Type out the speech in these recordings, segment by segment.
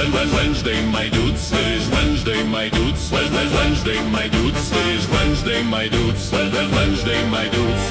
Wednesday, my dudes. It is Wednesday, my dudes. Wednesday, my dudes. It is Wednesday, my dudes. Wednesday, my dudes.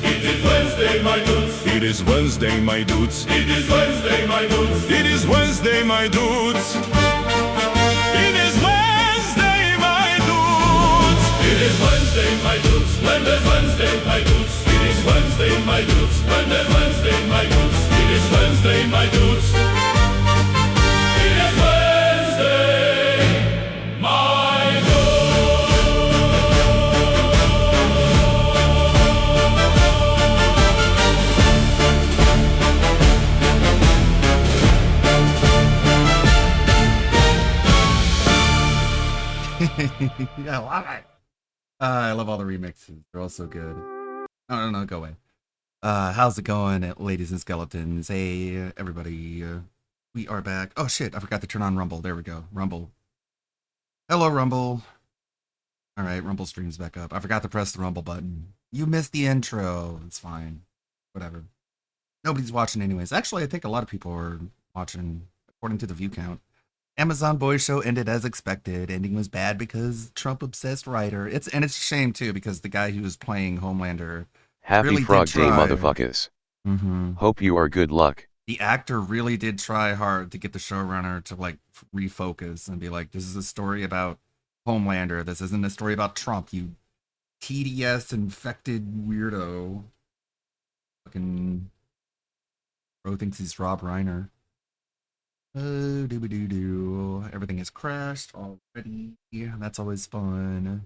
It is Wednesday, my dudes. It is Wednesday, my dudes. It is Wednesday, my dudes. It is Wednesday, my dudes. It is Wednesday, my dudes. It is Wednesday, my dudes. When there's Wednesday, my dudes. It is Wednesday, my dudes. When there's Wednesday, my dudes. It is Wednesday, my dudes. It is Wednesday, my dudes. Yeah, I love it. I love all the remixes. They're all so good. Oh, no, go away. How's it going, ladies and skeletons? Hey, everybody. We are back. Oh, shit. I forgot to turn on Rumble. There we go. Rumble. Hello, Rumble. All right, Rumble stream's back up. I forgot to press the Rumble button. You missed the intro. It's fine. Whatever. Nobody's watching anyways. Actually, I think a lot of people are watching, according to the view count. Amazon Boys Show ended as expected. Ending was bad because Trump-obsessed writer. It's a shame, too, because the guy who was playing Homelander... Happy really Frog did Day, try. motherfuckers. Mm-hmm. Hope you are good luck. The actor really did try hard to get the showrunner to, like, refocus and be like, this is a story about Homelander. This isn't a story about Trump, you TDS infected weirdo. Fucking... Bro thinks he's Rob Reiner. Oh, doo-ba-doo-doo. Everything has crashed already. That's always fun.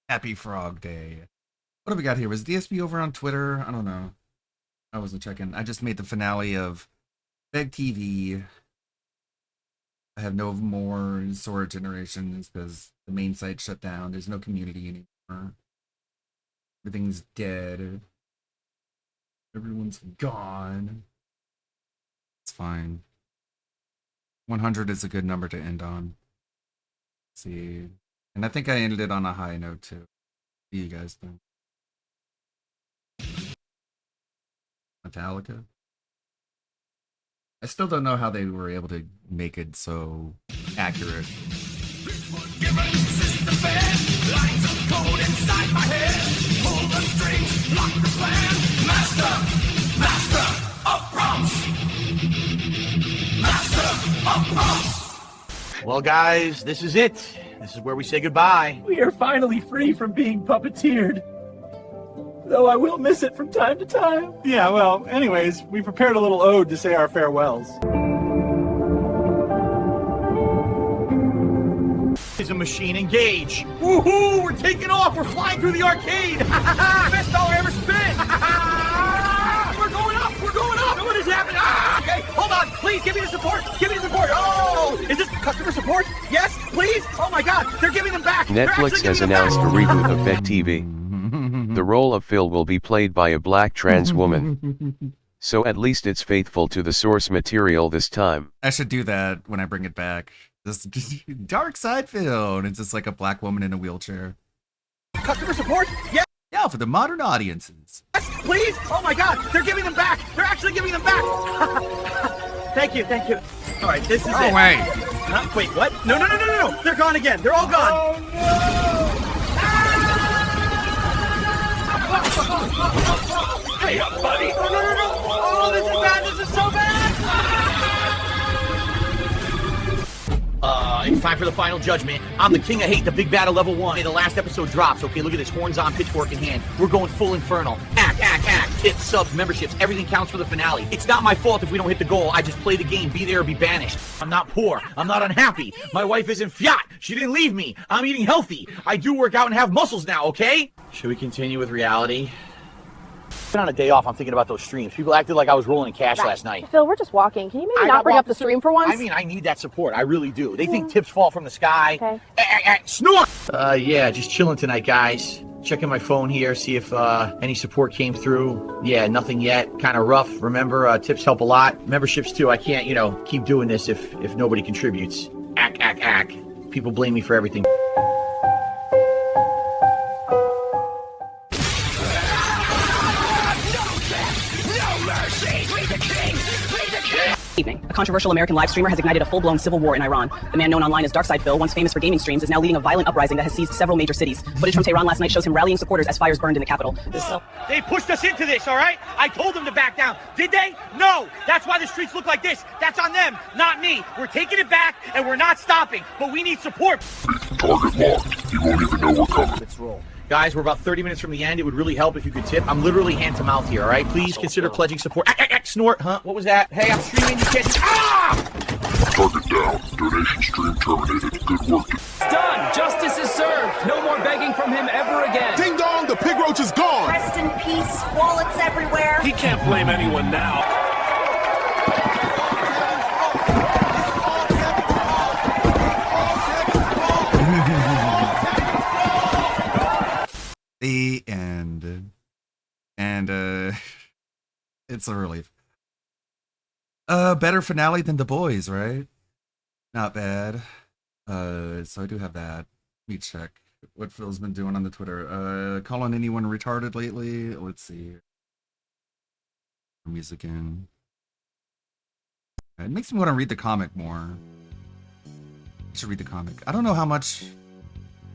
Happy Frog Day. What have we got here? Was DSP over on Twitter? I don't know. I wasn't checking. I just made the finale of Beg TV. I have no more Sora Generations because the main site shut down. There's no community anymore. Everything's dead. Everyone's gone. It's fine. 100 is a good number to end on. Let's see. And I think I ended it on a high note too. What do you guys think? Metallica? I still don't know how they were able to make it so accurate. Given system fan, lines of code inside my head. Pull the strings, lock the plan. Master of prompts. Well, guys, this is it. This is where we say goodbye. We are finally free from being puppeteered. Though I will miss it from time to time. Yeah, well, anyways, we prepared a little ode to say our farewells. Is a machine engage. Woohoo! We're taking off. We're flying through the arcade. Best dollar ever spent. We're going up. We're going up. What is happening? Okay, hold on. Please give me the support. Give me the support. Oh, is this customer support? Yes, please. Oh my God, they're giving them back. Netflix has announced a reboot of Beck TV. The role of Phil will be played by a black trans woman. So at least it's faithful to the source material this time. I should do that when I bring it back. This dark side film. It's just like a black woman in a wheelchair. Customer support? Yes, Yeah, for the modern audiences. please. Oh my God, they're giving them back. They're actually giving them back. Thank you, thank you. All right, this is it. Oh, wait. Wait, what? No. They're gone again. They're all gone. Oh, no! Hey, buddy. No. Oh, this is bad. This is so bad. It's time for the final judgment. I'm the king of hate, the big bad of level 1. Hey, the last episode drops. Okay, look at this. Horns on, pitchfork in hand. We're going full infernal. Act. Tips, subs, memberships. Everything counts for the finale. It's not my fault if we don't hit the goal. I just play the game. Be there or be banished. I'm not poor. I'm not unhappy. My wife isn't fiat. She didn't leave me. I'm eating healthy. I do work out and have muscles now, okay? Should we continue with reality? Been on a day off, I'm thinking about those streams. People acted like I was rolling in cash last night. Phil, we're just walking. Can you maybe not bring up the stream for once? I mean, I need that support. I really do. They think tips fall from the sky. Okay. Snort! Yeah, just chilling tonight, guys. Checking my phone here, see if any support came through. Yeah, nothing yet. Kind of rough. Remember, tips help a lot. Memberships too. I can't, keep doing this if nobody contributes. Act. People blame me for everything. Evening. A controversial American live streamer has ignited a full-blown civil war in Iran. The man known online as Darkside Phil, once famous for gaming streams, is now leading a violent uprising that has seized several major cities. Footage from Tehran last night shows him rallying supporters as fires burned in the capital. They pushed us into this, all right? I told them to back down. Did they? No. That's why the streets look like this. That's on them, not me. We're taking it back, and we're not stopping. But we need support. Target locked. You won't even know we're coming. Let's roll. Guys, we're about 30 minutes from the end. It would really help if you could tip. I'm literally hand to mouth here, all right? Please consider pledging support. Snort, huh? What was that? Hey, I'm streaming. You can't... Target down. Donation stream terminated. Good work. Done! Justice is served! No more begging from him ever again! Ding dong, the pig roach is gone. Rest in peace, wallets everywhere. He can't blame anyone now. The end. And it's a relief. Better finale than The Boys, right? Not bad. So I do have that. Let me check what Phil's been doing on the Twitter. Calling anyone retarded lately? Let's see. Music in. It makes me want to read the comic more. I should read the comic. I don't know how much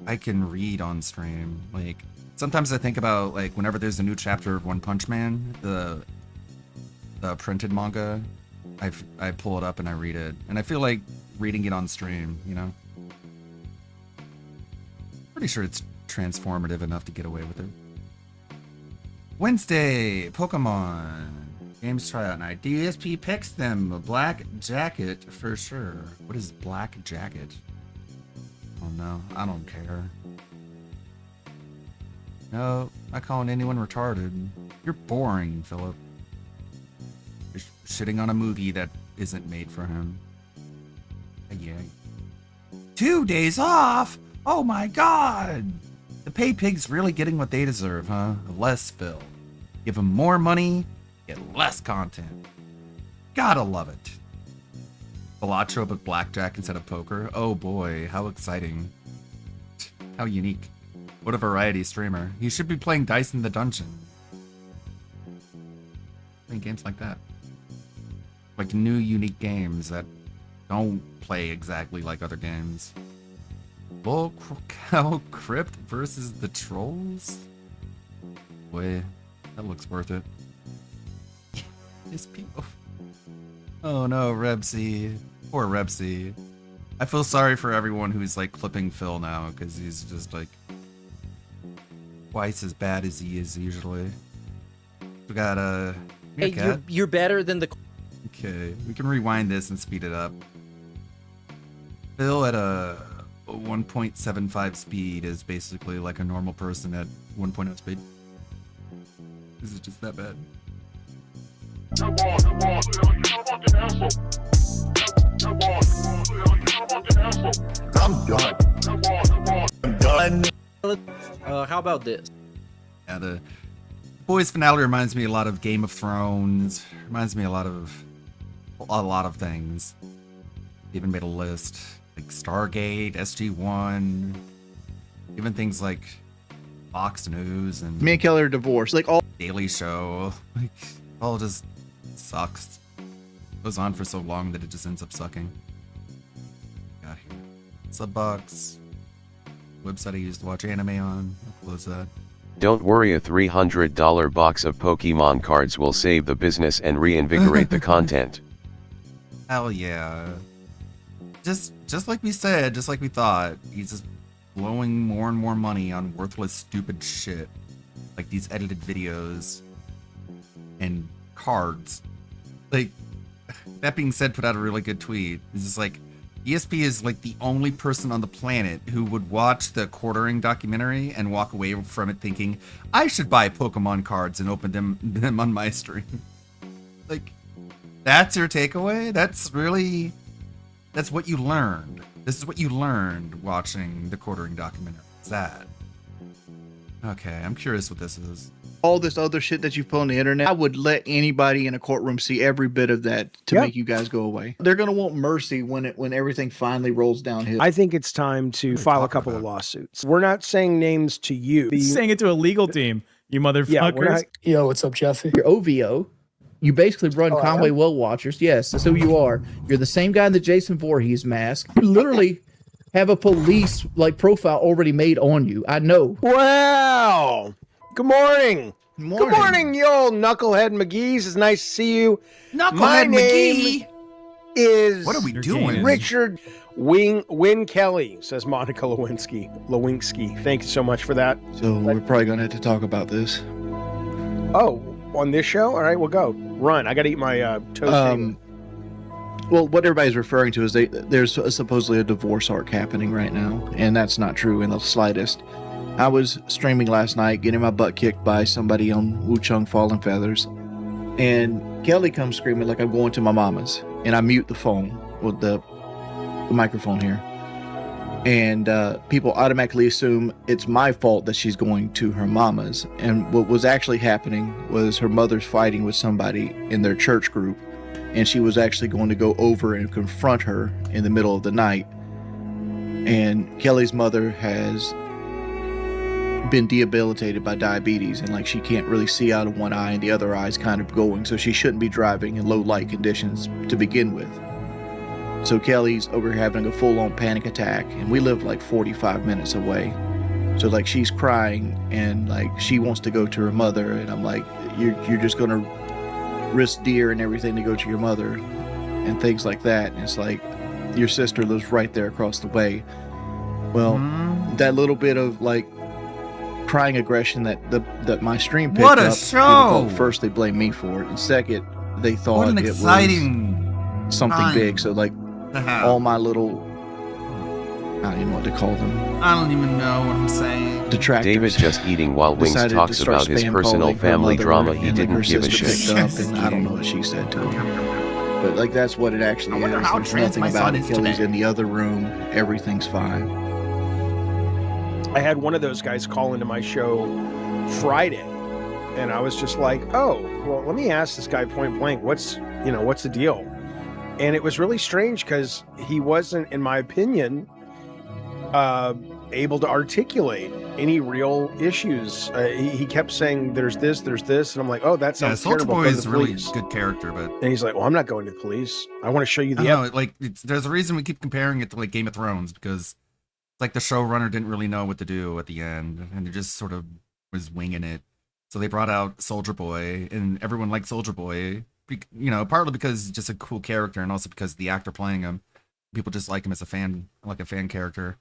I can read on stream. Like, sometimes I think about, like, whenever there's a new chapter of One Punch Man, the printed manga, I pull it up and I read it. And I feel like reading it on stream, Pretty sure it's transformative enough to get away with it. Wednesday, Pokemon. Games tryout night. DSP picks them. A black jacket for sure. What is black jacket? Oh no, I don't care. No, not calling anyone retarded. You're boring, Philip. You're shitting on a movie that isn't made for him. Yeah. 2 days off? Oh my god! The paid pig's really getting what they deserve, huh? Less Phil. Give them more money, get less content. Gotta love it. Balatro but blackjack instead of poker? Oh boy, how exciting. How unique. What a variety streamer. He should be playing Dice in the Dungeon. Playing games like that. Like new unique games that don't play exactly like other games. Bull Cow Crypt versus the Trolls? Boy, that looks worth it. His people. Oh no, Rebsy. Poor Rebsy. I feel sorry for everyone who's like clipping Phil now because he's just like twice as bad as he is usually. We got Hey, you're better than the. Okay, we can rewind this and speed it up. Phil at a 1.75 speed is basically like a normal person at 1.0 speed. Is it just that bad? I'm done. I'm done. How about this? Yeah, the boys finale reminds me a lot of Game of Thrones. Reminds me a lot of things. Even made a list like Stargate, SG-1, even things like Fox News and Me and Kelly are divorced. Like all Daily Show, like all just sucks. Goes on for so long that it just ends up sucking. Got here. Subbox. Website I used to watch anime on. I'll close that. Don't worry, a $300 box of Pokemon cards will save the business and reinvigorate the content. Hell yeah. Just like we said, just like we thought, he's just blowing more and more money on worthless, stupid shit. Like these edited videos and cards. Like, that being said, put out a really good tweet. It's just like, ESP is like the only person on the planet who would watch the quartering documentary and walk away from it thinking, I should buy Pokemon cards and open them on my stream. Like, that's your takeaway? That's what you learned. This is what you learned watching the quartering documentary. Is that? Okay, I'm curious what this is. all this other shit that you've put on the internet, I would let anybody in a courtroom see every bit of that to make you guys go away. They're gonna want mercy when everything finally rolls downhill. I think it's time to file a couple of lawsuits. We're not saying names to you. Saying it to a legal team, you motherfuckers. Yo, what's up, Jeffy? You're OVO. You basically run Conway Well Watchers. Yes, that's who you are. You're the same guy in the Jason Voorhees mask. You literally have a police profile already made on you. I know. Wow. Good morning. Morning. Good morning, you old knucklehead McGee's. It's nice to see you. My name is What are we doing? Richard Win Kelly, says Monica Lewinsky. Thank you so much for that. So we're probably going to have to talk about this. Oh, on this show? All right, we'll go. Run. I got to eat my toast. Well, what everybody's referring to is there's supposedly a divorce arc happening right now, and that's not true in the slightest. I was streaming last night, getting my butt kicked by somebody on Wuchang Fallen Feathers, and Kelly comes screaming like I'm going to my mama's, and I mute the phone with the microphone here, and people automatically assume it's my fault that she's going to her mama's, and what was actually happening was her mother's fighting with somebody in their church group, and she was actually going to go over and confront her in the middle of the night. And Kelly's mother has been debilitated by diabetes, and she can't really see out of one eye and the other eye's kind of going, so she shouldn't be driving in low light conditions to begin with. So Kelly's over here having a full-on panic attack, and we live 45 minutes away. So she's crying and she wants to go to her mother, and I'm like, you're just gonna risk deer and everything to go to your mother and things like that. And it's your sister lives right there across the way. Well, that little bit of crying aggression that my stream picked What a up, show! First they blamed me for it, and second they thought What an it exciting was something time big. So all my little, I don't even know what to call them. I don't even know what I'm saying. Detractors. David just eating while Wings decided to talks start about his spam personal calling her family mother, drama he and, didn't her give a sister shit. picked up, and I don't know what she said to him. But that's what it actually I wonder is. how There's trans nothing my about son it. is Kelly's today. in the other room. Everything's fine. I had one of those guys call into my show Friday, and I was just like, oh, well, let me ask this guy point blank, what's the deal? And it was really strange because he wasn't, in my opinion, able to articulate any real issues. He kept saying, there's this, and I'm like, oh, that sounds Soldier terrible. Boy Go to is the a really police. good character, but And he's like, well, I'm not going to the police. I want to show you the I don't know, there's a reason we keep comparing it to Game of Thrones, because it's the showrunner didn't really know what to do at the end, and they just sort of was winging it. So they brought out Soldier Boy, and everyone liked Soldier Boy, partly because he's just a cool character, and also because the actor playing him People just like him as a fan character.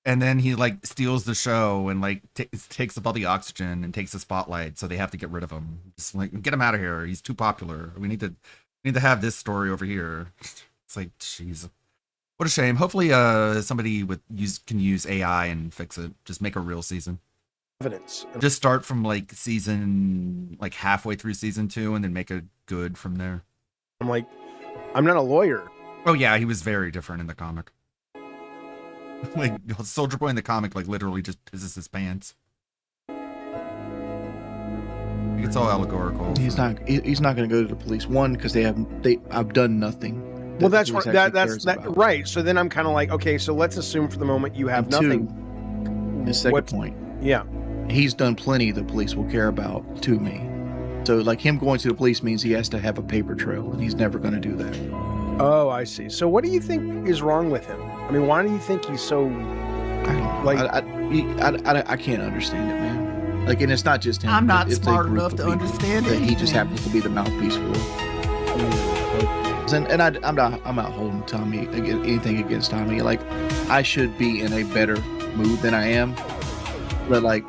And then he like steals the show and like takes up all the oxygen and takes the spotlight, so they have to get rid of him. Just like, get him out of here. He's too popular. We need to have this story over here. It's like, jeez, what a shame. Hopefully, somebody can use AI and fix it. Just make a real season. Evidence. Just start from like halfway through season 2, and then make it good from there. I'm like, I'm not a lawyer. Oh yeah, he was very different in the comic. Like Soldier Boy in the comic, like literally just pisses his pants. It's all allegorical. He's not going to go to the police. One, because I've done nothing. Well, that's right. So then I'm kind of like, okay, so let's assume for the moment you have nothing. The second point. Yeah. He's done plenty the police will care about to me. So like him going to the police means he has to have a paper trail, and he's never going to do that. Oh, I see. So what do you think is wrong with him? I mean, why do you think he's so like? I can't understand it, man. Like, and it's not just him. I'm not it's smart enough to understand it. He just happens to be the mouthpiece for. And I'm not holding Tommy anything against Tommy. Like, I should be in a better mood than I am, but like,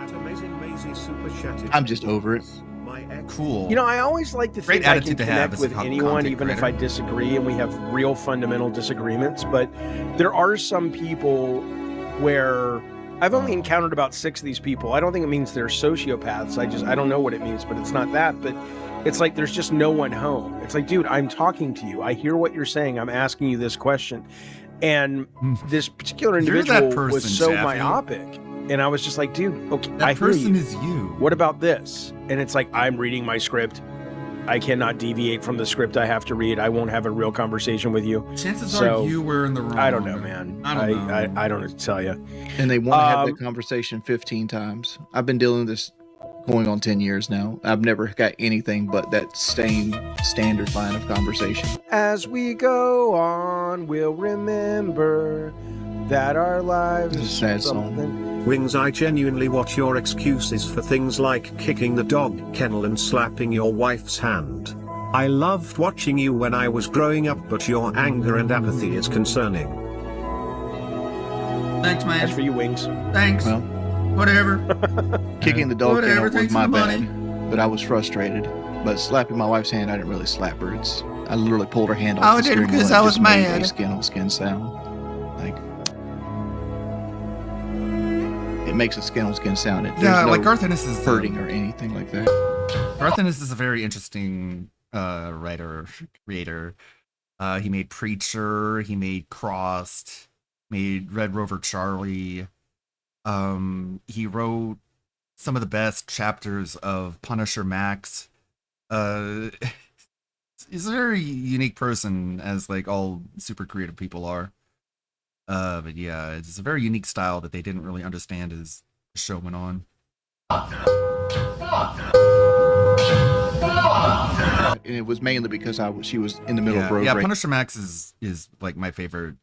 I'm just over it. Cool. You know, I always like to think I can connect with anyone, even if I disagree and we have real fundamental disagreements. But there are some people where I've only encountered about 6 of these people. I don't think it means they're sociopaths. I don't know what it means, but it's not that. But it's like there's just no one home. It's like, dude, I'm talking to you. I hear what you're saying. I'm asking you this question. And this particular individual was so myopic. And I was just like, dude, okay, that person is you. What about this? And it's like, I'm reading my script. I cannot deviate from the script I have to read. I won't have a real conversation with you. Chances are you were in the wrong. I don't know, man. I don't know what to tell you. And they want to have that conversation 15 times. I've been dealing with this going on 10 years now. I've never got anything but that same standard line of conversation. As we go on, we'll remember that our lives is a sad song. Wings, I genuinely watch your excuses for things like kicking the dog kennel and slapping your wife's hand. I loved watching you when I was growing up, but your anger and apathy is concerning. Thanks, man. That's for you, Wings. Thanks. Well, whatever. Kicking the dog kennel was my bad, but I was frustrated. But slapping my wife's hand, I didn't really slap her. I literally pulled her hand off the steering wheel. Because I was mad. Skin on skin sound. Like, it makes a skin on skin sound. Yeah, like Garth Ennis is hurting or anything like that. Garth Ennis is a very interesting writer, creator. He made Preacher, he made Crossed, made Red Rover Charlie. He wrote some of the best chapters of Punisher Max. He's a very unique person, as like all super creative people are. But yeah, it's a very unique style that they didn't really understand as the show went on. And it was mainly because she was in the middle of road. Yeah, Punisher Max is like my favorite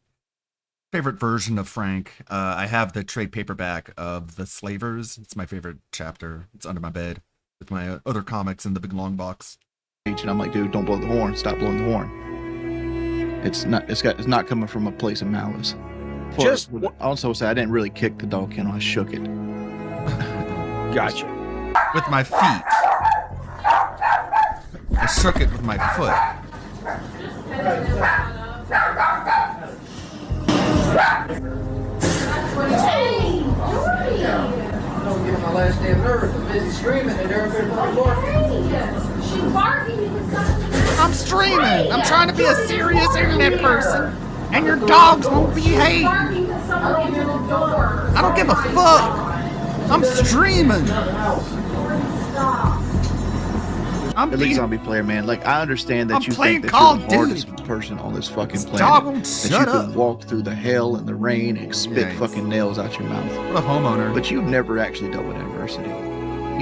version of Frank. I have the trade paperback of The Slavers. It's my favorite chapter. It's under my bed with my other comics in the big long box. And I'm like, dude, don't blow the horn. Stop blowing the horn. It's not coming from a place of malice. Also say I didn't really kick the dog kennel. I shook it. Gotcha. With my feet. I shook it with my foot. don't get on my last damn nerves. I'm busy screaming and everybody's barking. She's barking. I'm streaming. I'm trying to be a serious internet person, and your dogs won't behave. I don't give a fuck. I'm streaming. I'm Elite Zombie player, man. Like, I understand that I'm you playing think that Call you're the of hardest person on this fucking planet. dog won't that shut you up. can walk through the hell and the rain and spit fucking nails out your mouth. What a homeowner. But you've never actually dealt with adversity.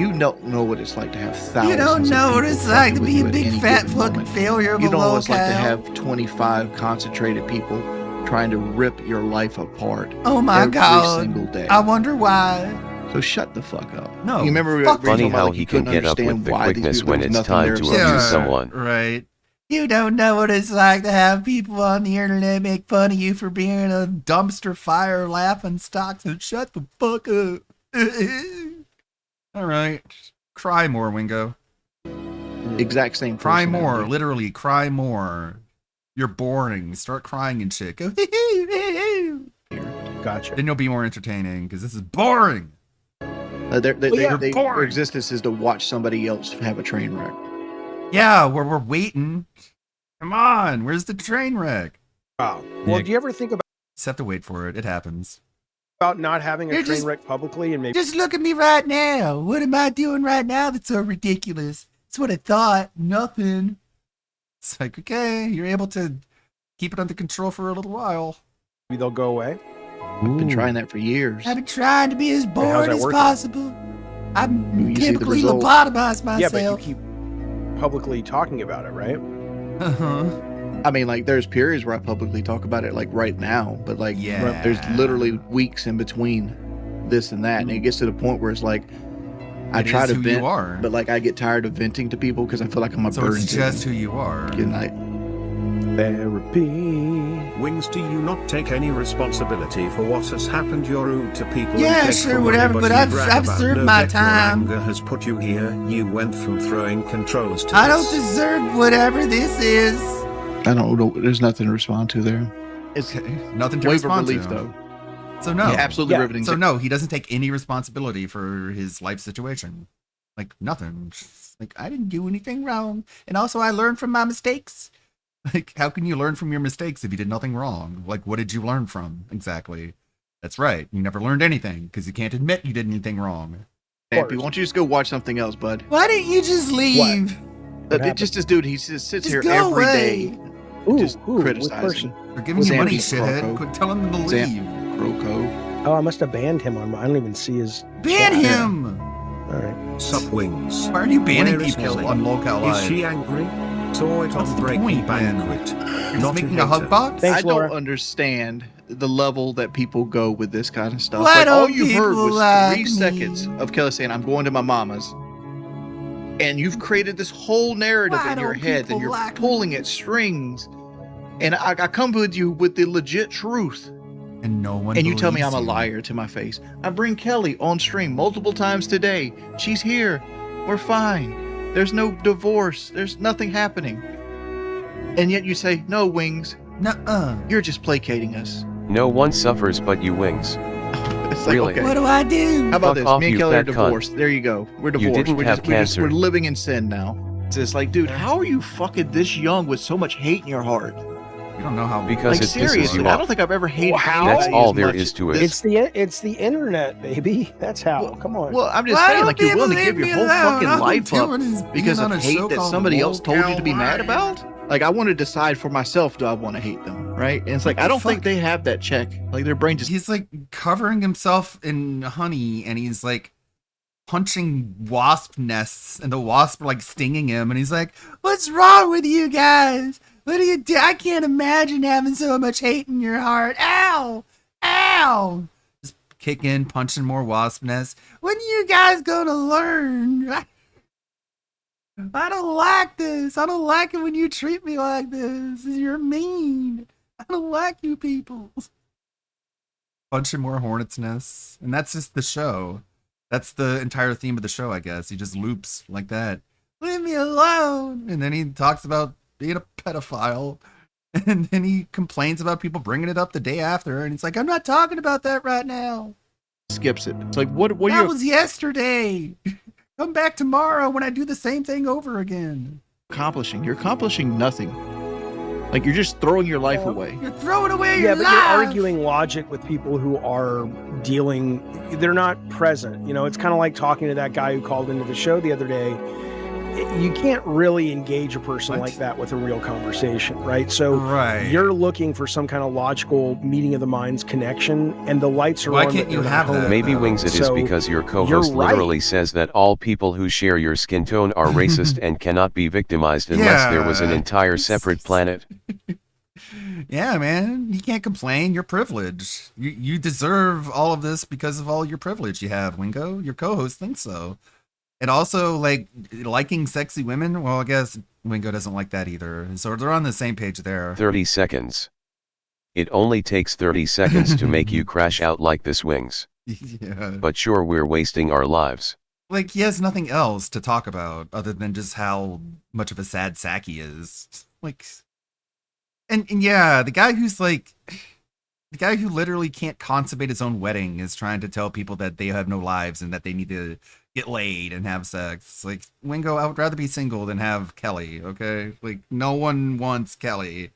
You don't know what it's like to have thousands. You don't know of what people it's like to fucking be a with you at big any fat given fucking moment. failure of You a don't know what it's like to locale. have 25 concentrated people trying to rip your life apart. Oh my every God. single day. I wonder why. So shut the fuck up. No. You remember Funny how he can get up with the quickness when it's time to abuse someone. Right. You don't know what it's like to have people on the internet make fun of you for being a dumpster fire laughing stock, so shut the fuck up. All right. Cry more, Wingo. Exact same. Cry more. personality. Literally, cry more. You're boring. Start crying and shit. Go, Gotcha. Then you'll be more entertaining, because this is boring. Their existence is to watch somebody else have a train wreck. Yeah, we're waiting. Come on, where's the train wreck? Wow. Well, do you ever think about Just have to wait for it. It happens. not having a You're train just- wreck publicly and maybe Just look at me right now. What am I doing right now that's so ridiculous? It's what I thought. Nothing. It's like, okay, you're able to keep it under control for a little while. they'll go away? I've been trying that for years. I've been trying to be as how's bored that as working? possible. I'm You see the typically result. lobotomized Yeah, but you myself. keep publicly talking about it, right? Uh-huh. I mean, like, there's periods where I publicly talk about it, like right now, but like, Yeah. there's literally weeks in between this and that, and it gets to the point where it's like, I It try is to who vent, you are. but like, I get tired of venting to people because I feel like I'm a So burden. it's to just them. who you are. Good night. Therapy. Wings, do you not take any responsibility for what has happened? You're rude to people. and Yeah, take sure, for whatever, money, but you I've brag about served no my debt. Your time. anger has put you here. You went from throwing controllers to I don't this. deserve whatever this is. I don't know. There's nothing to respond to there. It's Nothing to wave of respond relief, to. though. So no. Yeah, absolutely riveting. So no, he doesn't take any responsibility for his life situation. Like nothing. Like I didn't do anything wrong. And also I learned from my mistakes. Like how can you learn from your mistakes if you did nothing wrong? Like what did you learn from? Exactly. That's right. You never learned anything because you can't admit you did anything wrong. Happy, why don't you just go watch something else, bud? Why didn't you just leave? Just this dude, he just sits Just here go every away. day, Ooh, just what criticizing. person? They're giving you money, Sam shithead. Croco. Quit telling them to Sam leave. Croco. Oh, I must have banned him on. I don't even see his. Ban chat. him! All right. Sup, Wings. Why are you banning Where is people Kelly? on Locale Is Live? she angry? Saw it What's on the Breaking point, man? Banquet. You're just Not making a a hug hater. box? Thanks, I don't Laura. understand the level that people go with this kind of stuff. Why Like all don't you heard people was like 3 me? seconds of Kelly saying, "I'm going to my mama's," and you've created this whole narrative Why in your don't head, people and you're like me? pulling at strings. And I come with you with the legit truth, And no one and you tell me believes I'm a you. liar to my face. I bring Kelly on stream multiple times today. She's here. We're fine. There's no divorce. There's nothing happening. And yet you say, "No, Wings, Nuh-uh. you're just placating us." No one suffers but you, Wings. It's like, Really? okay. What do I do? How about Fuck this? off, Me and you Kelly are fat cunt. divorced. There you go. We're You divorced. didn't we're have cancer. we're living in sin now. It's just like, dude, how are you fucking this young with so much hate in your heart? You don't know how. Because Like it pisses seriously, you I off. don't think I've ever hated Wow. anybody That's all as there much is to it. this- It's the internet, baby. That's how. Come on. Well, I'm just Why saying, don't like, you're willing to people give your leave whole me alone? fucking All I'm life up doing is because being of on a show hate that called somebody else told you to be Locale mad Live. about? Like, I want to decide for myself, do I want to hate them, right? And it's like, What I the don't think fuck? they have that check. Like, their brain just... He's like covering himself in honey, and he's like punching wasp nests, and the wasp are like stinging him, and he's like, "What's wrong with you guys? What do you do? I can't imagine having so much hate in your heart. Ow! Ow!" Just kicking, punching more wasp nests. When are you guys gonna learn? I don't like this. I don't like it when you treat me like this. You're mean. I don't like you people. Punching more hornets' nests. And that's just the show. That's the entire theme of the show, I guess. He just loops like that. Leave me alone. And then he talks about being a pedophile. And then he complains about people bringing it up the day after. And it's like, I'm not talking about that right now. skips it. It's like, what are That you was yesterday. Come back tomorrow when I do the same thing over again. accomplishing? You're accomplishing nothing. Like, you're just throwing your life away. You're throwing away Yeah, your but life. you're arguing logic with people who are dealing. They're not present. You know, it's kind of like talking to that guy who called into the show the other day. You can't really engage a person like that with a real conversation, right? So you're looking for some kind of logical meeting of the minds connection, and the lights are Why on. can't but you they're have not home. that? Maybe Wings, it is So, because your co-host you're right. literally says that all people who share your skin tone are racist and cannot be victimized unless there was an Yeah. entire separate planet. Yeah, man, you can't complain. You're privileged. You deserve all of this because of all your privilege you have, Wingo. Your co-host thinks so. And also, like, liking sexy women. Well, I guess Wingo doesn't like that either. So they're on the same page there. 30 seconds. It only takes 30 seconds to make you crash out like this, Wings. Yeah. But sure, we're wasting our lives. Like, he has nothing else to talk about other than just how much of a sad sack he is. Like, and yeah, the guy who's like, the guy who literally can't consummate his own wedding is trying to tell people that they have no lives and that they need to get laid and have sex. It's like, Wingo, I would rather be single than have Kelly, okay? Like, no one wants Kelly.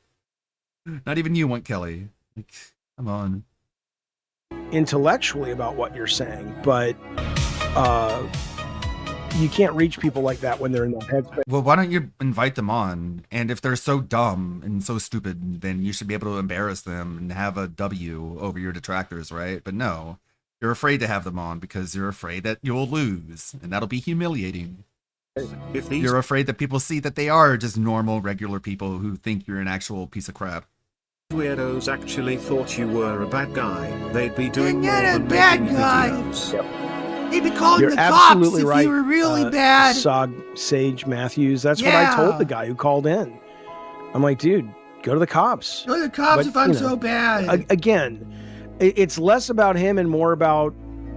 Not even you want Kelly. Like, come on. Intellectually about what you're saying, but you can't reach people like that when they're in that headspace. Well, why don't you invite them on? And if they're so dumb and so stupid, then you should be able to embarrass them and have a W over your detractors, right? But no, you're afraid to have them on because you're afraid that you'll lose, and that'll be humiliating. You're afraid that people see that they are just normal, regular people who think you're an actual piece of crap. Weirdos actually thought you were a bad guy, they'd be doing You're more not a than bad making guy. videos. They'd be calling You're the cops absolutely if right. you were really bad. Sage Matthews. That's what I told the guy who called in. I'm like, dude, go to the cops. Go to the cops But, if I'm you know, so bad. Again, it's less about him and more about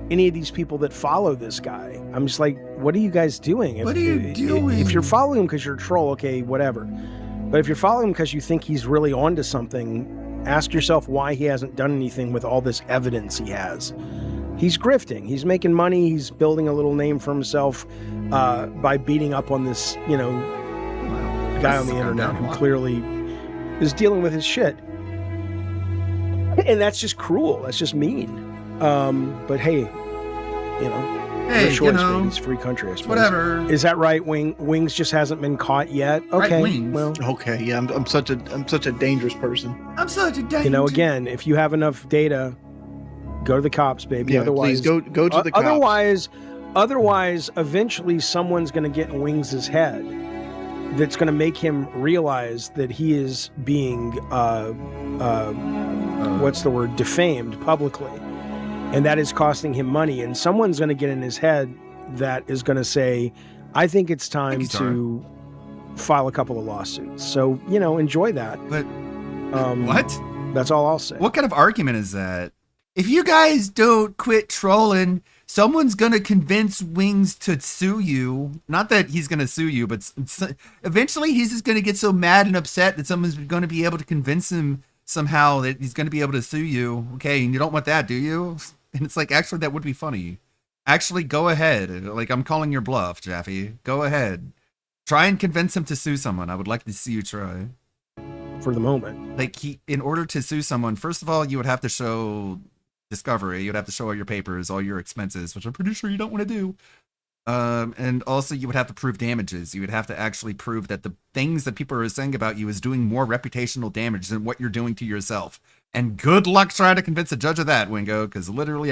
any of these people that follow this guy. I'm just like, what are you guys doing? What are you doing? If you're following him because you're a troll, okay, whatever. But if you're following him because you think he's really onto something, ask yourself why he hasn't done anything with all this evidence he has. He's grifting. He's making money. He's building a little name for himself by beating up on this, guy on the internet who clearly is dealing with his shit. And that's just cruel. That's just mean. But hey, Hey, choice, baby. It's a free country, I suppose. Whatever. Is that right? Wings just hasn't been caught yet. Okay. Well, okay. Yeah, I'm such a dangerous person. I'm such a dangerous. Again, if you have enough data, go to the cops, baby. Yeah, otherwise, please go to the cops. Otherwise, eventually someone's going to get in Wings' head that's going to make him realize that he is being, defamed publicly. And that is costing him money. And someone's going to get in his head that is going to say, I think it's time to file a couple of lawsuits. So, enjoy that. But what? That's all I'll say. What kind of argument is that? If you guys don't quit trolling, someone's going to convince Wings to sue you. Not that he's going to sue you, but eventually he's just going to get so mad and upset that someone's going to be able to convince him somehow that he's going to be able to sue you. Okay, and you don't want that, do you? And it's like, actually, that would be funny. Actually, go ahead. Like, I'm calling your bluff, Jaffe. Go ahead. Try and convince him to sue someone. I would like to see you try. For the moment. Like, in order to sue someone, first of all, you would have to show discovery. You'd have to show all your papers, all your expenses, which I'm pretty sure you don't want to do. And also you would have to prove damages. You would have to actually prove that the things that people are saying about you is doing more reputational damage than what you're doing to yourself. And good luck trying to convince a judge of that, Wingo, because literally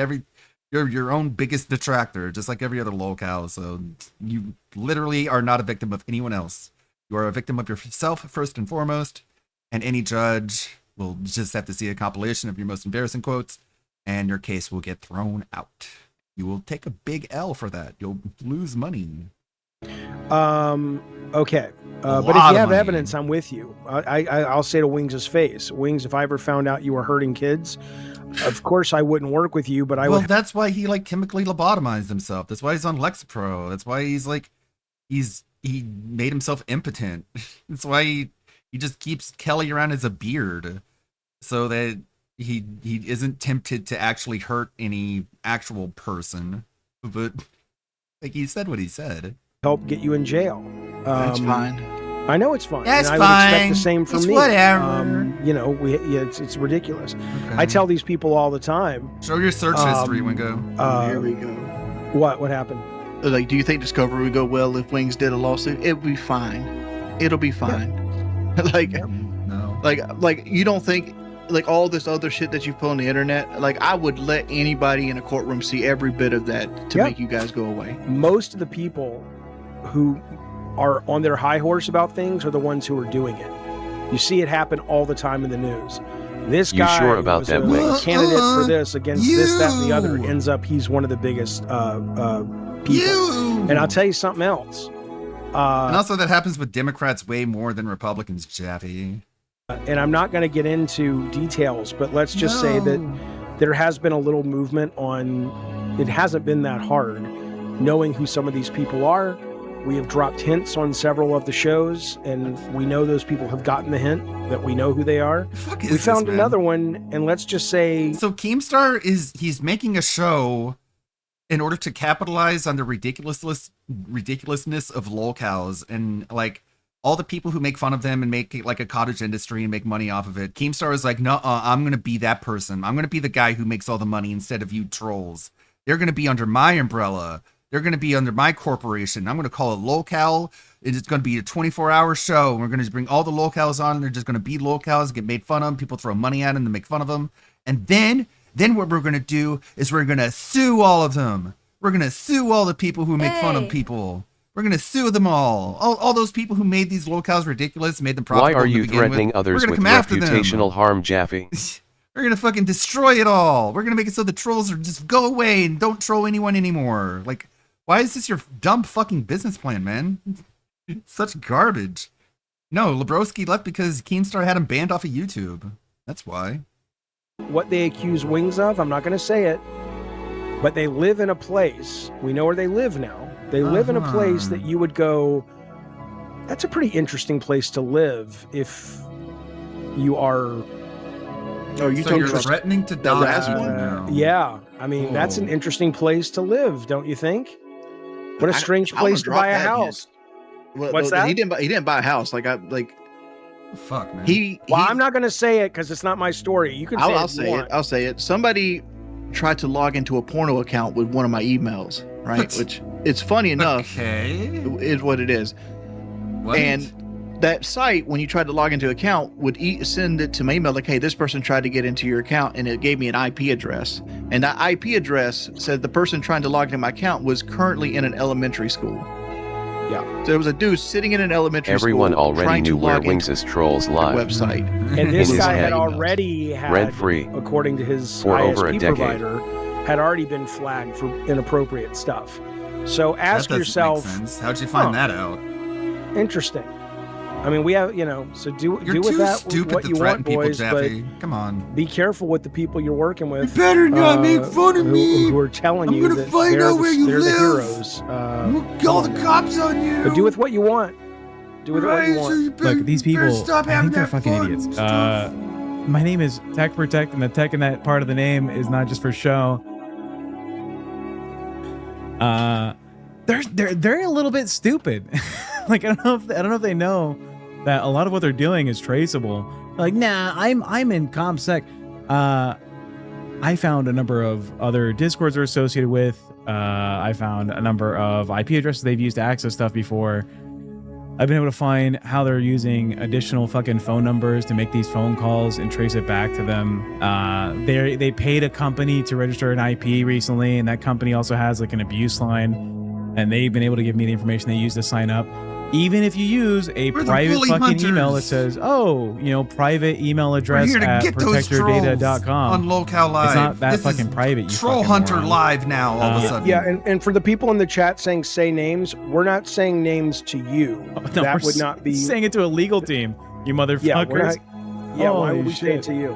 you're your own biggest detractor, just like every other lolcow. So you literally are not a victim of anyone else. You are a victim of yourself first and foremost. And any judge will just have to see a compilation of your most embarrassing quotes, and your case will get thrown out. You will take a big L for that. You'll lose money. Okay. But if you have evidence, I'm with you. I'll say to Wings' face, Wings, if I ever found out you were hurting kids, of course I wouldn't work with you, but I would. Well, that's why he chemically lobotomized himself. That's why he's on Lexapro. That's why he made himself impotent. That's why he just keeps Kelly around as a beard so that he isn't tempted to actually hurt any actual person. But like he said what he said. Help get you in jail. That's fine. I know it's fine. That's and I fine. would expect the same from It's me. whatever. It's ridiculous. Okay. I tell these people all the time. Show your search history, Wingo. Here we go. What happened? Like, do you think Discovery would go well if Wings did a lawsuit? It would be fine. It'll be fine. Yeah. No. Like you don't think like all this other shit that you put on the internet, like I would let anybody in a courtroom see every bit of that to make you guys go away. Most of the people who are on their high horse about things are the ones who are doing it. You see it happen all the time in the news. This You guy sure about was that, a Wings? candidate for this against this, that, and the other. Ends up he's one of the biggest people. And I'll tell you something else. And also that happens with Democrats way more than Republicans, Jaffe. And I'm not going to get into details, but let's just say that there has been a little movement on, it hasn't been that hard, knowing who some of these people are. We have dropped hints on several of the shows, and we know those people have gotten the hint that we know who they are. We found another one, and let's just say... So Keemstar he's making a show in order to capitalize on the ridiculousness of lolcows, and like all the people who make fun of them and make like a cottage industry and make money off of it. Keemstar is like, no, I'm going to be that person. I'm going to be the guy who makes all the money instead of you trolls. They're going to be under my umbrella. They're going to be under my corporation. I'm going to call it lolcow. It's going to be a 24-hour show. And we're going to bring all the lolcows on. They're just going to be lolcows, get made fun of. People throw money at them to make fun of them. And then what we're going to do is we're going to sue all of them. We're going to sue all the people who make fun of people. We're going to sue them all. All those people who made these lolcows ridiculous, made them profitable. Why are you threatening others with reputational harm, Jaffe? We're going to fucking destroy it all. We're going to make it so the trolls are just go away and don't troll anyone anymore. Like, why is this your dumb fucking business plan, man? Such garbage. No, Lebroski left because Keemstar had him banned off of YouTube. That's why. What they accuse Wings of, I'm not going to say it, but they live in a place. We know where they live now. They live in a place that you would go, that's a pretty interesting place to live if you are... Oh, you're threatening to die. Yeah. I mean, that's an interesting place to live, don't you think? What a strange place to buy a house. What's that? He didn't buy a house. Fuck, man. I'm not going to say it because it's not my story. You can say I'll say it. Somebody tried to log into a porno account with one of my emails, right? Which it's funny enough. Is what it is. What? And that site, when you tried to log into an account, would send it to my email like, hey, this person tried to get into your account, and it gave me an IP address. And that IP address said the person trying to log into my account was currently in an elementary school. Yeah. So there was a dude sitting in an elementary Everyone school. already knew where Wings' Trolls live. Website. And this In his guy head. had already had, Rent-free. according to his For over a ISP decade. provider, had already been flagged for inappropriate stuff. So ask that doesn't yourself, make sense. How'd you find that out? Interesting. I mean, we have, so do You're with too that stupid what to you threaten want, people, boys, but Jaffe. Come on. be careful with the people you're working with. You better not make fun of me. Who are telling I'm you gonna that find they're out where you they're the live. heroes. We'll call the cops on you. But do with what you want. Do with what you want. Look, these people, stop I having think they're that fucking fun idiots. stuff. My name is Tech Protect, and the tech in that part of the name is not just for show. They're a little bit stupid. Like I don't know if they know that a lot of what they're doing is traceable. Like, nah, I'm in ComSec. I found a number of other Discords they're associated with. I found a number of IP addresses they've used to access stuff before. I've been able to find how they're using additional fucking phone numbers to make these phone calls and trace it back to them. They paid a company to register an IP recently, and that company also has like an abuse line, and they've been able to give me the information they use to sign up. Even if you use a private fucking email that says, private email address We're here to at get those protectyourdata.com. on Lolcow Live. It's not that This fucking is private, you Troll fucking Hunter moron. Live now, all of a sudden. Yeah, and for the people in the chat saying say names, we're not saying names to you. No, that we're would not be saying it to a legal team, you motherfuckers. Yeah, we're not, why Holy would we say it shit. to you?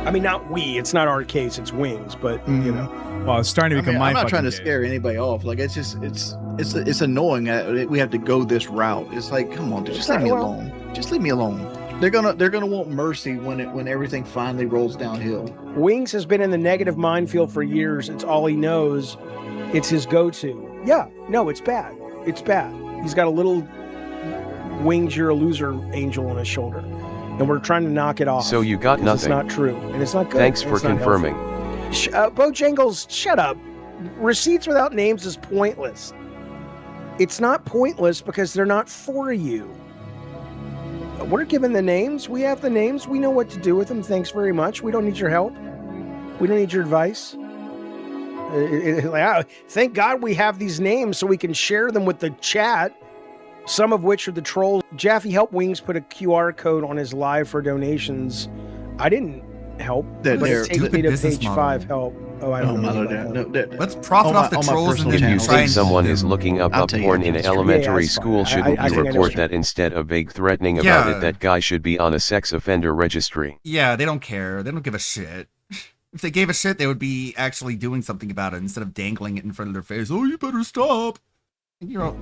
I mean, not we. It's not our case. It's Wings, but you know. Well, it's starting to become my I'm not fucking trying to game. scare anybody off. Like it's annoying that we have to go this route. It's like, come on, dude, just leave me alone. Just leave me alone. They're gonna want mercy when everything finally rolls downhill. Wings has been in the negative minefield for years. It's all he knows. It's his go-to. Yeah, no, it's bad. It's bad. He's got a little Wings, you're a loser angel on his shoulder, and we're trying to knock it off. So you got 'cause nothing. It's not true, and it's not good. Thanks and for it's not confirming. healthy. Bojangles, shut up. Receipts without names is pointless. It's not pointless because they're not for you. We're given the names. We have the names. We know what to do with them. Thanks very much. We don't need your help. We don't need your advice. Thank God we have these names so we can share them with the chat, some of which are the trolls. Jaffe helped Wings put a QR code on his live for donations. I didn't help, but it takes me to page 5 help. Oh, I don't know. my about Lord, that. no, Let's profit off the on my trolls and personal then channel. try If and someone is looking up I'll tell you porn after in this. elementary that's fine. school, shouldn't I you think I know report what you're that instead of vague threatening about Yeah. it? That guy should be on a sex offender registry. Yeah, they don't care. They don't give a shit. If they gave a shit, they would be actually doing something about it instead of dangling it in front of their face. Oh, you better stop. And, you know,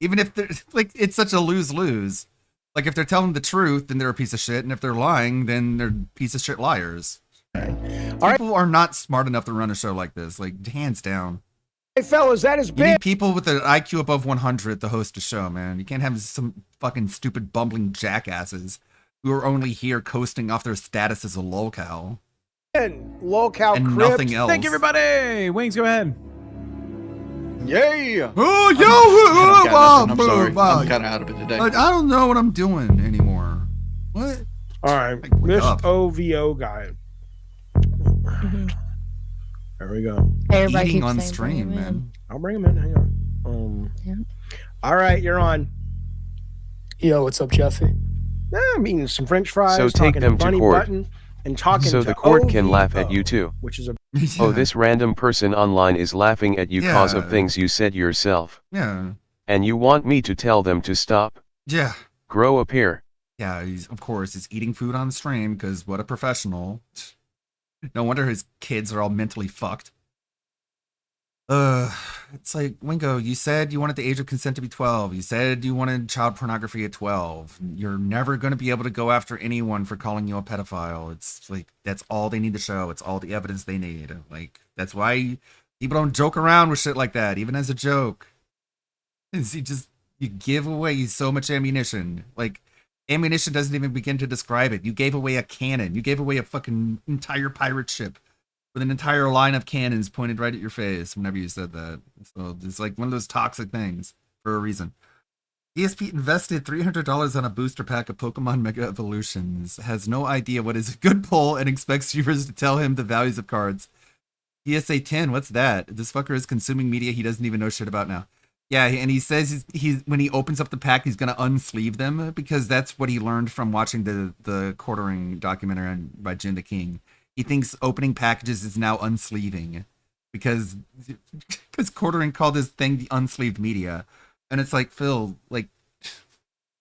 even if they're like, it's such a lose-lose. Like if they're telling the truth, then they're a piece of shit, and if they're lying, then they're piece of shit liars. People are not smart enough to run a show like this. Like hands down. Hey, fellas, that is You big. need people with an IQ above 100 to host a show, man. You can't have some fucking stupid bumbling jackasses who are only here coasting off their status as a lolcow. Lolcow And Crypt. nothing else. Thank you, everybody. Wings, go ahead. Yay! Oh, I'm sorry. I'm kind of out of it today. I don't know what I'm doing anymore. What? All right, this OVO guy. There we go. Everybody Eating on stream, man. I'll bring him in. Hang on. All right, you're on. Yo, what's up, Jeffy? I'm eating some French fries. So take talking them to Bunny court. Button, and talking So to the court can OVO, laugh at you too. which is a Oh, this random person online is laughing at you cause of Yeah. things you said yourself. Yeah. And you want me to tell them to stop? Yeah. Grow a pair. Yeah, of course, he's eating food on stream because what a professional. No wonder his kids are all mentally fucked. It's like, Wingo, you said you wanted the age of consent to be 12. You said you wanted child pornography at 12. You're never going to be able to go after anyone for calling you a pedophile. It's like, that's all they need to show. It's all the evidence they need. Like, that's why people don't joke around with shit like that, even as a joke. You give away so much ammunition. Like, ammunition doesn't even begin to describe it. You gave away a cannon. You gave away a fucking entire pirate ship with an entire line of cannons pointed right at your face whenever you said that. So it's like one of those toxic things for a reason. ESP invested $300 on a booster pack of Pokemon Mega Evolutions, has no idea what is a good pull, and expects viewers to tell him the values of cards. ESA 10, what's that? This fucker is consuming media he doesn't even know shit about now. Yeah, and he says he's when he opens up the pack, he's gonna unsleeve them because that's what he learned from watching the quartering documentary by Jin the King. He thinks opening packages is now unsleeving because quartering called his thing the unsleeved media, and it's like, Phil, like,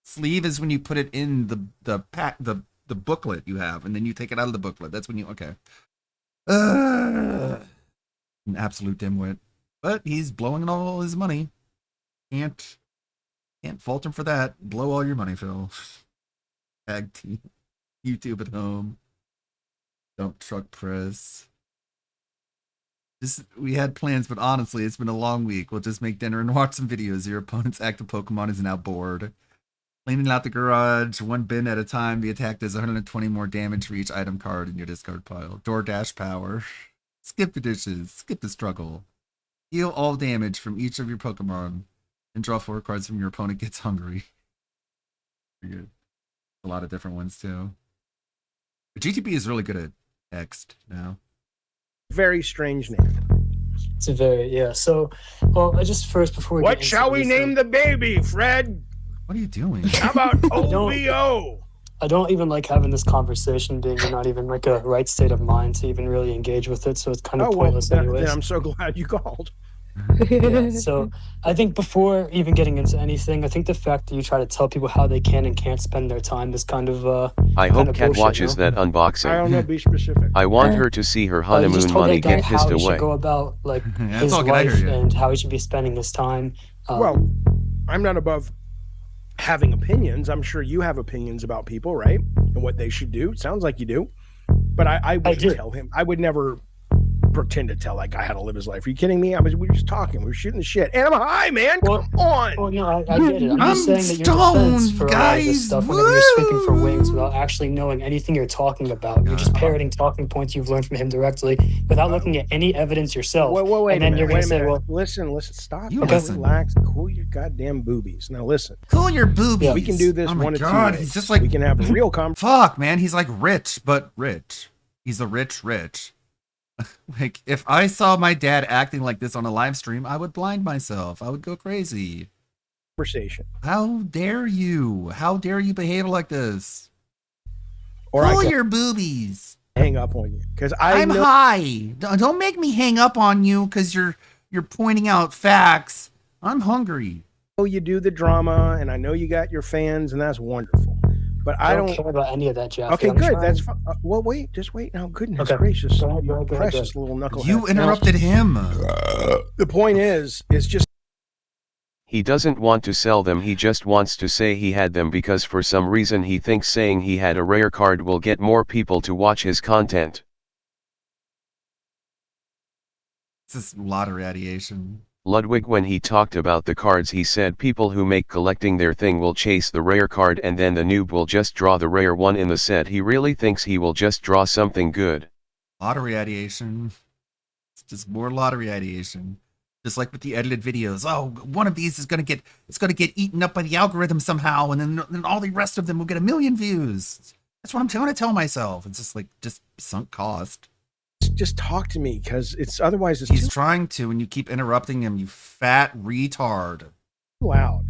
sleeve is when you put it in the pack the booklet you have, and then you take it out of the booklet. That's when you an absolute dimwit, but he's blowing all his money. Can't fault him for that. Blow all your money, Phil. Tag team, YouTube at home, dump truck press. We had plans, but honestly, it's been a long week. We'll just make dinner and watch some videos. Your opponent's active Pokemon is now bored. Cleaning out the garage, one bin at a time. The attack does 120 more damage for each item card in your discard pile. DoorDash power. Skip the dishes. Skip the struggle. Heal all damage from each of your Pokemon. And draw 4 cards from your opponent gets hungry. Pretty good. A lot of different ones too. But GTP is really good at text now. very strange name. It's a very, yeah. So, well, I just first, before we What get shall we name the baby, Fred? What are you doing? How about OVO? I don't even like having this conversation, being in not even like a right state of mind to even really engage with it. So it's kind of pointless anyways. Then I'm so glad you called. Yeah, so I think before even getting into anything, I think the fact that you try to tell people how they can and can't spend their time is kind of I hope Kat watches that unboxing. I don't know, be specific. I want her to see her you honeymoon just told money that guy get how pissed he away. should go about like Yeah, his that's all good. I life hear you. and how he should be spending his time. Well, I'm not above having opinions. I'm sure you have opinions about people, right? And what they should do. It sounds like you do. But I wouldn't tell him. I would never pretend to tell that guy how to live his life. Are you kidding me? We were just talking. We were shooting the shit. And I'm high, man. Come on. Well, no, I get it. I'm just saying that your defense for a lot of this stuff whenever you're sweeping for wings without actually knowing anything you're talking about. You're just parroting talking points you've learned from him directly without looking at any evidence yourself. Wait and then you're going to say, well, listen, stop. You listen. Relax. Cool your goddamn boobies. Now listen. Cool your boobies. We can do this Oh my one of two God, ways. he's just like we can have a real conversation. Fuck, man, he's like rich, but rich. He's a rich. Like, if I saw my dad acting like this on a live stream, I would blind myself. I would go crazy. How dare you? How dare you behave like this? Or Pull your boobies. hang up on you because I'm high. Don't make me hang up on you because you're pointing out facts. I'm hungry. know you do the drama, and I know you got your fans, and that's wonderful. But I don't care about any of that, Jeff. Okay, good. That's fine. Well, wait, just wait now. Goodness gracious, Go ahead, precious little knucklehead. You interrupted him. The point is just. He doesn't want to sell them, he just wants to say he had them because for some reason he thinks saying he had a rare card will get more people to watch his content. This is a lot of radiation. Ludwig, when he talked about the cards, he said people who make collecting their thing will chase the rare card and then the noob will just draw the rare one in the set. He really thinks he will just draw something good. Lottery radiation. It's just more lottery radiation. Just like with the edited videos. Oh, one of these is gonna get eaten up by the algorithm somehow, and then all the rest of them will get 1 million views. That's what I'm trying to tell myself. It's just like sunk cost. Just talk to me, because it's otherwise it's He's trying to, and you keep interrupting him, you fat retard. Loud.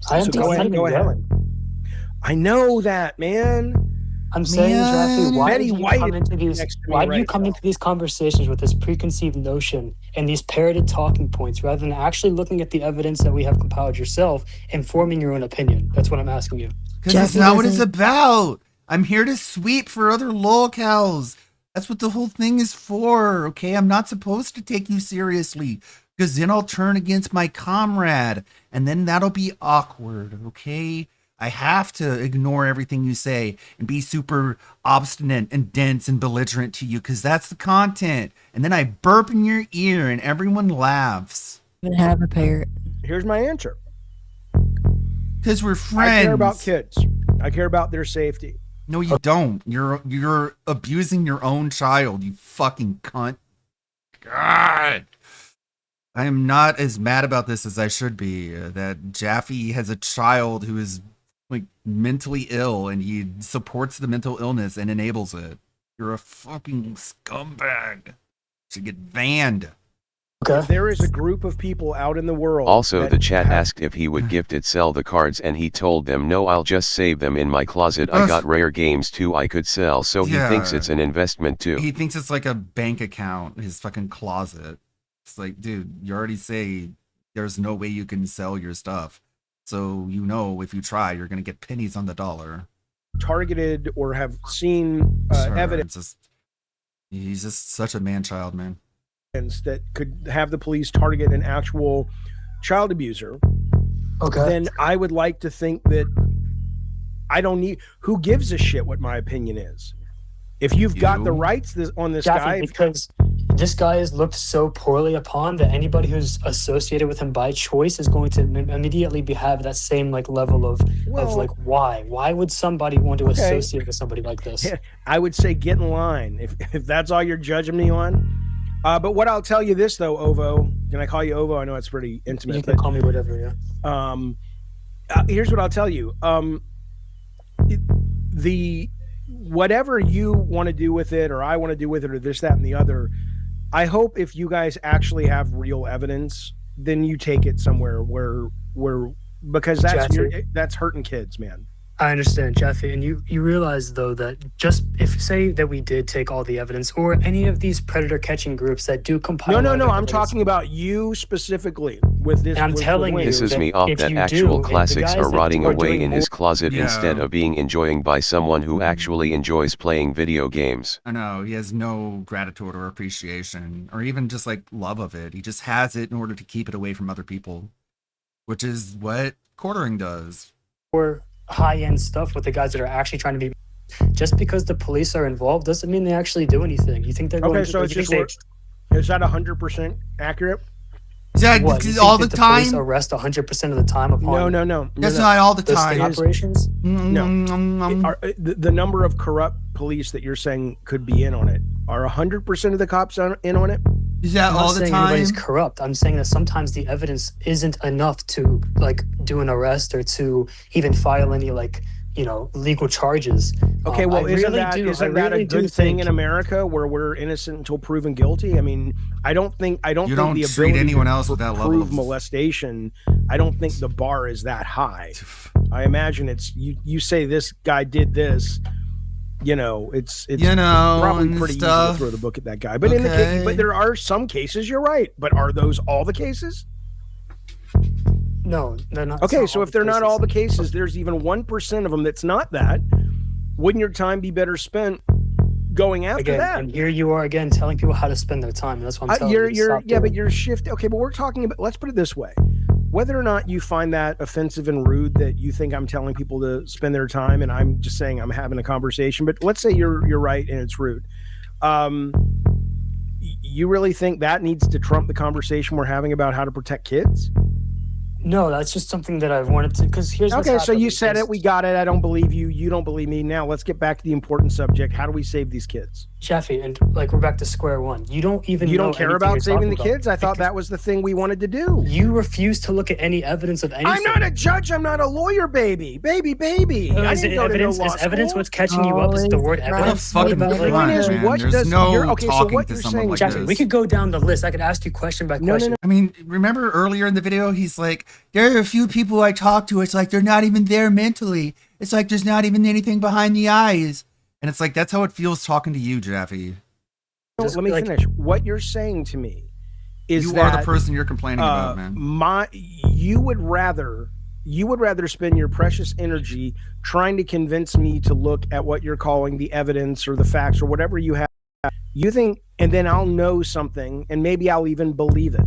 Go ahead. I know that, man. I'm saying, Jeffy, why Betty do you White come into these? next to me Why do you right come now. into these conversations with this preconceived notion and these parroted talking points, rather than actually looking at the evidence that we have compiled yourself and forming your own opinion? That's what I'm asking you. Because that's not what it's about. I'm here to sweep for other lolcows. That's what the whole thing is for, okay? I'm not supposed to take you seriously, because then I'll turn against my comrade, and then that'll be awkward, okay? I have to ignore everything you say and be super obstinate and dense and belligerent to you, because that's the content. And then I burp in your ear and everyone laughs. Even have a parrot. Here's my answer. Because we're friends. I care about kids. I care about their safety. No, you don't. You're abusing your own child, you fucking cunt. God. I am not as mad about this as I should be. That Jaffe has a child who is like mentally ill, and he supports the mental illness and enables it. You're a fucking scumbag. You should get banned. If there is a group of people out in the world. Also, the chat asked if he would gift it sell the cards, and he told them no, I'll just save them in my closet. I got rare games too I could sell, so he thinks it's an investment too. He thinks it's like a bank account, his fucking closet. It's like, dude, you already say there's no way you can sell your stuff. So you know if you try, you're going to get pennies on the dollar. Targeted or have seen evidence. He's just such a man-child, man. That could have the police target an actual child abuser. Okay. Then I would like to think that I don't need. Who gives a shit what my opinion is? If you've got the rights on this Jaffe, guy, because this guy is looked so poorly upon that anybody who's associated with him by choice is going to immediately have that same like level of like why would somebody want to associate with somebody like this? Yeah, I would say get in line if that's all you're judging me on. But what I'll tell you this though, Ovo, can I call you Ovo? I know it's pretty intimate. You can call me whatever, yeah. Here's what I'll tell you. Whatever you want to do with it, or I want to do with it, or this, that, and the other, I hope if you guys actually have real evidence, then you take it somewhere where because that's hurting kids, man. I understand, Jeffy, and you realize though that just if say that we did take all the evidence, or any of these predator catching groups that do compile. No. I'm talking about you specifically with this. And I'm telling you, pisses me off that actual classics are rotting away in his closet instead of being enjoying by someone who actually enjoys playing video games. I know, he has no gratitude or appreciation, or even just like love of it. He just has it in order to keep it away from other people, which is what quartering does. Or high-end stuff with the guys that are actually trying to be. Just because the police are involved doesn't mean they actually do anything. You think they're going okay? To, So it's just is that 100% accurate? Yeah, all the time. Police arrest 100% of the time upon. No. That's not all the time. Operations. No. The number of corrupt police that you're saying could be in on it are 100% of the cops in on it? Is that all the time? Everybody's corrupt. I'm saying that sometimes the evidence isn't enough to like do an arrest or to even file any like legal charges. Okay, well, isn't that a good thing in America where we're innocent until proven guilty? I mean, I don't think the ability treat anyone else with that level prove of molestation. I don't think the bar is that high. I imagine it's you say this guy did this. you know, it's You know, probably and pretty easy stuff. to throw the book at that guy. But in the case, but there are some cases. You're right. But are those all the cases? No, they're not. Okay, it's so all if the they're not cases. all the cases, there's even 1% of them that's not that. Wouldn't your time be better spent going after Again, that? and here you are again telling people how to spend their time. And that's what I'm telling you. to stop Yeah, but doing. you're shifting. Okay, but we're talking about. Let's put it this way: whether or not you find that offensive and rude that you think I'm telling people to spend their time, and I'm just saying I'm having a conversation. But let's say you're right and it's rude. You really think that needs to trump the conversation we're having about how to protect kids? No, that's just something that I've wanted to. Because here's what's Okay, so happened you said is- it. We got it. I don't believe you. You don't believe me. Now let's get back to the important subject. How do we save these kids? Jeffy, and like we're back to square one. You don't even You know don't care anything about you're saving the talking kids? I thought that was the thing we wanted to do. You refuse to look at any evidence of anything. I'm not a judge. I'm not a lawyer, baby. Baby. I Is didn't it go to no evidence? law Is evidence school. what's catching you up? Is the word evidence? fucking What about, point, like, man. what There's does- no you're- okay, so talking what to you're someone saying, like Jeffy, this. we could go down the list. I could ask you question by question. I mean, remember earlier in the video, he's like, there are a few people I talk to. It's like they're not even there mentally. It's like there's not even anything behind the eyes. And it's like, that's how it feels talking to you, Jeffy. Let me finish. What you're saying to me is You that are the person you're complaining about, man. You would rather spend your precious energy trying to convince me to look at what you're calling the evidence or the facts or whatever you have. You think, and then I'll know something, and maybe I'll even believe it.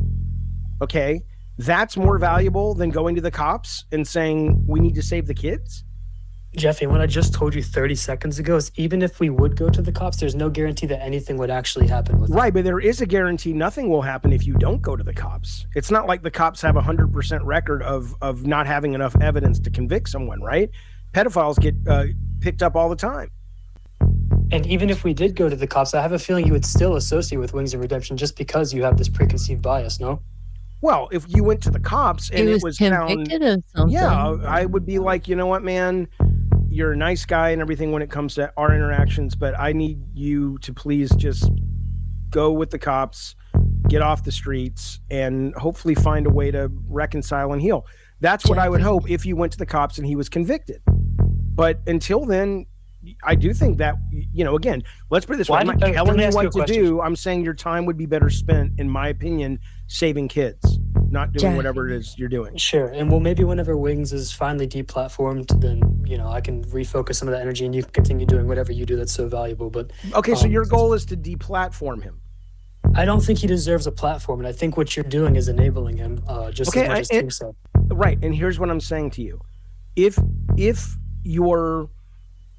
Okay, that's more valuable than going to the cops and saying we need to save the kids. Jeffy, what I just told you 30 seconds ago is even if we would go to the cops, there's no guarantee that anything would actually happen with Right, but there is a guarantee nothing will happen if you don't go to the cops. It's not like the cops have a 100% record of not having enough evidence to convict someone, right? Pedophiles get picked up all the time. And even if we did go to the cops, I have a feeling you would still associate with Wings of Redemption just because you have this preconceived bias, no? Well, if you went to the cops and it was convicted found, of something. yeah, I would be like, you know what, man, you're a nice guy and everything when it comes to our interactions, but I need you to please just go with the cops, get off the streets, and hopefully find a way to reconcile and heal. That's what I would hope if you went to the cops and he was convicted. But until then, I do think that, you know, again, let's put it this way. I'm not telling you what to do. I'm saying your time would be better spent, in my opinion, saving kids, not doing whatever it is you're doing. Sure. And well, maybe whenever Wings is finally deplatformed, then, you know, I can refocus some of that energy and you can continue doing whatever you do that's so valuable. But okay, so your goal is to deplatform him. I don't think he deserves a platform, and I think what you're doing is enabling him, just as much as Tim said. Right, and here's what I'm saying to you: if your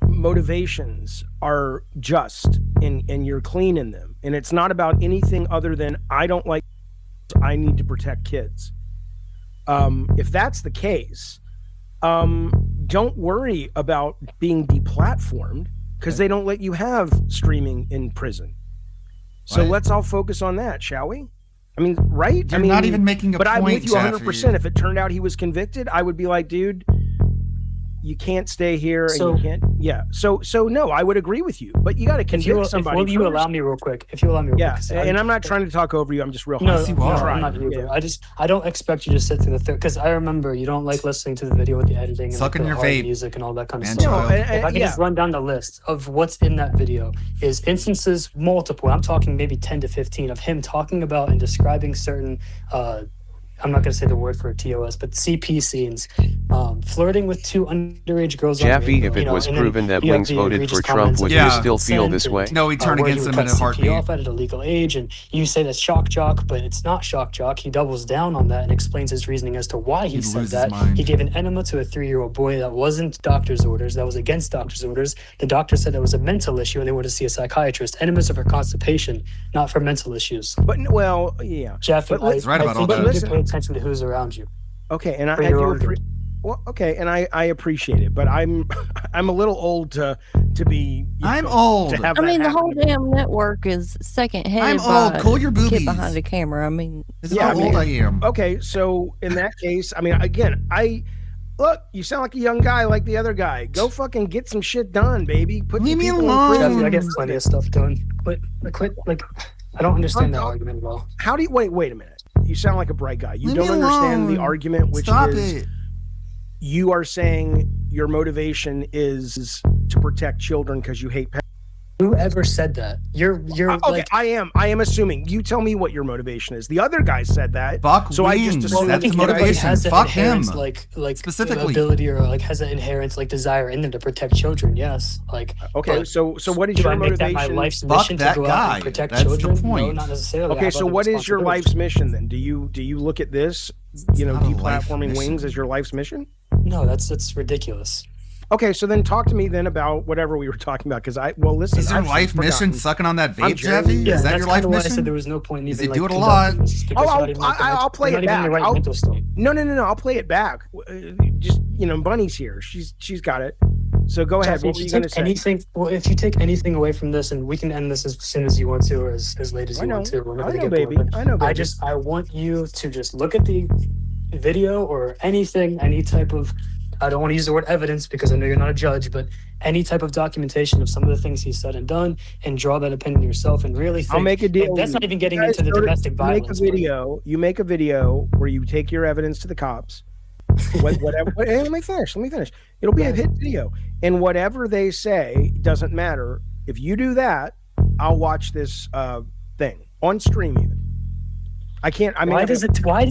motivations are just and you're clean in them, and it's not about anything other than I don't like, I need to protect kids. If that's the case, don't worry about being deplatformed because they don't let you have streaming in prison. So let's all focus on that, shall we? I mean, right? You're not even making a but I'm point, with you 100%. Jeffy. If it turned out he was convicted, I would be like, dude, you can't stay here and you can't. Yeah. So no, I would agree with you, but you got to convict somebody. Will you first. allow me real quick? If you allow me real Yeah, quick. and I'm not trying to talk over you. I'm just real. No, hot. no, I'm not either. I don't expect you to sit through the third, because I remember you don't like listening to the video with the editing and Sucking like the your hard vape, music and all that kind of man, stuff. child. No, If I can just run down the list of what's in that video, is instances multiple. I'm talking maybe 10 to 15 of him talking about and describing certain. I'm not going to say the word for TOS, but CP scenes, flirting with two underage girls. Jaffe, if it was proven that Wings voted for Trump, would you still feel this way? No, he'd turn against him in a heartbeat. Off at a legal age, and you say that's shock jock, but it's not shock jock. He doubles down on that and explains his reasoning as to why he said that. He gave an enema to a 3-year-old boy that wasn't doctor's orders, that was against doctor's orders. The doctor said it was a mental issue and they wanted to see a psychiatrist. Enemas are for constipation, not for mental issues. But well, yeah, Jaffe, but I think you need to pay attention to who's around you. Okay, and I For your do own good. appreciate. Well, okay, and I appreciate it, but I'm a little old to be. I'm old. To have I mean, that the whole happen to me. damn network is second headed. I'm old. by Call your a boobies. kid behind a camera. I mean, Yeah, how old I am. Okay, so in that case, I mean, again, look. You sound like a young guy, like the other guy. Go fucking get some shit done, baby. Put Leave me people in alone. prison. I get plenty of stuff done. But like, I don't understand that argument at all. How do you wait a minute? You sound like a bright guy. You Leave don't me understand alone. the argument, which Stop is it. you are saying your motivation is to protect children because you hate pets. Whoever said that? You're okay, like, I am assuming. You tell me what your motivation is. The other guy said that. Fuck so I just wings. assumed That's the everybody motivation. has that Fuck him. inherent, like Specifically. ability or like has an inherent like desire in them to protect children. Yes, like okay. but So what is do your I make that motivation? my life's Fuck mission that to go out guy. and protect That's the children? No, point. not necessarily. I Okay, have so other what is your responsibilities. life's mission then? Do you look at this, not a life deplatforming mission. wings as your life's mission? No, that's ridiculous. Okay, so then talk to me then about whatever we were talking about. Because listen. Is your I've life mission forgotten. sucking on that I'm vape, Jeffy? Yeah, Is that that's your life kinda why I mission? said there was no point in Because even you do like it a lot. conducting this, because you're not even, like, I'll play you're it not even in back. the right mental state. No. I'll play it back. Just Bunny's here. She's got it. So go ahead. Jeffy, What if were you you going to take say? if you take anything away from this, and we can end this as soon as you want to, or as late as you want to, whenever they get baby. bored. I know, baby. I want you to just look at the video or anything, any type of, I don't want to use the word evidence because I know you're not a judge, but any type of documentation of some of the things he's said and done, and draw that opinion yourself and really think. I'll make a deal. and that's with not you. even getting You guys into the go to- domestic violence. You make a video where you take your evidence to the cops. Whatever. Hey, let me finish. It'll be a hit video, and whatever they say doesn't matter. If you do that, I'll watch this thing on stream. Even I can't. I mean, Why does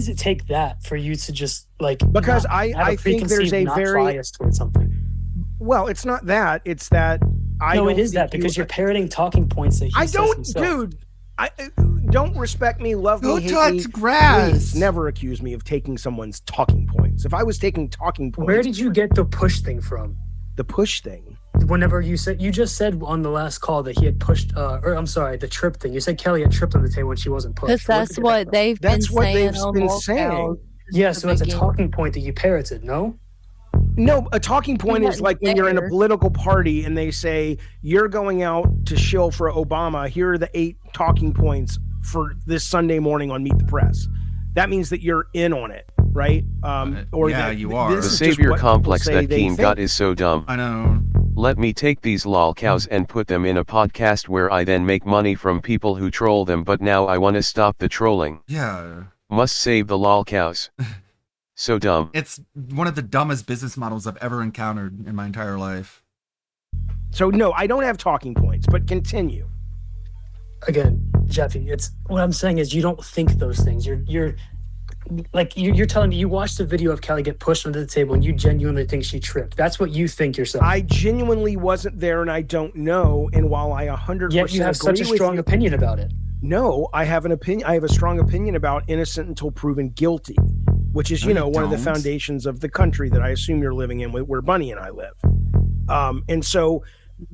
it take that for you to just like? Because not I have a think there's preconceived a not very bias towards something. Well, it's not that. It's that I. No, don't it is that think because you're parroting talking points that he I says don't, himself. dude. I don't respect me, love Go me, hate touch me. grass. Please never accuse me of taking someone's talking points. If I was taking talking points, Where did you get the push thing from? the push thing? Whenever you just said on the last call that he had pushed, or I'm sorry, the trip thing. You said Kelly had tripped on the table when she wasn't pushed. Because that's what they've been saying. on Walkout. Yeah, so it's a beginning. talking point that you parroted. No. No, a talking point is wasn't like when you're in a there. political party and they say you're going out to shill for Obama. Here are the 8 talking points for this Sunday morning on Meet the Press. That means that you're in on it, right? Or yeah, that you are. this The is just savior what people complex say that they Keen got think. is so dumb. I know. Let me take these lol cows and put them in a podcast where I then make money from people who troll them, but now I want to stop the trolling. Yeah. Must save the lol cows. So dumb. It's one of the dumbest business models I've ever encountered in my entire life. So no, I don't have talking points, but continue. Again, Jeffy, it's what I'm saying is you don't think those things. You're telling me you watched the video of Kelly get pushed under the table and you genuinely think she tripped. That's what you think yourself. I genuinely wasn't there and I don't know. And while I 100% Yet you have such a agree with strong you- opinion about it. No, I have an opinion. I have a strong opinion about innocent until proven guilty, which is, No, you one of the don't. foundations of the country that I assume you're living in, where Bunny and I live. And so,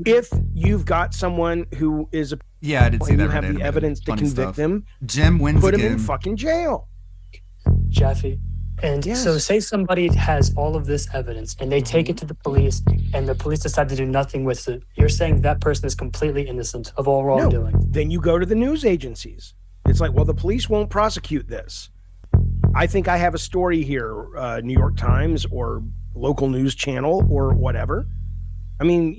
if you've got someone who is a Yeah, I did see and that. you have Reddit the video. evidence to Funny convict stuff. them, Jim wins put him again. in fucking jail. Jeffy. And Yes. so say somebody has all of this evidence and they take it to the police and the police decide to do nothing with it. You're saying that person is completely innocent of all wrongdoing. No, then you go to the news agencies. It's like, well, the police won't prosecute this. I think I have a story here, New York Times or local news channel or whatever. I mean,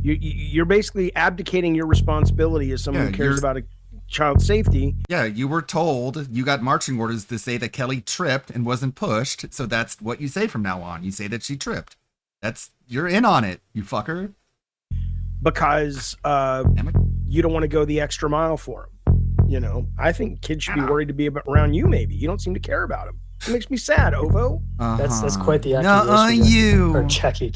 you're basically abdicating your responsibility as someone Yeah, who cares you're- about a child safety. Yeah, you were told, you got marching orders to say that Kelly tripped and wasn't pushed, so that's what you say from now on. You say that she tripped. You're in on it, you fucker. Because you don't want to go the extra mile for them. I think kids should be worried to be around you. Maybe you don't seem to care about them. It makes me sad, Ovo. That's quite the Nuh-uh, accusation. you. Or Jackie.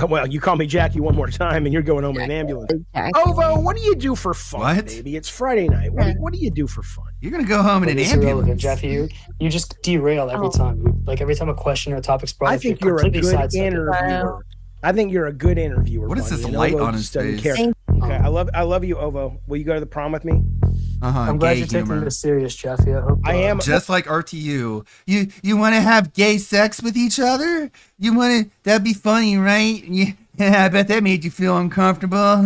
Well, you call me Jackie one more time, and you're going home in an ambulance. Ovo, what do you do for fun, What? baby? It's Friday night. What do you do for fun? You're gonna go home in an It's irrelevant, ambulance. Jeffy. You just derail every time. Like every time a question or a topic's brought I up, think you're a completely good sidestep it. interviewer. I think you're a good interviewer. What is Bunny, this and light Ovo on his just doesn't face? care. Okay, I love you, Ovo. Will you go to the prom with me? I'm glad Gay you're taking humor. this serious, Jeffy. I hope I am. Just like RTU. You want to have gay sex with each other? That'd be funny, right? Yeah, I bet that made you feel uncomfortable.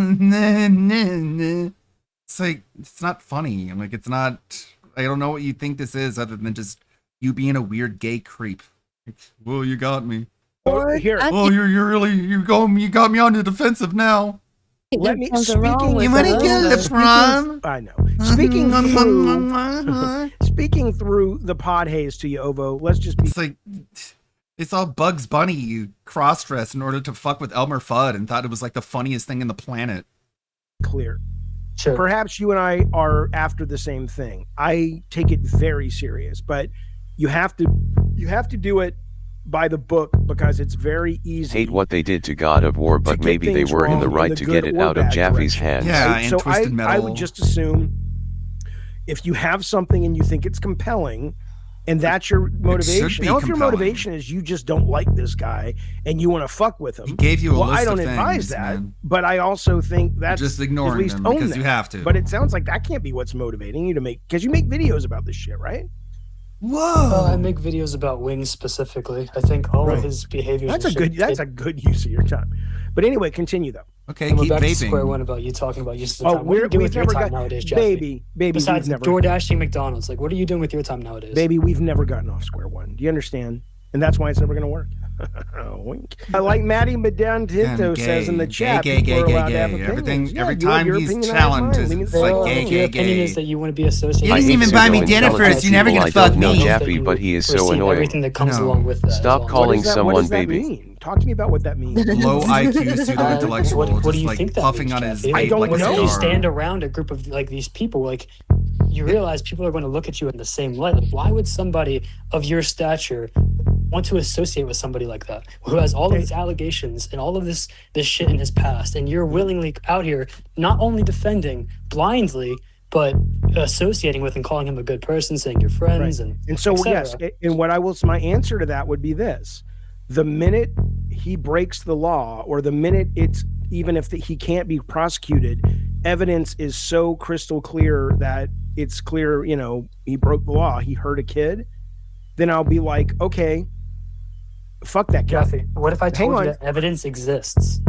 It's like, it's not funny. I'm like, it's not, I don't know what you think this is other than just you being a weird gay creep. Well, you got me. Here, You got me on the defensive now. let me. There's something wrong Speaking. with You wanna that. get the prom? I know. Speaking through the pod haze to you, Ovo. Let's just be. It's like, They saw Bugs Bunny cross-dress in order to fuck with Elmer Fudd and thought it was like the funniest thing in the planet. Clear. Sure. Perhaps you and I are after the same thing. I take it very serious, but you have to do it by the book because it's very easy. Hate what they did to God of War, but maybe they were in the right to get it out of Jaffe's hands. Yeah, and so Twisted Metal. I would just assume if you have something and you think it's compelling, and that's your motivation. Now, if your motivation is you just don't like this guy and you want to fuck with him, He gave you a list I don't of advise things, that. man. But I also think that's just ignoring at least them own because that. you have to. But it sounds like that can't be what's motivating you to make, because you make videos about this shit, right? Whoa! I make videos about Wings specifically. I think all of his behaviors. That's a good use of your time. But anyway, continue though. Okay, And we're keep back to vaping. square one about you talking about use of Oh, time. What do you do we've with your never time got- nowadays, Jeffy? baby, Besides we've never- door dashing McDonald's, like what are you doing with your time nowadays? Baby, we've never gotten off square one. Do you understand? And that's why it's never going to work. Wink. Like Maddie Medantinto says in the chat, people are allowed to have opinions. Yeah, every you have time your he's opinion, I have challenged, mine. Leave me it's the like fuck gay, alone. Your opinion is that you want to be associated. I with hate somebody pseudo like that. intelligent You're never people. gonna I fuck don't know me. Jaffy, but he is so Receive annoying. everything that comes along with that. Stop calling someone What does that baby. mean? Talk to me about what that means. Low IQ pseudo-intellectual, What do just you like think that puffing means, on his Jeffy? vape like a When you cigar. stand around a group of like these people, like you realize people are going to look at you in the same light. Like, why would somebody of your stature want to associate with somebody like that who has all of these allegations and all of this shit in his past, and you're willingly out here not only defending blindly but associating with and calling him a good person, saying you're friends, and so et yes, cetera. and what I will, my answer to that would be this: the minute he breaks the law, or the minute it's, even if he can't be prosecuted, evidence is so crystal clear that it's clear, you know, he broke the law, he hurt a kid, then I'll be like, okay, fuck that guy. Jeffy, what if I told you that evidence exists?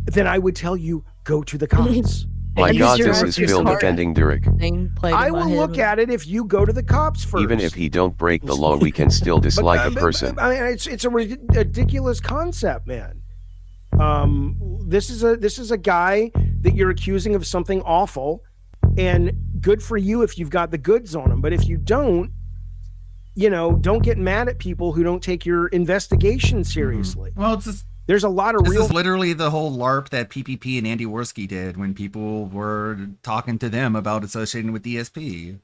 Then I would tell you, go to the cops. My God, this is Phil defending Derek. I will look at it if you go to the cops first. Even if he don't break the law, we can still dislike a person. I mean, it's a ridiculous concept, man. This is a guy that you're accusing of something awful, and good for you if you've got the goods on him. But if you don't, you know, don't get mad at people who don't take your investigation seriously. Well, it's just, there's a lot of this real. is literally the whole LARP that PPP and Andy Worski did when people were talking to them about associating with DSP.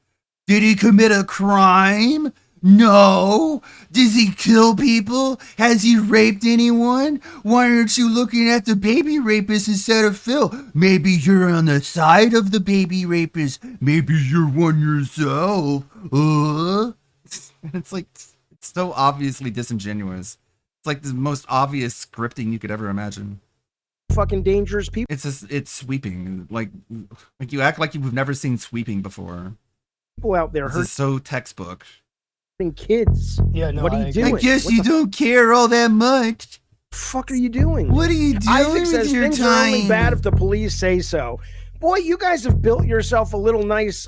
Did he commit a crime? No. Does he kill people? Has he raped anyone? Why aren't you looking at the baby rapist instead of Phil? Maybe you're on the side of the baby rapist. Maybe you're one yourself. It's like, it's so obviously disingenuous. It's like the most obvious scripting you could ever imagine. Fucking dangerous people. It's just, it's sweeping. Like you act like you've never seen sweeping before. People out there This hurting is so textbook. kids. Yeah, no, what are you doing? I guess What you the don't care all that much. fuck are you doing? What are you doing Isaac with says your things are only time? bad if the police say so. Boy, you guys have built yourself a little nice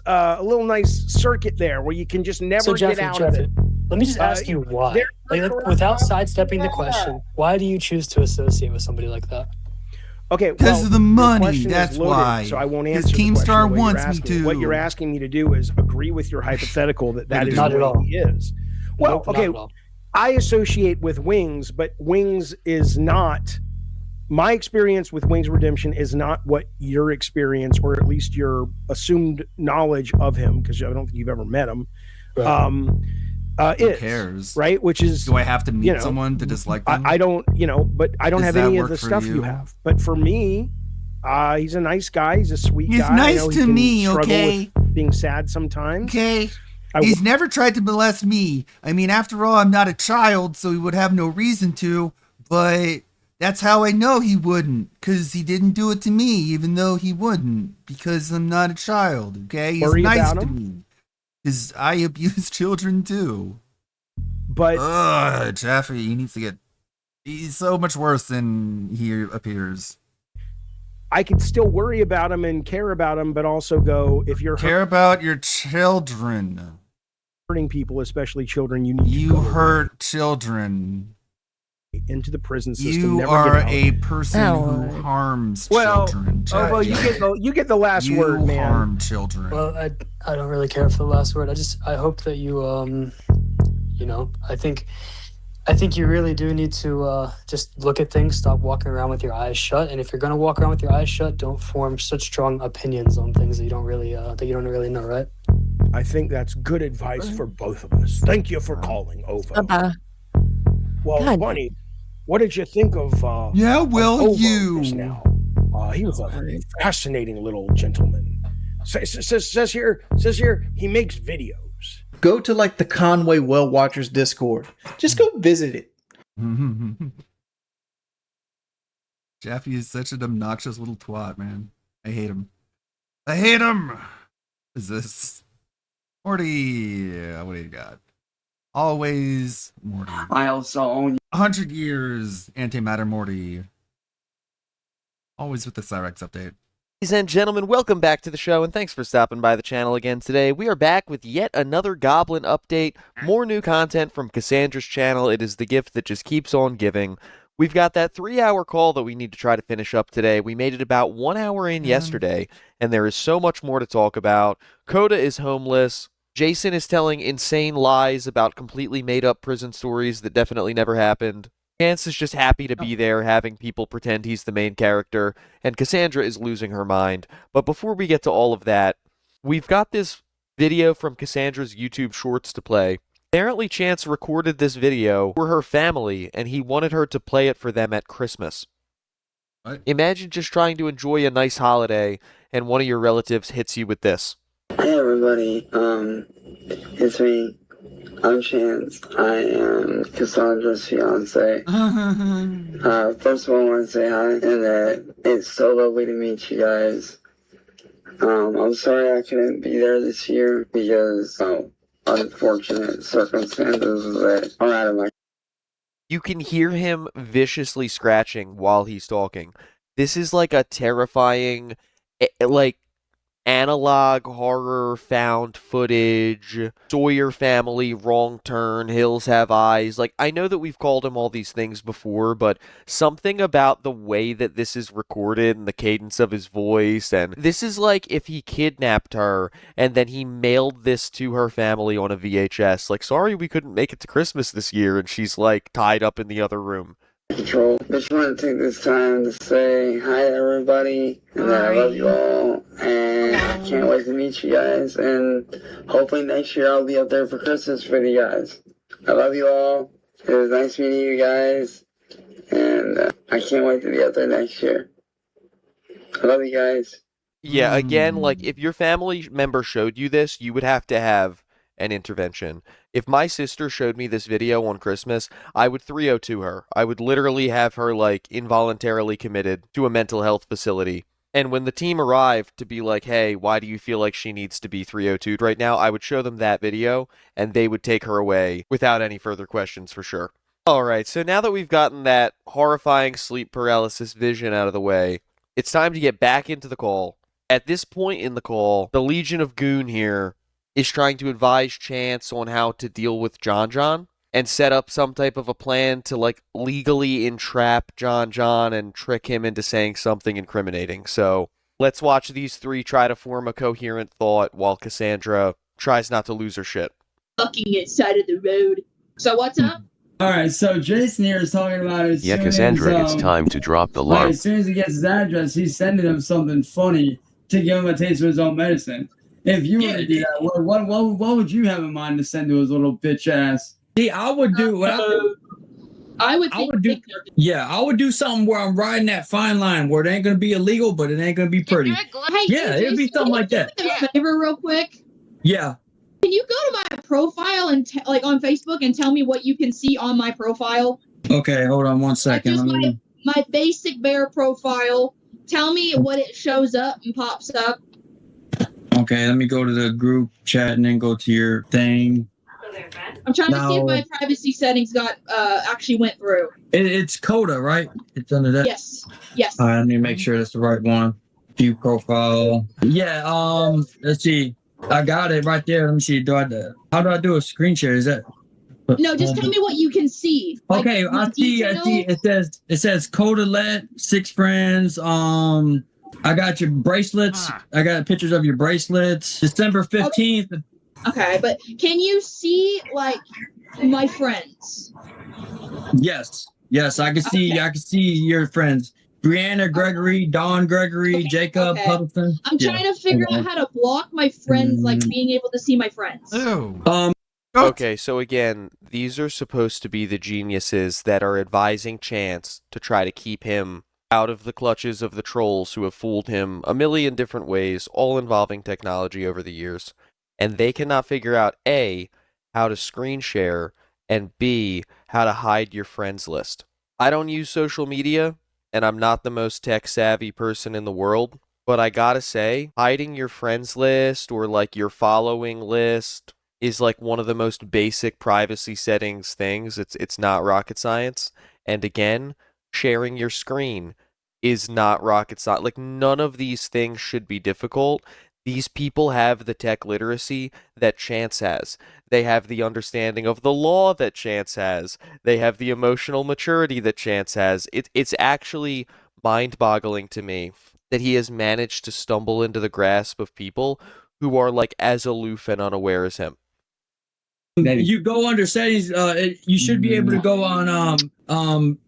circuit there where you can just never So Jeffy, get out of it. let me just ask you why. Like, without sidestepping the question, why do you choose to associate with somebody like that? Okay, Because of the your money, question is that's loaded, why. So I won't 'Cause answer the question Keemstar the way wants you're me asking. to. What you're asking me to do is agree with your hypothetical that is Not the at way all. he is. Well, Nope, not okay, at all. I associate with Wings, but Wings is not. My experience with Wings Redemption is not what your experience, or at least your assumed knowledge of him, because I don't think you've ever met him. Who Is cares? right? Which is, Do I have to meet you know, someone to dislike them? I don't, but I don't Does have that any of work the for stuff you you? have. But for me, he's a nice guy. He's a sweet He's guy. I nice know he to can me, struggle okay? with being sad sometimes. Okay. I He's never tried to molest me. I mean, after all, I'm not a child, so he would have no reason to. But that's how I know he wouldn't, because he didn't do it to me, even though he wouldn't, because I'm not a child. Okay, he's Worry nice about to him? me, because I abuse children too. But Jeffy, he needs to get. He's so much worse than he appears. I could still worry about him and care about him, but also go, if you're Care about your children. hurting people, especially children, you need You to go hurt children. into the prison system. You never are get out. a person who harms Well, children. well, Jeffy. you get the last You word, man. harm children. Well, I don't really care for the last word. I hope that you I think I think you really do need to just look at things, stop walking around with your eyes shut. And if you're going to walk around with your eyes shut, don't form such strong opinions on things that you don't really know, right? I think that's good advice for both of us. Thank you for calling, Ovo. Well, God. Bunny, what did you think of Ovo you just now? He was a fascinating little gentleman. Says here he makes videos. Go to like the Conway Well Watchers Discord. Just go visit it. Jeffy is such an obnoxious little twat, man. I hate him. I hate him. What is this? Morty. What do you got? Always Morty. I also own 100 years antimatter Morty. Always with the Cyrex update. Ladies and gentlemen, welcome back to the show, and thanks for stopping by the channel again today. We are back with yet another Goblin update, more new content from Cassandra's channel. It is the gift that just keeps on giving. We've got that 3-hour call that we need to try to finish up today. We made it about 1 hour in yesterday, and there is so much more to talk about. Coda is homeless. Jason is telling insane lies about completely made-up prison stories that definitely never happened. Chance is just happy to be there, having people pretend he's the main character, and Cassandra is losing her mind. But before we get to all of that, we've got this video from Cassandra's YouTube Shorts to play. Apparently Chance recorded this video for her family, and he wanted her to play it for them at Christmas. What? Imagine just trying to enjoy a nice holiday, and one of your relatives hits you with this. Hey everybody, it's me. I'm Chance. I am Cassandra's fiance. First of all, I want to say hi, and that it's so lovely to meet you guys. I'm sorry I couldn't be there this year because unfortunate circumstances that are out of my. You can hear him viciously scratching while he's talking. This is like a terrifying, like, analog horror found footage, Sawyer family, wrong turn, hills have eyes. Like, I know that we've called him all these things before, but something about the way that this is recorded and the cadence of his voice, and this is like if he kidnapped her and then he mailed this to her family on a VHS. Like, sorry we couldn't make it to Christmas this year, and she's like tied up in the other room. Control. Just want to take this time to say hi to everybody, and that I love you all, and I can't wait to meet you guys, and hopefully next year I'll be up there for Christmas for you guys. I love you all. It was nice meeting you guys, and I can't wait to be up there next year. I love you guys. Yeah, again, like, if your family member showed you this, you would have to have an intervention. If my sister showed me this video on Christmas, I would 302 her. I would literally have her, like, involuntarily committed to a mental health facility. And when the team arrived to be like, hey, why do you feel like she needs to be 302'd right now? I would show them that video, and they would take her away without any further questions for sure. Alright, so now that we've gotten that horrifying sleep paralysis vision out of the way, it's time to get back into the call. At this point in the call, the Legion of Goon here is trying to advise Chance on how to deal with John John and set up some type of a plan to, like, legally entrap John John and trick him into saying something incriminating. So let's watch these three try to form a coherent thought while Cassandra tries not to lose her shit. Fucking side of the road. So what's up? Alright, so Jason here is talking about as Yeah, soon Cassandra, as, it's time to drop the like, larp. as soon as he gets his address, he's sending him something funny to give him a taste of his own medicine. If you were to do that, what would you have in mind to send to his little bitch ass? See, I would do what I would do something where I'm riding that fine line where it ain't gonna be illegal, but it ain't gonna be pretty. Yeah, it'd be something like that. Can you do me a favor real quick? Yeah. Can you go to my profile and like on Facebook and tell me what you can see on my profile? Okay, hold on one second. Just my basic bear profile. Tell me what it shows up and pops up. Okay, let me go to the group chat and then go to your thing. I'm trying to see if my privacy settings got actually went through. It's Coda, right? It's under that. Yes. Yes. All right, let me make sure that's the right one. View profile. Yeah. Let's see. I got it right there. Let me see. How do I do a screen share? Is that? No, just tell me what you can see. Like, okay, I see. It says Coda Let 6 friends. I got your bracelets. I got pictures of your bracelets. December 15th. Okay, but can you see, like, my friends. Yes, I can see. I can see your friends. Brianna Gregory, Don Gregory, Jacob Huddleston. I'm trying to figure out how to block my friends, like being able to see my friends. Okay, so again, these are supposed to be the geniuses that are advising Chance to try to keep him out of the clutches of the trolls who have fooled him a million different ways, all involving technology over the years. And they cannot figure out A, how to screen share, and B, how to hide your friends list. I don't use social media, and I'm not the most tech-savvy person in the world, but I gotta say, hiding your friends list or like your following list is like one of the most basic privacy settings things. It's not rocket science. And again, sharing your screen is not rocket science. Like, none of these things should be difficult. These people have the tech literacy that Chance has. They have the understanding of the law that Chance has. They have the emotional maturity that Chance has. It's actually mind-boggling to me that he has managed to stumble into the grasp of people who are like as aloof and unaware as him. You go under settings. You should be able to go on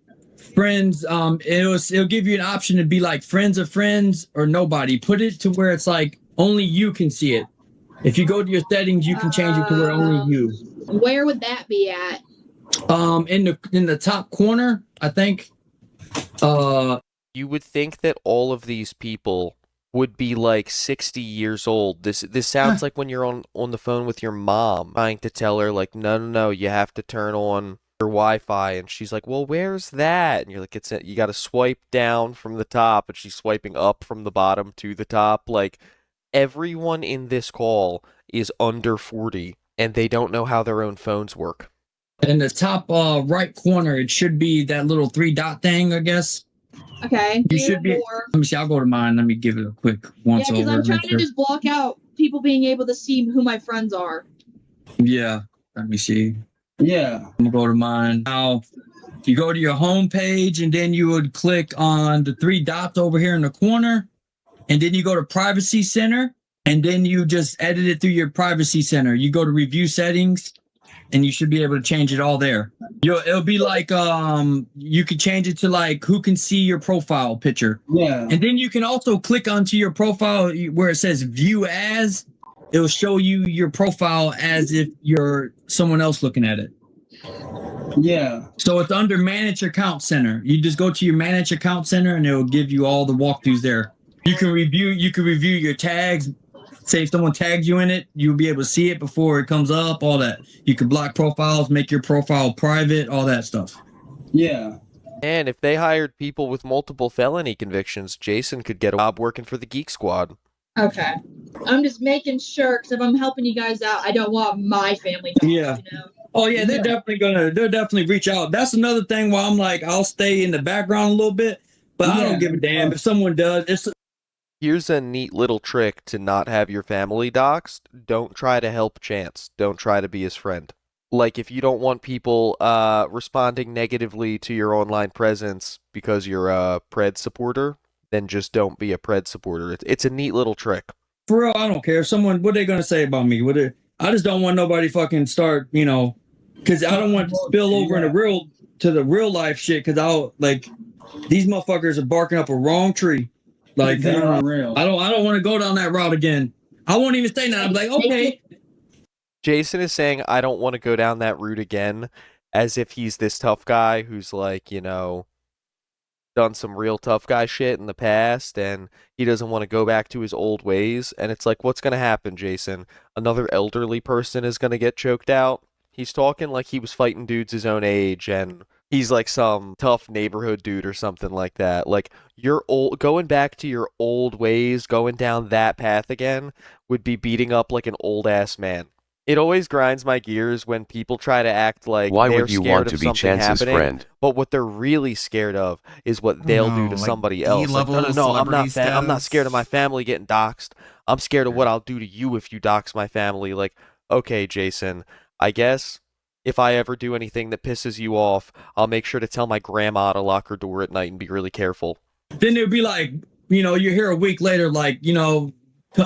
friends. It'll give you an option to be like friends of friends or nobody. Put it to where it's like only you can see it. If you go to your settings, you can change it to where only you. Where would that be at? In the top corner, I think. You would think that all of these people would be like 60 years old. This sounds like when you're on the phone with your mom trying to tell her like, no, you have to turn on your Wi-Fi, and she's like, well, where's that? And you're like, you got to swipe down from the top, and she's swiping up from the bottom to the top. Like, everyone in this call is under 40, and they don't know how their own phones work. In the top right corner, it should be that little 3-dot thing, I guess. Okay. You should be. Let me see. I'll go to mine. Let me give it a quick once over. Yeah, because I'm trying to just block out people being able to see who my friends are. Yeah. Let me see. Yeah. I'm gonna go to mine. Now, you go to your home page, and then you would click on the 3 dots over here in the corner, and then you go to Privacy Center, and then you just edit it through your Privacy Center. You go to Review Settings, and you should be able to change it all there. It'll be like you can change it to like who can see your profile picture. Yeah. And then you can also click onto your profile where it says View As. It'll show you your profile as if you're someone else looking at it. Yeah. So it's under Manage Account Center. You just go to your Manage Account Center, and it'll give you all the walkthroughs there. You can review your tags. Say if someone tags you in it, you'll be able to see it before it comes up, all that. You can block profiles, make your profile private, all that stuff. Yeah. And if they hired people with multiple felony convictions, Jason could get a job working for the Geek Squad. Okay. I'm just making sure, because if I'm helping you guys out, I don't want my family to you know? Oh yeah, they'll definitely reach out. That's another thing why I'm like, I'll stay in the background a little bit, but I don't give a damn if someone does. Here's a neat little trick to not have your family doxxed. Don't try to help Chance. Don't try to be his friend. Like, if you don't want people responding negatively to your online presence because you're a Pred supporter, then just don't be a Pred supporter. It's a neat little trick. For real, I don't care. Someone, what are they going to say about me? I just don't want nobody fucking start, because I don't want to spill over to the real life shit, because these motherfuckers are barking up a wrong tree. Like, I don't want to go down that route again. I won't even say that. I'm like, okay. Jason is saying, I don't want to go down that route again, as if he's this tough guy who's like, done some real tough guy shit in the past, and he doesn't want to go back to his old ways. And it's like, what's going to happen, Jason? Another elderly person is going to get choked out? He's talking like he was fighting dudes his own age, and he's like some tough neighborhood dude or something like that. Like, going back to your old ways, going down that path again, would be beating up like an old ass man. It always grinds my gears when people try to act like why they're would you scared want of to be something Chance's happening, friend? but what they're really scared of is what they'll do to like somebody else. Like, no, I'm not scared of my family getting doxxed. I'm scared of what I'll do to you if you dox my family. Like, okay, Jason, I guess if I ever do anything that pisses you off, I'll make sure to tell my grandma to lock her door at night and be really careful. Then it'll be like, you hear a week later, like,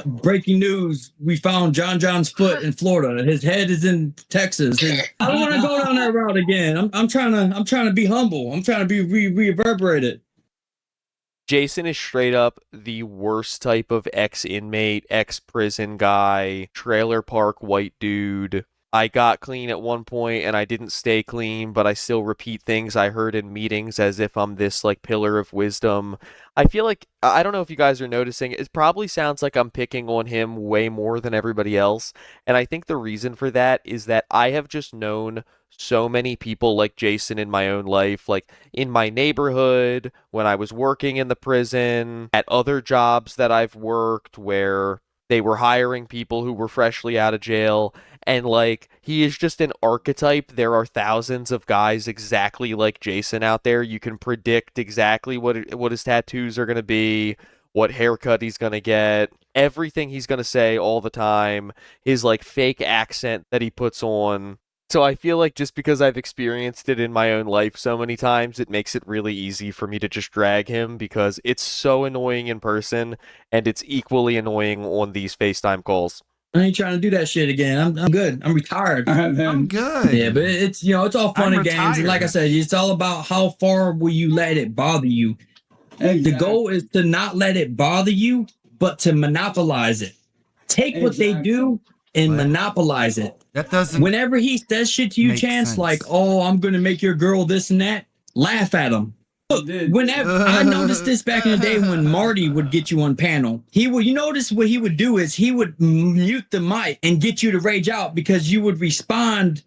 breaking news, we found John's foot in Florida. His head is in Texas. I don't want to go down that route again. I'm trying to be humble. I'm trying to be reverberated. Jason is straight up the worst type of ex-inmate, ex-prison guy, trailer park white dude. I got clean at one point and I didn't stay clean, but I still repeat things I heard in meetings as if I'm this like pillar of wisdom. I feel like, I don't know if you guys are noticing, it probably sounds like I'm picking on him way more than everybody else. And I think the reason for that is that I have just known so many people like Jason in my own life, like in my neighborhood, when I was working in the prison, at other jobs that I've worked where they were hiring people who were freshly out of jail. And like, he is just an archetype. There are thousands of guys exactly like Jason out there. You can predict exactly what his tattoos are going to be, what haircut he's going to get, everything he's going to say all the time, his like fake accent that he puts on. So I feel like just because I've experienced it in my own life so many times, it makes it really easy for me to just drag him because it's so annoying in person and it's equally annoying on these FaceTime calls. I ain't trying to do that shit again. I'm good. I'm retired. I'm good. Yeah, but it's it's all fun I'm and games. retired. And like I said, it's all about how far will you let it bother you. The goal is to not let it bother you, but to monopolize it. Take what they do and monopolize it. That doesn't. Whenever he says shit to you, make Chance, sense. like, "Oh, I'm gonna make your girl this and that," laugh at him. Look, whenever I noticed this back in the day when Marty would get you on panel, he would. You notice what he would do is he would mute the mic and get you to rage out because you would respond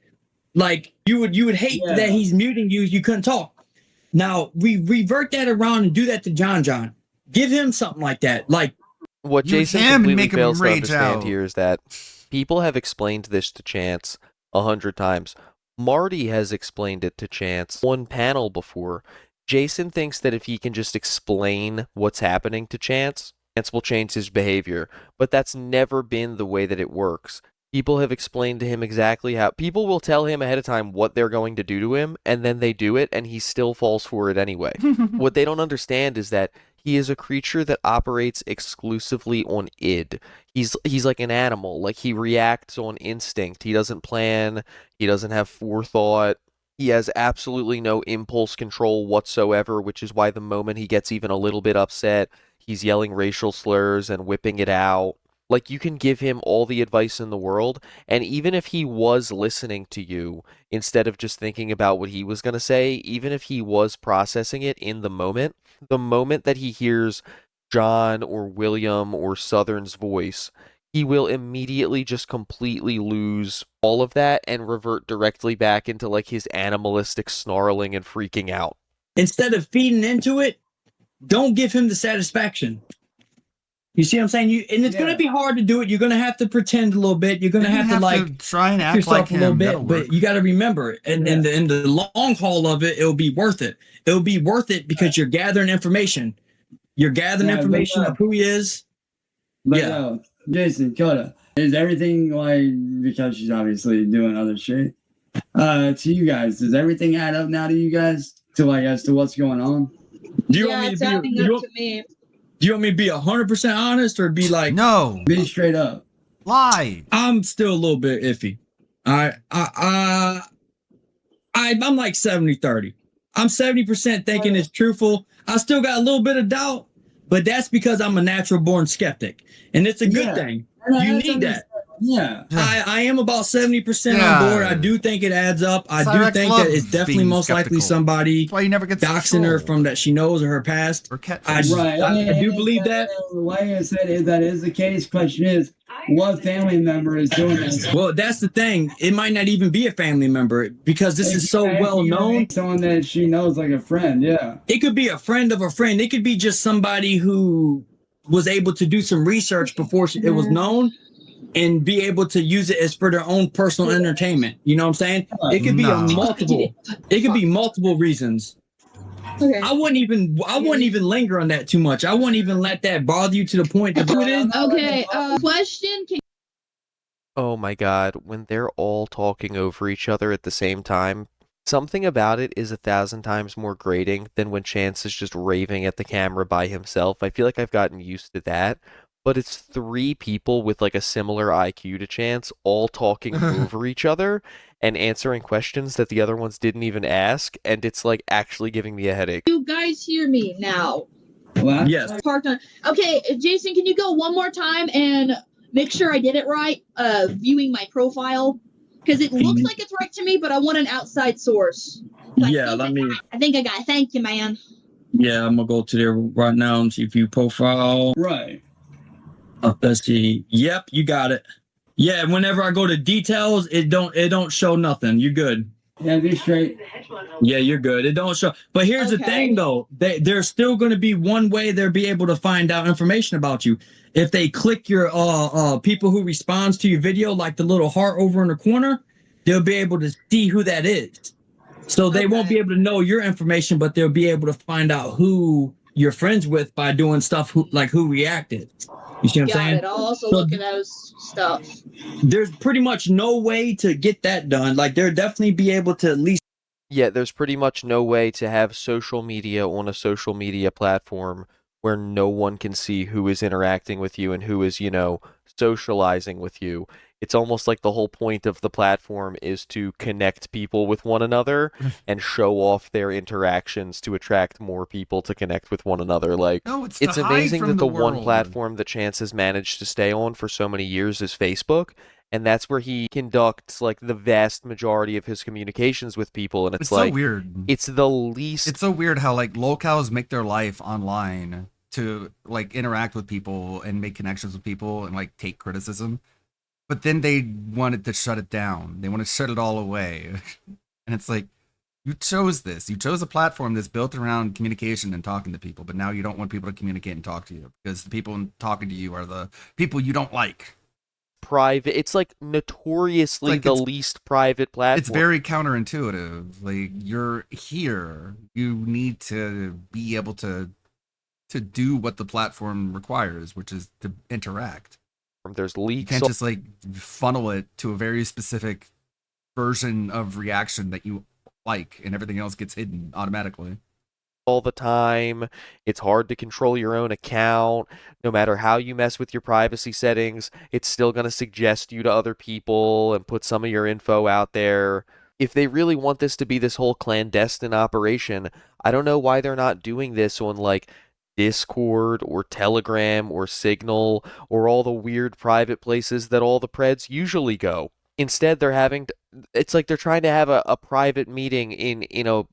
like you would hate that he's muting you. You couldn't talk. Now we revert that around and do that to John. Give him something like that. Like what Mute Jason him and completely make him fails to rage understand out. here is that people have explained this to Chance 100 times. Marty has explained it to Chance on panel before. Jason thinks that if he can just explain what's happening to Chance, Chance will change his behavior. But that's never been the way that it works. People have explained to him exactly how. People will tell him ahead of time what they're going to do to him, and then they do it, and he still falls for it anyway. What they don't understand is that he is a creature that operates exclusively on id. He's like an animal. Like, he reacts on instinct. He doesn't plan. He doesn't have forethought. He has absolutely no impulse control whatsoever, which is why the moment he gets even a little bit upset, he's yelling racial slurs and whipping it out. Like, you can give him all the advice in the world, and even if he was listening to you, instead of just thinking about what he was going to say, even if he was processing it in the moment that he hears John or William or Southern's voice, he will immediately just completely lose all of that and revert directly back into, like, his animalistic snarling and freaking out. instead of feeding into it, don't give him the satisfaction. You see what I'm saying? And it's going to be hard to do it. You're going to have to pretend a little bit. You're going to have to like try and act yourself like a little him. bit. That'll work. But you got to remember, and in the long haul of it, it'll be worth it. It'll be worth it because you're gathering information. You're gathering information of who he is. But Jason, Coda, is everything like, because she's obviously doing other shit, to you guys, does everything add up now to you guys to like as to what's going on? Do you want me to be? Do you want me to be 100% honest or be like no? Be straight up. Lie. I'm still a little bit iffy. I'm like 70-30. I'm 70% thinking it's truthful. I still got a little bit of doubt, but that's because I'm a natural born skeptic, and it's a good thing. You need that. Yeah. I am about 70% on board. I do think it adds up. I do think that it's definitely most likely somebody doxing her from that she knows or her past. I do believe that. The way I said it, that is the case. Question is, what family member is doing this? Well, that's the thing. It might not even be a family member because this is so well known. Someone that she knows, like a friend. Yeah. It could be a friend of a friend. It could be just somebody who was able to do some research before it was known and be able to use it as for their own personal entertainment. You know what I'm saying? It could be it could be multiple reasons. Okay. I wouldn't even linger on that too much. I wouldn't even let that bother you to the point to do it in. Okay, question. Oh my god, when they're all talking over each other at the same time, something about it is 1,000 times more grating than when Chance is just raving at the camera by himself. I feel like I've gotten used to that. but it's 3 people with like a similar IQ to Chance, all talking over each other and answering questions that the other ones didn't even ask, and it's like actually giving me a headache. You guys hear me now? What? Yes. Parked on. Okay, Jason, can you go one more time and make sure I did it right? Viewing my profile, because it looks like it's right to me, but I want an outside source. Yeah, let me. I think I got it. Thank you, man. Yeah, I'm gonna go to there right now and see if you profile. Right. Let's see. Yep, you got it. Yeah, whenever I go to details, it don't show nothing. You're good. Yeah, be straight. Yeah, you're good. It don't show. But here's the thing, though. There's still going to be one way they'll be able to find out information about you. If they click your people who responds to your video, like the little heart over in the corner, they'll be able to see who that is. So they won't be able to know your information, but they'll be able to find out who you're friends with by doing stuff who reacted. You see what I'm saying? I'll also look at those stuff. There's pretty much no way to get that done. Like, they'll definitely be able to at least. Yeah, there's pretty much no way to have social media on a social media platform where no one can see who is interacting with you and who is, socializing with you. It's almost like the whole point of the platform is to connect people with one another and show off their interactions to attract more people to connect with one another. Like, No, it's it's to hide amazing from that the the one world. platform that Chance has managed to stay on for so many years is Facebook, and that's where he conducts like the vast majority of his communications with people. And it's like so weird. It's the least. It's so weird how like locals make their life online to like interact with people and make connections with people and like take criticism. But then they wanted to shut it down. They want to shut it all away. And it's like, you chose this. You chose a platform that's built around communication and talking to people, but now you don't want people to communicate and talk to you because the people talking to you are the people you don't like. Private. It's like notoriously the least private platform. It's very counterintuitive. Like, you're here. You need to be able to do what the platform requires, which is to interact. There's leaks. You can't just like funnel it to a very specific version of reaction that you like, and everything else gets hidden automatically. All the time. It's hard to control your own account. No matter how you mess with your privacy settings, it's still going to suggest you to other people and put some of your info out there. If they really want this to be this whole clandestine operation, I don't know why they're not doing this on like Discord or Telegram or Signal or all the weird private places that all the Preds usually go. Instead, they're having to, it's like they're trying to have a private meeting in a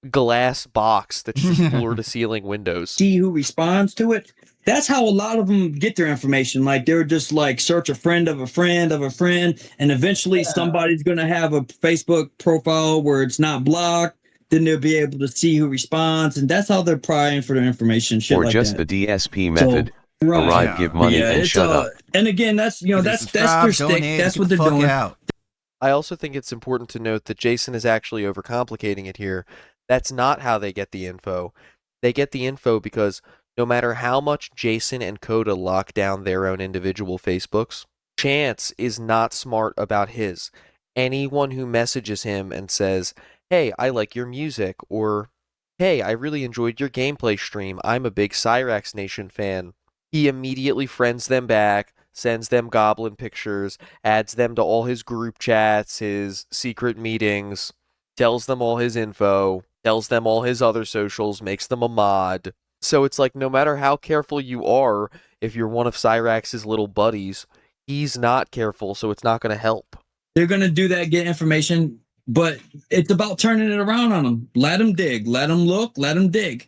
glass box that's just floor to ceiling windows. See who responds to it. That's how a lot of them get their information. Like, they're just like search a friend of a friend of a friend, and eventually somebody's going to have a Facebook profile where it's not blocked. Then they'll be able to see who responds, and that's how they're prying for their information. Shit Or like just that. the DSP method. Arrive, give money, and it's, shut up. And again, that's that's their stick. That's what they're doing. I also think it's important to note that Jason is actually overcomplicating it here. That's not how they get the info. They get the info because no matter how much Jason and Coda lock down their own individual Facebooks, Chance is not smart about his. Anyone who messages him and says, "Hey, I like your music," or "Hey, I really enjoyed your gameplay stream. I'm a big Cyrax Nation fan," he immediately friends them back, sends them goblin pictures, adds them to all his group chats, his secret meetings, tells them all his info, tells them all his other socials, makes them a mod. So it's like, no matter how careful you are, if you're one of Cyrax's little buddies, he's not careful, so it's not going to help. They're going to do that, get information, but it's about turning it around on them. Let them dig, let them look, let them dig.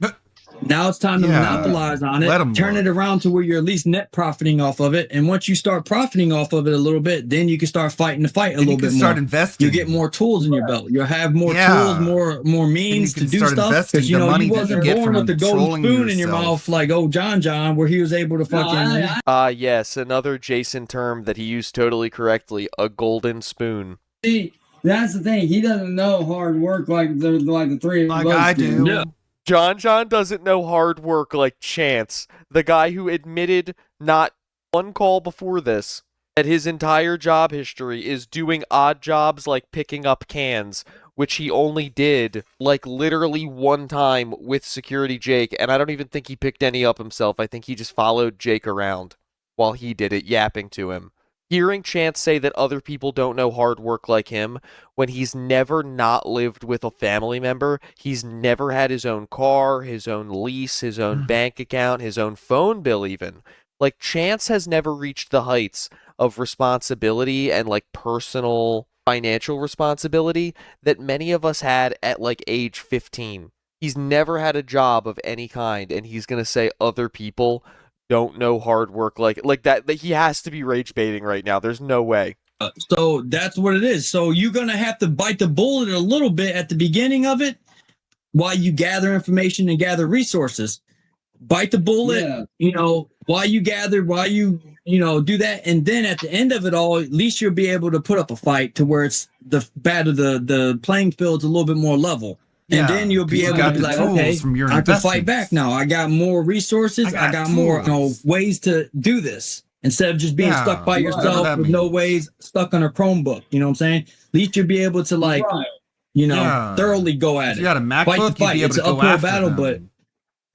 Now it's time to monopolize on it, turn it around to where you're at least net profiting off of it. And once you start profiting off of it a little bit, then you can start fighting the fight a little bit more. Start investing. You get more tools in your belt. You'll have more tools, more means to do stuff. Because you wasn't born with the golden spoon in your mouth like John, where he was able to fucking. Yes, another Jason term that he used totally correctly, a golden spoon. See, that's the thing. He doesn't know hard work like the three of us I do. Yeah. John doesn't know hard work like Chance, the guy who admitted not one call before this that his entire job history is doing odd jobs like picking up cans, which he only did like literally one time with Security Jake, and I don't even think he picked any up himself. I think he just followed Jake around. while he did it, yapping to him. Hearing Chance say that other people don't know hard work like him when he's never not lived with a family member, he's never had his own car, his own lease, his own bank account, his own phone bill even. Like, Chance has never reached the heights of responsibility and like personal financial responsibility that many of us had at like age 15. He's never had a job of any kind, and he's going to say other people don't know hard work like that he has to be rage baiting right now. There's no way. So that's what it is. So you're going to have to bite the bullet a little bit at the beginning of it while you gather information and gather resources. Bite the bullet, you know, while you gather, while you do that. And then at the end of it all, at least you'll be able to put up a fight to where it's the playing field's a little bit more level. And then you'll be able to be like, okay, I can fight back now. I got more resources. I got more ways to do this instead of just being stuck by yourself with no ways, stuck on a Chromebook. You know what I'm saying? At least you'll be able to thoroughly go at it. If you had a MacBook, fight the fight. you'd be able It's to an go uphill after battle, them but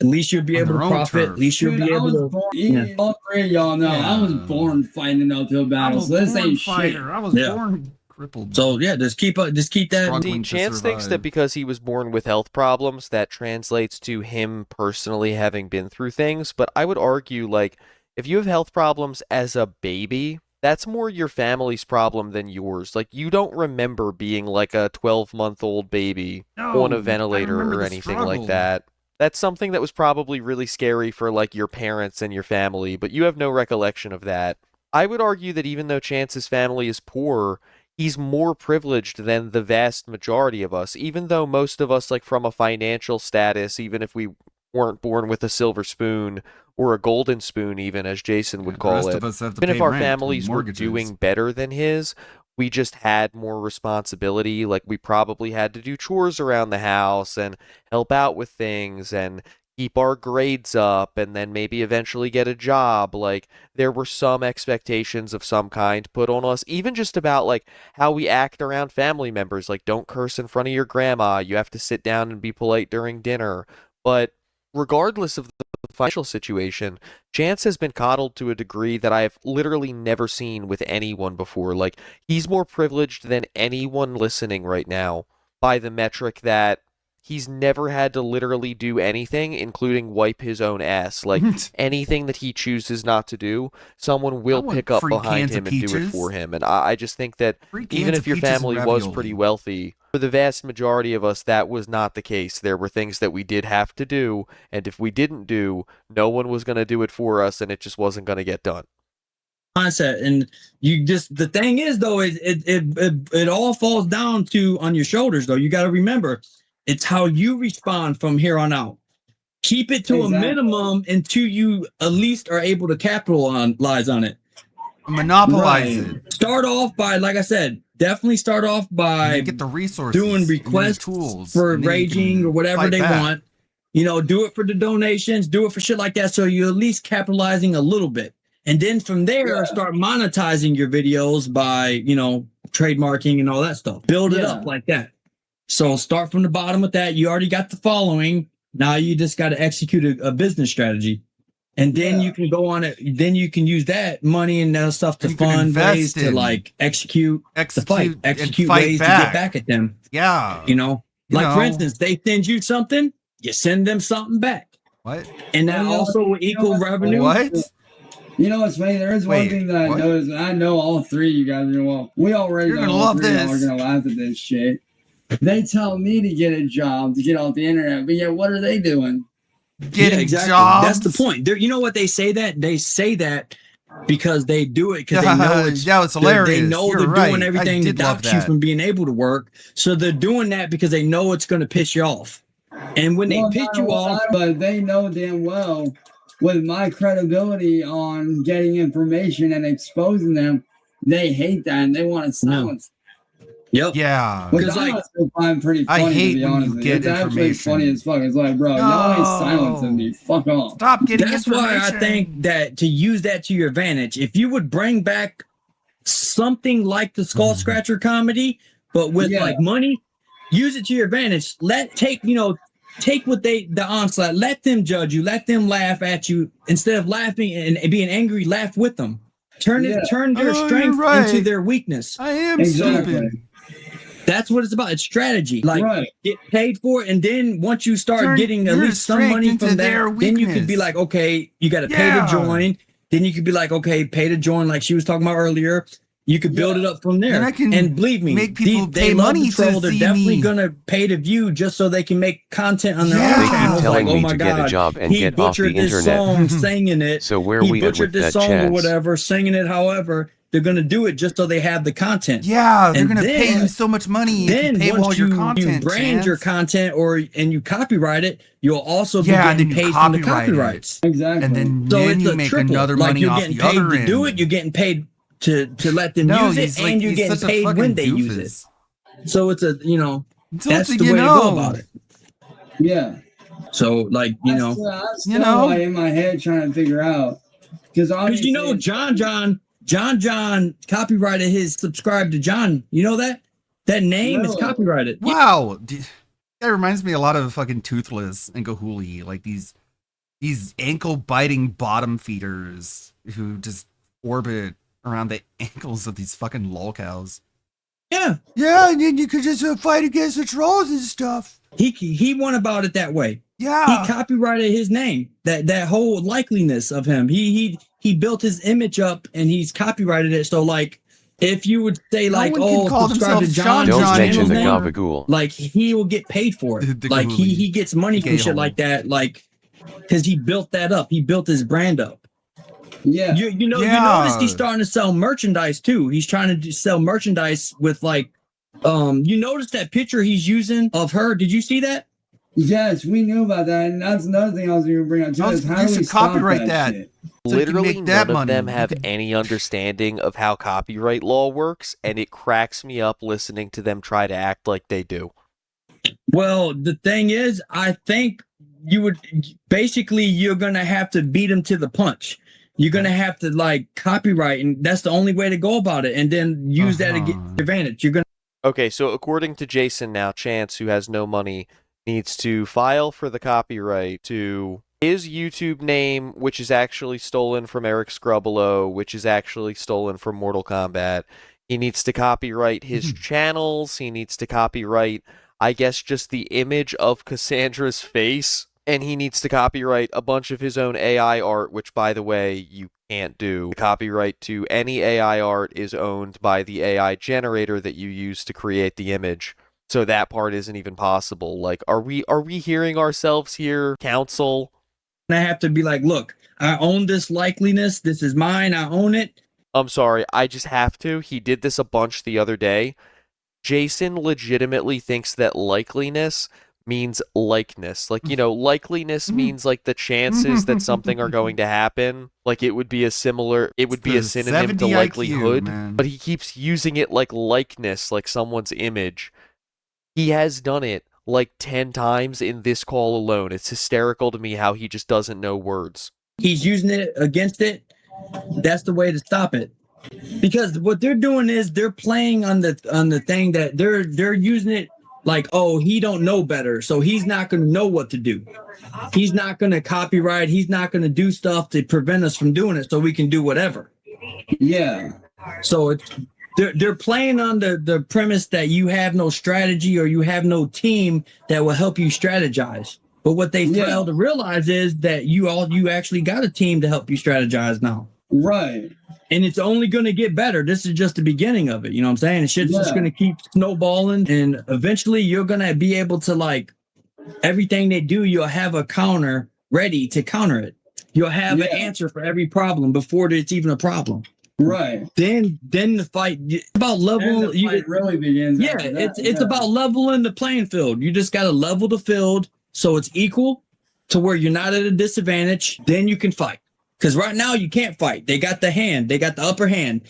at least you'll be able to profit. At least you'll be able to. All three of y'all know I was born fighting an uphill battle, so this ain't shit. I was born crippled. So yeah, just keep that. See, Chance thinks that because he was born with health problems, that translates to him personally having been through things. But I would argue, like, if you have health problems as a baby, that's more your family's problem than yours. Like, you don't remember being like a 12-month-old baby on a ventilator or anything like that. That's something that was probably really scary for like your parents and your family, but you have no recollection of that. I would argue that even though Chance's family is poor, he's more privileged than the vast majority of us, even though most of us, like, from a financial status, even if we weren't born with a silver spoon or a golden spoon, even, as Jason would call it, even if our families were doing better than his, we just had more responsibility. Like, we probably had to do chores around the house and help out with things and keep our grades up and then maybe eventually get a job. Like, there were some expectations of some kind put on us, even just about like how we act around family members. Like, don't curse in front of your grandma. You have to sit down and be polite during dinner. But regardless of the financial situation, Chance has been coddled to a degree that I have literally never seen with anyone before. Like, he's more privileged than anyone listening right now by the metric that he's never had to literally do anything, including wipe his own ass. Like, anything that he chooses not to do, someone will pick up behind him and do it for him. And I just think that even if your family was pretty wealthy, for the vast majority of us, that was not the case. There were things that we did have to do, and if we didn't do, no one was going to do it for us, and it just wasn't going to get done. Mindset, and the thing is though, it all falls down to on your shoulders though. You got to remember, it's how you respond from here on out. Keep it to a minimum until you at least are able to capitalize on it. Monopolize it. Start off by, like I said, definitely start off by get the resources, doing requests for raging or whatever they want. You know, do it for the donations, do it for shit like that. So you're at least capitalizing a little bit. And then from there, start monetizing your videos by, trademarking and all that stuff. Build it up like that. So start from the bottom with that. You already got the following. Now you just got to execute a business strategy. And then you can go on it. Then you can use that money and that stuff to fund ways to like execute the fight, execute ways to get back at them. Yeah. For instance, they send you something, you send them something back. What? And that also will equal revenue. What? You know what's funny? There is one thing that I noticed, and I know all three of you guys are we already know all three of y'all are gonna laugh at this shit. They tell me to get a job to get off the internet, but yet what are they doing? Getting jobs. That's the point. You know what they say that? They say that because they do it because they know it's hilarious. They know they're doing everything to stop you from being able to work. So they're doing that because they know it's going to piss you off. And when they piss you off, but they know damn well with my credibility on getting information and exposing them, they hate that and they want to silence. Yep. Yeah. Which I find pretty funny, I hate to be when honest you get it's actually information. funny as fuck. It's like, bro, y'all ain't silencing me. Fuck off. Stop getting That's information. why I think that to use that to your advantage, if you would bring back something like the Skull Scratcher comedy, but with like money, use it to your advantage. take the onslaught. Let them judge you. Let them laugh at you. Instead of laughing and being angry, laugh with them. Turn their strength into their weakness. I am stupid. That's what it's about. It's strategy. Like get paid for it, and then once you start getting at least some money from that, then you could be like, okay, you got to pay to join. Then you could be like, okay, pay to join, like she was talking about earlier. You could build it up from there. And believe me, make people they pay love money the troll. to They're see definitely me. gonna pay to view just so they can make content on their own They keep channels. telling Like, oh me my to get a god, job and he get off the butchered this internet. song singing it. So where he we at butchered with this that song or chance? whatever, singing it. However, they're gonna do it just so they have the content. Yeah, they're And gonna pay then- you so much money Then if you pay once all your you content. brand your Chance. content and you copyright it, you'll also be Yeah, and getting then you paid from the copyright it. copyrights. Exactly. And then, So then it's you a make triple. another Like money you're off getting the paid other to end. do it, you're getting paid to let them No, use it, he's like- and you're he's getting such a paid when fucking they use doofus. it. So it's a that's what the you way to know. go about it. Yeah. So like That's still like in my head trying to figure out because John copyrighted his subscribe to John. You know that name is copyrighted. Wow, that reminds me a lot of fucking Toothless and Gahuli, like these ankle biting bottom feeders who just orbit around the ankles of these fucking lolcows. Yeah, and then you could just fight against the trolls and stuff. He went about it that way. Yeah, he copyrighted his name. That whole likeliness of him. He built his image up and he's copyrighted it. So like, if you would say like, subscribe to John, Don't mention the name, gabagool. like he will get paid for it. Like he gets money from shit like that. Like, because he built that up. He built his brand up. Yeah. You notice he's starting to sell merchandise too. He's trying to sell merchandise with like, you notice that picture he's using of her. Did you see that? Yes, we knew about that, and that's another thing I was going to bring up too. Is how do we stop that shit? Literally none of them have any understanding of how copyright law works, and it cracks me up listening to them try to act like they do. Well, the thing is, I think you're going to have to beat them to the punch. You're going to have to like copyright, and that's the only way to go about it, and then use that to get advantage. You're going to. Okay, so according to Jason now, Chance, who has no money, needs to file for the copyright to his YouTube name, which is actually stolen from Eric Scrubolo, which is actually stolen from Mortal Kombat. He needs to copyright his channels. He needs to copyright, I guess, just the image of Cassandra's face. And he needs to copyright a bunch of his own AI art, which, by the way, you can't do. The copyright to any AI art is owned by the AI generator that you use to create the image. So that part isn't even possible. Like, are we hearing ourselves here, counsel? I have to be like, look, I own this likeliness. This is mine. I own it. I'm sorry, I just have to. He did this a bunch the other day. Jason legitimately thinks that likeliness means likeness. Like, likeliness means like the chances that something are going to happen. Like it would be a synonym to likelihood. IQ, but he keeps using it like likeness, like someone's image. He has done it like 10 times in this call alone. It's hysterical to me how he just doesn't know words. He's using it against it. That's the way to stop it. Because what they're doing is they're playing on the thing that they're using it like, oh, he don't know better, so he's not going to know what to do. He's not going to copyright. He's not going to do stuff to prevent us from doing it, so we can do whatever. Yeah. So they're playing on the premise that you have no strategy or you have no team that will help you strategize. But what they fail to realize is that you actually got a team to help you strategize now. Right. And it's only going to get better. This is just the beginning of it. You know what I'm saying? Shit's just going to keep snowballing. And eventually you're going to be able to, like, everything they do, you'll have a counter ready to counter it. You'll have an answer for every problem before it's even a problem. Right. Then the fight about level. The fight really begins. Yeah, it's about leveling the playing field. You just got to level the field so it's equal to where you're not at a disadvantage. Then you can fight. Because right now you can't fight. They got the hand. They got the upper hand.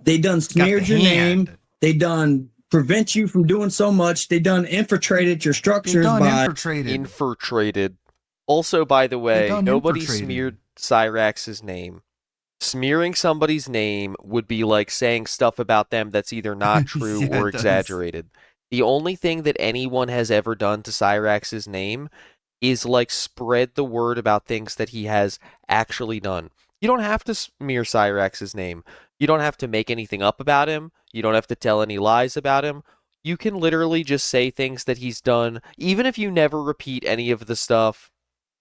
They done smeared your name. They done prevent you from doing so much. They done infiltrated your structures by infiltrated. Also, by the way, nobody smeared Cyrax's name. Smearing somebody's name would be like saying stuff about them that's either not true or exaggerated. The only thing that anyone has ever done to Cyrax's name is like spread the word about things that he has actually done. You don't have to smear Cyrax's name. You don't have to make anything up about him. You don't have to tell any lies about him. You can literally just say things that he's done, even if you never repeat any of the stuff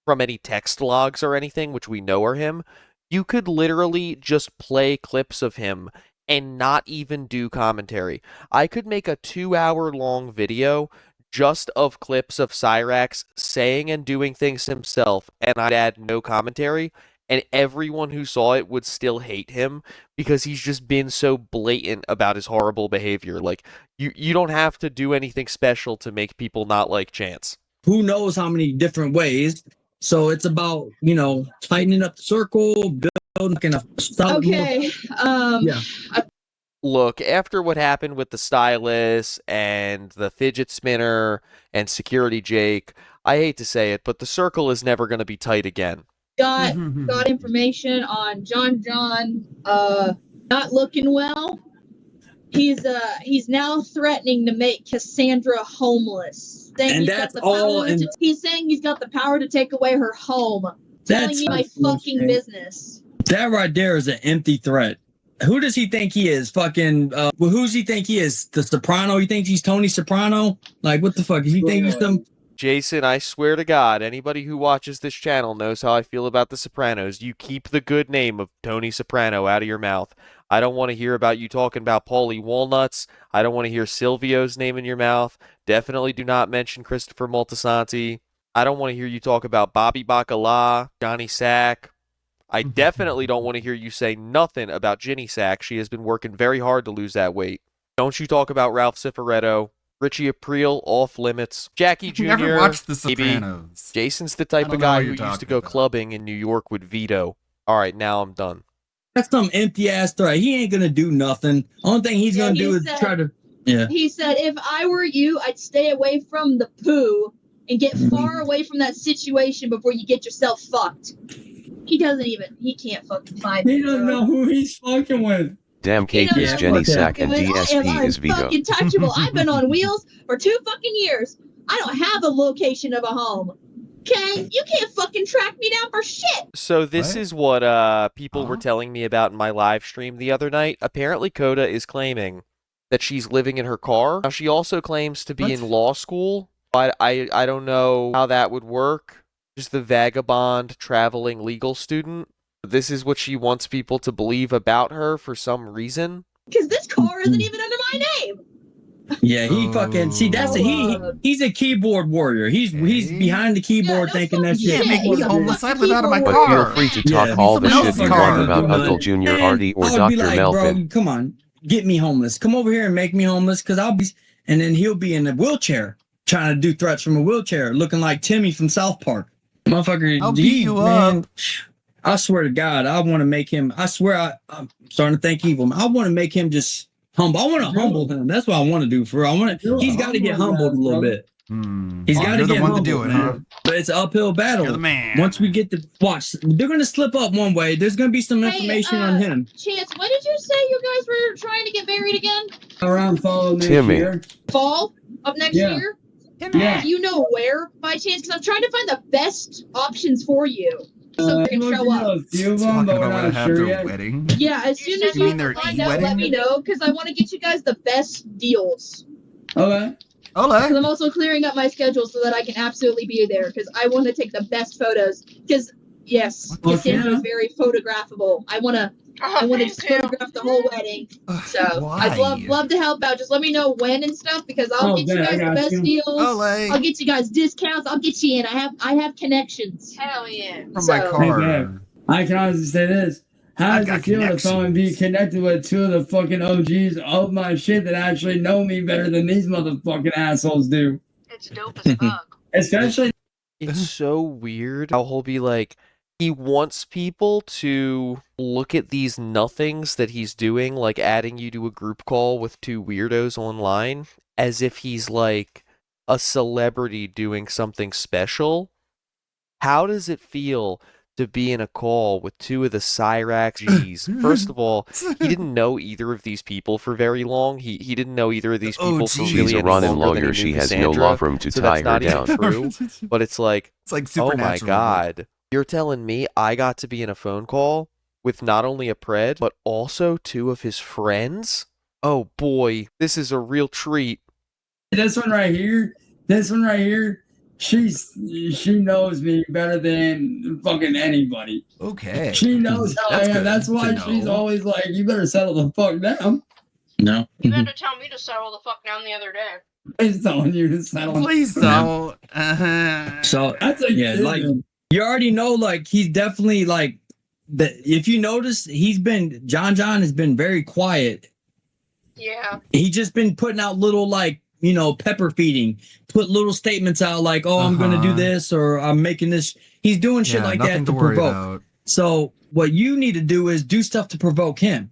from any text logs or anything, which we know are him. You could literally just play clips of him and not even do commentary. I could make a 2-hour-long video just of clips of Cyrax saying and doing things himself, and I'd add no commentary, and everyone who saw it would still hate him because he's just been so blatant about his horrible behavior. Like, you don't have to do anything special to make people not like Chance. Who knows how many different ways. So it's about, you know, tightening up the circle, building a solid. Okay. Yeah. Look, after what happened with the stylus and the fidget spinner and security Jake, I hate to say it, but the circle is never going to be tight again. Got information on John not looking well. He's now threatening to make Cassandra homeless. Saying And that's he's saying he's got the power to take away her home. Telling me my fucking business. That right there is an empty threat. Who does he think he is? Fucking, who's he think he is? The Soprano? He thinks he's Tony Soprano? Like, what the fuck? Does he think he's some... Jason, I swear to God, anybody who watches this channel knows how I feel about The Sopranos. You keep the good name of Tony Soprano out of your mouth. I don't want to hear about you talking about Paulie Walnuts. I don't want to hear Silvio's name in your mouth. Definitely do not mention Christopher Moltisanti. I don't want to hear you talk about Bobby Bacala, Johnny Sack. I definitely don't want to hear you say nothing about Ginny Sack. She has been working very hard to lose that weight. Don't you talk about Ralph Cifaretto, Richie Aprile, Off Limits, Jackie Jr. Never watched The maybe. Sopranos. Jason's the type of guy who used to go clubbing in New York with Vito. All right, now I'm done. That's some empty ass threat. He ain't gonna do nothing. Only thing he's gonna do is try to. Yeah. He said, if I were you, I'd stay away from the poo and get far away from that situation before you get yourself fucked. He can't fucking find me. He doesn't know who he's fucking with. Damn cake is Jenny Sack and DSP is Vito. Fucking touchable. I've been on wheels for 2 fucking years. I don't have a location of a home. Okay? You can't fucking track me down for shit. So this is what people were telling me about in my live stream the other night. Apparently Coda is claiming that she's living in her car. Now she also claims to be in law school, but I don't know how that would work. Just the vagabond traveling legal student. This is what she wants people to believe about her for some reason. Because this car isn't even under my name. Yeah, he fucking see that's he's a keyboard warrior. He's behind the keyboard thinking that shit. Make me homeless. I live out of my But car. feel free to talk all the shit you want about Uncle Junior, Artie, or I would Dr. be like, Melvin. bro, come on, get me homeless. Come over here and make me homeless, because I'll be. And then he'll be in a wheelchair trying to do threats from a wheelchair, looking like Timmy from South Park. Motherfucker, I'll beat you up. I swear to God, I want to make him. I swear, I'm starting to think evil. I want to make him just humble. I want to humble him. That's what I want to do for real. I want to. He's got to get humbled a little bit. He's got to get humbled, to do it, huh? But it's an uphill battle. You're the man. Once we get to watch, they're gonna slip up one way. There's gonna be some information on him. Chance, when did you say you guys were trying to get married again? Around fall next Timmy. year. Fall of next year? Yeah. Do you know where by chance? Because I'm trying to find the best options for you. So we can show up. A few of them, but we're Talking about not have sure their yet. wedding. Yeah, as soon as You you mean their find out, e-wedding? let me know, because I want to get you guys the best deals. Okay. Because I'm also clearing up my schedule so that I can absolutely be there, because I want to take the best photos. Because, yes, Cassandra is very photographable. I want to just photograph the whole wedding. So I'd love to help out. Just let me know when and stuff, because I'll get you guys the best deals. I'll get you guys discounts. I'll get you in. I have connections. Hell yeah. From my car. I can honestly say this. How does it feel to finally be connected with two of the fucking OGs of my shit that actually know me better than these motherfucking assholes do? It's dope as fuck. Especially. It's so weird how he'll be like, he wants people to look at these nothings that he's doing, like adding you to a group call with 2 weirdos online, as if he's like a celebrity doing something special. How does it feel to be in a call with two of the Cyrax G's. First of all, he didn't know either of these people for very long. He didn't know either of these people for really She's a any Ronin longer than lawyer. he She knew has no Cassandra, law firm to so tie that's her not down. even true. But it's like like oh my Supernatural. god, you're telling me I got to be in a phone call with not only a pred, but also two of his friends? Oh boy, this is a real treat. This one right here, she knows me better than fucking anybody. Okay. She knows how I am. good That's why to she's know. always like, you better settle the fuck down. No. You had to tell me to settle the fuck down the other day. He's telling you to settle. Please don't. So That's a yeah, given. like you already know, like he's definitely like that. If you notice, John has been very quiet. Yeah. He's just been putting out little like, pepper feeding, put little statements out like, oh, I'm gonna do this or I'm making this. He's doing shit like that to worry provoke. about. So what you need to do is do stuff to provoke him.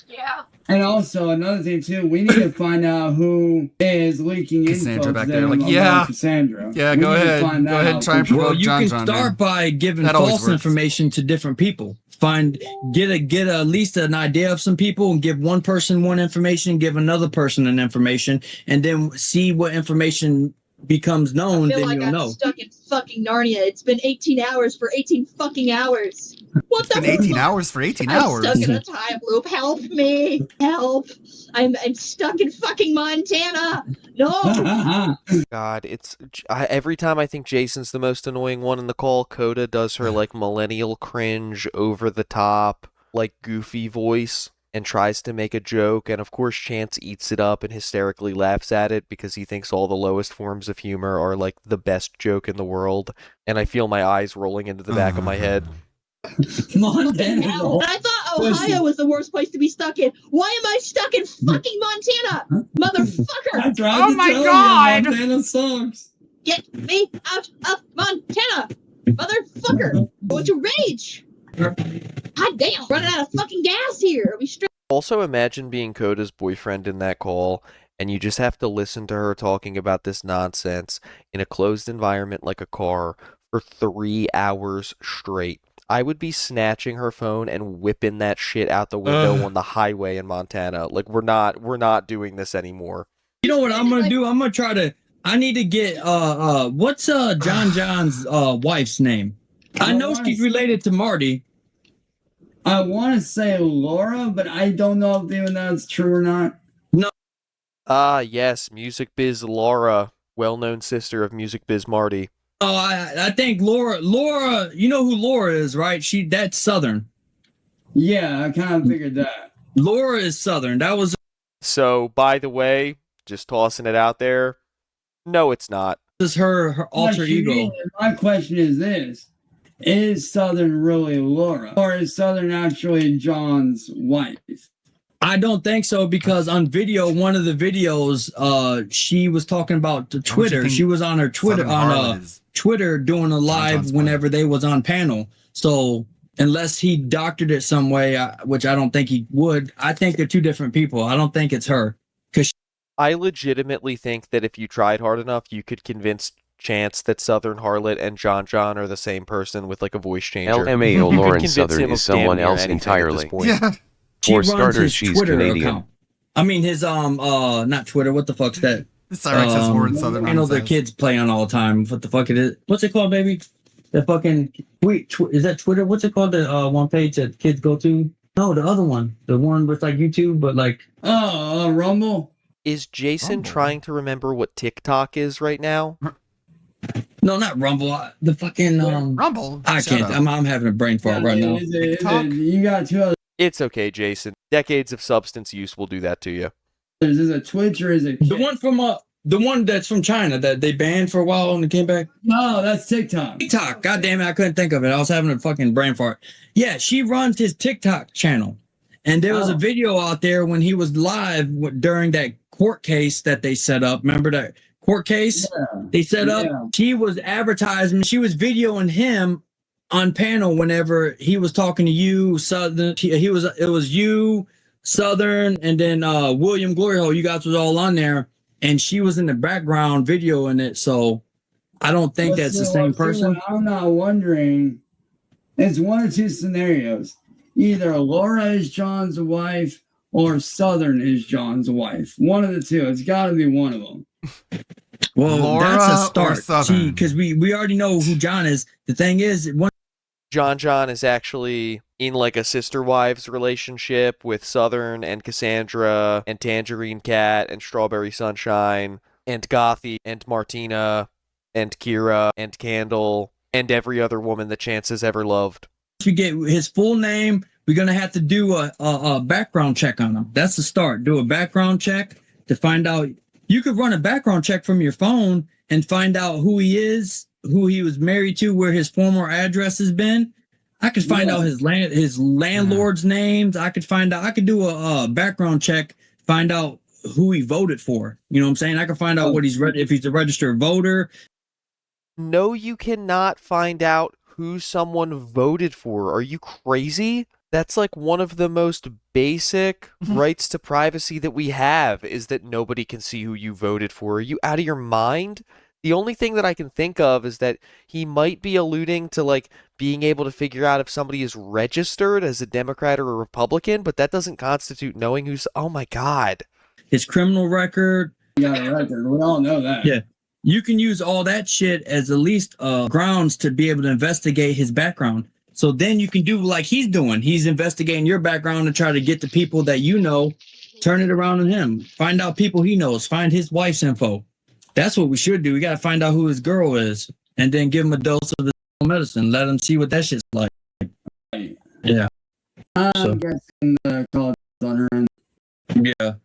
Yeah. And also another thing too, we need to find out who is leaking Cassandra info back to there, them like, about yeah. Cassandra. Yeah, We go need to ahead. find Go that ahead and out try and for sure. provoke Well, you John can John, start man. by giving That always false works. information to different people. Get at least an idea of some people and give one person one information, give another person an information, and then see what information becomes known. I feel Then like you'll I'm know. stuck in fucking Narnia. It's been 18 hours for 18 fucking hours. What It's the been 18 fuck? hours for 18 I'm hours. stuck in a time loop. Help me. Help. I'm stuck in fucking Montana. No. God, every time I think Jason's the most annoying one in the call, Coda does her like millennial cringe, over the top, like goofy voice and tries to make a joke, and of course Chance eats it up and hysterically laughs at it because he thinks all the lowest forms of humor are like the best joke in the world, and I feel my eyes rolling into the back of my head. Montana. And I thought Ohio was the worst place to be stuck in. Why am I stuck in fucking Montana? Motherfucker. I tried Oh to my tell God. you, Montana sucks. Get me out of Montana. Motherfucker. Going to rage. God damn. Running out of fucking gas here. Are we straight? Also, imagine being Coda's boyfriend in that call, and you just have to listen to her talking about this nonsense in a closed environment like a car for 3 hours straight. I would be snatching her phone and whipping that shit out the window on the highway in Montana. Like, we're not doing this anymore. You know what I'm gonna do? I need to get what's John John's wife's name? I know she's related to Marty. I want to say Laura, but I don't know if even that's true or not. No. Ah, yes, Music Biz Laura, well-known sister of Music Biz Marty. Oh, I think Laura, you know who Laura is, right? That's Southern. Yeah, I kind of figured that. Laura is Southern. That was. So, by the way, just tossing it out there, no, it's not. This is her alter ego. My question is this. Is Southern really Laura? Or is Southern actually John's wife? I don't think so, because on video, one of the videos, she was talking about the Twitter. She was on her Twitter Twitter doing a live whenever they was on panel. So unless he doctored it some way, which I don't think he would, I think they're two different people. I don't think it's her. I legitimately think that if you tried hard enough, you could convince Chance that Southern Harlot and John are the same person with like a voice changer. LMAO You could Lawrence convince Southern him is of damn someone near else anything at this entirely. point. Yeah. For runs starters, his she's Twitter Canadian. account. I mean his not Twitter. What the fuck's that? Cyrax has more in Southern I know their nonsense. kids play on all the time. What the fuck it is? What's it called, baby? The fucking tweet. Is that Twitter? What's it called? The one page that kids go to? No, the other one. The one with like YouTube, but like Rumble. Is Jason trying to remember what TikTok is right now? No, not Rumble. The fucking Rumble. I Shut can't. up. I'm having a brain fart right now. You got two other. It's okay, Jason. Decades of substance use will do that to you. Is it a Twitch or is it The one from the one that's from China that they banned for a while and it came back? No, that's TikTok. TikTok. God damn it, I couldn't think of it. I was having a fucking brain fart. Yeah, she runs his TikTok channel. And there was a video out there when he was live during that court case that they set up. Remember that court case they set up? She was advertising. She was videoing him on panel whenever he was talking to you, Southern. It was you, Southern, and then William Glory Hole. You guys was all on there, and she was in the background videoing it. So I don't think that's the same person. I'm not wondering It's one or two scenarios. Either Laura is John's wife or Southern is John's wife. One of the two. It's got to be one of them. Well, Laura that's a or start. Southern? Because we already know who John is. The thing is, John is actually in like a sister wives relationship with Southern and Cassandra and Tangerine Cat and Strawberry Sunshine and Gothy and Martina and Kira and Candle and every other woman that Chance has ever loved. once we get his full name, we're gonna have to do a background check on him. That's the start. Do a background check to find out. You could run a background check from your phone and find out who he is, who he was married to, where his former address has been. I could find out his landlord's names. I could do a background check, find out who he voted for. You know what I'm saying? I can find out what if he's a registered voter. No, you cannot find out who someone voted for. Are you crazy? That's like one of the most basic rights to privacy that we have, is that nobody can see who you voted for. Are you out of your mind? The only thing that I can think of is that he might be alluding to like being able to figure out if somebody is registered as a Democrat or a Republican, but that doesn't constitute knowing who's. Oh my God. His criminal record. Yeah, record. We all know that. Yeah. You can use all that shit as at least grounds to be able to investigate his background. So then you can do like he's doing. He's investigating your background to try to get the people that you know, turn it around on him. Find out people he knows. Find his wife's info. That's what we should do. We got to find out who his girl is and then give him a dose of his medicine. Let him see what that shit's like. Yeah. I'm guessing the call on her end. Yeah. Let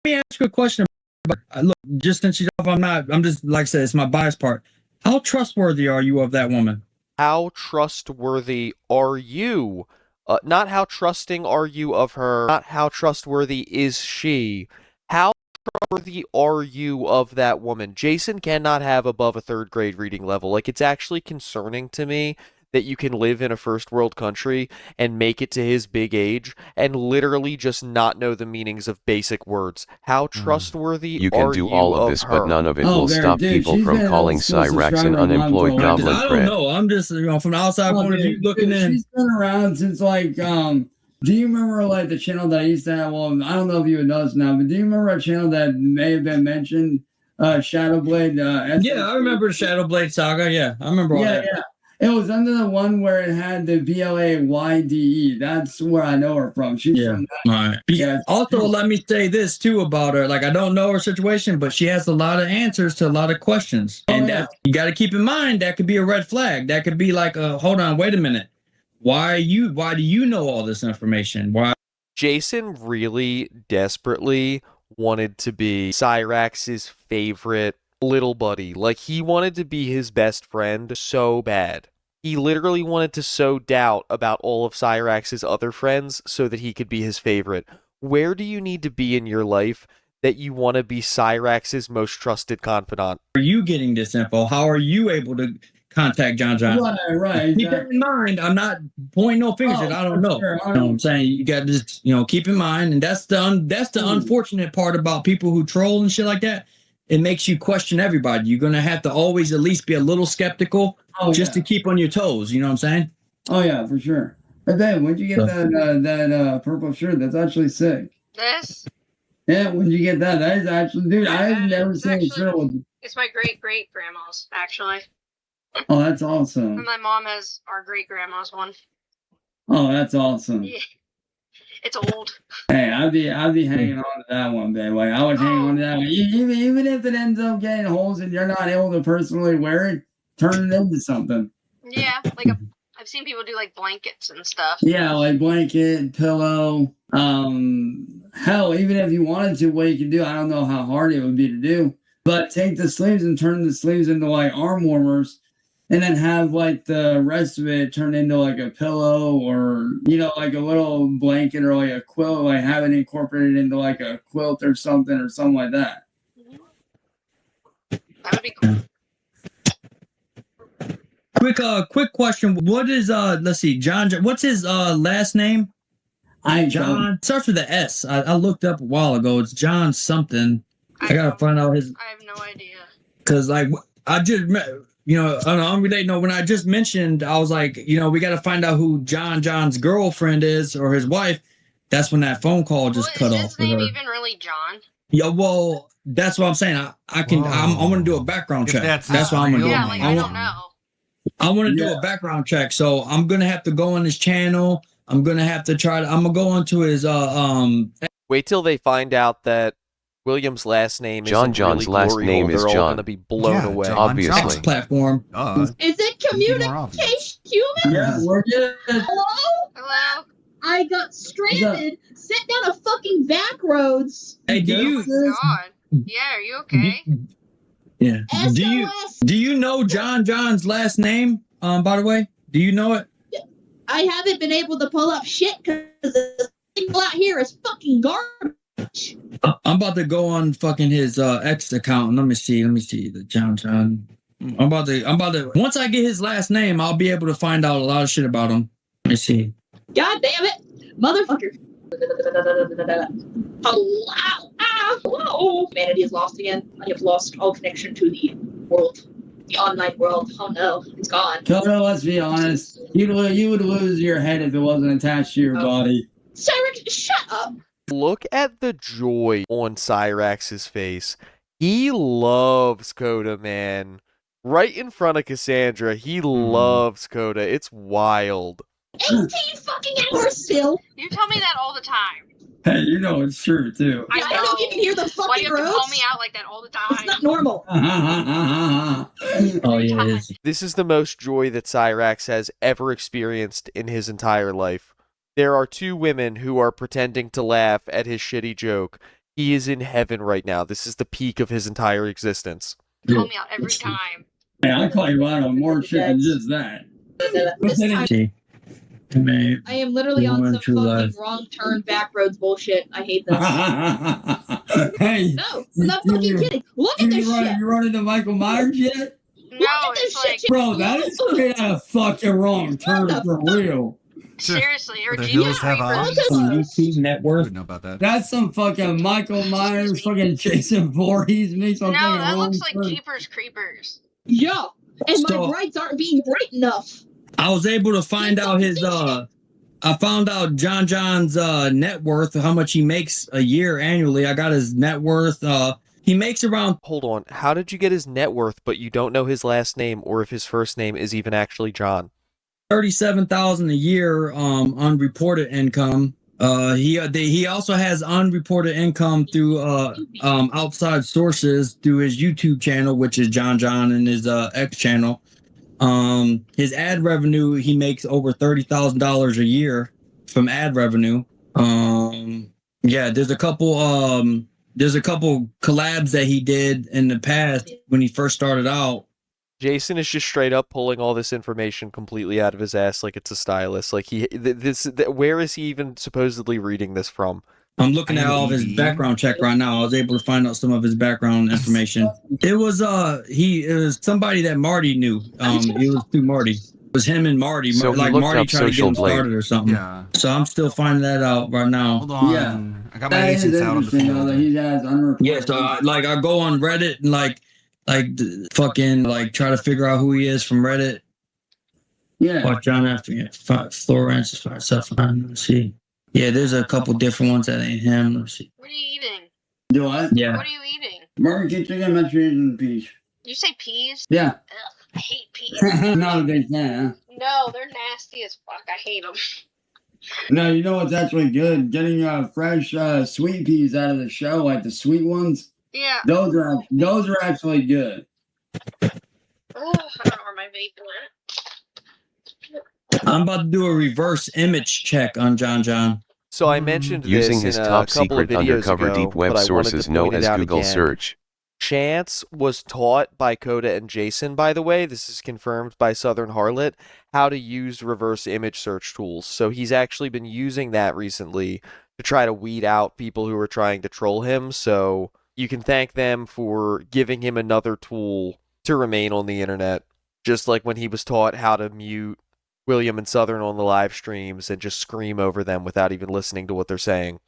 me ask you a question. Look, just since she's off, I'm just, like I said, it's my bias part. How trustworthy are you of that woman? How trustworthy are you? Not how trusting are you of her, not how trustworthy is she. How trustworthy are you of that woman? Jason cannot have above a 3rd grade reading level. Like, it's actually concerning to me that you can live in a first world country and make it to his big age and literally just not know the meanings of basic words. How trustworthy You can do all of this, her? but none of it will stop people from calling Cyrax an unemployed goblin I don't cred. know. I'm just, from the outside point of view looking in. She's been around since like, do you remember like the channel that I used to have? Well, I don't know if you would know this now, but do you remember a channel that may have been mentioned? Shadowblade. Yeah, I remember the Shadowblade saga. Yeah, I remember all that. Yeah. It was under the one where it had the BLAYDE. That's where I know her from. She's from that. Right. Yeah. Also, let me say this too about her. Like, I don't know her situation, but she has a lot of answers to a lot of questions. And that you got to keep in mind, that could be a red flag. That could be like, hold on, wait a minute. Why do you know all this information? Why? Jason really desperately wanted to be Cyrax's favorite little buddy. Like, he wanted to be his best friend so bad. He literally wanted to sow doubt about all of Cyrax's other friends so that he could be his favorite. Where do you need to be in your life that you want to be Cyrax's most trusted confidant? Are you getting this info? How are you able to contact John? Right. Keep that in mind. I'm not pointing no fingers. I don't know. Sure. You know what I'm saying? You got to just, keep in mind. And that's the unfortunate part about people who troll and shit like that. It makes you question everybody. You're going to have to always at least be a little skeptical to keep on your toes. You know what I'm saying? Oh, yeah, for sure. But then, when'd you get that purple shirt? That's actually sick. This? Yeah, when'd you get that? That is actually, dude, I've never seen a shirt with. It's my great-great-grandma's, actually. Oh, that's awesome. And my mom has our great-grandma's one. Oh, that's awesome. Yeah. It's old. Hey, I'd be hanging on to that one, babe. Like, I would hang on to that one. Even if it ends up getting holes and you're not able to personally wear it, turn it into something. Yeah, like I've seen people do like blankets and stuff. Yeah, like blanket, pillow. Hell, even if you wanted to, what you could do, I don't know how hard it would be to do, but take the sleeves and turn the sleeves into like arm warmers. And then have like the rest of it turned into like a pillow or, like a little blanket or like a quilt, like have it incorporated into like a quilt or something like that. That would be cool. Quick question. What is, let's see, John, what's his last name? John starts with the S. I looked up a while ago. It's John something. I got to find out his. I have no idea. Because like, unrelated. No, when I just mentioned, I was like, we got to find out who John's girlfriend is or his wife. That's when that phone call just cut off. Is his name even really John? Yeah, well, that's what I'm saying. I'm going to do a background check. That's what I'm going to do. Yeah, I don't know. I want to do a background check, so I'm going to have to go on his channel. I'm going to have to I'm going to go onto his Wait till they find out that William's last name John's really last name is They're all John. going to be blown away. Obviously. X platform. Is it communication human? Yeah, we're good. Hello? Hello? I got stranded, sent down a fucking back roads. Hey, do you? Oh God. Yeah, are you okay? Yeah. Do you know John's last name? By the way, do you know it? I haven't been able to pull up shit because the people out here is fucking garbage. I'm about to go on fucking his X account. Let me see the John. I'm about to. Once I get his last name, I'll be able to find out a lot of shit about him. Let me see. God damn it, motherfucker! Hello. Humanity is lost again. I have lost all connection to the world, the online world. Oh no, it's gone. Toto, let's be honest. You would lose your head if it wasn't attached to your body. Cyrax, shut up. Look at the joy on Cyrax's face. He loves Coda, man. Right in front of Cassandra, he loves Coda. It's wild. 18 fucking hours still. You tell me that all the time. Hey, it's true too. I don't know if you can hear the fucking Why do you have to roads? call me out like that all the time? It's not normal. Oh yeah, it is. This is the most joy that Cyrax has ever experienced in his entire life. There are two women who are pretending to laugh at his shitty joke. He is in heaven right now. This is the peak of his entire existence. Call me out every time. Hey, I call you out on more shit than just that. This time, I am literally on some fucking wrong turn back roads bullshit. I hate this. Hey, No, I'm not fucking kidding. Look at this shit. You running to Michael Myers yet? No, Look at this it's like shit. Bro, that is straight out of fucking wrong turn for real. seriously, or The Jesus hills have eyes. YouTube net I worth. would know about that. That's some fucking Michael Myers, fucking Jason Voorhees mix on No, fucking that wrong looks like turn. Jeepers Creepers. Yeah, and So- my brights aren't being bright enough. I was able to find out I found out John's net worth, how much he makes a year annually. I got his net worth. He makes around. Hold on. How did you get his net worth, but you don't know his last name or if his first name is even actually John? $37,000 a year unreported income. He also has unreported income through outside sources through his YouTube channel, which is John and his X channel. His ad revenue, he makes over $30,000 a year from ad revenue. Yeah, there's a couple collabs that he did in the past when he first started out. Jason is just straight up pulling all this information completely out of his ass like it's a stylist. Like where is he even supposedly reading this from? I'm looking at all of his background check right now. I was able to find out some of his background information. It was somebody that Marty knew. It was through Marty. It was him and Marty. So he like looked Marty up tried to get Social him Blade. started or something. Yeah. So I'm still finding that out right now. Hold on. Yeah. I got my That is agents out on the interesting, though, that field. he has unreported. Yeah, so I go on Reddit and fucking try to figure out who he is from Reddit. Yeah. Watch John after you. Florence is fine stuff. Let's see. Yeah, there's a couple different ones that ain't him. Let's see. What are you eating? Do I? Yeah. What are you eating? Barbecue chicken, mashed potatoes, and peas. You say peas? Yeah. Ugh, I hate peas. Not a big fan, No, they're nasty as fuck. I hate them. huh? No, you know what's actually good? Getting fresh sweet peas out of the shell, like the sweet ones. Yeah. Those are actually good. Oh, I don't know where my vape went. I'm about to do a reverse image check on John. So I mentioned Using this his in top a couple of secret videos undercover ago, deep web but I wanted to sources known point it as out Google again. search. Chance was taught by Coda and Jason, by the way, this is confirmed by Southern Harlot, how to use reverse image search tools. So he's actually been using that recently to try to weed out people who are trying to troll him. So you can thank them for giving him another tool to remain on the internet. Just like when he was taught how to mute William and Southern on the live streams and just scream over them without even listening to what they're saying.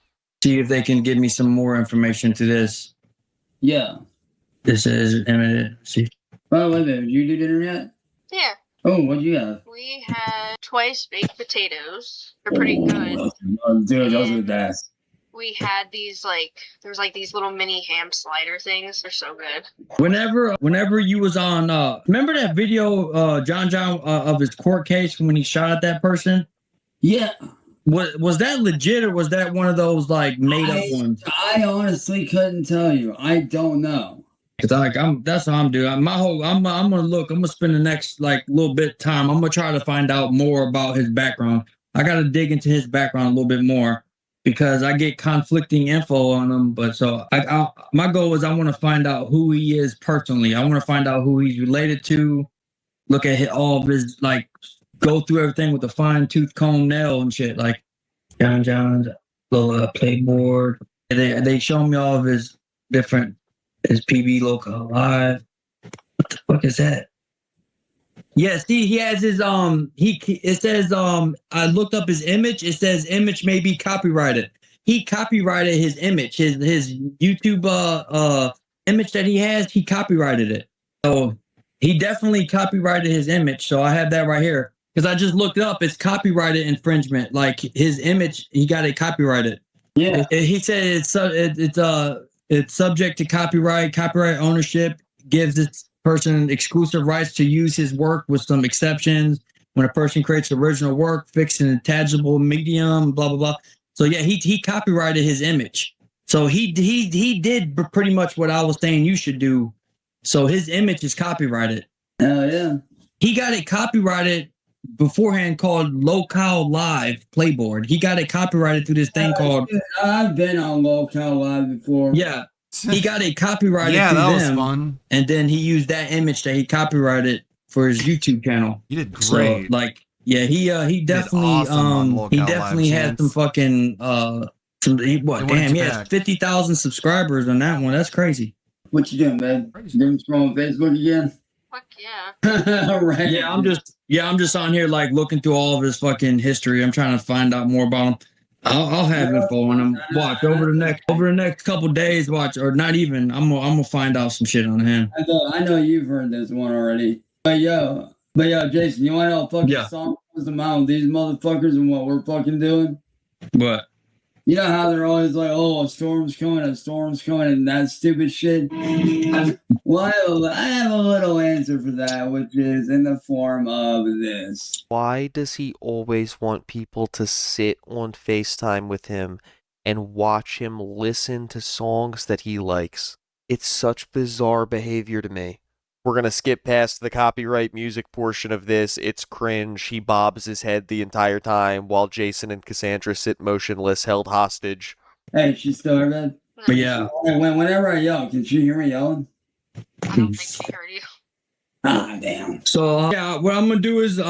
See if they can give me some more information to this. Yeah. This is see. Oh, wait a minute. You do dinner yet? Yeah. Oh, what'd you have? We had twice baked potatoes. They're pretty good. Oh, dude, those are the best. We had these there's these little mini ham slider things. They're so good. Whenever you was on, remember that video, John, of his court case when he shot at that person? Yeah. Was that legit or was that one of those like made up ones? I honestly couldn't tell you. I don't know. Cause that's what I'm doing. I'm gonna look. I'm gonna spend the next little bit of time. I'm gonna try to find out more about his background. I gotta dig into his background a little bit more because I get conflicting info on him. But so my goal is I want to find out who he is personally. I want to find out who he's related to. Look at all of his go through everything with a fine tooth comb nail and shit. Like John's little playboard. They show me all of his different. His PB Local Live. What the fuck is that? Yeah, see, he has his it says I looked up his image. It says image may be copyrighted. He copyrighted his image, his YouTube image that he has, he copyrighted it. So he definitely copyrighted his image. So I have that right here. Because I just looked it up, it's copyrighted infringement. Like his image, he got it copyrighted. Yeah. He said it's subject to copyright ownership, gives this person exclusive rights to use his work with some exceptions. When a person creates original work, fixed in a tangible medium, blah, blah, blah. So yeah, he copyrighted his image. So he did pretty much what I was saying you should do. So his image is copyrighted. Oh yeah. He got it copyrighted beforehand called Local Live Playboard. He got it copyrighted through this thing called. I've been on Local Live before. Yeah, he got it copyrighted. Yeah, through that was them, fun. And then he used that image that he copyrighted for his YouTube channel. He did great. So, he definitely had some fucking he has 50,000 subscribers on that one. That's crazy. What you doing, man? Doing scrolling Facebook again? Fuck yeah. All right. Yeah, I'm just on here looking through all of his fucking history. I'm trying to find out more about him. I'll have info on him. Watch over the next couple days. Watch, or not even. I'm gonna find out some shit on him. I know you've heard this one already. But yo, Jason, you want to know fucking song was about these motherfuckers and what we're fucking doing? What? You know how they're always like, oh, a storm's coming, and that stupid shit? Well, I have a little answer for that, which is in the form of this. Why does he always want people to sit on FaceTime with him and watch him listen to songs that he likes? It's such bizarre behavior to me. We're going to skip past the copyright music portion of this. It's cringe. He bobs his head the entire time while Jason and Cassandra sit motionless, held hostage. Hey, she's still there, man? But yeah. Whenever I yell, can she hear me yelling? I don't think she heard you. Ah, damn. So, what I'm going to do is,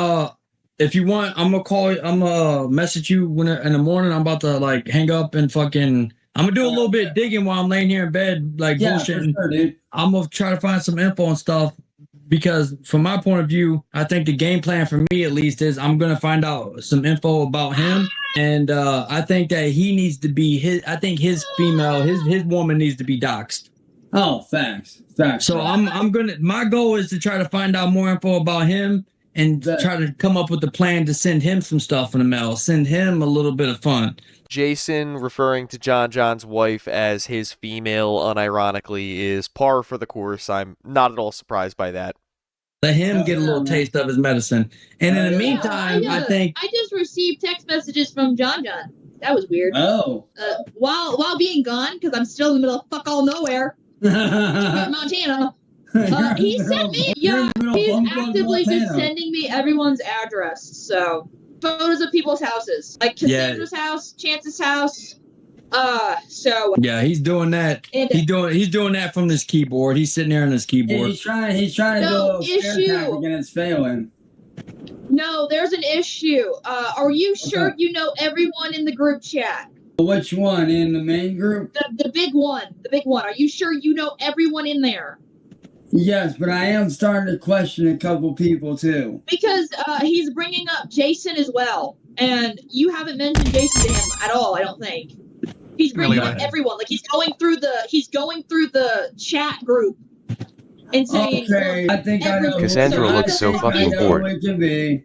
if you want, I'm going to message you in the morning. I'm about to, hang up and fucking... I'm going to do a little bit digging while I'm laying here in bed, bullshitting. For sure, dude. I'm going to try to find some info and stuff because from my point of view, I think the game plan for me at least is I'm going to find out some info about him. And I think that he needs to be his female, his woman needs to be doxxed. Oh, facts. So my goal is to try to find out more info about him and try to come up with a plan to send him some stuff in the mail, send him a little bit of fun. Jason referring to John's wife as his female unironically is par for the course. I'm not at all surprised by that. Let him get a little taste of his medicine. And in the meantime, I think... I just received text messages from John. That was weird. Oh. While being gone, because I'm still in the middle of fuck all nowhere, Montana. He sent me, he's actively just sending me everyone's address, so... Photos of people's houses, like Cassandra's house, Chance's house. Yeah, he's doing that. He's doing that from this keyboard. He's sitting there on his keyboard. He's trying to do a scare tactic and it's failing. No, there's an issue. Are you sure you know everyone in the group chat? Which one? In the main group? The big one. The big one. Are you sure you know everyone in there? Yes, but I am starting to question a couple people too. Because he's bringing up Jason as well, and you haven't mentioned Jason to him at all. I don't think he's bringing up everyone. Like he's going through the chat group, and saying, Okay, I think I know. Cassandra looks so fucking bored. It can be.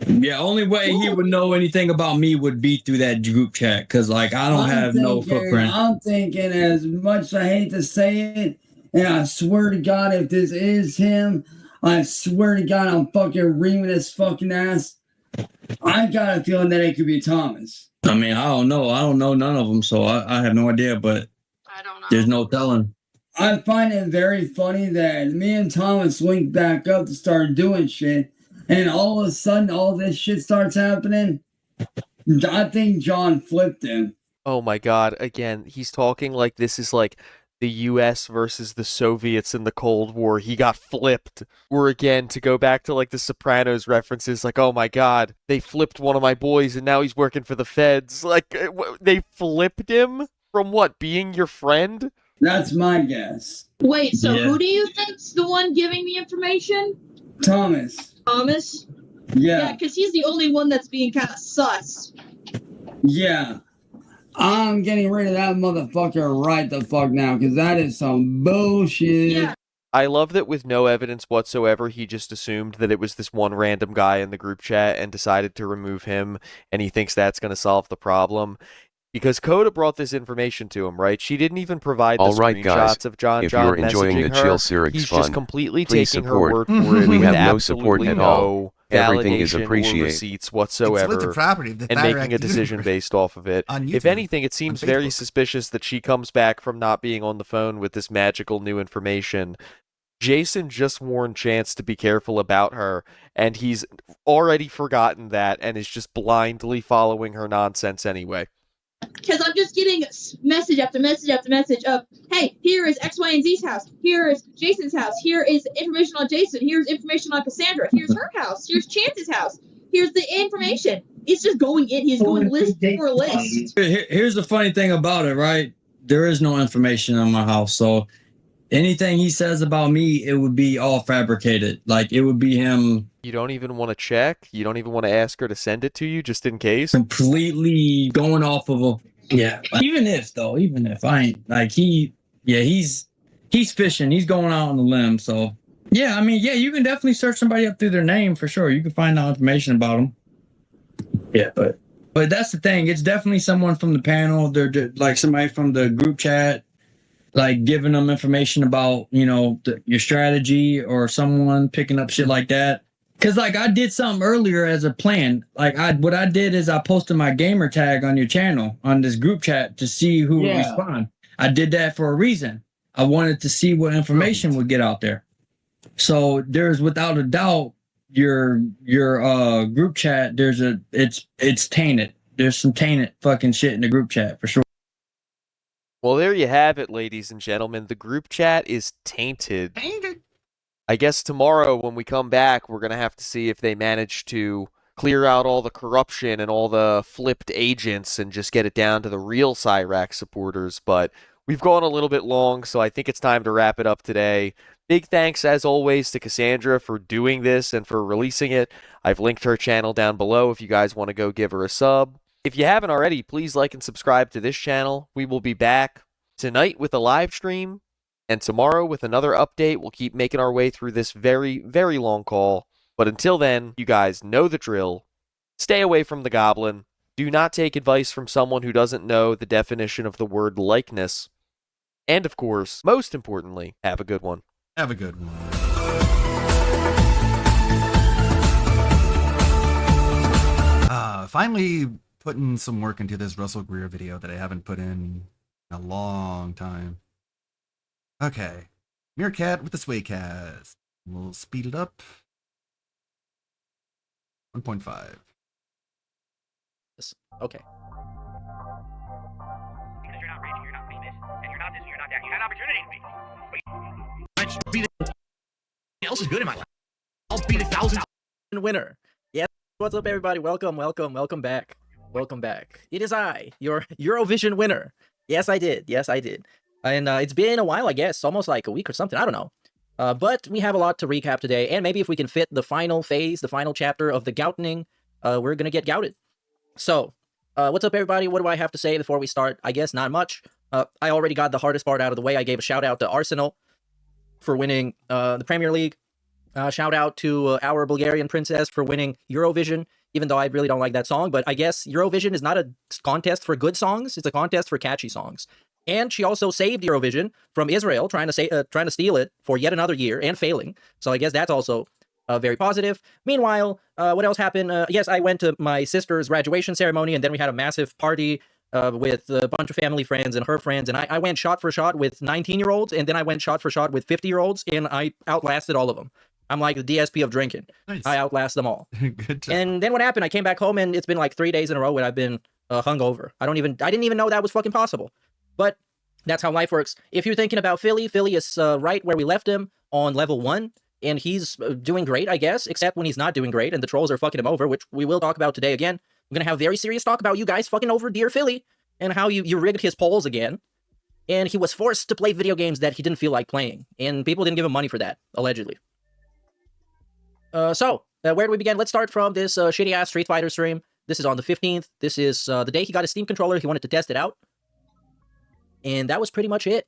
Yeah, only way he would know anything about me would be through that group chat, because like I don't have no footprint. I'm thinking, as much as I hate to say it, and I swear to God, if this is him, I swear to God, I'm fucking reaming his fucking ass. I got a feeling that it could be Thomas. I mean, I don't know. I don't know none of them, so I have no idea, but there's no telling. I find it very funny that me and Thomas linked back up to start doing shit, and all of a sudden, all this shit starts happening. I think John flipped him. Oh my God! Again, he's talking like this is like the U.S. versus the Soviets in the Cold War. He got flipped. Or again, to go back to like the Sopranos references, like, oh my God, they flipped one of my boys, and now he's working for the feds. Like, they flipped him from what? Being your friend? That's my guess. wait, so who do you think's the one giving the information? Thomas. Thomas? Yeah. Because he's the only one that's being kind of sus. Yeah. I'm getting rid of that motherfucker right the fuck now, because that is some bullshit. Yeah. I love that with no evidence whatsoever, he just assumed that it was this one random guy in the group chat and decided to remove him, and he thinks that's going to solve the problem. Because Coda brought this information to him, right? She didn't even provide the Alright, guys, screenshots of John if you're enjoying messaging the her. Chill Sirix He's fun, just completely please taking support. her word for it. We with have no support absolutely at all. no Everything is validation or appreciated. receipts whatsoever, It's with the property, the and Direct making a decision Universe. based off of it. On If YouTube, anything, it seems very suspicious that she comes back from not being on the phone with this magical new information. Jason just warned Chance to be careful about her, and he's already forgotten that and is just blindly following her nonsense anyway. Because I'm just getting message after message after message of, hey, here is X, Y, and Z's house. Here is Jason's house. Here is information on Jason. Here's information on Cassandra. Here's her house. Here's Chance's house. Here's the information. It's just going in. He's going list for list. Here's the funny thing about it, right? There is no information on my house, so anything he says about me, it would be all fabricated. Like, it would be him. You don't even want to check? You don't even want to ask her to send it to you just in case? Completely going off of a... Yeah. Even if I ain't... Like, he's fishing. He's going out on the limb, so... Yeah, I mean, yeah, you can definitely search somebody up through their name for sure. You can find out information about them. Yeah, but that's the thing. It's definitely someone from the panel. They're like somebody from the group chat, like giving them information about, you know, your strategy, or someone picking up shit like that. Cause like I did something earlier as a plan. Like what I did is I posted my gamer tag on your channel on this group chat to see who would respond. I did that for a reason. I wanted to see what information would get out there. So there's without a doubt your group chat. It's tainted. There's some tainted fucking shit in the group chat for sure. Well, there you have it, ladies and gentlemen. The group chat is tainted. I guess tomorrow when we come back, we're going to have to see if they manage to clear out all the corruption and all the flipped agents and just get it down to the real Cyrax supporters. But we've gone a little bit long, so I think it's time to wrap it up today. Big thanks, as always, to Cassandra for doing this and for releasing it. I've linked her channel down below if you guys want to go give her a sub. If you haven't already, please like and subscribe to this channel. We will be back tonight with a live stream, and tomorrow with another update. We'll keep making our way through this very, very long call. But until then, you guys know the drill. Stay away from the goblin. Do not take advice from someone who doesn't know the definition of the word likeness. And of course, most importantly, have a good one. Have a good one. Finally putting some work into this Russell Greer video that I haven't put in a long time. Okay. Meerkat with the Swaycast. We'll speed it up. 1.5. Okay. Because you're not rich, you're not famous, and you're not this, you're not that. You had opportunity to be. Else is good in my life. I'll be the 1,000th winner. Yeah. What's up, everybody? Welcome back. Welcome back. It is I, your Eurovision winner. Yes, I did. And it's been a while, I guess, almost like a week or something. I don't know. But we have a lot to recap today, and maybe if we can fit the final phase, the final chapter of the Goutening, we're gonna get gouted. So, what's up, everybody? What do I have to say before we start? I guess not much. I already got the hardest part out of the way. I gave a shout out to Arsenal. for winning the Premier League. Shout out to our Bulgarian princess for winning Eurovision, even though I really don't like that song. But I guess Eurovision is not a contest for good songs. It's a contest for catchy songs. And she also saved Eurovision from Israel trying to steal it for yet another year and failing. So I guess that's also very positive. Meanwhile, what else happened? Yes, I went to my sister's graduation ceremony, and then we had a massive party with a bunch of family friends and her friends. And I went shot for shot with 19-year-olds, and then I went shot for shot with 50-year-olds, and I outlasted all of them. I'm like the DSP of drinking. Nice. I outlast them all. Good job. And then what happened? I came back home, and it's been like 3 days in a row when I've been hungover. I didn't even know that was fucking possible. But that's how life works. If you're thinking about Philly, Philly is right where we left him on level 1, and he's doing great, I guess, except when he's not doing great and the trolls are fucking him over, which we will talk about today again. I'm going to have very serious talk about you guys fucking over dear Philly and how you rigged his polls again. And he was forced to play video games that he didn't feel like playing, and people didn't give him money for that, allegedly. So, where do we begin? Let's start from this shitty-ass Street Fighter stream. This is on the 15th. This is the day he got his Steam controller. He wanted to test it out. And that was pretty much it.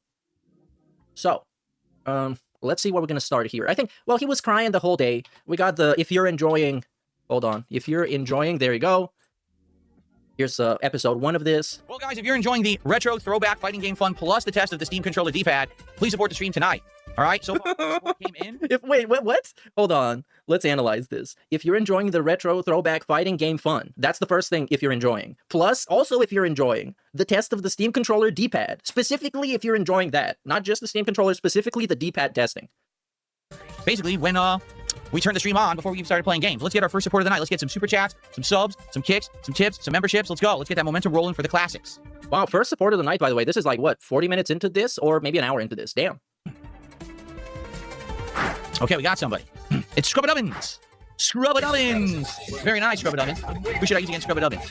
So, let's see where we're going to start here. I think, well, he was crying the whole day. We got the, if you're enjoying, hold on. If you're enjoying, there you go. Here's episode 1 of this. Well, guys, if you're enjoying the retro throwback fighting game fun plus the test of the Steam controller D-pad, please support the stream tonight. All right, so far, came in. Wait, what? Hold on. Let's analyze this. If you're enjoying the retro throwback fighting game fun, that's the first thing if you're enjoying. Plus, also if you're enjoying the test of the Steam controller D-pad, specifically if you're enjoying that, not just the Steam controller, specifically the D-pad testing. Basically, when we turned the stream on before we even started playing games. Let's get our first support of the night. Let's get some super chats, some subs, some kicks, some tips, some memberships. Let's go. Let's get that momentum rolling for the classics. Wow, first support of the night, by the way. This is like, what, 40 minutes into this? Or maybe an hour into this. Damn. Okay, we got somebody. It's Scrubbadubbins. Scrubbadubbins. Very nice, Scrubbadubbins. Who should I use against Scrubbadubbins?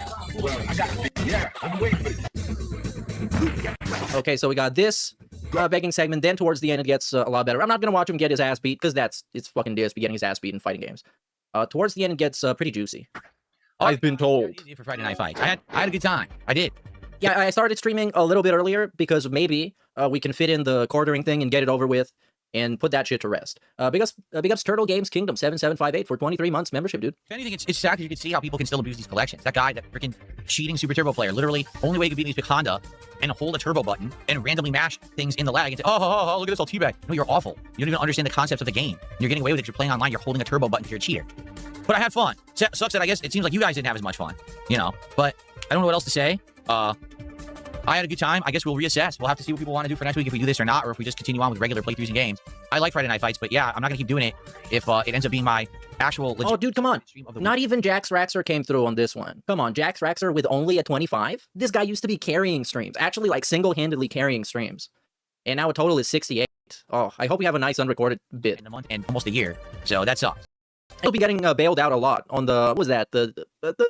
Okay, so we got this begging segment. Then towards the end, it gets a lot better. I'm not going to watch him get his ass beat, because it's fucking DSP getting his ass beat in fighting games. Towards the end, it gets pretty juicy. I've been told. Easy for Friday Night Fights. I had a good time. I did. Yeah, I started streaming a little bit earlier, because maybe we can fit in the quartering thing and get it over with. And put that shit to rest. Big ups Turtle Games Kingdom 7758 for 23 months membership, dude. If anything, it's sad that you can see how people can still abuse these collections. That guy, that freaking cheating Super Turbo player, literally, only way you can beat me is pick Honda and hold a turbo button and randomly mash things in the lag and say, oh, look at this, I'll teabag. No, you're awful. You don't even understand the concepts of the game. You're getting away with it. You're playing online. You're holding a turbo button because you're a cheater. But I had fun. Sucks that I guess it seems like you guys didn't have as much fun, you know. But I don't know what else to say. I had a good time. I guess we'll reassess. We'll have to see what people want to do for next week if we do this or not, or if we just continue on with regular playthroughs and games. I like Friday Night Fights, but yeah, I'm not going to keep doing it if it ends up being my actual legit. Oh, dude, come on. Not even Jax Raxer came through on this one. Come on, Jax Raxer with only a 25? This guy used to be carrying streams. Actually, like, single-handedly carrying streams. And now a total is 68. Oh, I hope we have a nice unrecorded bit. In a month and almost a year. So that sucks. He'll be getting bailed out a lot on the, what was that? The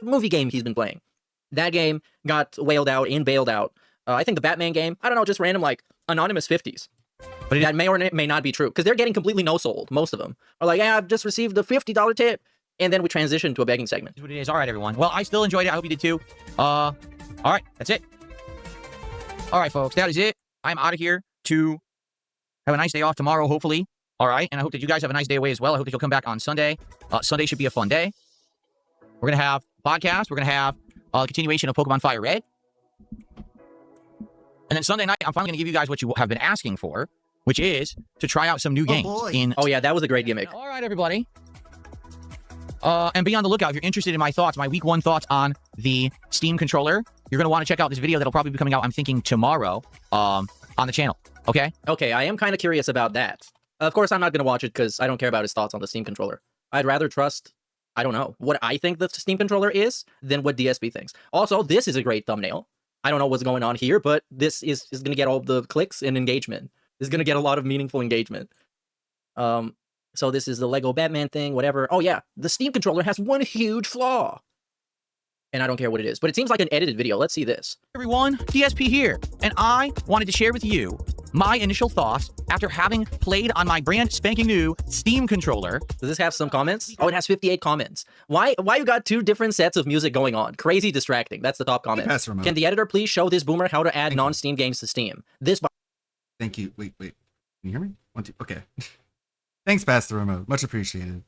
movie game he's been playing. That game got whaled out and bailed out. I think the Batman game, I don't know, just random, like, anonymous 50s. But that may or may not be true, because they're getting completely no-sold, most of them. Are like, yeah, I've just received a $50 tip, and then we transition to a begging segment. That's what it is. All right, everyone. Well, I still enjoyed it. I hope you did too. All right, that's it. All right, folks, that is it. I'm out of here to have a nice day off tomorrow, hopefully. All right, and I hope that you guys have a nice day away as well. I hope that you'll come back on Sunday. Sunday should be a fun day. We're going to have a podcast. We're going to have a continuation of Pokemon Fire Red. And then Sunday night, I'm finally going to give you guys what you have been asking for, which is to try out some new games. Oh, yeah, that was a great gimmick. All right, everybody. And be on the lookout if you're interested in my thoughts, my week 1 thoughts on the Steam controller. You're going to want to check out this video that'll probably be coming out, I'm thinking, tomorrow on the channel. Okay? Okay, I am kind of curious about that. Of course, I'm not going to watch it because I don't care about his thoughts on the Steam controller. I'd rather trust, I don't know, what I think the Steam controller is than what DSP thinks. Also, this is a great thumbnail. I don't know what's going on here, but this is going to get all the clicks and engagement. This is going to get a lot of meaningful engagement. So this is the Lego Batman thing, whatever. Oh yeah, the Steam controller has one huge flaw. And I don't care what it is, but it seems like an edited video. Let's see this. Everyone, DSP here, and I wanted to share with you my initial thoughts after having played on my brand spanking new Steam controller. Does this have some comments? Oh, it has 58 comments. Why you got 2 different sets of music going on? Crazy distracting. That's the top comment. Can the editor please show this boomer how to add non-Steam games to Steam? This. Thank you. Wait. you hear me? 1, 2. Okay. Thanks, Pastor Remote. Much appreciated.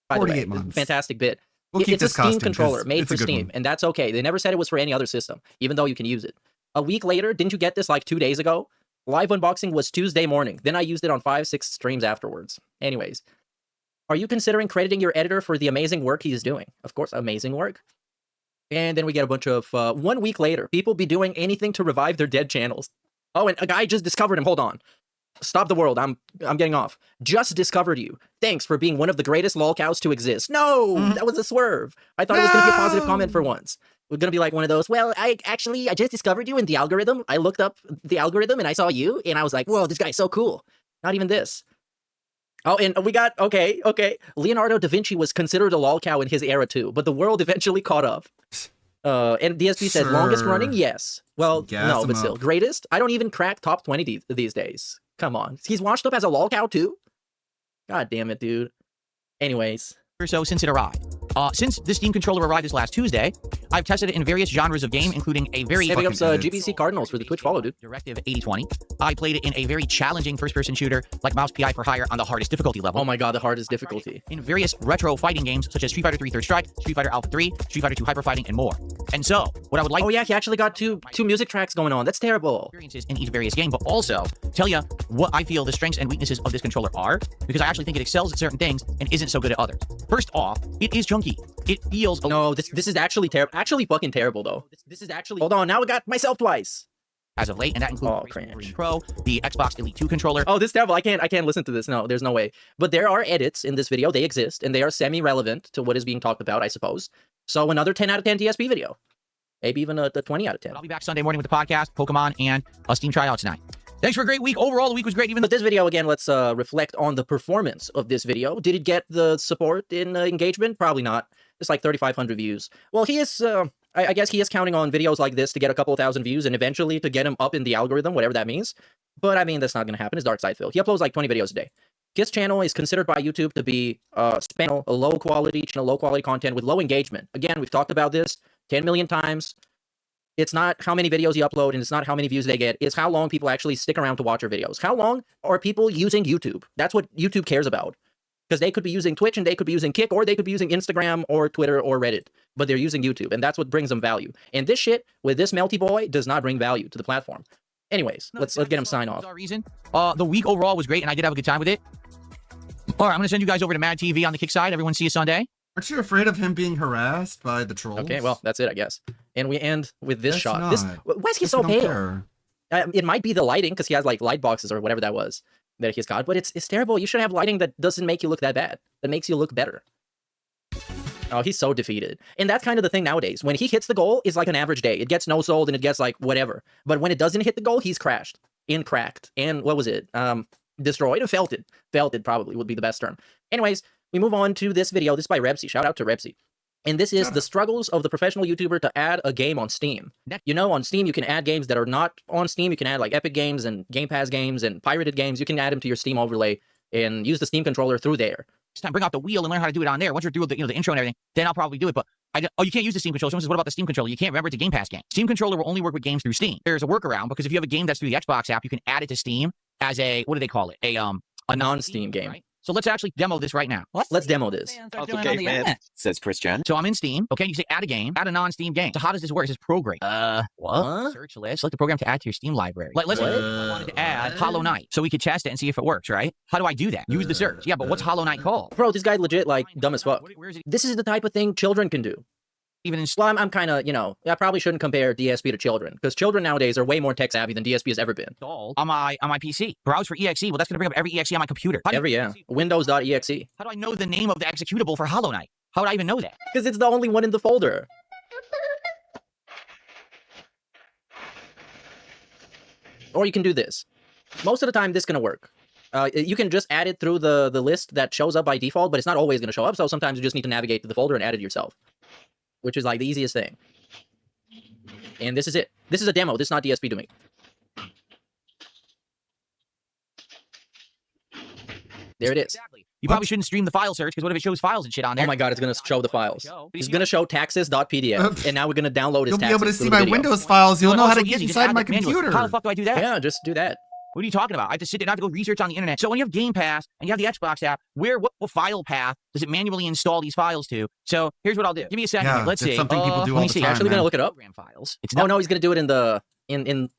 By the way, 48 months. fantastic bit. We'll keep It's a this Steam costume 'cause controller made it's a for good Steam, one. and that's okay. They never said it was for any other system, even though you can use it. A week later, didn't you get this like 2 days ago? Live unboxing was Tuesday morning. Then I used it on 5-6 streams afterwards. Anyways, are you considering crediting your editor for the amazing work he is doing? Of course, amazing work. And then we get a bunch of 1 week later, people be doing anything to revive their dead channels. Oh, and a guy just discovered him. Hold on. Stop the world. I'm getting off. Just discovered you. Thanks for being one of the greatest lolcows to exist. No, that was a swerve. I thought it was going to be a positive comment for once. We're going to be like one of those, well, I just discovered you in the algorithm. I looked up the algorithm and I saw you and I was like, whoa, this guy's so cool. Not even this. Oh, and we got, okay. Leonardo da Vinci was considered a lolcow in his era too, but the world eventually caught up. And DSP says, longest running? Yes. Well, Gas no, him but still. up. Greatest? I don't even crack top 20 these days. Come on. He's washed up as a lolcow too? God damn it, dude. Anyways. Or so since it arrived. Since the Steam controller arrived this last Tuesday, I've tested it in various genres of game, including a very Saving up GBC Cardinals for the Twitch follow, dude. Directive 8020. I played it in a very challenging first-person shooter like Mouse PI for Hire on the hardest difficulty level. Oh my god, the hardest difficulty. In various retro fighting games such as Street Fighter 3 Third Strike, Street Fighter Alpha 3, Street Fighter 2 Hyper Fighting, and more. And so, what I would like... Oh yeah, he actually got two music tracks going on. That's terrible. ...experiences in each various game, but also tell you what I feel the strengths and weaknesses of this controller are, because I actually think it excels at certain things and isn't so good at others. First off, it is chunky. It feels... No, this is actually terrible. Actually fucking terrible, though. This is actually... Hold on, now I got myself twice. As of late, and that includes the Pro, the Xbox Elite 2 controller. Oh, this is terrible. I can't listen to this. No, there's no way. But there are edits in this video. They exist, and they are semi-relevant to what is being talked about, I suppose. So another 10 out of 10 DSP video. Maybe even a 20 out of 10. I'll be back Sunday morning with the podcast, Pokemon, and a Steam tryout tonight. Thanks for a great week. Overall, the week was great. But this video, again, let's reflect on the performance of this video. Did it get the support in engagement? Probably not. It's like 3,500 views. Well, he is... I guess he is counting on videos like this to get a couple thousand views and eventually to get him up in the algorithm, whatever that means. But I mean, that's not going to happen. It's Dark Side Phil. He uploads like 20 videos a day. His channel is considered by YouTube to be a low quality content with low engagement. Again, we've talked about this 10 million times. It's not how many videos you upload and it's not how many views they get. It's how long people actually stick around to watch your videos. How long are people using YouTube? That's what YouTube cares about. Because they could be using Twitch and they could be using Kick or they could be using Instagram or Twitter or Reddit. But they're using YouTube and that's what brings them value. And this shit with this melty boy does not bring value to the platform. Anyways, let's get him sign off. The week overall was great and I did have a good time with it. All right, I'm going to send you guys over to Mad TV on the Kick side. Everyone see you Sunday. Aren't you afraid of him being harassed by the trolls? Okay, well, that's it, I guess. And we end with this That's shot. not. Why is he so pale? It might be the lighting because he has like light boxes or whatever that was that he's got, but it's terrible. You should have lighting that doesn't make you look that bad. That makes you look better. Oh, he's so defeated. And that's kind of the thing nowadays. When he hits the goal, it's like an average day. It gets no-sold and it gets like whatever. But when it doesn't hit the goal, he's crashed and cracked. And what was it? Destroyed and felted. Felted probably would be the best term. Anyways, we move on to this video. This is by Rebsy. Shout out to Rebsy. And this is the struggles of the professional YouTuber to add a game on Steam. You know, on Steam, you can add games that are not on Steam. You can add like Epic Games and Game Pass games and pirated games. You can add them to your Steam overlay and use the Steam controller through there. Next time, bring out the wheel and learn how to do it on there. Once you're through the intro and everything, then I'll probably do it. But you can't use the Steam controller. Someone says, what about the Steam controller? You can't. Remember, it's a Game Pass game. Steam controller will only work with games through Steam. There's a workaround because if you have a game that's through the Xbox app, you can add it to Steam as a, what do they call it? A non-Steam game. Right? So let's actually demo this right now. Let's demo this. Says Christian. So I'm in Steam. Okay, you say add a game, add a non-Steam game. So how does this work? It says program. What? Search list. Select the program to add to your Steam library. Let's say I wanted to add Hollow Knight, so we could test it and see if it works, right? How do I do that? Use the search. Yeah, but what's Hollow Knight called? Bro, this guy legit like dumb as fuck. This is the type of thing children can do. Even in well, I'm kind of, you know, I probably shouldn't compare DSP to children because children nowadays are way more tech savvy than DSP has ever been. On my PC. Browse for EXE. Well, that's going to bring up every EXE on my computer. Windows.exe. How do I know the name of the executable for Hollow Knight? How would I even know that? Because it's the only one in the folder. Or you can do this. Most of the time, this is going to work. You can just add it through the list that shows up by default, but it's not always going to show up. So sometimes you just need to navigate to the folder and add it yourself, which is like the easiest thing. And this is it. This is a demo. This is not DSP doing. There it is. Exactly. You probably shouldn't stream the file search because what if it shows files and shit on there? Oh my god, it's going to show the files. It's going to show taxes.pdf, and now we're going to download his You'll taxes. be able to see my Windows files. You'll know how to get easy. inside my computer. How the fuck do I do that? Yeah, just do that. What are you talking about? I have to sit there and I have to go research on the internet. So when you have Game Pass and you have the Xbox app, what file path does it manually install these files to? So here's what I'll do. Give me a second. Yeah, here. Let's it's see. something people do let all me the see. time, Actually man. gonna look it up. Program files. It's Oh not. no, he's gonna do it in the in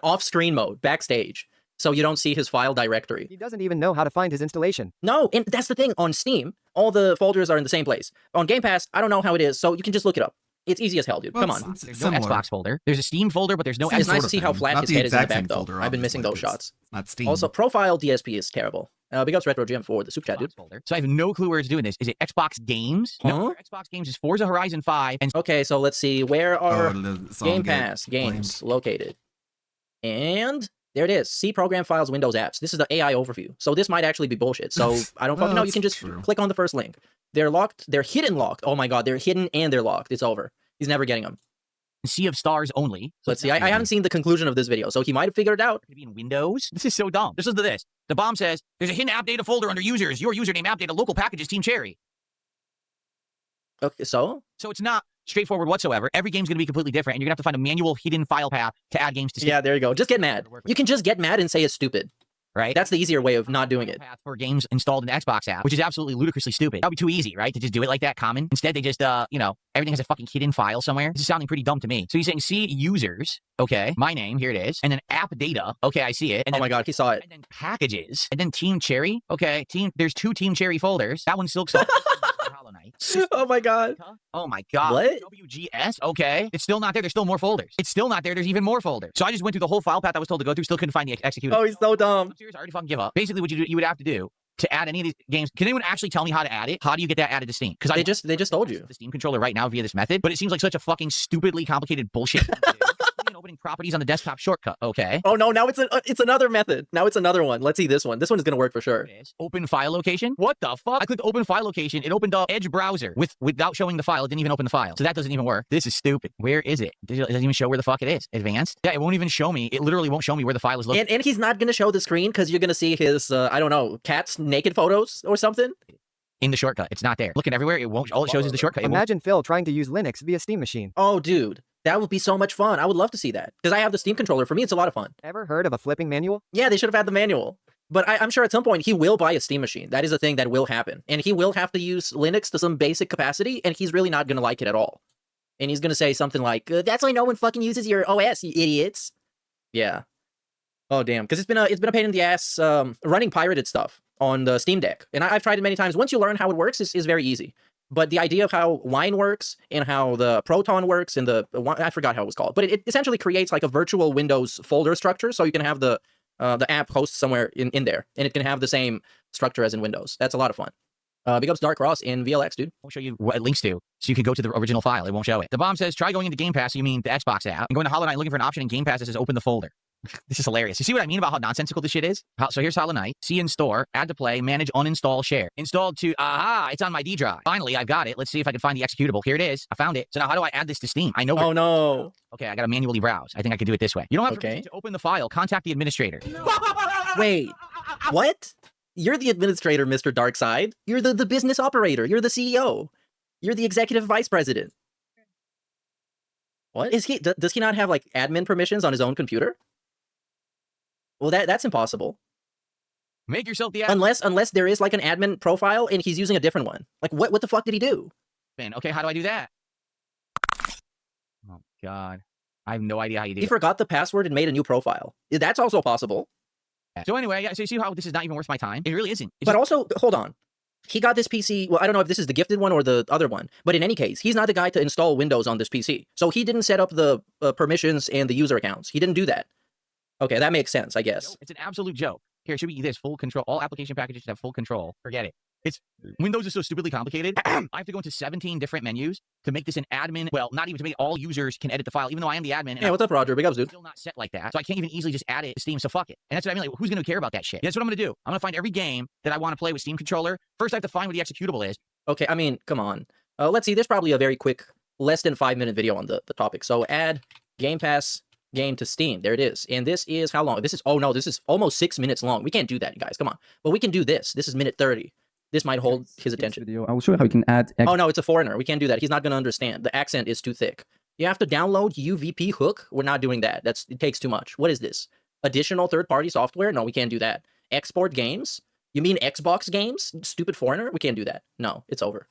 off-screen mode, backstage. So you don't see his file directory. He doesn't even know how to find his installation. No, and that's the thing. On Steam, all the folders are in the same place. On Game Pass, I don't know how it is, so you can just look it up. It's easy as hell, dude. Well, Come on. it's There's no similar. Xbox folder. There's a Steam folder, but there's no It's Xbox. nice to see how flat Not his the head is in the exact back, same though. folder, I've been missing those obviously, shots. Not Steam. Also, profile DSP is terrible. Big ups Retro Jim for the super chat, dude. So I have no clue where it's doing this. Is it Xbox Games? No, Xbox Games is Forza Horizon 5. And Okay, so let's see. Where are it's all Game get Pass blamed. games located? And there it is. See program files, Windows apps. This is the AI overview. So this might actually be bullshit. So I don't fucking know. You can just click on the first link. They're locked. They're hidden locked. Oh my god, they're hidden and they're locked. It's over. He's never getting them. Sea of Stars only. So Let's see. I haven't seen the conclusion of this video, so he might have figured it out. Maybe in Windows. This is so dumb. Listen to this. The bomb says there's a hidden app data folder under users. Your username app data local packages Team Cherry. Okay, so it's not straightforward whatsoever. Every game's going to be completely different, and you're going to have to find a manual hidden file path to add games to Steam. yeah, there you go. Just get mad. You can just get mad and say it's stupid. Right? That's the easier way of not doing it. Path for games installed in the Xbox app, which is absolutely ludicrously stupid. That'd be too easy, right? To just do it like that common. Instead, they just, everything has a fucking hidden file somewhere. This is sounding pretty dumb to me. So he's saying see users, okay, my name, here it is, and then app data, okay, I see it. And Oh my god, he saw it. And then packages, and then Team Cherry, okay, there's 2 Team Cherry folders. That one's Silksong. Hollow Knight. Oh my god. Oh my god. What? WGS, okay. It's still not there. There's still more folders. It's still not there. There's even more folders. So I just went through the whole file path I was told to go through, still couldn't find the executable. Oh, he's so dumb. I'm serious, I already fucking give up. Basically, what you would have to do to add any of these games. Can anyone actually tell me how to add it? How do you get that added to Steam? Because they just told you the Steam controller right now via this method, but it seems like such a fucking stupidly complicated bullshit. Opening properties on the desktop shortcut. Okay. Oh no, now it's another method. Now it's another one. Let's see this one. This one is gonna work for sure. Open file location. What the fuck? I clicked open file location. It opened up Edge browser without showing the file. It didn't even open the file. So that doesn't even work. This is stupid. Where is it? It doesn't even show where the fuck it is. Advanced? Yeah, it won't even show me. It literally won't show me where the file is located. And he's not gonna show the screen because you're gonna see his I don't know, cat's naked photos or something. In the shortcut. It's not there. Looking everywhere. It won't. All it shows is the shortcut. Imagine Phil trying to use Linux via Steam Machine. Oh dude. That would be so much fun. I would love to see that. Because I have the Steam controller. For me, it's a lot of fun. Ever heard of a flipping manual? Yeah, they should have had the manual. But I'm sure at some point he will buy a Steam machine. That is a thing that will happen. And he will have to use Linux to some basic capacity, and he's really not going to like it at all. And he's going to say something like, that's why no one fucking uses your OS, you idiots. Yeah. Oh, damn. Because it's been a pain in the ass running pirated stuff on the Steam Deck. And I've tried it many times. Once you learn how it works, it's very easy. But the idea of how Wine works and how the Proton works and I forgot how it was called, but it essentially creates like a virtual Windows folder structure. So you can have the app host somewhere in there and it can have the same structure as in Windows. That's a lot of fun. Big ups Dark Cross in VLX, dude. Won't show you what it links to, so you can go to the original file. It won't show it. The bomb says, try going into Game Pass, so you mean the Xbox app, and going to Hollow Knight looking for an option in Game Pass that says open the folder. This is hilarious. You see what I mean about how nonsensical this shit is? So here's Hollow Knight. See in store, add to play, manage, uninstall, share. Installed to, it's on my D drive. Finally, I've got it. Let's see if I can find the executable. Here it is. I found it. So now how do I add this to Steam? I know. Oh no. Okay, I gotta manually browse. I think I could do it this way. You don't have to open the file. Contact the administrator. Wait, what? You're the administrator, Mr. Darkside. You're the business operator. You're the CEO. You're the executive vice president. What is he? Does he not have like admin permissions on his own computer? Well, that's impossible. Make yourself the admin. Unless there is like an admin profile and he's using a different one. Like what the fuck did he do? Man, okay, how do I do that? Oh god. I have no idea how you do He it. forgot the password and made a new profile. That's also possible. So anyway, so you see how this is not even worth my time? It really isn't. But also, hold on. He got this PC, well, I don't know if this is the gifted one or the other one, but in any case, he's not the guy to install Windows on this PC. So he didn't set up the permissions and the user accounts. He didn't do that. Okay, that makes sense, I guess. It's an absolute joke. Here, it should be this full control. All application packages should have full control. Forget it. Windows is so stupidly complicated. I have to go into 17 different menus to make this an admin. Well, not even to make all users can edit the file, even though I am the admin. Yeah, what's up, Roger? Big ups, dude. It's still not set like that. So I can't even easily just add it to Steam. So fuck it. And that's what I mean. Like, who's going to care about that shit? That's what I'm going to do. I'm going to find every game that I want to play with Steam controller. First, I have to find what the executable is. Okay, I mean, come on. Let's see. There's probably a very quick, less than 5-minute video on the topic. So add Game Pass game to Steam. There it is. And this is how long? This is almost 6 minutes long. We can't do that, guys. Come on. But we can do this. This is minute 30. This might hold his attention. I will show you how you can add. Oh no, it's a foreigner. We can't do that. He's not going to understand. The accent is too thick. You have to download UVP hook. We're not doing that. It takes too much. What is this? Additional third-party software? No, we can't do that. Export games? You mean Xbox games? Stupid foreigner? We can't do that. No, it's over.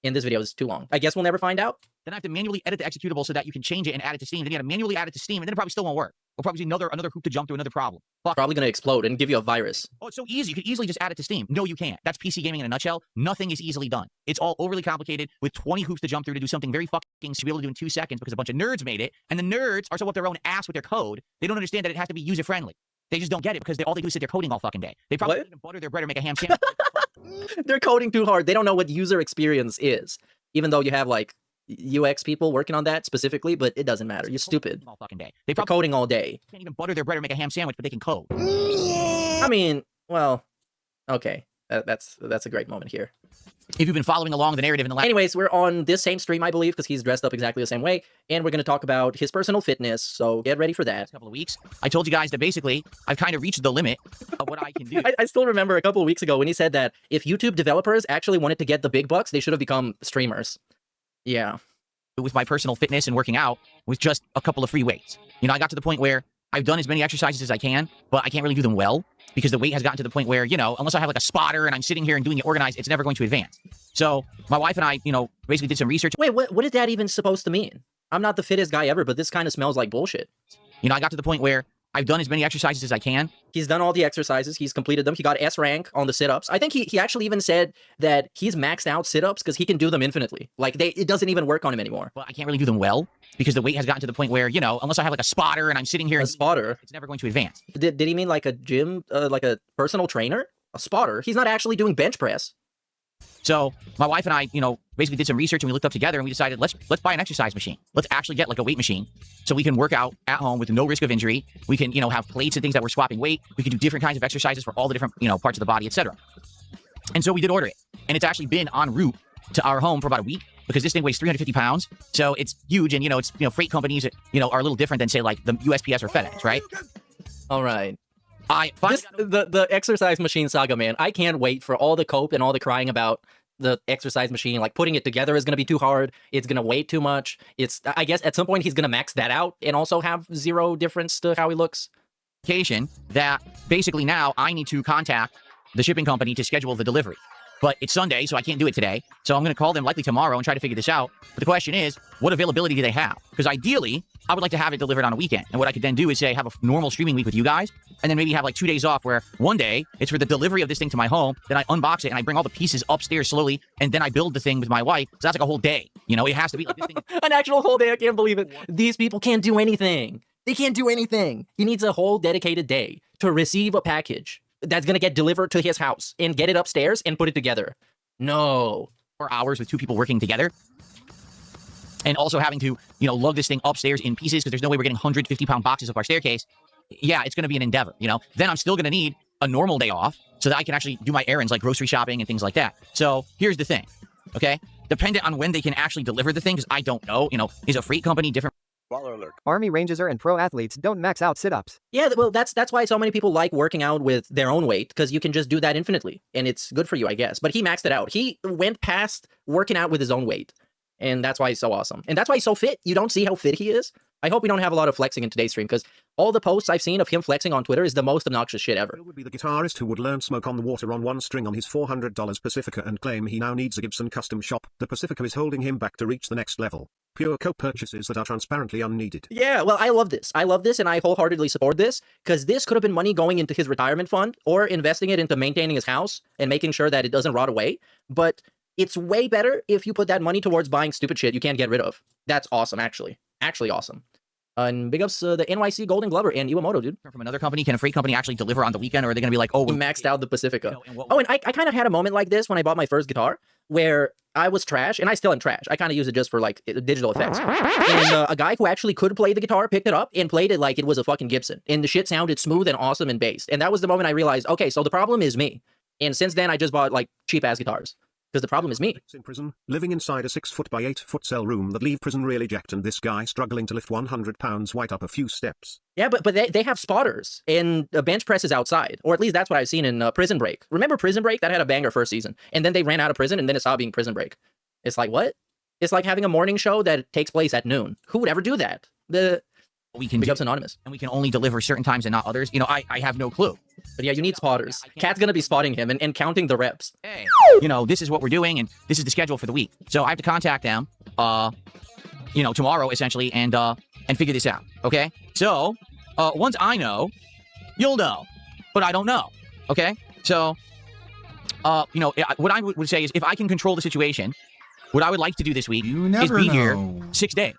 And this video is too long. I guess we'll never find out. Then I have to manually edit the executable so that you can change it and add it to Steam. Then you got to manually add it to Steam, and then it probably still won't work. We'll probably see another hoop to jump through, another problem. Fuck. Probably going to explode and give you a virus. Oh, it's so easy. You could easily just add it to Steam. No, you can't. That's PC gaming in a nutshell. Nothing is easily done. It's all overly complicated with 20 hoops to jump through to do something very fucking to be able to do in 2 seconds because a bunch of nerds made it, and the nerds are so up their own ass with their code, they don't understand that it has to be user-friendly. They just don't get it because all they do is sit there coding all fucking day. They probably even butter their bread or make a ham sandwich. They're coding too hard. They don't know what user experience is, even though you have like UX people working on that specifically, but it doesn't matter. You're stupid. All fucking day. They're coding all day. Can't even butter their bread or make a ham sandwich, but they can code. I mean, well, okay. That's a great moment here. If you've been following along the narrative in the last... Anyways, we're on this same stream, I believe, because he's dressed up exactly the same way, and we're going to talk about his personal fitness, so get ready for that. Couple of weeks, I told you guys that basically, I've kind of reached the limit of what I can do. I still remember a couple of weeks ago when he said that if YouTube developers actually wanted to get the big bucks, they should have become streamers. Yeah. With my personal fitness and working out with just a couple of free weights. You know, I got to the point where I've done as many exercises as I can, but I can't really do them well because the weight has gotten to the point where, you know, unless I have like a spotter and I'm sitting here and doing it organized, it's never going to advance. So my wife and I, you know, basically did some research. Wait, what is that even supposed to mean? I'm not the fittest guy ever, but this kind of smells like bullshit. You know, I got to the point where I've done as many exercises as I can. He's done all the exercises. He's completed them. He got S rank on the sit-ups. I think he actually even said that he's maxed out sit-ups because he can do them infinitely. Like, it doesn't even work on him anymore. But I can't really do them well because the weight has gotten to the point where, you know, unless I have like a spotter and I'm sitting here... A spotter? It's never going to advance. Did he mean like a gym, like a personal trainer? A spotter? He's not actually doing bench press. So my wife and I, you know, basically did some research and we looked up together and we decided let's buy an exercise machine. Let's actually get like a weight machine so we can work out at home with no risk of injury. We can, you know, have plates and things that we're swapping weight. We can do different kinds of exercises for all the different, you know, parts of the body, etc. And so we did order it, and it's actually been en route to our home for about a week because this thing weighs 350 pounds. So it's huge, and you know, it's, you know, freight companies, you know, are a little different than say like the USPS or FedEx, right? All right. The exercise machine saga, man. I can't wait for all the cope and all the crying about the exercise machine. Like, putting it together is going to be too hard. It's going to weigh too much. I guess at some point he's going to max that out and also have zero difference to how he looks. That basically now I need to contact the shipping company to schedule the delivery. But it's Sunday, so I can't do it today. So I'm going to call them likely tomorrow and try to figure this out. But the question is, what availability do they have? Because ideally, I would like to have it delivered on a weekend. And what I could then do is say, have a normal streaming week with you guys, and then maybe have like 2 days off where one day it's for the delivery of this thing to my home, then I unbox it and I bring all the pieces upstairs slowly, and then I build the thing with my wife. So that's like a whole day. You know, it has to be like this thing. An actual whole day. I can't believe it. These people can't do anything. They can't do anything. He needs a whole dedicated day to receive a package that's going to get delivered to his house and get it upstairs and put it together. No. 4 hours with 2 people working together. And also having to, you know, lug this thing upstairs in pieces because there's no way we're getting 150-pound boxes up our staircase. Yeah, it's going to be an endeavor, you know. Then I'm still going to need a normal day off so that I can actually do my errands like grocery shopping and things like that. So here's the thing, okay? Dependent on when they can actually deliver the thing, because I don't know, you know, is a freight company different? Army Rangers and pro athletes don't max out sit-ups. Yeah, well, that's why so many people like working out with their own weight, because you can just do that infinitely, and it's good for you, I guess. But he maxed it out. He went past working out with his own weight, and that's why he's so awesome. And that's why he's so fit. You don't see how fit he is? I hope we don't have a lot of flexing in today's stream, because all the posts I've seen of him flexing on Twitter is the most obnoxious shit ever. Would be the guitarist who would learn Smoke on the Water on one string on his $400 Pacifica and claim he now needs a Gibson custom shop. The Pacifica is holding him back to reach the next level. Pure co-purchases that are transparently unneeded. Yeah, well, I love this. I love this, and I wholeheartedly support this, because this could have been money going into his retirement fund or investing it into maintaining his house and making sure that it doesn't rot away. But it's way better if you put that money towards buying stupid shit you can't get rid of. That's awesome, actually. Actually awesome. And big ups the NYC Golden Glover and Iwamoto, dude. From another company, can a freight company actually deliver on the weekend, or are they going to be like, oh, we maxed out the Pacifica? You know, and I kind of had a moment like this when I bought my first guitar, where I was trash, and I still am trash. I kind of use it just for, like, digital effects. And a guy who actually could play the guitar picked it up and played it like it was a fucking Gibson. And the shit sounded smooth and awesome and bass. And that was the moment I realized, okay, so the problem is me. And since then, I just bought, like, cheap-ass guitars. Because the problem is me. In prison, living inside a 6-foot by 8-foot cell room that leave prison really jacked, and this guy struggling to lift 100 pounds weight up a few steps. Yeah, but they have spotters, and bench press is outside. Or at least that's what I've seen in Prison Break. Remember Prison Break? That had a banger first season. And then they ran out of prison, and then it stopped being Prison Break. It's like, what? It's like having a morning show that takes place at noon. Who would ever do that? we can Big ups Anonymous. and we can only deliver certain times and not others. You know, I have no clue. But yeah, you need spotters. Cat's gonna be spotting him and counting the reps. Hey, you know, this is what we're doing, and this is the schedule for the week. So I have to contact them, you know, tomorrow essentially, and figure this out. Okay. So once I know, you'll know, but I don't know. Okay. So you know, what I would say is, if I can control the situation, what I would like to do this week is be here 6 days.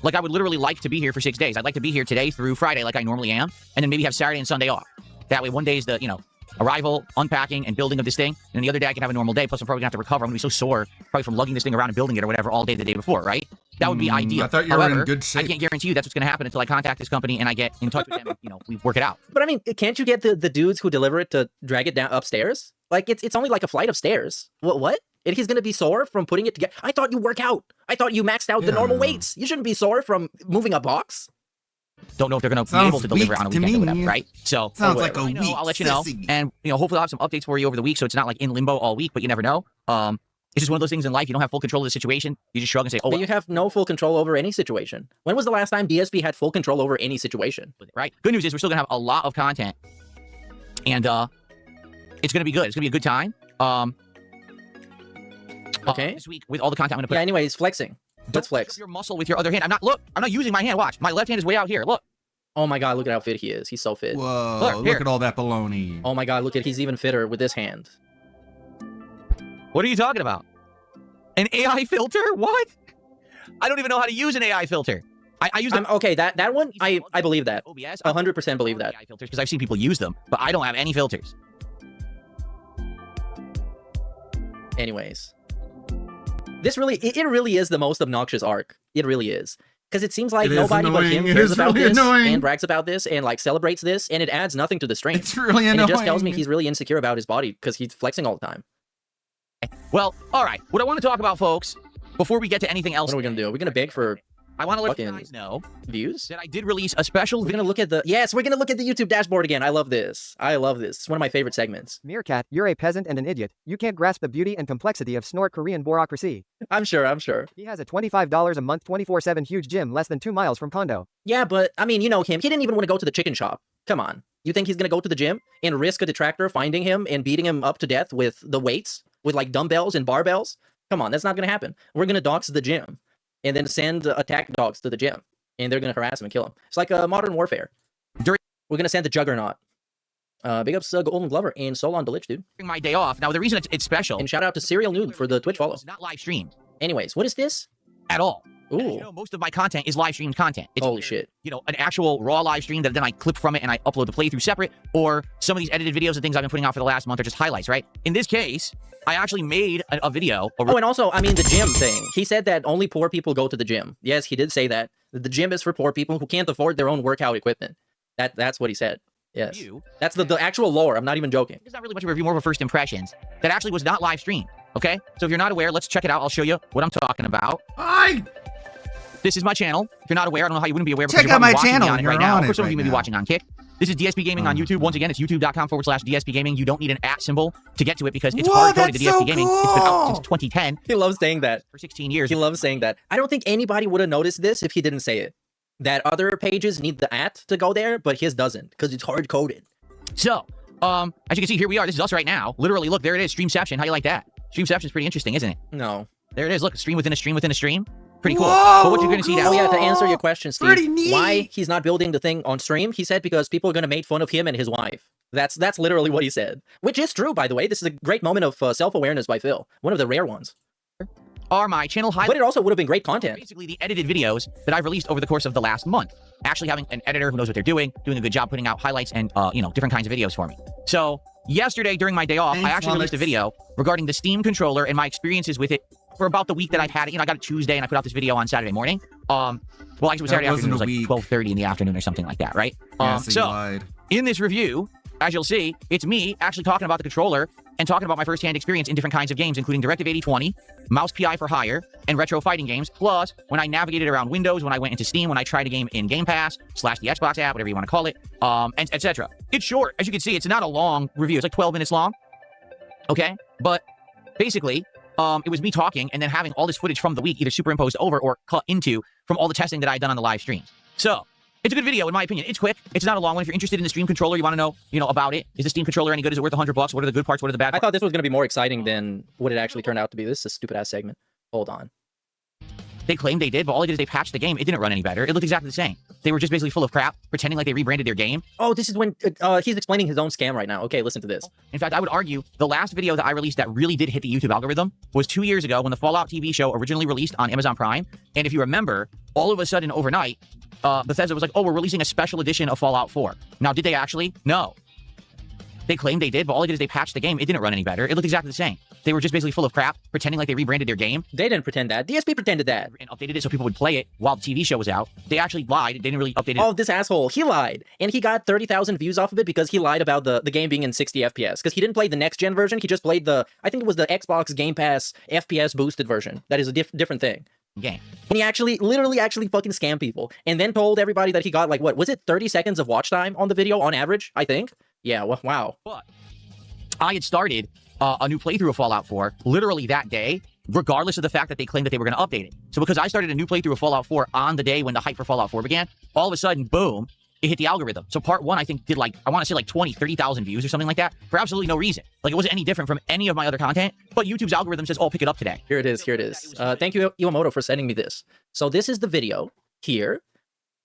Like, I would literally like to be here for 6 days. I'd like to be here today through Friday like I normally am, and then maybe have Saturday and Sunday off. That way, one day is the, you know, arrival, unpacking, and building of this thing, and the other day I can have a normal day, plus I'm probably going to have to recover. I'm going to be so sore, probably from lugging this thing around and building it or whatever all day the day before, right? That would be ideal. I thought you However, were in good shape. I can't guarantee you that's what's going to happen until I contact this company and I get in touch with them and, you know, we work it out. But I mean, can't you get the dudes who deliver it to drag it down upstairs? Like, it's only like a flight of stairs. What? And he's gonna be sore from putting it together? I thought you work out. I thought you maxed out the normal weights. You shouldn't be sore from moving a box. Don't know if they're going to be able to deliver on a weekend or whatever, right? So Sounds like a I know, weak I'll let you know. sissy. And, you know, hopefully I'll have some updates for you over the week, so it's not like in limbo all week, but you never know. It's just one of those things in life. You don't have full control of the situation. You just shrug and say, oh, But you have no full control over any situation. When was the last time DSP had full control over any situation? Right? Good news is we're still going to have a lot of content. And it's going to be good. It's going to be a good time. Okay. This week, with all the content I'm going to put Yeah, anyways, flexing. Let's flex. your muscle with your other hand. I'm not using my hand. Watch. My left hand is way out here. Look. Oh my god, look at how fit he is. He's so fit. Whoa, look at all that baloney. Oh my god, look at he's even fitter with this hand. What are you talking about? An AI filter? What? I don't even know how to use an AI filter. I use them. Okay, that one, I believe that. OBS? 100% believe that. AI filters, because I've seen people use them, but I don't have any filters. Anyways. This really, it really is the most obnoxious arc. It really is. Because it seems like It is nobody but annoying. him It cares is about really this annoying. and brags about this and like celebrates this, and it adds nothing to the stream. It's really And it just tells me annoying. he's really insecure about his body because he's flexing all the time. Well, all right. What I want to talk about, folks, before we get to anything else, What are we gonna do? Are we gonna beg for I want to let you fucking guys know views? that I did release a special We're video. gonna look at the we're gonna look at the YouTube dashboard again. I love this. I love this. It's one of my favorite segments. Meerkat, you're a peasant and an idiot. You can't grasp the beauty and complexity of Snort Korean bureaucracy. I'm sure. He has a $25 a month 24/7 huge gym less than 2 miles from condo. Yeah, but I mean, you know him. He didn't even want to go to the chicken shop. Come on. You think he's gonna go to the gym and risk a detractor finding him and beating him up to death with the weights, with like dumbbells and barbells? Come on, that's not gonna happen. We're gonna dox the gym, and then send attack dogs to the gym, and they're gonna harass him and kill him. It's like modern warfare. We're gonna send the Juggernaut. Big ups Golden Glover and Solon Delich, dude. During my day off. Now, the reason it's special, And shout out to Serial Noob for the Twitch follow. it's not live streamed Anyways, what is this? at all. Ooh, You know, most of my content is live streamed content. It's holy either, shit. You know, an actual raw live stream that then I clip from it and I upload the playthrough separate, or some of these edited videos and things I've been putting out for the last month are just highlights, right? In this case, I actually made a video. Oh, and also, I mean, the gym thing. He said that only poor people go to the gym. Yes, he did say that. The gym is for poor people who can't afford their own workout equipment. That's what he said. Yes. That's the actual lore. I'm not even joking. It's not really much of a review, more of a first impressions. That actually was not live streamed, okay? So if you're not aware, let's check it out. I'll show you what I'm talking about. Hi! This is my channel. If you're not aware, I don't know how you wouldn't be aware because Check you're out my probably watching me channel. on it You're right now. on Of course, it some of you right may be now. watching on Kick. This is DSP Gaming on YouTube. Once again, it's youtube.com/DSP Gaming. You don't need an @ symbol to get to it because it's Whoa, hard-coded to that's DSP so Gaming. It's been out cool. since 2010 He loves saying that. for 16 years. He loves saying that. I don't think anybody would have noticed this if he didn't say it. That other pages need the @ to go there, but his doesn't because it's hard-coded. So, as you can see, here we are. This is us right now. Literally, look, there it is. Streamception. How you like that? Streamception's pretty interesting, isn't it? No. There it is. Look, stream within a stream within a stream. Pretty cool. Whoa, But what you're going to see now... Oh yeah, to answer your question, Steve, Pretty neat. why he's not building the thing on stream, he said because people are going to make fun of him and his wife. That's literally what he said. Which is true, by the way. This is a great moment of self-awareness by Phil. One of the rare ones. are my channel highlights. But it also would have been great content. Basically, the edited videos that I've released over the course of the last month. Actually having an editor who knows what they're doing a good job putting out highlights and, you know, different kinds of videos for me. So, yesterday during my day off, I actually released a video regarding the Steam controller and my experiences with it for about the week that I've had it. You know, I got it Tuesday and I put out this video on Saturday morning. Well, I guess it was Saturday afternoon. It was like 12:30 in the afternoon or something like that, right? Yeah, so you lied. In this review, as you'll see, it's me actually talking about the controller and talking about my first-hand experience in different kinds of games, including Directive 8020, Mouse PI for Hire, and retro fighting games, plus when I navigated around Windows, when I went into Steam, when I tried a game in Game Pass, / the Xbox app, whatever you want to call it, and etc. It's short. As you can see, it's not a long review. It's like 12 minutes long, okay? But basically, it was me talking and then having all this footage from the week either superimposed over or cut into from all the testing that I had done on the live streams. So, It's a good video, in my opinion. It's quick. It's not a long one. If you're interested in the Steam controller, you want to know, about it. Is the Steam controller any good? Is it worth $100? What are the good parts? What are the bad parts? I thought this was going to be more exciting than what it actually turned out to be. This is a stupid-ass segment. Hold on. They claimed they did, but all they did is they patched the game. It didn't run any better. It looked exactly the same. They were just basically full of crap, pretending like they rebranded their game. Oh, this is when he's explaining his own scam right now. Okay, listen to this. In fact, I would argue the last video that I released that really did hit the YouTube algorithm was 2 years ago when the Fallout TV show originally released on Amazon Prime. And if you remember, all of a sudden overnight, Bethesda was like, oh, we're releasing a special edition of Fallout 4. Now, did they actually? No. They claimed they did, but all they did is they patched the game. It didn't run any better. It looked exactly the same. They were just basically full of crap, pretending like they rebranded their game. They didn't pretend that. DSP pretended that. And updated it so people would play it while the TV show was out. They actually lied. They didn't really update it. Oh, this asshole. He lied. And he got 30,000 views off of it because he lied about the game being in 60 FPS. Because he didn't play the next-gen version. He just played I think it was the Xbox Game Pass FPS boosted version. That is a different thing. Game. And he literally fucking scammed people. And then told everybody that he got, like, what was it, 30 seconds of watch time on the video on average, I think? Yeah, well, wow. But I had started a new playthrough of Fallout 4 literally that day, regardless of the fact that they claimed that they were going to update it. So because I started a new playthrough of Fallout 4 on the day when the hype for Fallout 4 began, all of a sudden, boom, it hit the algorithm. So part 1, I think, did I want to say 20, 30,000 views or something like that for absolutely no reason. Like, it wasn't any different from any of my other content, but YouTube's algorithm says, oh, pick it up today. Here it is. Thank you, Iwamoto, for sending me this. So this is the video here.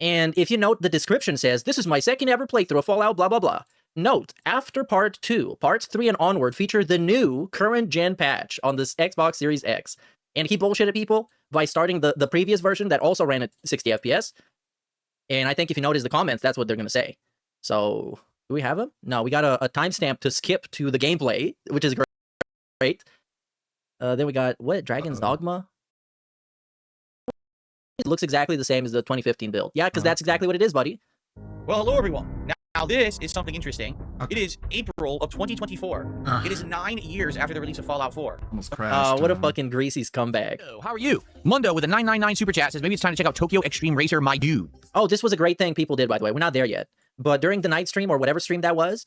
And if you note, the description says, this is my second ever playthrough of Fallout, blah, blah, blah. Note, after part 2, parts 3 and onward feature the new current gen patch on this Xbox Series X. And he bullshitted people by starting the previous version that also ran at 60 FPS. And I think if you notice the comments, that's what they're going to say. So, do we have them? No, we got a timestamp to skip to the gameplay, which is great. Then we got, what, Dragon's Dogma? It looks exactly the same as the 2015 build. Yeah, because that's exactly what it is, buddy. Well, hello, everyone. Now, this is something interesting. Okay. It is April of 2024. It is 9 years after the release of Fallout 4. Almost crashed. What a fucking greasy scumbag. Hello, how are you? Mundo with a 999 super chat says maybe it's time to check out Tokyo Extreme Racer, my dude. Oh, this was a great thing people did, by the way. We're not there yet. But during the night stream or whatever stream that was,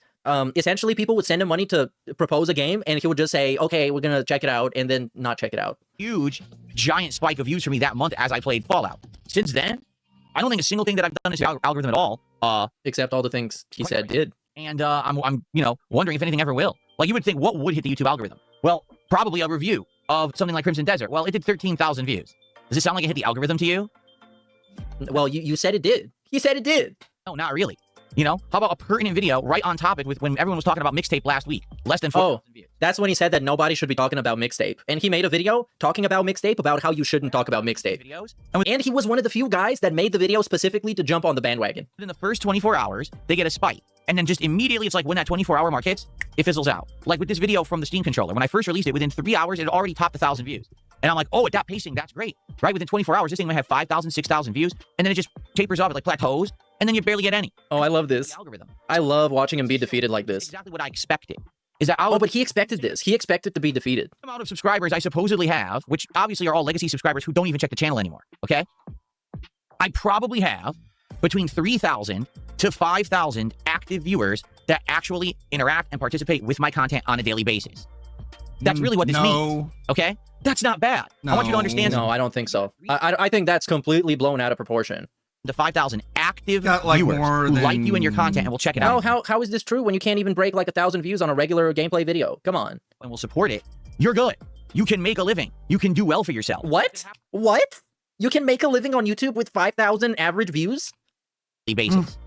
essentially people would send him money to propose a game, and he would just say, okay, we're going to check it out, and then not check it out. Huge, giant spike of views for me that month as I played Fallout. Since then, I don't think a single thing that I've done is algorithm at all. Except all the things he said did. And I'm wondering if anything ever will. Like, you would think, what would hit the YouTube algorithm? Well, probably a review of something like Crimson Desert. Well, it did 13,000 views. Does it sound like it hit the algorithm to you? Well, you said it did. He said it did. No, not really. How about a pertinent video right on topic with when everyone was talking about Mixtape last week? Less than 4,000 views. That's when he said that nobody should be talking about Mixtape. And he made a video talking about Mixtape, about how you shouldn't talk about Mixtape. And he was one of the few guys that made the video specifically to jump on the bandwagon. Within the first 24 hours, they get a spike. And then just immediately, it's like when that 24-hour mark hits, it fizzles out. Like with this video from the Steam controller. When I first released it, within 3 hours, it had already topped 1,000 views. And I'm like, oh, at that pacing, that's great. Right? Within 24 hours, this thing might have 5,000, 6,000 views. And then it just tapers off, it like plateaus. And then you barely get any. Oh, I love this. Algorithm. I love watching him be defeated like this. That's exactly what I expected. Is that but he expected this. He expected to be defeated. The amount of subscribers I supposedly have, which obviously are all legacy subscribers who don't even check the channel anymore, okay? I probably have between 3,000 to 5,000 active viewers that actually interact and participate with my content on a daily basis. That's really what this means, okay? That's not bad. No. I want you to understand. No, I don't think so. I think that's completely blown out of proportion. The 5,000 active viewers who like you and your content and will check it out. How is this true when you can't even break like 1,000 views on a regular gameplay video? Come on. And will support it. You're good. You can make a living. You can do well for yourself. What? What? You can make a living on YouTube with 5,000 average views? Basis.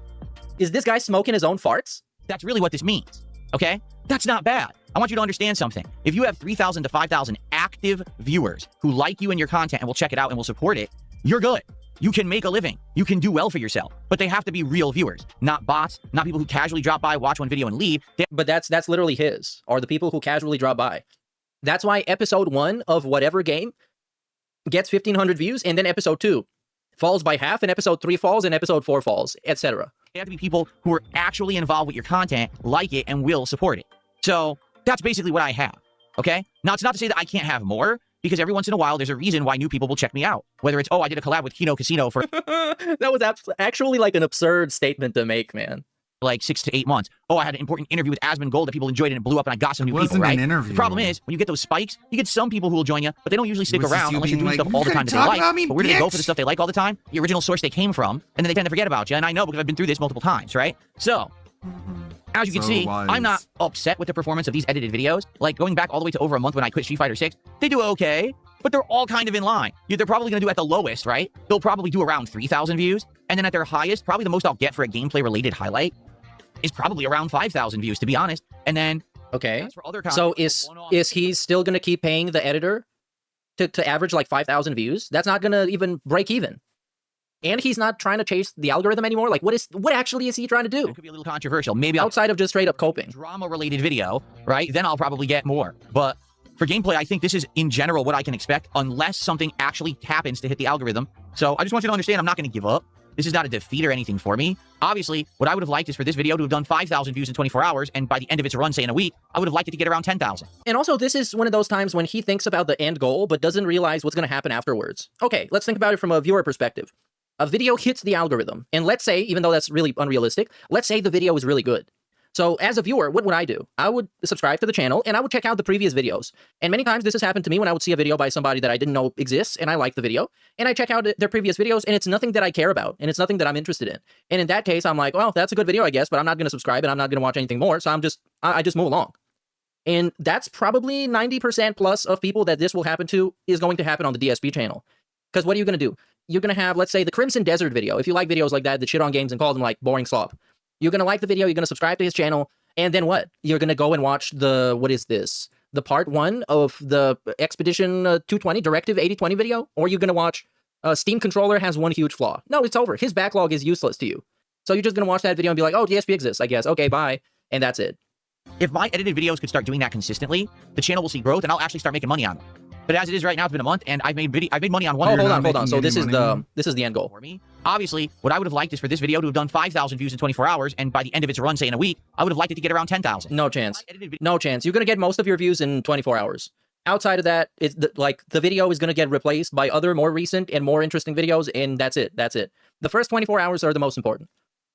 Is this guy smoking his own farts? That's really what this means, okay? That's not bad. I want you to understand something. If you have 3,000 to 5,000 active viewers who like you and your content and will check it out and will support it, you're good. You can make a living. You can do well for yourself. But they have to be real viewers, not bots, not people who casually drop by, watch one video, and leave. But that's literally his, or the people who casually drop by. That's why episode 1 of whatever game gets 1,500 views, and then episode 2 falls by half, and episode 3 falls, and episode 4 falls, etc. They have to be people who are actually involved with your content, like it, and will support it. So that's basically what I have, okay? Now, it's not to say that I can't have more, because every once in a while, there's a reason why new people will check me out. Whether it's, oh, I did a collab with Kino Casino for... That was actually like an absurd statement to make, man. like 6 to 8 months. Oh, I had an important interview with Asmongold that people enjoyed and it blew up and I got some new people, wasn't right? an interview. The problem is, when you get those spikes, you get some people who will join you, but they don't usually stick Was this around you unless you're being doing like, stuff all the "You time that they talk like. about me, But where do they go for the bitch?" stuff they like all the time? The original source they came from, and then they tend to forget about you. And I know because I've been through this multiple times, right? So, as you can So see, wise. I'm not upset with the performance of these edited videos. Like, going back all the way to over a month when I quit Street Fighter 6, they do okay, but they're all kind of in line. They're probably going to do at the lowest, right? They'll probably do around 3,000 views. And then at their highest, probably the most I'll get for a gameplay-related highlight is probably around 5,000 views, to be honest. And then, Okay. as for other So content, is he still going to keep paying the editor to average like 5,000 views? That's not going to even break even. And he's not trying to chase the algorithm anymore. Like, what actually is he trying to do? It could be a little controversial. Maybe outside of just straight up coping. Drama-related video, right? Then I'll probably get more. But for gameplay, I think this is, in general, what I can expect, unless something actually happens to hit the algorithm. So I just want you to understand I'm not going to give up. This is not a defeat or anything for me. Obviously, what I would have liked is for this video to have done 5,000 views in 24 hours, and by the end of its run, say in a week, I would have liked it to get around 10,000. And also, this is one of those times when he thinks about the end goal, but doesn't realize what's going to happen afterwards. Okay, let's think about it from a viewer perspective. A video hits the algorithm, and let's say, even though that's really unrealistic, let's say the video is really good. So as a viewer, what would I do? I would subscribe to the channel, and I would check out the previous videos. And many times this has happened to me when I would see a video by somebody that I didn't know exists, and I like the video, and I check out their previous videos, and it's nothing that I care about, and it's nothing that I'm interested in. And in that case, I'm like, well, that's a good video, I guess, but I'm not going to subscribe, and I'm not going to watch anything more, so I just move along. And that's probably 90% plus of people that this will happen to is going to happen on the DSP channel. Because what are you going to do? You're going to have, let's say, the Crimson Desert video. If you like videos like that shit on games and call them like boring slop, you're going to like the video, you're going to subscribe to his channel, and then what? You're going to go and watch what is this? The part 1 of the Expedition 220 Directive 8020 video? Or you're going to watch Steam Controller has one huge flaw. No, it's over. His backlog is useless to you. So you're just going to watch that video and be like, oh, DSP exists, I guess. Okay, bye. And that's it. If my edited videos could start doing that consistently, the channel will see growth, and I'll actually start making money on them. But as it is right now, it's been a month, and I've made money on one. Oh, hold on. So this is the end goal for me. Obviously, what I would have liked is for this video to have done 5,000 views in 24 hours, and by the end of its run, say in a week, I would have liked it to get around 10,000. No chance. No chance. You're gonna get most of your views in 24 hours. Outside of that, it's the video is gonna get replaced by other more recent and more interesting videos, and that's it. That's it. The first 24 hours are the most important.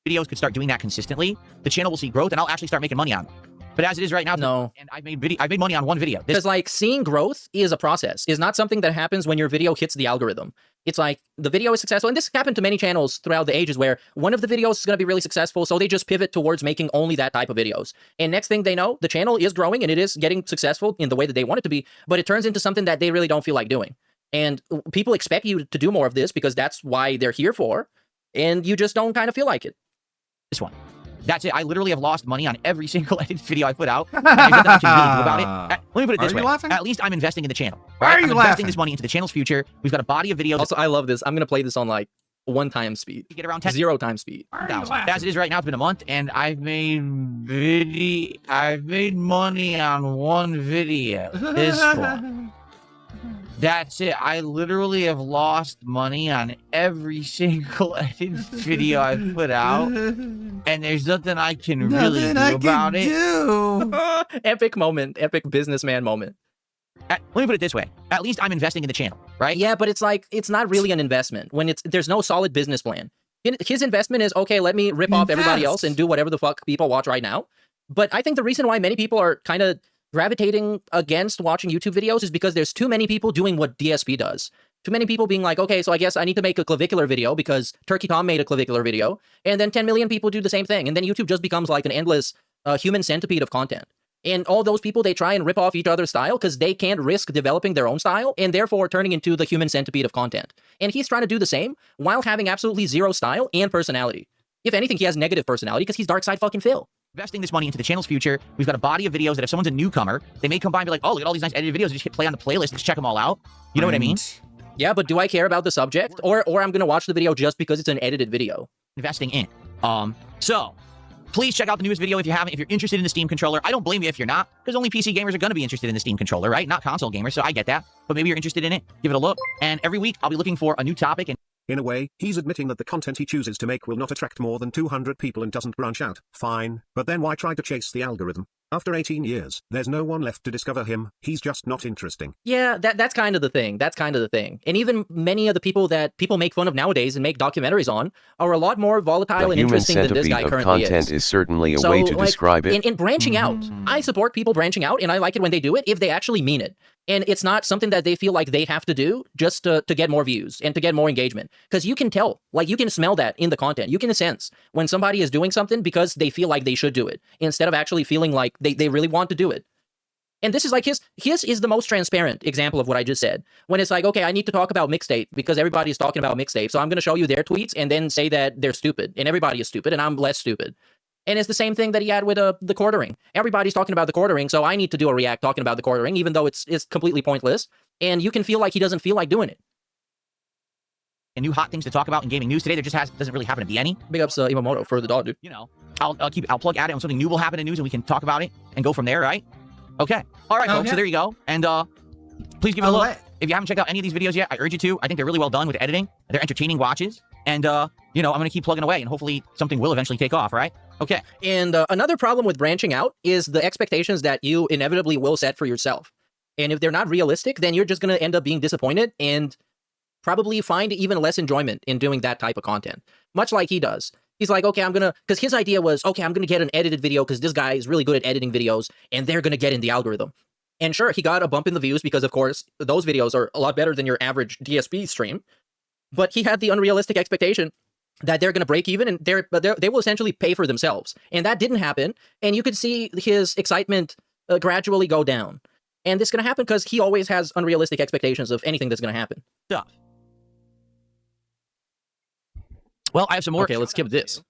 Videos could start doing that consistently, the channel will see growth, and I'll actually start making money on them. But as it is right now, no. And I've made money on one video. Because like seeing growth is a process. Is not something that happens when your video hits the algorithm. It's like the video is successful, and this happened to many channels throughout the ages where one of the videos is going to be really successful, so they just pivot towards making only that type of videos. And next thing they know, the channel is growing and it is getting successful in the way that they want it to be, but it turns into something that they really don't feel like doing. And people expect you to do more of this because that's why they're here for, and you just don't kind of feel like it. This one. That's it. I literally have lost money on every single edited video I put out. And there's nothing I can really do about it. Let me put it this way. At least I'm investing in the channel. Right? Why are you I'm investing this money into the channel's future. We've got a body of videos. Also, I love this. I'm going to play this on like 1 time speed. You get around 10. 0 time speed. As it is right now, it's been a month, and I've made money on one video. This one. That's it. I literally have lost money on every single edited video I put out, and there's nothing I can really do about it. Epic moment. Epic businessman moment. Let me put it this way. At least I'm investing in the channel, right? Yeah, but it's like, it's not really an investment when there's no solid business plan. His investment is, okay, let me rip off everybody else and do whatever the fuck people watch right now. But I think the reason why many people are kind of gravitating against watching YouTube videos is because there's too many people doing what DSP does. Too many people being like, okay, so I guess I need to make a clavicular video because Turkey Tom made a clavicular video, and then 10 million people do the same thing, and then YouTube just becomes like an endless human centipede of content. And all those people, they try and rip off each other's style because they can't risk developing their own style and therefore turning into the human centipede of content. And he's trying to do the same while having absolutely zero style and personality. If anything, he has negative personality because he's dark side fucking Phil. Investing this money into the channel's future. We've got a body of videos that if someone's a newcomer, they may come by and be like, oh, look at all these nice edited videos. Just hit play on the playlist. Just check them all out. You know what I mean? Yeah, but do I care about the subject? Or I'm going to watch the video just because it's an edited video? Investing in. So please check out the newest video if you haven't. If you're interested in the Steam controller, I don't blame you if you're not, because only PC gamers are going to be interested in the Steam controller, right? Not console gamers, so I get that. But maybe you're interested in it. Give it a look. And every week, I'll be looking for a new topic. And in a way, he's admitting that the content he chooses to make will not attract more than 200 people and doesn't branch out. Fine, but then why try to chase the algorithm? After 18 years, there's no one left to discover him. He's just not interesting. Yeah, that's kind of the thing. That's kind of the thing. And even many of the people that people make fun of nowadays and make documentaries on are a lot more volatile The and human interesting than this centipede guy of currently content is. is certainly a So, way to like, describe it. in branching out, I support people branching out, and I like it when they do it if they actually mean it. And it's not something that they feel like they have to do just to get more views and to get more engagement. Because you can tell, like you can smell that in the content. You can sense when somebody is doing something because they feel like they should do it, instead of actually feeling like they really want to do it. And this is like his is the most transparent example of what I just said. When it's like, okay, I need to talk about mixtape because everybody's talking about mixtape. So I'm going to show you their tweets and then say that they're stupid and everybody is stupid and I'm less stupid. And it's the same thing that he had with the quartering. Everybody's talking about the quartering, so I need to do a react talking about the quartering, even though it's completely pointless. And you can feel like he doesn't feel like doing it. And new hot things to talk about in gaming news today. There just doesn't really happen to be any. Big ups Imamoto for the dog, dude. You know, I'll plug at it when something new will happen in news and we can talk about it and go from there, right? Okay. All right, folks. So there you go. And please give it a look. If you haven't checked out any of these videos yet, I urge you to. I think they're really well done with editing. They're entertaining watches. And, you know, I'm going to keep plugging away and hopefully something will eventually take off, right? Okay. And another problem with branching out is the expectations that you inevitably will set for yourself. And if they're not realistic, then you're just going to end up being disappointed and probably find even less enjoyment in doing that type of content. Much like he does. He's like, okay, because his idea was, okay, I'm going to get an edited video because this guy is really good at editing videos and they're going to get in the algorithm. And sure, he got a bump in the views because, of course, those videos are a lot better than your average DSP stream. But he had the unrealistic expectation that they're going to break even and they will essentially pay for themselves. And that didn't happen. And you could see his excitement gradually go down. And this is going to happen because he always has unrealistic expectations of anything that's going to happen. Stuff. Well, I have some more. Okay, let's skip this.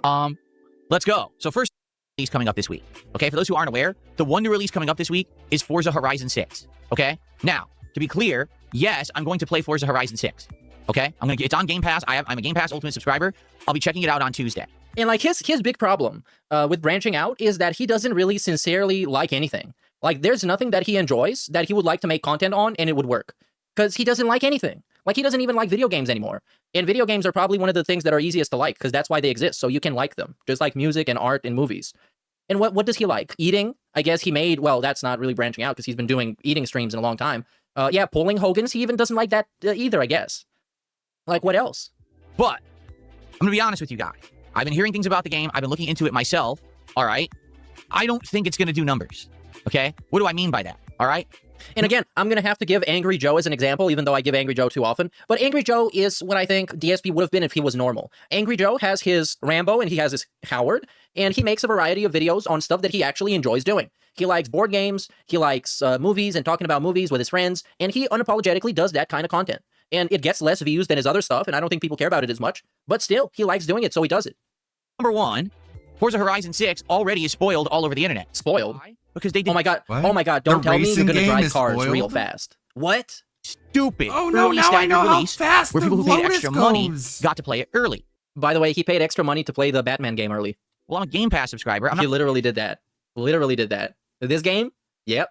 Let's go. So first release coming up this week. Okay, for those who aren't aware, the one new release coming up this week is Forza Horizon 6. Okay? Now, to be clear, yes, I'm going to play Forza Horizon 6. Okay? It's on Game Pass. I'm a Game Pass Ultimate subscriber. I'll be checking it out on Tuesday. And like his big problem with branching out is that he doesn't really sincerely like anything. Like there's nothing that he enjoys that he would like to make content on and it would work. Because he doesn't like anything. Like he doesn't even like video games anymore. And video games are probably one of the things that are easiest to like because that's why they exist. So you can like them. Just like music and art and movies. And what does he like? Eating? I guess he made, well, that's not really branching out because he's been doing eating streams in a long time. Yeah, pulling Hogan's, he even doesn't like that either, I guess. Like, what else? But, I'm going to be honest with you guys. I've been hearing things about the game. I've been looking into it myself, all right? I don't think it's going to do numbers, okay? What do I mean by that, all right? And again, I'm going to have to give Angry Joe as an example, even though I give Angry Joe too often. But Angry Joe is what I think DSP would have been if he was normal. Angry Joe has his Rambo and he has his Howard, and he makes a variety of videos on stuff that he actually enjoys doing. He likes board games, he likes movies and talking about movies with his friends, and he unapologetically does that kind of content. And it gets less views than his other stuff, and I don't think people care about it as much. But still, he likes doing it, so he does it. Number one, Forza Horizon 6 already is spoiled all over the internet. Spoiled? Because they did. Oh my god. What? Oh my god, don't The tell me you're racing going to game drive is cars spoiled? real fast. What? Stupid. Oh no, early now I standard know how release fast where the people who paid Lotus extra money goes. got to play it early. By the way, he paid extra money to play the Batman game early. Well, I'm a Game Pass subscriber. He literally did that. Literally did that. This game? Yep.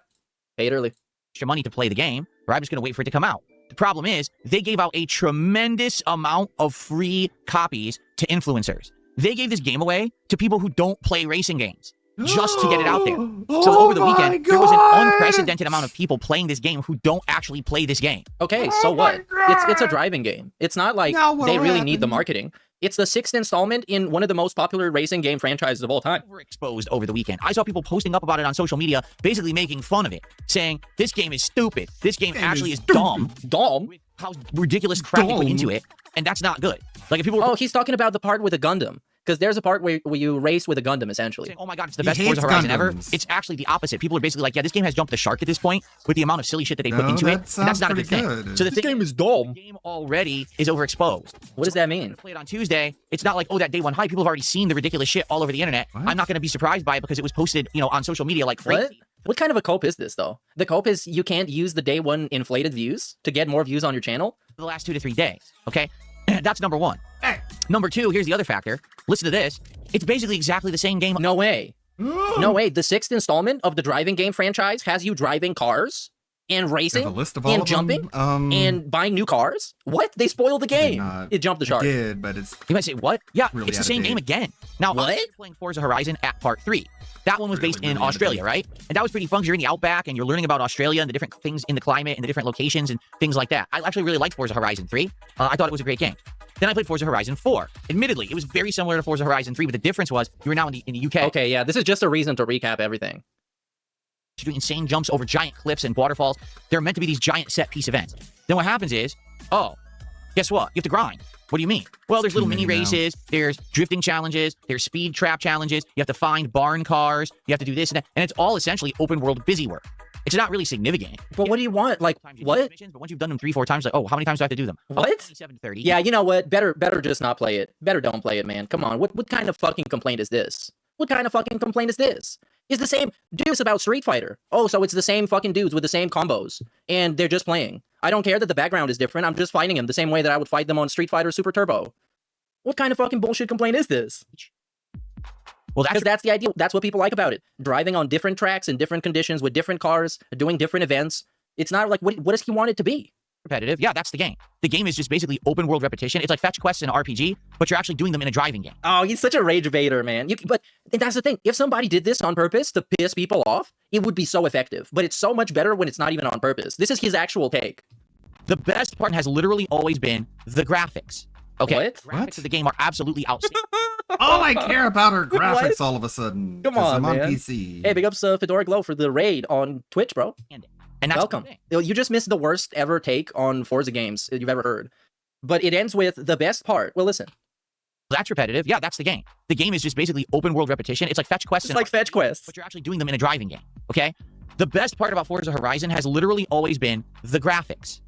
Paid early. Extra money to play the game, or I'm just going to wait for it to come out. The problem is, they gave out a tremendous amount of free copies to influencers. They gave this game away to people who don't play racing games, just to get it out there. So over the weekend, there was an unprecedented amount of people playing this game who don't actually play this game. Okay, so what? It's a driving game. It's not like they really need the marketing. It's the 6th installment in one of the most popular racing game franchises of all time. Overexposed over the weekend. I saw people posting up about it on social media, basically making fun of it, saying, this game is stupid. This game actually is dumb. Dumb? How ridiculous crap they put into it, and that's not good. Like if people were... Oh, he's talking about the part with the Gundam. Because there's a part where you race with a Gundam, essentially. Oh my god, it's the best Forza Horizon ever. It's actually the opposite. People are basically like, yeah, this game has jumped the shark at this point with the amount of silly shit that they put into it. And that's not a good thing. So the game is dumb. The game already is overexposed. What does that mean? Play it on Tuesday. It's not like, oh, that day one hype. People have already seen the ridiculous shit all over the internet. What? I'm not going to be surprised by it because it was posted, you know, on social media like crazy. What kind of a cope is this, though? The cope is you can't use the day one inflated views to get more views on your channel? The last 2 to 3 days, okay? That's number one. Number two, here's the other factor. Listen to this. It's basically exactly the same game. No way. No way. The 6th installment of the driving game franchise has you driving cars and racing and jumping and buying new cars. What? They spoiled the game. It jumped the shark. It did, but it's... You might say, what? Yeah, really it's the same game again. Now, what? I'm playing Forza Horizon at part 3. That one was based in Australia, right? And that was pretty fun because you're in the outback and you're learning about Australia and the different things in the climate and the different locations and things like that. I actually really liked Forza Horizon 3. I thought it was a great game. Then I played Forza Horizon 4. Admittedly, it was very similar to Forza Horizon 3, but the difference was you were now in the UK. Okay, yeah, this is just a reason to recap everything. You're doing insane jumps over giant cliffs and waterfalls. They're meant to be these giant set piece events. Then what happens is, oh, guess what? You have to grind. What do you mean? Well, there's little mini races, there's drifting challenges, there's speed trap challenges, you have to find barn cars, you have to do this and that, and it's all essentially open world busy work. It's not really significant. But what do you want? Like, what? But once you've done them 3-4 times, like, oh, how many times do I have to do them? What? 27 to 30. Yeah, you know what? Better just not play it. Better don't play it, man. Come on. What kind of fucking complaint is this? What kind of fucking complaint is this? It's the same dudes about Street Fighter. Oh, so it's the same fucking dudes with the same combos, and they're just playing. I don't care that the background is different. I'm just fighting them the same way that I would fight them on Street Fighter Super Turbo. What kind of fucking bullshit complaint is this? Well, that's the idea. That's what people like about it. Driving on different tracks in different conditions with different cars, doing different events. It's not like, what does he want it to be? Repetitive. Yeah, that's the game. The game is just basically open world repetition. It's like fetch quests in an RPG, but you're actually doing them in a driving game. Oh, he's such a rage baiter, man. But that's the thing. If somebody did this on purpose to piss people off, it would be so effective. But it's so much better when it's not even on purpose. This is his actual take. The best part has literally always been the graphics. Okay? What? The graphics of the game are absolutely outstanding. All I care about are graphics all of a sudden. Come on, I'm on man. PC. Hey, big ups Fedora Glow for the raid on Twitch, bro. And that's welcome. You just missed the worst ever take on Forza games you've ever heard. But it ends with the best part. Well, listen. That's repetitive. Yeah, that's the game. The game is just basically open world repetition. It's like fetch quests. It's like fetch quests. But you're actually doing them in a driving game. Okay? The best part about Forza Horizon has literally always been the graphics.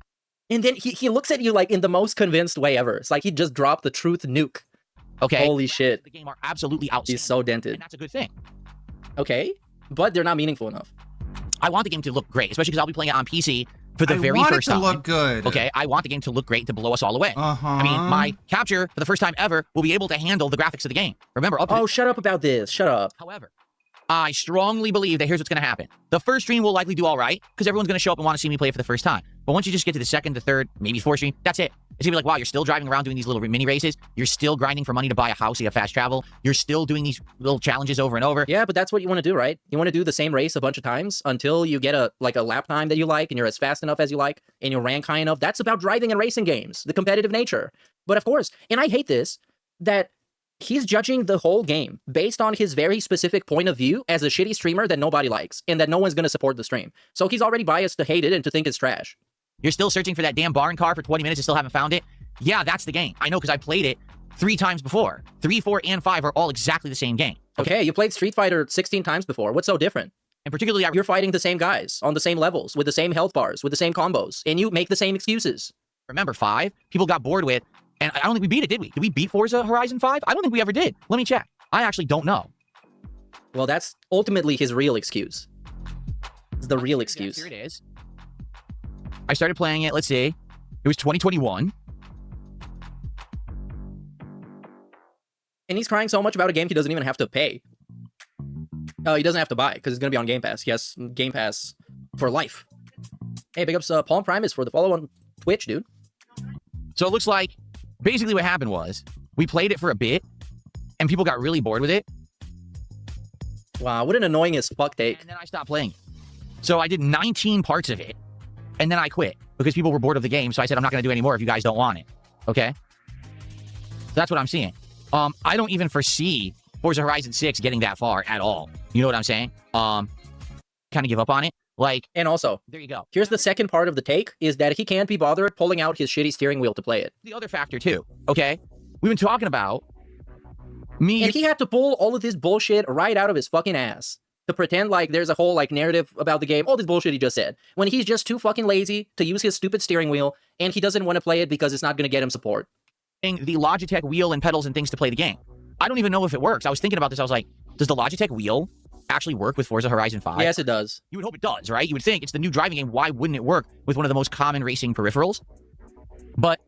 And then he looks at you like in the most convinced way ever. It's like he just dropped the truth nuke. Okay. Holy shit. The game are absolutely outstanding. He's so dented. And that's a good thing. Okay. But they're not meaningful enough. I want the game to look great, especially because I'll be playing it on PC for the very first time. I want it to look good. Okay, I want the game to look great to blow us all away. Uh-huh. I mean, my capture, for the first time ever, will be able to handle the graphics of the game. Remember, shut up about this. Shut up. However, I strongly believe that here's what's going to happen. The first stream will likely do all right, because everyone's going to show up and want to see me play it for the first time. But once you just get to the second, the third, maybe fourth stream, that's it. It's going to be like, wow, you're still driving around doing these little mini races. You're still grinding for money to buy a house, you have fast travel. You're still doing these little challenges over and over. Yeah, but that's what you want to do, right? You want to do the same race a bunch of times until you get a lap time that you like and you're as fast enough as you like and you rank high enough. That's about driving and racing games, the competitive nature. But of course, and I hate this, that he's judging the whole game based on his very specific point of view as a shitty streamer that nobody likes and that no one's going to support the stream. So he's already biased to hate it and to think it's trash. You're still searching for that damn barn car for 20 minutes and still haven't found it? Yeah, that's the game. I know because I played it 3 times before. 3, 4, and 5 are all exactly the same game. Okay, you played Street Fighter 16 times before. What's so different? And particularly, you're fighting the same guys on the same levels with the same health bars, with the same combos, and you make the same excuses. Remember, 5, people got bored with, and I don't think we beat it, did we? Did we beat Forza Horizon 5? I don't think we ever did. Let me check. I actually don't know. Well, that's ultimately his real excuse. It's the real excuse. Here it is. I started playing it, let's see. It was 2021. And he's crying so much about a game he doesn't even have to pay. He doesn't have to buy because it's going to be on Game Pass. He has Game Pass for life. Hey, big ups Palm Primus for the follow on Twitch, dude. So it looks like basically what happened was we played it for a bit and people got really bored with it. Wow, what an annoying as fuck take. And then I stopped playing. So I did 19 parts of it and then I quit because people were bored of the game. So I said, I'm not going to do any more if you guys don't want it. Okay? So that's what I'm seeing. I don't even foresee Forza Horizon 6 getting that far at all. You know what I'm saying? Kind of give up on it. Like, and also, there you go. Here's the second part of the take is that he can't be bothered pulling out his shitty steering wheel to play it. The other factor too, okay? We've been talking about me. And he had to pull all of this bullshit right out of his fucking ass to pretend like there's a whole like narrative about the game. All this bullshit he just said. When he's just too fucking lazy to use his stupid steering wheel and he doesn't want to play it because it's not going to get him support. The Logitech wheel and pedals and things to play the game. I don't even know if it works. I was thinking about this. I was like, does the Logitech wheel actually work with Forza Horizon 5? Yes, it does. You would hope it does, right? You would think it's the new driving game. Why wouldn't it work with one of the most common racing peripherals? But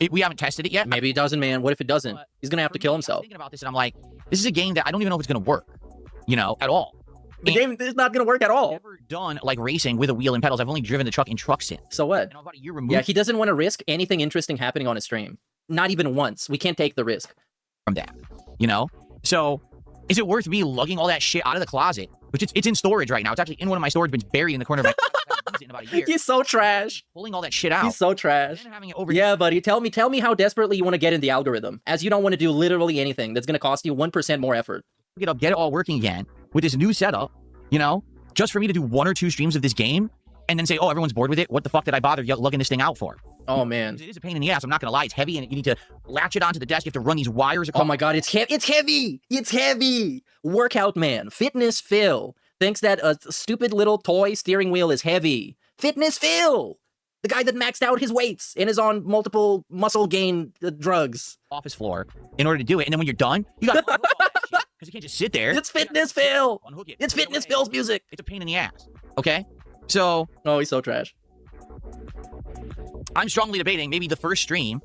we haven't tested it yet. Maybe it doesn't, man. What if it doesn't? He's going to have to kill himself. I was thinking about this and I'm like, this is a game that I don't even know if it's going to work, you know, at all. The game is not going to work at all. I've never done like racing with a wheel and pedals. I've only driven the truck in truck sim. So what? And I'm about a year removed. Yeah, he doesn't want to risk anything interesting happening on his stream. Not even once. We can't take the risk from that, you know? So Is it worth me lugging all that shit out of the closet? Which it's in storage right now. It's actually in one of my storage bins, buried in the corner of my in about a year. He's so trash. Pulling all that shit out. He's so trash. Having it over yeah, buddy. Tell me how desperately you want to get in the algorithm, as you don't want to do literally anything that's going to cost you 1% more effort. Get it all working again with this new setup, you know, just for me to do 1 or 2 streams of this game and then say, oh, everyone's bored with it. What the fuck did I bother lugging this thing out for? Oh, man. It is a pain in the ass. I'm not going to lie. It's heavy, and you need to latch it onto the desk. You have to run these wires across. Oh, my God. It's heavy. It's heavy. Workout man. Fitness Phil thinks that a stupid little toy steering wheel is heavy. Fitness Phil. The guy that maxed out his weights and is on multiple muscle gain drugs. Office floor in order to do it. And then when you're done, you got to because you can't just sit there. It's Fitness Phil. It's Fitness Phil's music. It's a pain in the ass. Okay? So. Oh, he's so trash. I'm strongly debating maybe the first stream.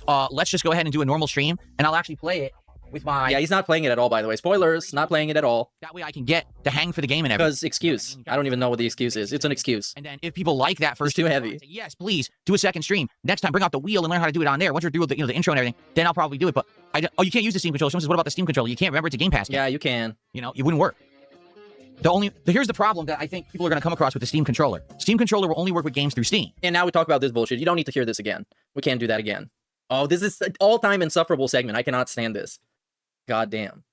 Let's just go ahead and do a normal stream, and I'll actually play it with my. Yeah, he's not playing it at all, by the way. Spoilers, not playing it at all. That way I can get to hang for the game and everything. Because excuse. I don't even know what the excuse is. It's an excuse. And then if people like that first, it's too heavy. Say, yes, please do a second stream. Next time, bring out the wheel and learn how to do it on there. Once you're through the intro and everything, then I'll probably do it. But you can't use the Steam controller. Someone says, what about the Steam controller? You can't. Remember, it's a Game Pass game. Yeah, you can. You know, it wouldn't work. Here's the problem that I think people are going to come across with the Steam controller. Steam controller will only work with games through Steam. And now we talk about this bullshit. You don't need to hear this again. We can't do that again. Oh, this is an all-time insufferable segment. I cannot stand this. God damn.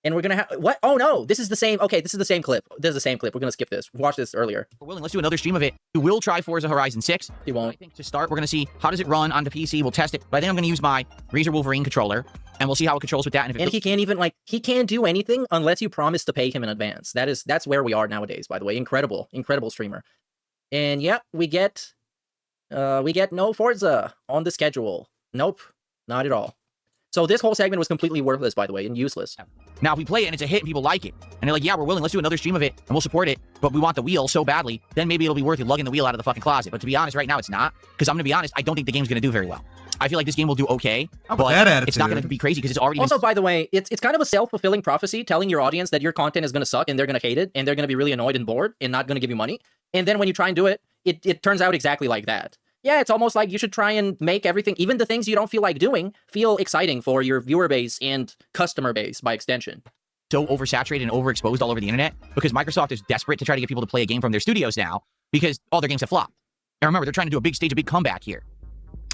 And we're going to have... What? Oh, no. This is the same... Okay, this is the same clip. This is the same clip. We're going to skip this. We watched this earlier. We're willing. Let's do another stream of it. We will try Forza Horizon 6. He won't. I think to start, we're going to see how does it run on the PC. We'll test it. But I think I'm going to use my Razer Wolverine controller. And we'll see how it controls with that. And he can't even, he can't do anything unless you promise to pay him in advance. That's where we are nowadays, by the way. Incredible streamer. And yeah, we get no Forza on the schedule. Nope, not at all. So this whole segment was completely worthless, by the way, and useless. Now, if we play it and it's a hit and people like it, and they're like, yeah, we're willing, let's do another stream of it, and we'll support it, but we want the wheel so badly, then maybe it'll be worth it lugging the wheel out of the fucking closet. But to be honest, right now, it's not. Because I'm going to be honest, I don't think the game's going to do very well. I feel like this game will do okay, but it's not going to be crazy because it's already... Also, by the way, it's kind of a self-fulfilling prophecy telling your audience that your content is going to suck and they're going to hate it and they're going to be really annoyed and bored and not going to give you money. And then when you try and do it, it turns out exactly like that. Yeah, it's almost like you should try and make everything, even the things you don't feel like doing, feel exciting for your viewer base and customer base by extension. So oversaturated and overexposed all over the internet because Microsoft is desperate to try to get people to play a game from their studios now because all their games have flopped. And remember, they're trying to do a big stage, a big comeback here.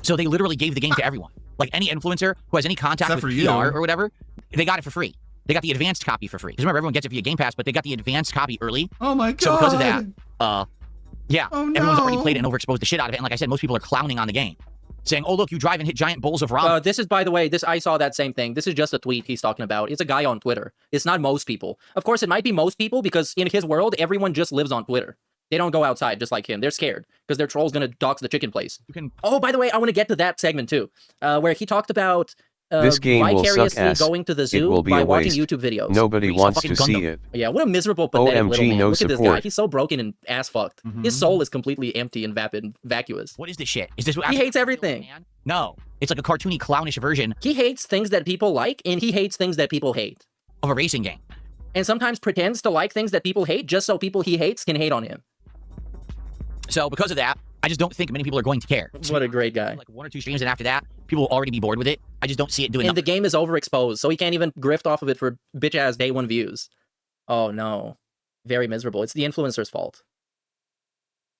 So they literally gave the game to everyone. Like any influencer who has any contact with PR or whatever, they got it for free. They got the advanced copy for free. Because remember, everyone gets it via Game Pass, but they got the advanced copy early. Oh my God. So because of that, yeah, everyone's already played it and overexposed the shit out of it. And like I said, most people are clowning on the game. Saying, oh, look, you drive and hit giant bowls of ramen. This is, by the way, I saw that same thing. This is just a tweet he's talking about. It's a guy on Twitter. It's not most people. Of course, it might be most people because in his world, everyone just lives on Twitter. They don't go outside just like him. They're scared because their troll's going to dox the chicken place. Oh, by the way, I want to get to that segment too, where he talked about this game vicariously will suck going to the zoo by watching YouTube videos. Nobody wants to see it. Yeah, what a miserable, pathetic OMG, little man. no Look at this support. guy. He's so broken and ass-fucked. His soul is completely empty and vacuous. What is this shit? Is this? He hates everything. No, it's like a cartoony, clownish version. He hates things that people like, and he hates things that people hate. Of a racing game. And sometimes pretends to like things that people hate just so people he hates can hate on him. So because of that, I just don't think many people are going to care. What a great guy. Like 1 or 2 streams, and after that, people will already be bored with it. I just don't see it doing And the game is overexposed, so he can't even grift off of it for bitch-ass day 1 views. Oh, no. Very miserable. It's the influencer's fault.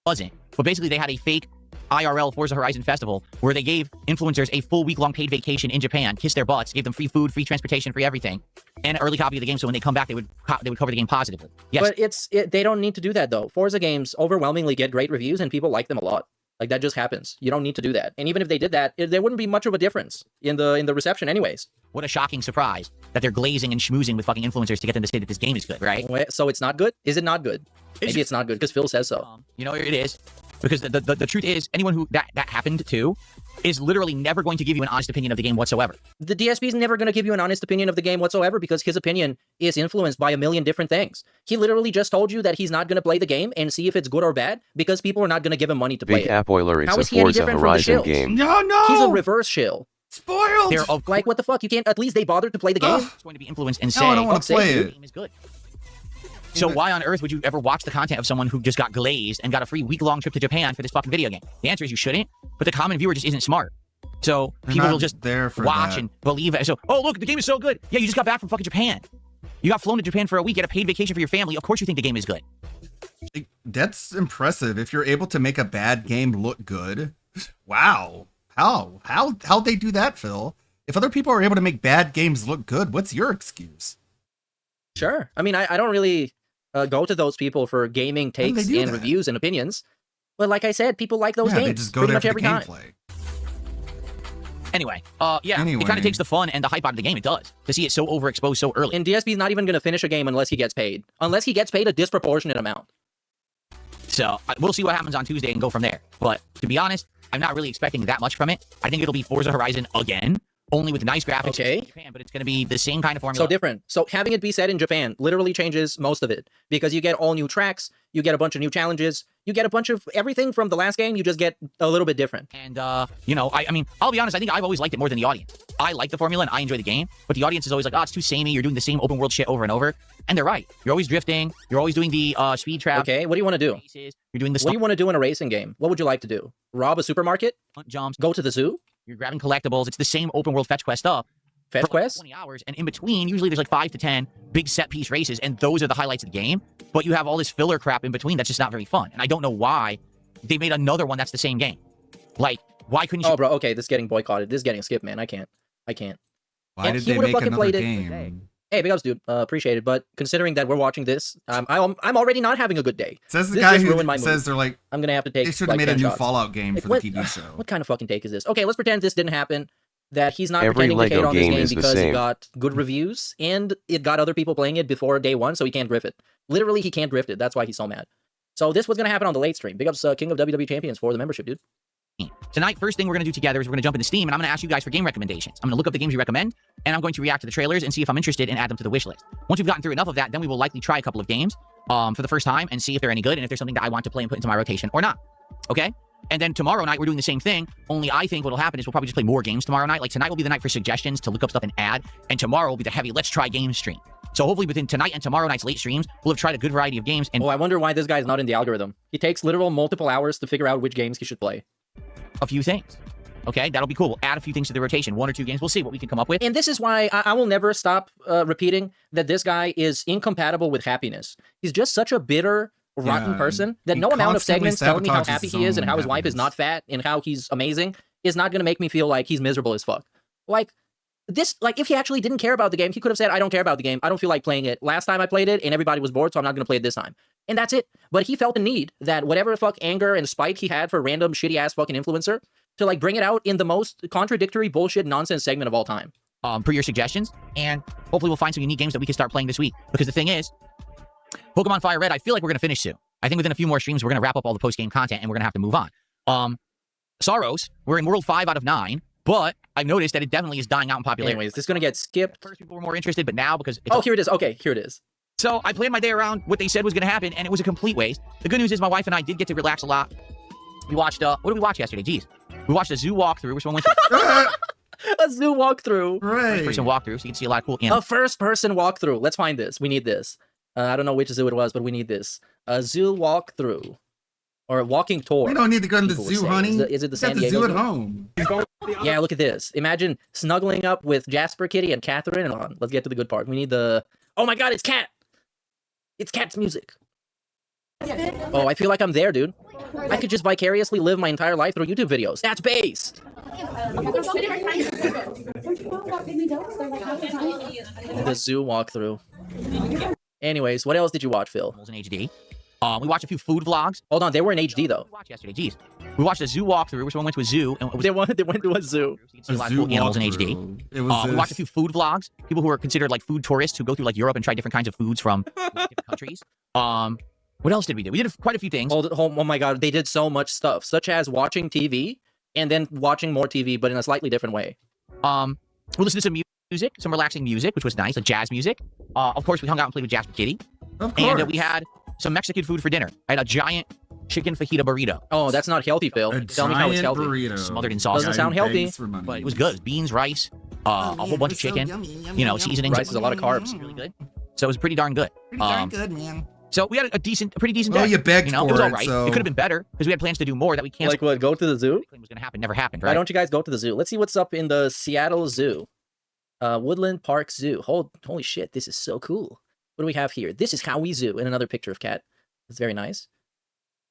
Wasn't. But basically, they had a fake IRL Forza Horizon Festival where they gave influencers a full week-long paid vacation in Japan, kissed their butts, gave them free food, free transportation, free everything, and an early copy of the game. So when they come back, they would cover the game positively. Yes. But they don't need to do that though. Forza games overwhelmingly get great reviews and people like them a lot. Like that just happens. You don't need to do that. And even if they did that, there wouldn't be much of a difference in the reception anyways. What a shocking surprise that they're glazing and schmoozing with fucking influencers to get them to say that this game is good, right? So it's not good? Is it not good? Maybe it's not good because Phil says so. You know, it is. Because the truth is, anyone who that happened to is literally never going to give you an honest opinion of the game whatsoever. The DSP is never going to give you an honest opinion of the game whatsoever because his opinion is influenced by a million different things. He literally just told you that he's not going to play the game and see if it's good or bad because people are not going to give him money to play Big it. App Oiler is How a is he any Forza different from the Horizon shills? game. No! He's a reverse shill. Spoiled! Like, what the fuck? You can't, at least they bothered to play the game? It's going to be influenced and say, No, I don't want to play it. The game is good. So why on earth would you ever watch the content of someone who just got glazed and got a free week-long trip to Japan for this fucking video game? The answer is you shouldn't, but the common viewer just isn't smart. So people will just watch and believe it. So, oh, look, the game is so good. Yeah, you just got back from fucking Japan. You got flown to Japan for a week, get a paid vacation for your family. Of course you think the game is good. That's impressive. If you're able to make a bad game look good, wow. How'd they do that, Phil? If other people are able to make bad games look good, what's your excuse? Sure. I mean, I don't really go to those people for gaming takes and reviews and opinions. But like I said, people like those games they just go pretty there much for every the time. gameplay. Anyway, it kind of takes the fun and the hype out of the game. It does. To see it so overexposed so early. And DSP is not even going to finish a game unless he gets paid. Unless he gets paid a disproportionate amount. So we'll see what happens on Tuesday and go from there. But to be honest, I'm not really expecting that much from it. I think it'll be Forza Horizon again, only with nice graphics. Okay. In Japan, but it's going to be the same kind of formula. So different. So having it be set in Japan literally changes most of it because you get all new tracks, you get a bunch of new challenges, you get a bunch of everything from the last game. You just get a little bit different. And I mean, I'll be honest. I think I've always liked it more than the audience. I like the formula and I enjoy the game, but the audience is always like, oh, it's too samey. You're doing the same open world shit over and over. And they're right. You're always drifting. You're always doing the speed trap. Okay, what do you want to do? You're doing the What do you want to do in a racing game? What would you like to do? Rob a supermarket? Hunt jumps. Go to the zoo? You're grabbing collectibles. It's the same open world fetch quest stuff. Fetch quest? 20 hours, and in between, usually there's like 5 to 10 big set piece races, and those are the highlights of the game. But you have all this filler crap in between that's just not very fun. And I don't know why they made another one that's the same game. Like, why couldn't you? Oh, bro, okay, this is getting boycotted. This is getting skipped, man. I can't. Why did they make another game? Hey, big ups, dude. Appreciate it. But considering that we're watching this, I'm already not having a good day. Says the This guy just who ruined my says mood. they're like, I'm gonna have to take. they should have like, made a 10 new shots. Fallout game for What- the TV show. What kind of fucking take is this? Okay, let's pretend this didn't happen. That he's not Every pretending to Lego hate on this game game is the because it same. got good reviews and it got other people playing it before day one, so he can't drift it. Literally, he can't drift it. That's why he's so mad. So this was gonna happen on the late stream. Big ups, King of WWE Champions for the membership, dude. Tonight, first thing we're going to do together is we're going to jump into Steam, and I'm going to ask you guys for game recommendations. I'm going to look up the games you recommend, and I'm going to react to the trailers and see if I'm interested and add them to the wish list. Once we've gotten through enough of that, then we will likely try a couple of games for the first time and see if they're any good and if there's something that I want to play and put into my rotation or not. Okay? And then tomorrow night, we're doing the same thing, only I think what'll happen is we'll probably just play more games tomorrow night. Like, tonight will be the night for suggestions to look up stuff and add, and tomorrow will be the heavy let's try games stream. So hopefully within tonight and tomorrow night's late streams, we'll have tried a good variety of games. And Oh, I wonder why this guy's not in the algorithm. He takes literal multiple hours to figure out which games he should play. a few things. Okay, that'll be cool. We'll add a few things to the rotation. 1 or 2 games. We'll see what we can come up with. And this is why I will never stop repeating that this guy is incompatible with happiness. He's just such a bitter, rotten person that no amount of segments telling me how happy he is and how his wife is not fat and how he's amazing is not going to make me feel like he's miserable as fuck. Like, this, like, if he actually didn't care about the game, he could have said, I don't care about the game. I don't feel like playing it. Last time I played it and everybody was bored, so I'm not going to play it this time. And that's it. But he felt the need that whatever the fuck anger and spite he had for random shitty ass fucking influencer to like bring it out in the most contradictory bullshit nonsense segment of all time. Per your suggestions, and hopefully we'll find some unique games that we can start playing this week. Because the thing is, Pokemon Fire Red, I feel like we're going to finish soon. I think within a few more streams, we're going to wrap up all the post-game content and we're going to have to move on. Sorrows, we're in World 5 out of 9, but I've noticed that it definitely is dying out in popularity. Anyways, this is going to get skipped. First, people were more interested, but now because... It's here it is. Okay, here it is. So I planned my day around what they said was going to happen, and it was a complete waste. The good news is my wife and I did get to relax a lot. We watched, what did we watch yesterday? Jeez. We watched a zoo walkthrough, which one went to... A zoo walkthrough. Right. First-person walkthrough, so you can see a lot of cool animals. A first-person walkthrough. Let's find this. We need this. I don't know which zoo it was, but we need this. A zoo walkthrough. Or a walking tour. We don't need to go to the people zoo, would say. honey. Is it the You San got the Diego zoo at zoo? home. Yeah, look at this. Imagine snuggling up with Jasper Kitty and Catherine. On. Let's get to the good part. We need the... Oh my god, it's Cat! It's Cat's music. Oh, I feel like I'm there, dude. I could just vicariously live my entire life through YouTube videos. That's based! The zoo walkthrough. Anyways, what else did you watch, Phil? In HD. We watched a few food vlogs. Hold on, they were in HD though. We watched yesterday, jeez. We watched a zoo walkthrough, which one went to a zoo. And They went to a zoo. You can see a lot of cool animals in HD. It was we watched a few food vlogs. People who are considered like food tourists who go through like Europe and try different kinds of foods from different countries. What else did we do? We did quite a few things. Oh my god, they did so much stuff, such as watching TV and then watching more TV, but in a slightly different way. We listened to some music, some relaxing music, which was nice, like jazz music. Of course, we hung out and played with Jasper Kitty. Of course. And we had some Mexican food for dinner. I had a giant chicken fajita burrito. Oh, that's not healthy, Phil. Tell me how it's healthy. Burrito. Smothered in sauce. Doesn't sound healthy. But it was good. It was beans, rice, a whole bunch of chicken, seasonings. Rice is a lot of carbs. Really good. So it was pretty darn good. Pretty darn good, man. So we had a pretty decent Well, day. you begged It for was all it, right. so- It could have been better because we had plans to do more that we canceled. Like what? Go to the zoo? Was going to happen. Never happened, Why right? don't you guys go to the zoo? Let's see what's up in the Seattle Zoo. Woodland Park Zoo. Holy shit, this is so cool. What do we have here? This is Howie Zoo, and another picture of Cat. It's very nice.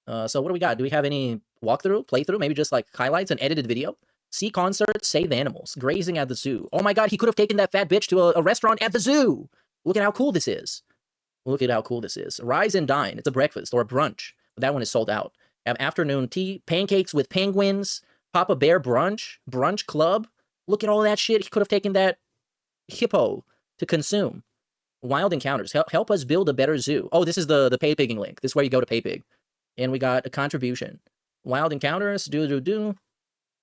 So what do we got? Do we have any walkthrough, playthrough, maybe just like highlights and edited video? See concert, save animals, grazing at the zoo. Oh my god, he could have taken that fat bitch to a restaurant at the zoo. Look at how cool this is. Look at how cool this is. Rise and dine. It's a breakfast or a brunch. That one is sold out. Have afternoon tea, pancakes with penguins, Papa Bear brunch, brunch club. Look at all that shit. He could have taken that hippo to consume. Wild encounters. Help us build a better zoo. Oh, this is the pay pigging link. This is where you go to pay pig. And we got a contribution. Wild encounters. Do.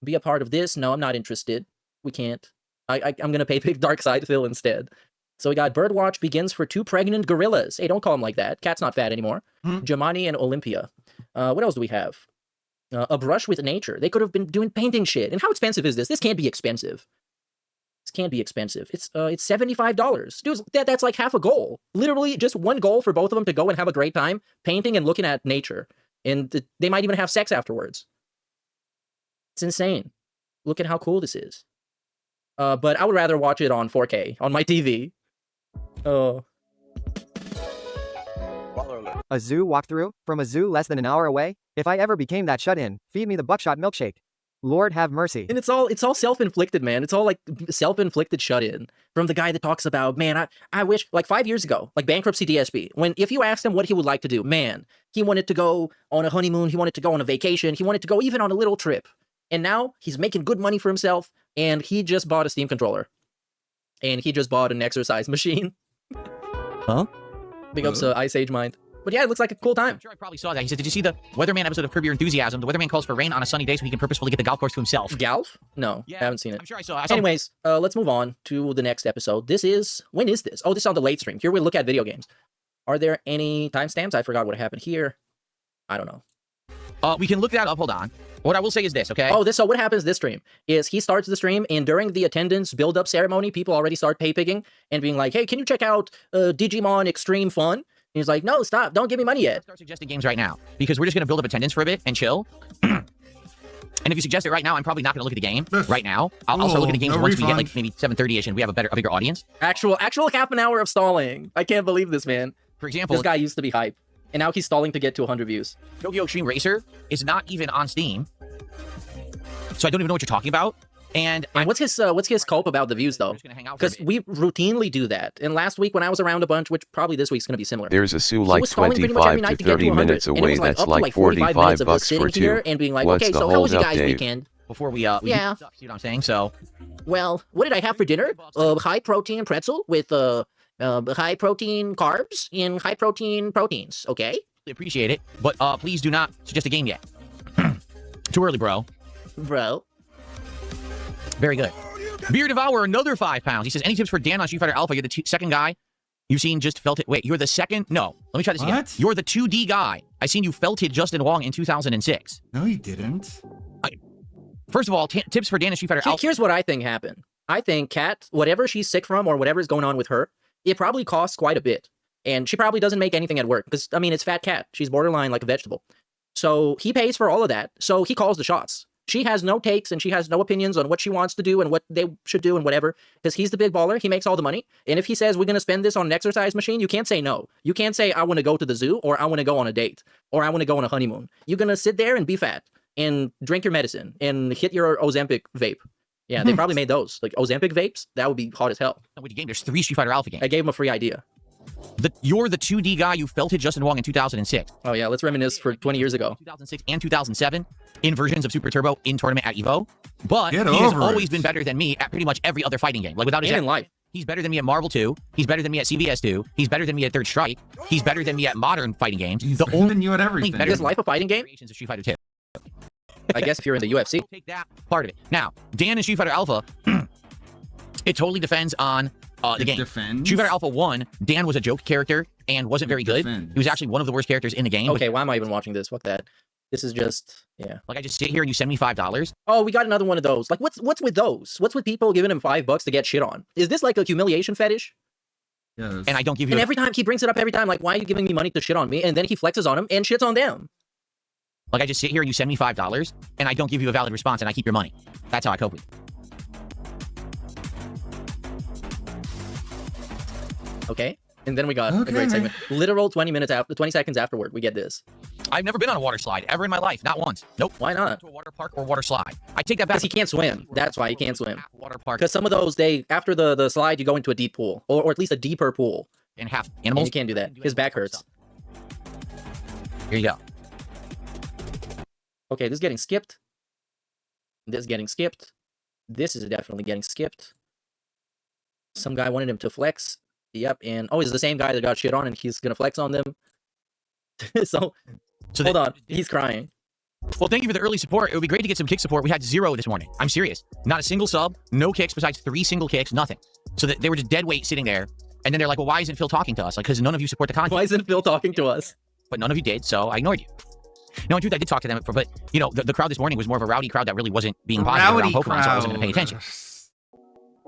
Be a part of this. No, I'm not interested. We can't. I'm going to pay pig Dark Side Phil instead. So we got Birdwatch begins for 2 pregnant gorillas. Hey, don't call him like that. Cat's not fat anymore. Jemani and Olympia. What else do we have? A brush with nature. They could have been doing painting shit. And how expensive is this? This can't be expensive. This can't be expensive. It's $75. Dude, that's like half a goal. Literally just one goal for both of them to go and have a great time painting and looking at nature. And they might even have sex afterwards. It's insane. Look at how cool this is. But I would rather watch it on 4K on my TV. Oh. A zoo walkthrough? From a zoo less than an hour away? If I ever became that shut-in, feed me the buckshot milkshake. Lord have mercy. And it's all self-inflicted, man. It's all like self-inflicted shut-in from the guy that talks about, man, I wish, like 5 years ago, like Bankruptcy DSP, if you asked him what he would like to do, man, he wanted to go on a honeymoon, he wanted to go on a vacation, he wanted to go even on a little trip. And now he's making good money for himself, and he just bought a Steam controller. And he just bought an exercise machine. Huh? Big ups to Ice Age Mind. But yeah, it looks like a cool time. I'm sure I probably saw that. He said, did you see the Weatherman episode of Curb Your Enthusiasm? The Weatherman calls for rain on a sunny day so he can purposefully get the golf course to himself. Golf? No, I haven't seen it. I'm sure I saw. Anyways, let's move on to the next episode. When is this? Oh, this is on the late stream. Here we look at video games. Are there any timestamps? I forgot what happened here. I don't know. We can look that up. Hold on. What I will say is this, okay? Oh, so what happens this stream is he starts the stream, and during the attendance build-up ceremony, people already start pay-pigging and being like, hey, can you check out Digimon Extreme Fun? And he's like, no, stop. Don't give me money yet. Start suggesting games right now because we're just going to build up attendance for a bit and chill. And if you suggest it right now, I'm probably not going to look at the game right now. I'll start looking at games once we get like maybe 7:30ish and we have a bigger audience. Actual half an hour of stalling. I can't believe this, man. For example, this guy used to be hype, and now he's stalling to get to 100 views. Tokyo Extreme Racer is not even on Steam, so I don't even know what you're talking about. And what's his cope about the views though? Because we routinely do that. And last week when I was around a bunch, which probably this week's gonna be similar. There's a zoo like 25 to 30 minutes away. That's like 45 bucks for 2. And being like, what's okay, the so how was you hold up, guys' Dave? weekend? Before we Yeah. do stuff, see what I'm saying? So, well, what did I have for dinner? High protein pretzel with high protein carbs and high protein proteins. Okay. Appreciate it, but please do not suggest a game yet. Too early, bro. Very good. Beer Devour, another £5. He says, any tips for Dan on Street Fighter Alpha? You're the second guy you've seen just felt it. Wait, you're the second? No. Let me try this again. You're the 2D guy. I seen you felted Justin Wong in 2006. No, he didn't. First of all, tips for Dan on Street Fighter Alpha. Here's what I think happened. I think Kat, whatever she's sick from or whatever's going on with her, it probably costs quite a bit. And she probably doesn't make anything at work. Because, I mean, it's Fat Cat. She's borderline like a vegetable. So he pays for all of that. So he calls the shots. She has no takes and she has no opinions on what she wants to do and what they should do and whatever. Because he's the big baller. He makes all the money. And if he says, we're going to spend this on an exercise machine, you can't say no. You can't say, I want to go to the zoo or I want to go on a date or I want to go on a honeymoon. You're going to sit there and be fat and drink your medicine and hit your Ozempic vape. Yeah, they probably made those. Like Ozempic vapes, that would be hot as hell. With the game, there's 3 Street Fighter Alpha games. I gave him a free idea. You're the 2D guy you felted Justin Wong in 2006. Oh yeah, let's reminisce for 20 years ago. 2006 and 2007 in versions of Super Turbo in tournament at EVO. But he has always been better than me at pretty much every other fighting game. Like without in life. He's better than me at Marvel 2. He's better than me at CVS 2. He's better than me at Third Strike. He's better than me at modern fighting games. He's better than you at everything. Is life a fighting game? Of Street Fighter 2. I guess if you're in the UFC. Take that part of it. Now, Dan and Street Fighter Alpha, it totally defends on the game. Street Fighter Alpha 1, Dan was a joke character and wasn't very good. He was actually one of the worst characters in the game. Okay, why am I even watching this? Fuck that. This is just, yeah. Like I just sit here and you send me $5. Oh, we got another one of those. Like what's with those? What's with people giving him $5 to get shit on? Is this like a humiliation fetish? Yes. And I don't give you. And every time he brings it up, like, why are you giving me money to shit on me? And then he flexes on him and shits on them. Like I just sit here and you send me $5 and I don't give you a valid response and I keep your money. That's how I cope with it. Okay, and then we got a great segment. Literal 20 seconds afterward, we get this. I've never been on a water slide ever in my life, not once. Nope. Why not? To a water park or water slide. I take that back. Because he can't swim. That's why he can't swim. Water park. Because some of those, after the slide, you go into a deep pool, or at least a deeper pool. And have animals. And you can't do that. His back hurts. Here you go. Okay, this is getting skipped. This is getting skipped. This is definitely getting skipped. Some guy wanted him to flex. Yep, and he's the same guy that got shit on, and he's gonna flex on them. so hold on, he's crying. Well, thank you for the early support. It would be great to get some kick support. We had 0 this morning. I'm serious. Not a single sub, no kicks besides 3 single kicks, nothing. So that they were just dead weight sitting there. And then they're like, well, why isn't Phil talking to us? Like, because none of you support the content. Why isn't Phil talking to us? But none of you did, so I ignored you. No, in truth, I did talk to them, but, you know, the crowd this morning was more of a rowdy crowd that really wasn't being positive around Pokemon, so I wasn't going to pay attention.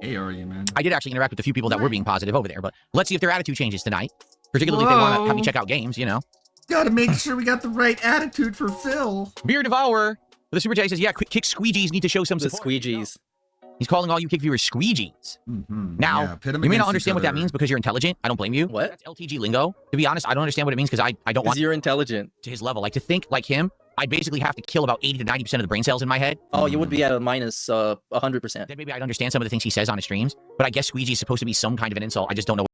Hey, are you, man? I did actually interact with a few people that were being positive over there, but let's see if their attitude changes tonight. Particularly if they want to have me check out games, you know. Gotta make sure we got the right attitude for Phil. Beer Devourer, the super chat says, yeah, kick squeegees need to show some support. The squeegees. He's calling all you kick viewers squeegees. Now, you may not understand what that means because you're intelligent. I don't blame you. What? That's LTG lingo. To be honest, I don't understand what it means because I don't want... You're intelligent. ...to his level. Like, to think like him, I basically have to kill about 80 to 90% of the brain cells in my head. Oh, you would be at a minus 100%. Then maybe I'd understand some of the things he says on his streams, but I guess squeegee is supposed to be some kind of an insult. I just don't know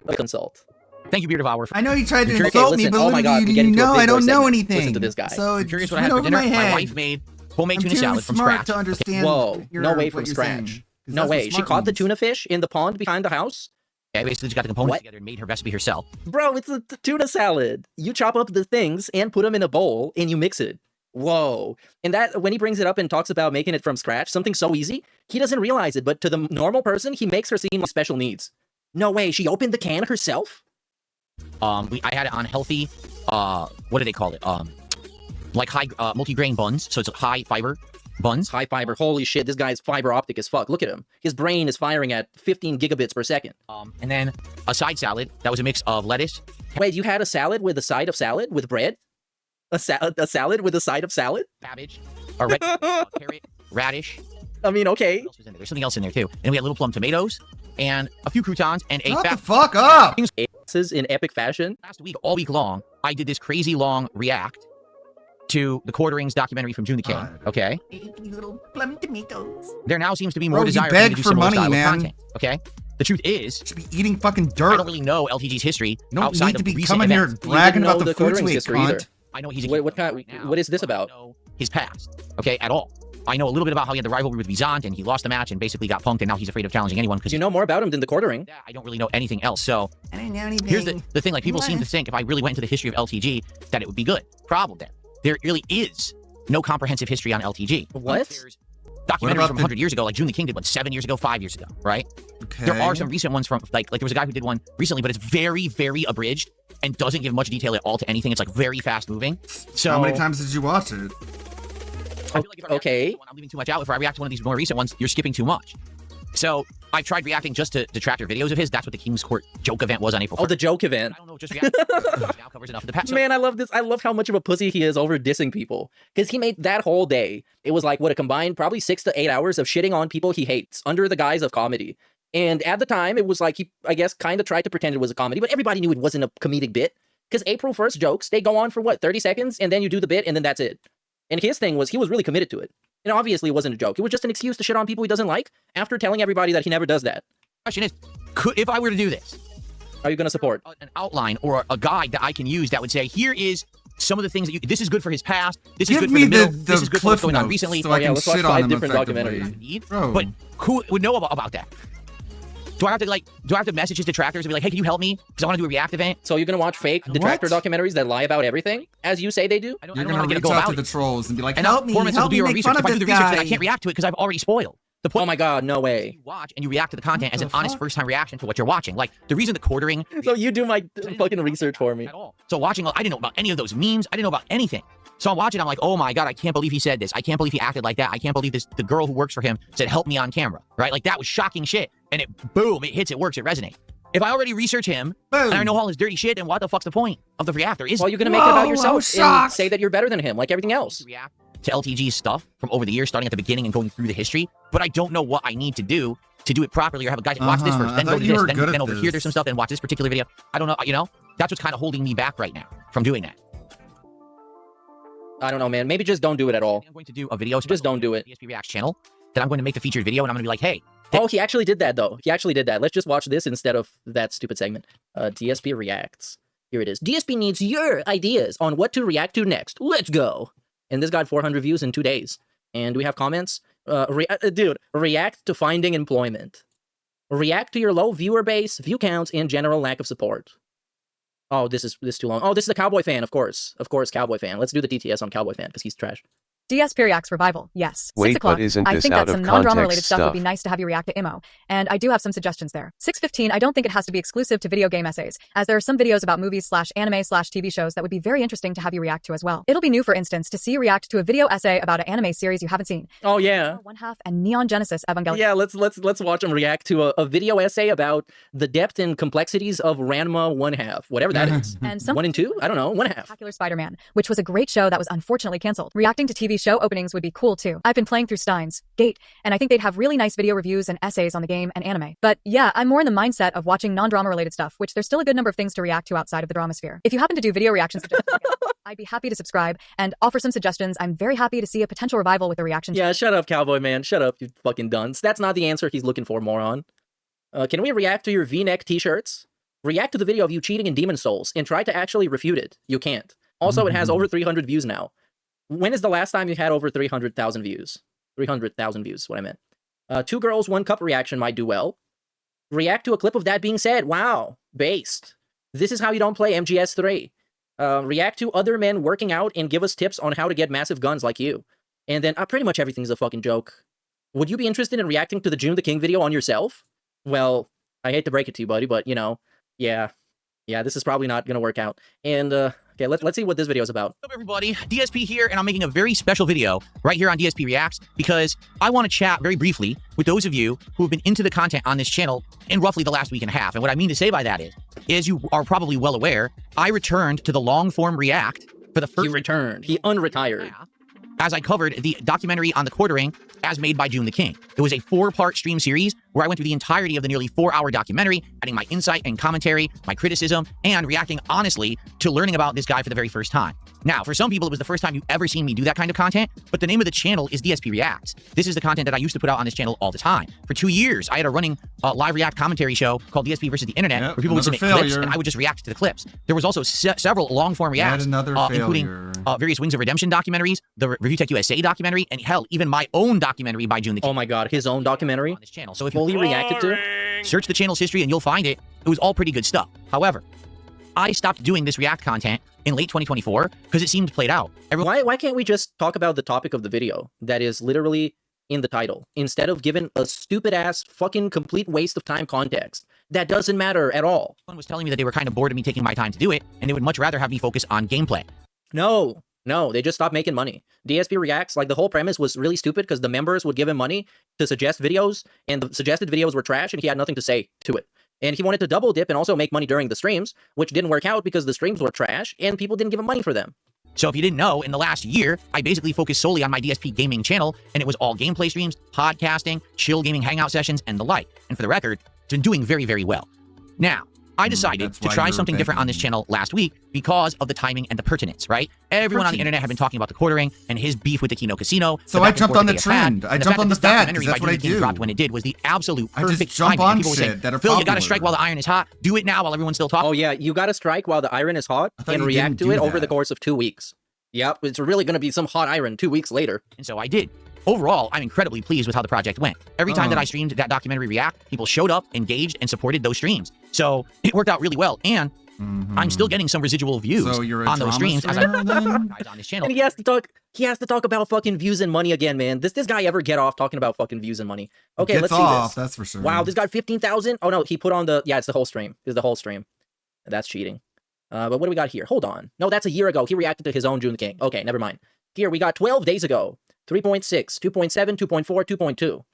what... Insult. Thank you, Beer Devourer. I know you tried to insult me, but oh my God, you know I don't know anything. Listen to this guy. So I'm curious what I had for dinner. My wife made homemade tuna salad from scratch. To understand Whoa, no way from scratch. No way. She caught the tuna fish in the pond behind the house? Yeah, I basically just got the components together and made her recipe herself. Bro, it's a tuna salad. You chop up the things and put them in a bowl and you mix it. Whoa. And that, when he brings it up and talks about making it from scratch, something so easy, he doesn't realize it, but to the normal person, he makes her seem like special needs. No way, she opened the can herself? I had it on healthy, what do they call it? Like high, multi-grain buns, so it's high fiber buns. High fiber, holy shit, this guy's fiber optic as fuck. Look at him. His brain is firing at 15 gigabits per second. And then a side salad that was a mix of lettuce. Wait, you had a salad with a side of salad with bread? A salad with a side of salad? Cabbage, a red carrot, radish. I mean, okay. What else was in there? There's something else in there too. And we had little plum tomatoes and a few croutons and a Shut the fuck up! In epic fashion. Last week, all week long, I did this crazy long react to the Quarterings documentary from June the King. Okay. Little plum tomatoes. There now seems to be more Bro, desire you beg to do for similar money, style of man. content. Okay. The truth is, you should be eating fucking dirt. I don't really know LTG's history You don't outside need to of be recent coming here events. bragging about the Quarterings foods we ate, history either. cunt. I know he's a what is this about? his past, okay, at all. I know a little bit about how he had the rivalry with Vizant and he lost the match and basically got punked and now he's afraid of challenging anyone because you know more about him than the Quartering. I don't really know anything else. So I didn't know anything. here's the thing, like people seem to think if I really went into the history of LTG that it would be good. Problem there really is no comprehensive history on LTG. What? There's documentaries from 100 years ago, like June the King did one 7 years ago, 5 years ago, right? Okay. There are some recent ones from like there was a guy who did one recently, but it's very, very abridged and doesn't give much detail at all to anything. It's like very fast moving. So how many times did you watch it? I feel like if I react to one, I'm leaving too much out. If I react to one of these more recent ones, you're skipping too much. So I've tried reacting just to detractor videos of his. That's what the King's Court joke event was on April 1st. Oh, the joke event. I don't know, just react. Now covers enough of the past. Man, I love this. I love how much of a pussy he is over dissing people. Because he made that whole day, it was like, what, a combined probably 6 to 8 hours of shitting on people he hates under the guise of comedy. And at the time, it was like he, I guess, kind of tried to pretend it was a comedy, but everybody knew it wasn't a comedic bit. Because April 1st jokes, they go on for what, 30 seconds? And then you do the bit, and then that's it. And his thing was, he was really committed to it. And obviously, it wasn't a joke. It was just an excuse to shit on people he doesn't like after telling everybody that he never does that. Question is, if I were to do this, are you going to support an outline or a guide that I can use that would say, here is some of the things that this is good for his past, this is good for the middle, this is good for what's going on recently. So I can let's watch shit 5 on him different effectively. documentaries. But who would know about that? Do I have to message his detractors and be like, hey, can you help me? Because I want to do a react event. So you're going to watch fake detractor documentaries that lie about everything, as you say they do? I don't You're know how to gonna get reach go out about to the it. trolls and be like, And help me, poor help me do make research. fun of If I do this the research, then I guy. can't react to it because I've already spoiled. The point oh my god, no way. You watch and you react to the content as an honest first-time reaction to what you're watching. Like, the reason the Quartering... So you do my fucking research for me. At all. So watching, I didn't know about any of those memes. I didn't know about anything. So I'm watching, I'm like, oh my god, I can't believe he said this. I can't believe he acted like that. I can't believe the girl who works for him said, help me on camera, right? Like, that was shocking shit. And boom, it hits, it works, it resonates. If I already research him, and I know all his dirty shit, then what the fuck's the point of the react? There is... Well, you're gonna make it about yourself and say that you're better than him, like everything else. React to LTG's stuff from over the years, starting at the beginning and going through the history, but I don't know what I need to do to do it properly or have a guy watch this first, I then go thought to you this, were then, good at then over this. here there's some stuff, and watch this particular video. I don't know, you know? That's what's kind of holding me back right now from doing that. I don't know, man. Maybe just don't do it at all. I'm going to do a video. Just don't do it. DSP Reacts channel. That I'm going to make the featured video, and I'm going to be like, hey. Oh, he actually did that, though. He actually did that. Let's just watch this instead of that stupid segment. DSP Reacts. Here it is. DSP needs your ideas on what to react to next. Let's go. And this got 400 views in 2 days. And do we have comments? Dude, react to finding employment. React to your low viewer base, view counts, and general lack of support. Oh, this is too long. Oh, this is a Cowboy fan, of course. Of course, Cowboy fan. Let's do the DTS on Cowboy fan, because he's trash. DSP Reacts Revival, yes. Wait, 6 o'clock. but isn't I this think out that of some non-drama context related stuff would be stuff? nice to have you react to Immo, and I do have some suggestions there. 6:15, I don't think it has to be exclusive to video game essays, as there are some videos about movies/anime/TV shows that would be very interesting to have you react to as well. It'll be new, for instance, to see you react to a video essay about an anime series you haven't seen. Oh, yeah. One Half and Neon Genesis Evangelion. Yeah, let's watch him react to a video essay about the depth and complexities of Ranma 1/2, whatever that is. And some 1 and 2? I don't know, 1/2. Spectacular Spider-Man, which was a great show that was unfortunately canceled. Reacting to TV show openings would be cool too. I've been playing through Steins Gate, and I think they'd have really nice video reviews and essays on the game and anime. But yeah, I'm more in the mindset of watching non-drama related stuff, which there's still a good number of things to react to outside of the drama sphere. If you happen to do video reaction suggestions, I'd be happy to subscribe and offer some suggestions. I'm very happy to see a potential revival with the reaction. Yeah, shut up, Cowboy man. Shut up, you fucking dunce. That's not the answer he's looking for, moron. Can we react to your V-neck t-shirts? React to the video of you cheating in Demon Souls and try to actually refute it. You can't. Also, it has over 300 views now. When is the last time you had over 300,000 views? 300,000 views is what I meant. 2 girls, 1 cup reaction might do well. React to a clip of that being said. Wow. Based. This is how you don't play MGS3. React to other men working out and give us tips on how to get massive guns like you. And then pretty much everything's a fucking joke. Would you be interested in reacting to the June the King video on yourself? Well, I hate to break it to you, buddy, but, you know, yeah, this is probably not going to work out. And, okay, let's see what this video is about. What's up, everybody? DSP here, and I'm making a very special video right here on DSP Reacts because I want to chat very briefly with those of you who have been into the content on this channel in roughly the last week and a half. And what I mean to say by that is, as you are probably well aware, I returned to the long-form React for the first... He returned. He unretired. As I covered the documentary on the quartering as made by June the King. It was a 4-part stream series where I went through the entirety of the nearly 4-hour documentary, adding my insight and commentary, my criticism, and reacting honestly to learning about this guy for the very first time. Now, for some people, it was the first time you've ever seen me do that kind of content, but the name of the channel is DSP Reacts. This is the content that I used to put out on this channel all the time. For 2 years, I had a running live React commentary show called DSP versus the Internet, where people would submit clips, and I would just react to the clips. There was also several long-form reacts, including various Wings of Redemption documentaries, the Review Tech USA documentary, and hell, even my own documentary by June the King. Oh my god, his own documentary? On this channel. So if you fully reacted to, search the channel's history and you'll find it. It was all pretty good stuff. However, I stopped doing this React content in late 2024 because it seemed played out. Why can't we just talk about the topic of the video that is literally in the title instead of giving a stupid-ass fucking complete waste of time context that doesn't matter at all? Someone was telling me that they were kind of bored of me taking my time to do it, and they would much rather have me focus on gameplay. No, they just stopped making money. DSP Reacts, like the whole premise was really stupid because the members would give him money to suggest videos, and the suggested videos were trash, and he had nothing to say to it. And he wanted to double dip and also make money during the streams, which didn't work out because the streams were trash, and people didn't give him money for them. So if you didn't know, in the last year, I basically focused solely on my DSP gaming channel, and it was all gameplay streams, podcasting, chill gaming hangout sessions, and the like. And for the record, it's been doing very, very well. Now, I decided to try something different on this channel last week because of the timing and the pertinence, right? Everyone on the internet had been talking about the quartering and his beef with the Kino Casino. So I jumped on the trend. I jumped on the fad, because that's what I do. Dropped when it did was the absolute I perfect just jump timing. on People were saying, shit that are Phil, you gotta popular. strike while the iron is hot. Do it now while everyone's still talking. Oh yeah, you gotta strike while the iron is hot and you react didn't to do it over that. the course of 2 weeks. Yep, it's really gonna be some hot iron 2 weeks later. And so I did. Overall, I'm incredibly pleased with how the project went. Every time that I streamed that documentary React, people showed up, engaged, and supported those streams. So it worked out really well. And I'm still getting some residual views So you're a on those drama streams as I streamer, then? guys on this channel. And he has to talk about fucking views and money again, man. Does this guy ever get off talking about fucking views and money? Okay, Gets let's see off, this. that's for sure. Wow, this got 15,000. Oh no, he put on it's the whole stream. It's the whole stream. That's cheating. But what do we got here? Hold on. No, that's a year ago. He reacted to his own June the King. Okay, never mind. Here we got 12 days ago. 3.6, 2.7, 2.4, 2.2.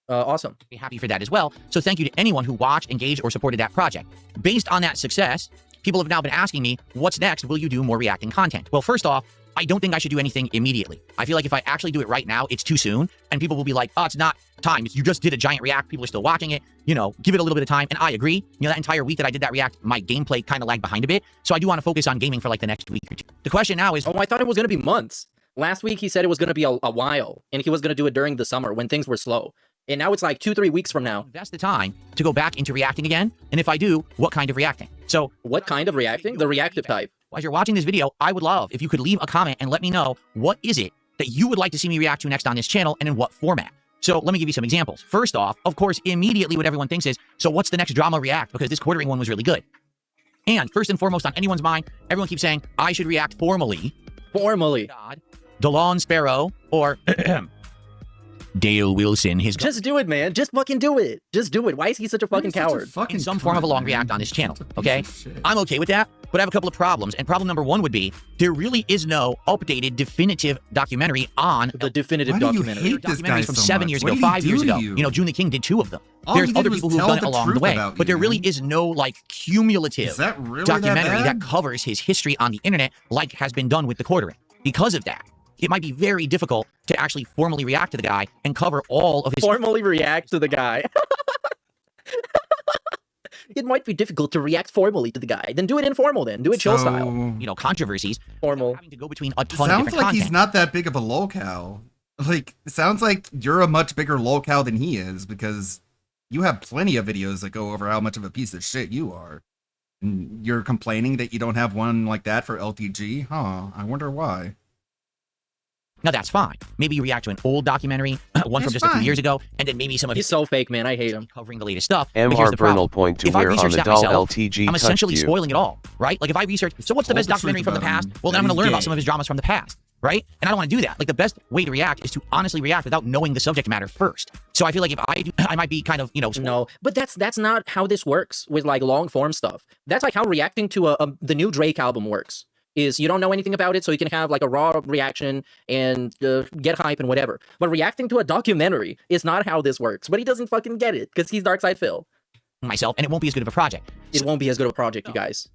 Awesome. Be happy for that as well. So thank you to anyone who watched, engaged, or supported that project. Based on that success, people have now been asking me, what's next? Will you do more reacting content? Well, first off, I don't think I should do anything immediately. I feel like if I actually do it right now, it's too soon, and people will be like, oh, it's not time. You just did a giant react. People are still watching it. You know, give it a little bit of time. And I agree. You know, that entire week that I did that react, my gameplay kind of lagged behind a bit. So I do want to focus on gaming for like the next week or two. The question now is... Oh, I thought it was going to be months. Last week, he said it was going to be a while, and he was going to do it during the summer when things were slow. And now it's like 2-3 weeks from now. Invest the time to go back into reacting again. And if I do, what kind of reacting? So... What kind of reacting? The reactive type. As you're watching this video, I would love if you could leave a comment and let me know what is it that you would like to see me react to next on this channel and in what format. So let me give you some examples. First off, of course, immediately what everyone thinks is, so what's the next drama react? Because this quartering one was really good. And first and foremost on anyone's mind, everyone keeps saying, I should react formally. Formally. DeLon Sparrow or Dale Wilson. Just do it, man. Just fucking do it. Just do it. Why is he such a fucking coward? In some form of a long react on this channel, okay? I'm okay with that, but I have a couple of problems. And problem number one would be, there really is no updated, definitive documentary on... The definitive documentary. There are documentaries from 7 years ago, 5 years ago. You know, June the King did 2 of them. There's other people who've done it along the way. But there really is no, like, cumulative documentary that covers his history on the internet like has been done with the quartering. Because of that, it might be very difficult to actually formally react to the guy and cover all of his... Formally react to the guy. It might be difficult to react formally to the guy. Then do it informal then. Do it chill style. You know, controversies. Formal. Having to go between a ton of different Sounds like content. he's not that big of a lolcow. Like, it sounds like you're a much bigger lolcow than he is, because you have plenty of videos that go over how much of a piece of shit you are. And you're complaining that you don't have one like that for LTG? Huh, I wonder why. Now that's fine. Maybe you react to an old documentary, one from just a few years ago, and then maybe some of He's so fake, man. I hate him. Covering the latest stuff. But here's MR the Bernal problem. point to If I where on research the that doll myself, LTG I'm essentially touched you. spoiling it all, right? Like if I research, so what's the best documentary from the past? Well, then I'm going to learn about some of his dramas from the past, right? And I don't want to do that. Like the best way to react is to honestly react without knowing the subject matter first. So I feel like if I do, I might be kind of, you know... No, but that's not how this works with like long form stuff. That's like how reacting to the new Drake album works. Is you don't know anything about it, so you can have like a raw reaction and get hype and whatever. But reacting to a documentary is not how this works. But he doesn't fucking get it, because he's Darkside Phil. Myself, and it won't be as good of a project. It won't be as good of a project, you guys.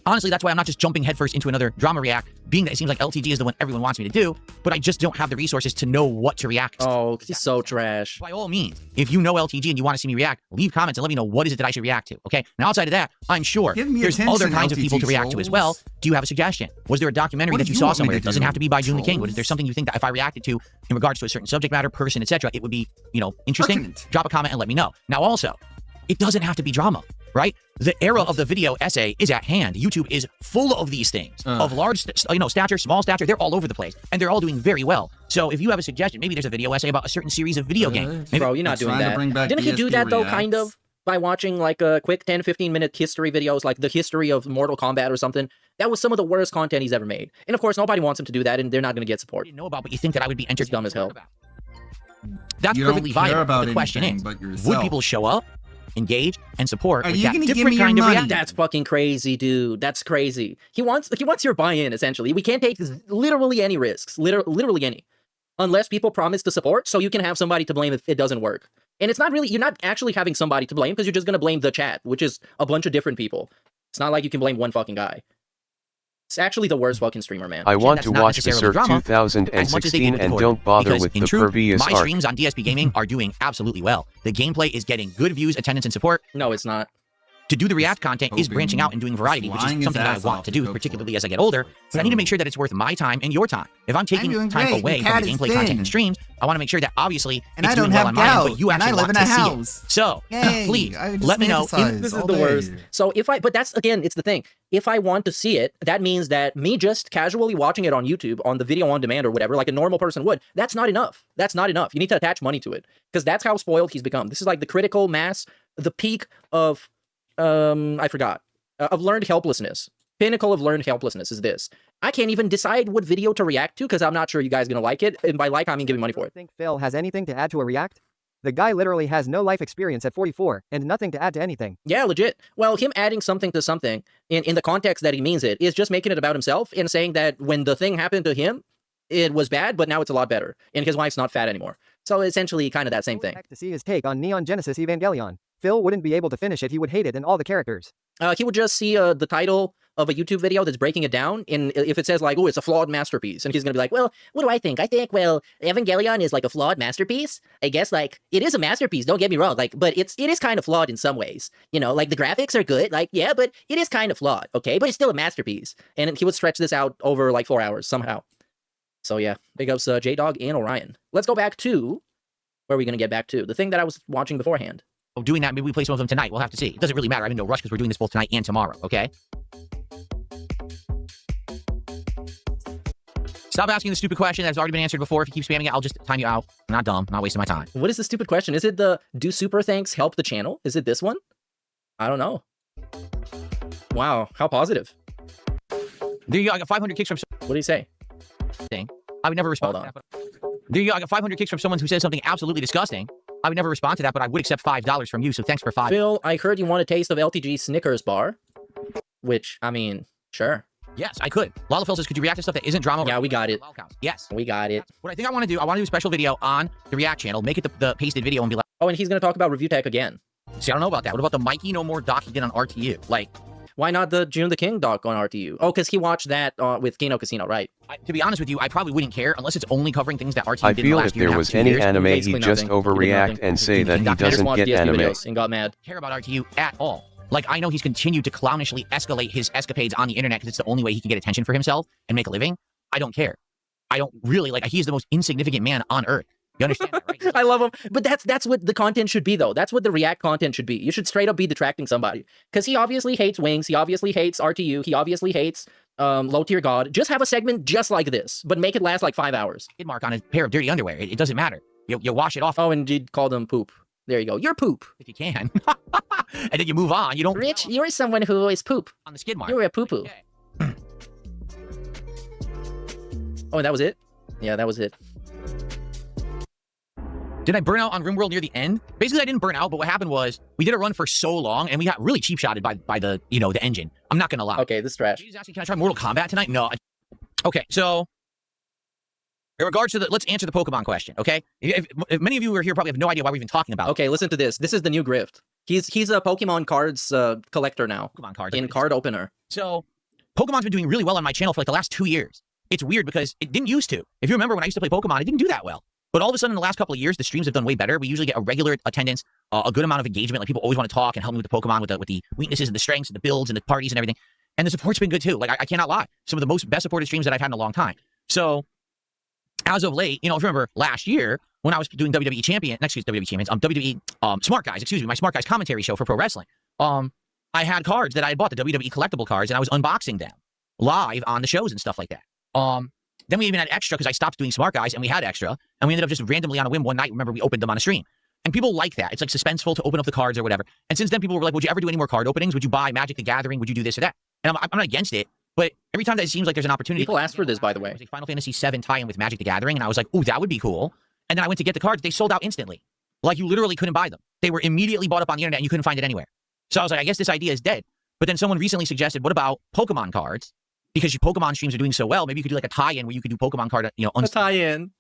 Honestly, that's why I'm not just jumping headfirst into another drama react, being that it seems like LTG is the one everyone wants me to do, but I just don't have the resources to know what to react to. Oh, he's so trash. By all means, if you know LTG and you want to see me react, leave comments and let me know what is it that I should react to, okay? Now, outside of that, I'm sure there's other kinds of people to react to as well. Do you have a suggestion? Was there a documentary that you saw somewhere? It doesn't have to be by June the King, but is there something you think that if I reacted to in regards to a certain subject matter, person, etc., it would be, you know, interesting? Drop a comment and let me know. Now, also, it doesn't have to be drama, right? The era of the video essay is at hand. YouTube is full of these things, of large, stature, small stature. They're all over the place, and they're all doing very well. So if you have a suggestion, maybe there's a video essay about a certain series of video games. Bro, you're not doing that. Didn't he do that, though, kind of? By watching, like, a quick 10-15-minute history videos, like the history of Mortal Kombat or something. That was some of the worst content he's ever made. And, of course, nobody wants him to do that, and they're not going to get support. I didn't know about, but you think that I would be entertained? Dumb as hell. That's perfectly viable. The question is, would people show up, engage, and support with that different kind of reaction? That's fucking crazy, dude. That's crazy. He wants your buy-in, essentially. We can't take literally any risks. Literally any. Unless people promise to support, so you can have somebody to blame if it doesn't work. And it's not really, you're not actually having somebody to blame, because you're just going to blame the chat, which is a bunch of different people. It's not like you can blame one fucking guy. It's actually the worst fucking streamer, man. I want to watch the Berserk 2016 and don't bother with the previous my arc. streams on DSP Gaming are doing absolutely well. The gameplay is getting good views, attendance, and support. No, it's not. To do the React content is branching out and doing variety, which is something that I want to do, particularly as I get older. But I need to make sure that it's worth my time and your time. If I'm taking time away from the gameplay content and streams, I want to make sure that obviously it's doing well on my end, but you actually want to see it. So please let me know. This is the worst. So but that's, again, it's the thing. If I want to see it, that means that me just casually watching it on YouTube, on the video on demand or whatever, like a normal person would, that's not enough. That's not enough. You need to attach money to it, because that's how spoiled he's become. This is like the critical mass, the peak of I forgot, of learned helplessness. Pinnacle of learned helplessness is this. I can't even decide what video to react to, because I'm not sure you guys are going to like it. And by like, I mean giving money for it. Think Phil has anything to add to a react? The guy literally has no life experience at 44, and nothing to add to anything. Yeah, legit. Well, him adding something to something, in the context that he means it, is just making it about himself and saying that when the thing happened to him, it was bad, but now it's a lot better. And his wife's not fat anymore. So essentially kind of that same thing. To see his take on Neon Genesis Evangelion. Phil wouldn't be able to finish it. He would hate it and all the characters. He would just see the title of a YouTube video that's breaking it down, and if it says like, oh, it's a flawed masterpiece, and he's gonna be like, well, what do I think? I think, well, Evangelion is like a flawed masterpiece. I guess like it is a masterpiece. Don't get me wrong, like, but it is kind of flawed in some ways. You know, like the graphics are good, like yeah, but it is kind of flawed. Okay, but it's still a masterpiece. And he would stretch this out over like 4 hours somehow. So yeah, big ups J-Dog and Orion. Let's go back to where are we gonna get back to? The thing that I was watching beforehand. Doing that, maybe we play some of them tonight. We'll have to see. It doesn't really matter. I'm in no rush because we're doing this both tonight and tomorrow, okay? Stop asking the stupid question that's already been answered before. If you keep spamming it, I'll just time you out. I'm not dumb. I'm not wasting my time. What is the stupid question? Is it the do super thanks help the channel? Is it this one? I don't know. Wow, how positive. There you go. I got 500 kicks from... What do you say? I would never respond to that. But... There you go. I got 500 kicks from someone who says something absolutely disgusting. I would never respond to that, but I would accept $5 from you, so thanks for $5. Phil, I heard you want a taste of LTG Snickers bar. Which, I mean, sure. Yes, I could. Lala Phil says, could you react to stuff that isn't drama? Yeah, we got it. Yes. We got it. What I think I want to do, I want to do a special video on the React channel, make it the pasted video and be like... Oh, and he's going to talk about Review Tech again. See, I don't know about that. What about the Mikey No More doc he did on RTU? Like... Why not the June the King doc on RTU? Oh, because he watched that with Kino Casino, right? To be honest with you, I probably wouldn't care unless it's only covering things that RTU I did in the feel last if year there and a was half, 2 any years. anime, Basically he'd just nothing. overreact and say that he doesn't get anime. Videos and got mad. Care about RTU at all. Like, I know he's continued to clownishly escalate his escapades on the internet because it's the only way he can get attention for himself and make a living. I don't care. I don't really, like, he's the most insignificant man on earth. You understand that, right? I love him. But that's what the content should be, though. That's what the React content should be. You should straight up be detracting somebody. Because he obviously hates Wings. He obviously hates RTU. He obviously hates Low Tier God. Just have a segment just like this, but make it last like 5 hours. Skid mark on a pair of dirty underwear. It doesn't matter. You wash it off. Oh, and you call them poop. There you go. You're poop. If you can. And then you move on. You don't... Rich, you're someone who is poop. On the skid mark. You're a poo-poo. Okay. Oh, and that was it? Yeah, that was it. Did I burn out on RimWorld near the end? Basically, I didn't burn out, but what happened was we did a run for so long, and we got really cheap-shotted by the, you know, the engine. I'm not going to lie. Okay, this is trash. He's asking, can I try Mortal Kombat tonight? No. Okay, so in regards to the, let's answer the Pokemon question, okay? If many of you who are here probably have no idea why we're even talking about it. Okay, listen to this. This is the new grift. He's a Pokemon cards collector now. Pokemon cards. In card opener. So, Pokemon's been doing really well on my channel for like the last 2 years. It's weird because it didn't used to. If you remember when I used to play Pokemon, it didn't do that well. But all of a sudden, in the last couple of years, the streams have done way better. We usually get a regular attendance, a good amount of engagement. Like people always want to talk and help me with the Pokemon, with the weaknesses and the strengths and the builds and the parties and everything. And the support's been good too. Like I cannot lie. Some of the best supported streams that I've had in a long time. So as of late, you know, if you remember last year when I was doing WWE Champions, WWE Smart Guys, excuse me, my Smart Guys commentary show for pro wrestling. I had cards that I had bought, the WWE collectible cards, and I was unboxing them live on the shows and stuff like that. Then we even had extra because I stopped doing Smart Guys and we had extra. And we ended up just randomly on a whim one night. Remember, we opened them on a stream. And people like that. It's like suspenseful to open up the cards or whatever. And since then, people were like, would you ever do any more card openings? Would you buy Magic the Gathering? Would you do this or that? And I'm not against it. But every time that it seems like there's an opportunity. People ask for this, by the way. It was a Final Fantasy VII tie-in with Magic the Gathering. And I was like, ooh, that would be cool. And then I went to get the cards. They sold out instantly. Like you literally couldn't buy them. They were immediately bought up on the internet and you couldn't find it anywhere. So I was like, I guess this idea is dead. But then someone recently suggested, what about Pokemon cards? Because your Pokemon streams are doing so well, maybe you could do like a tie-in where you could do Pokemon card, you know, a tie-in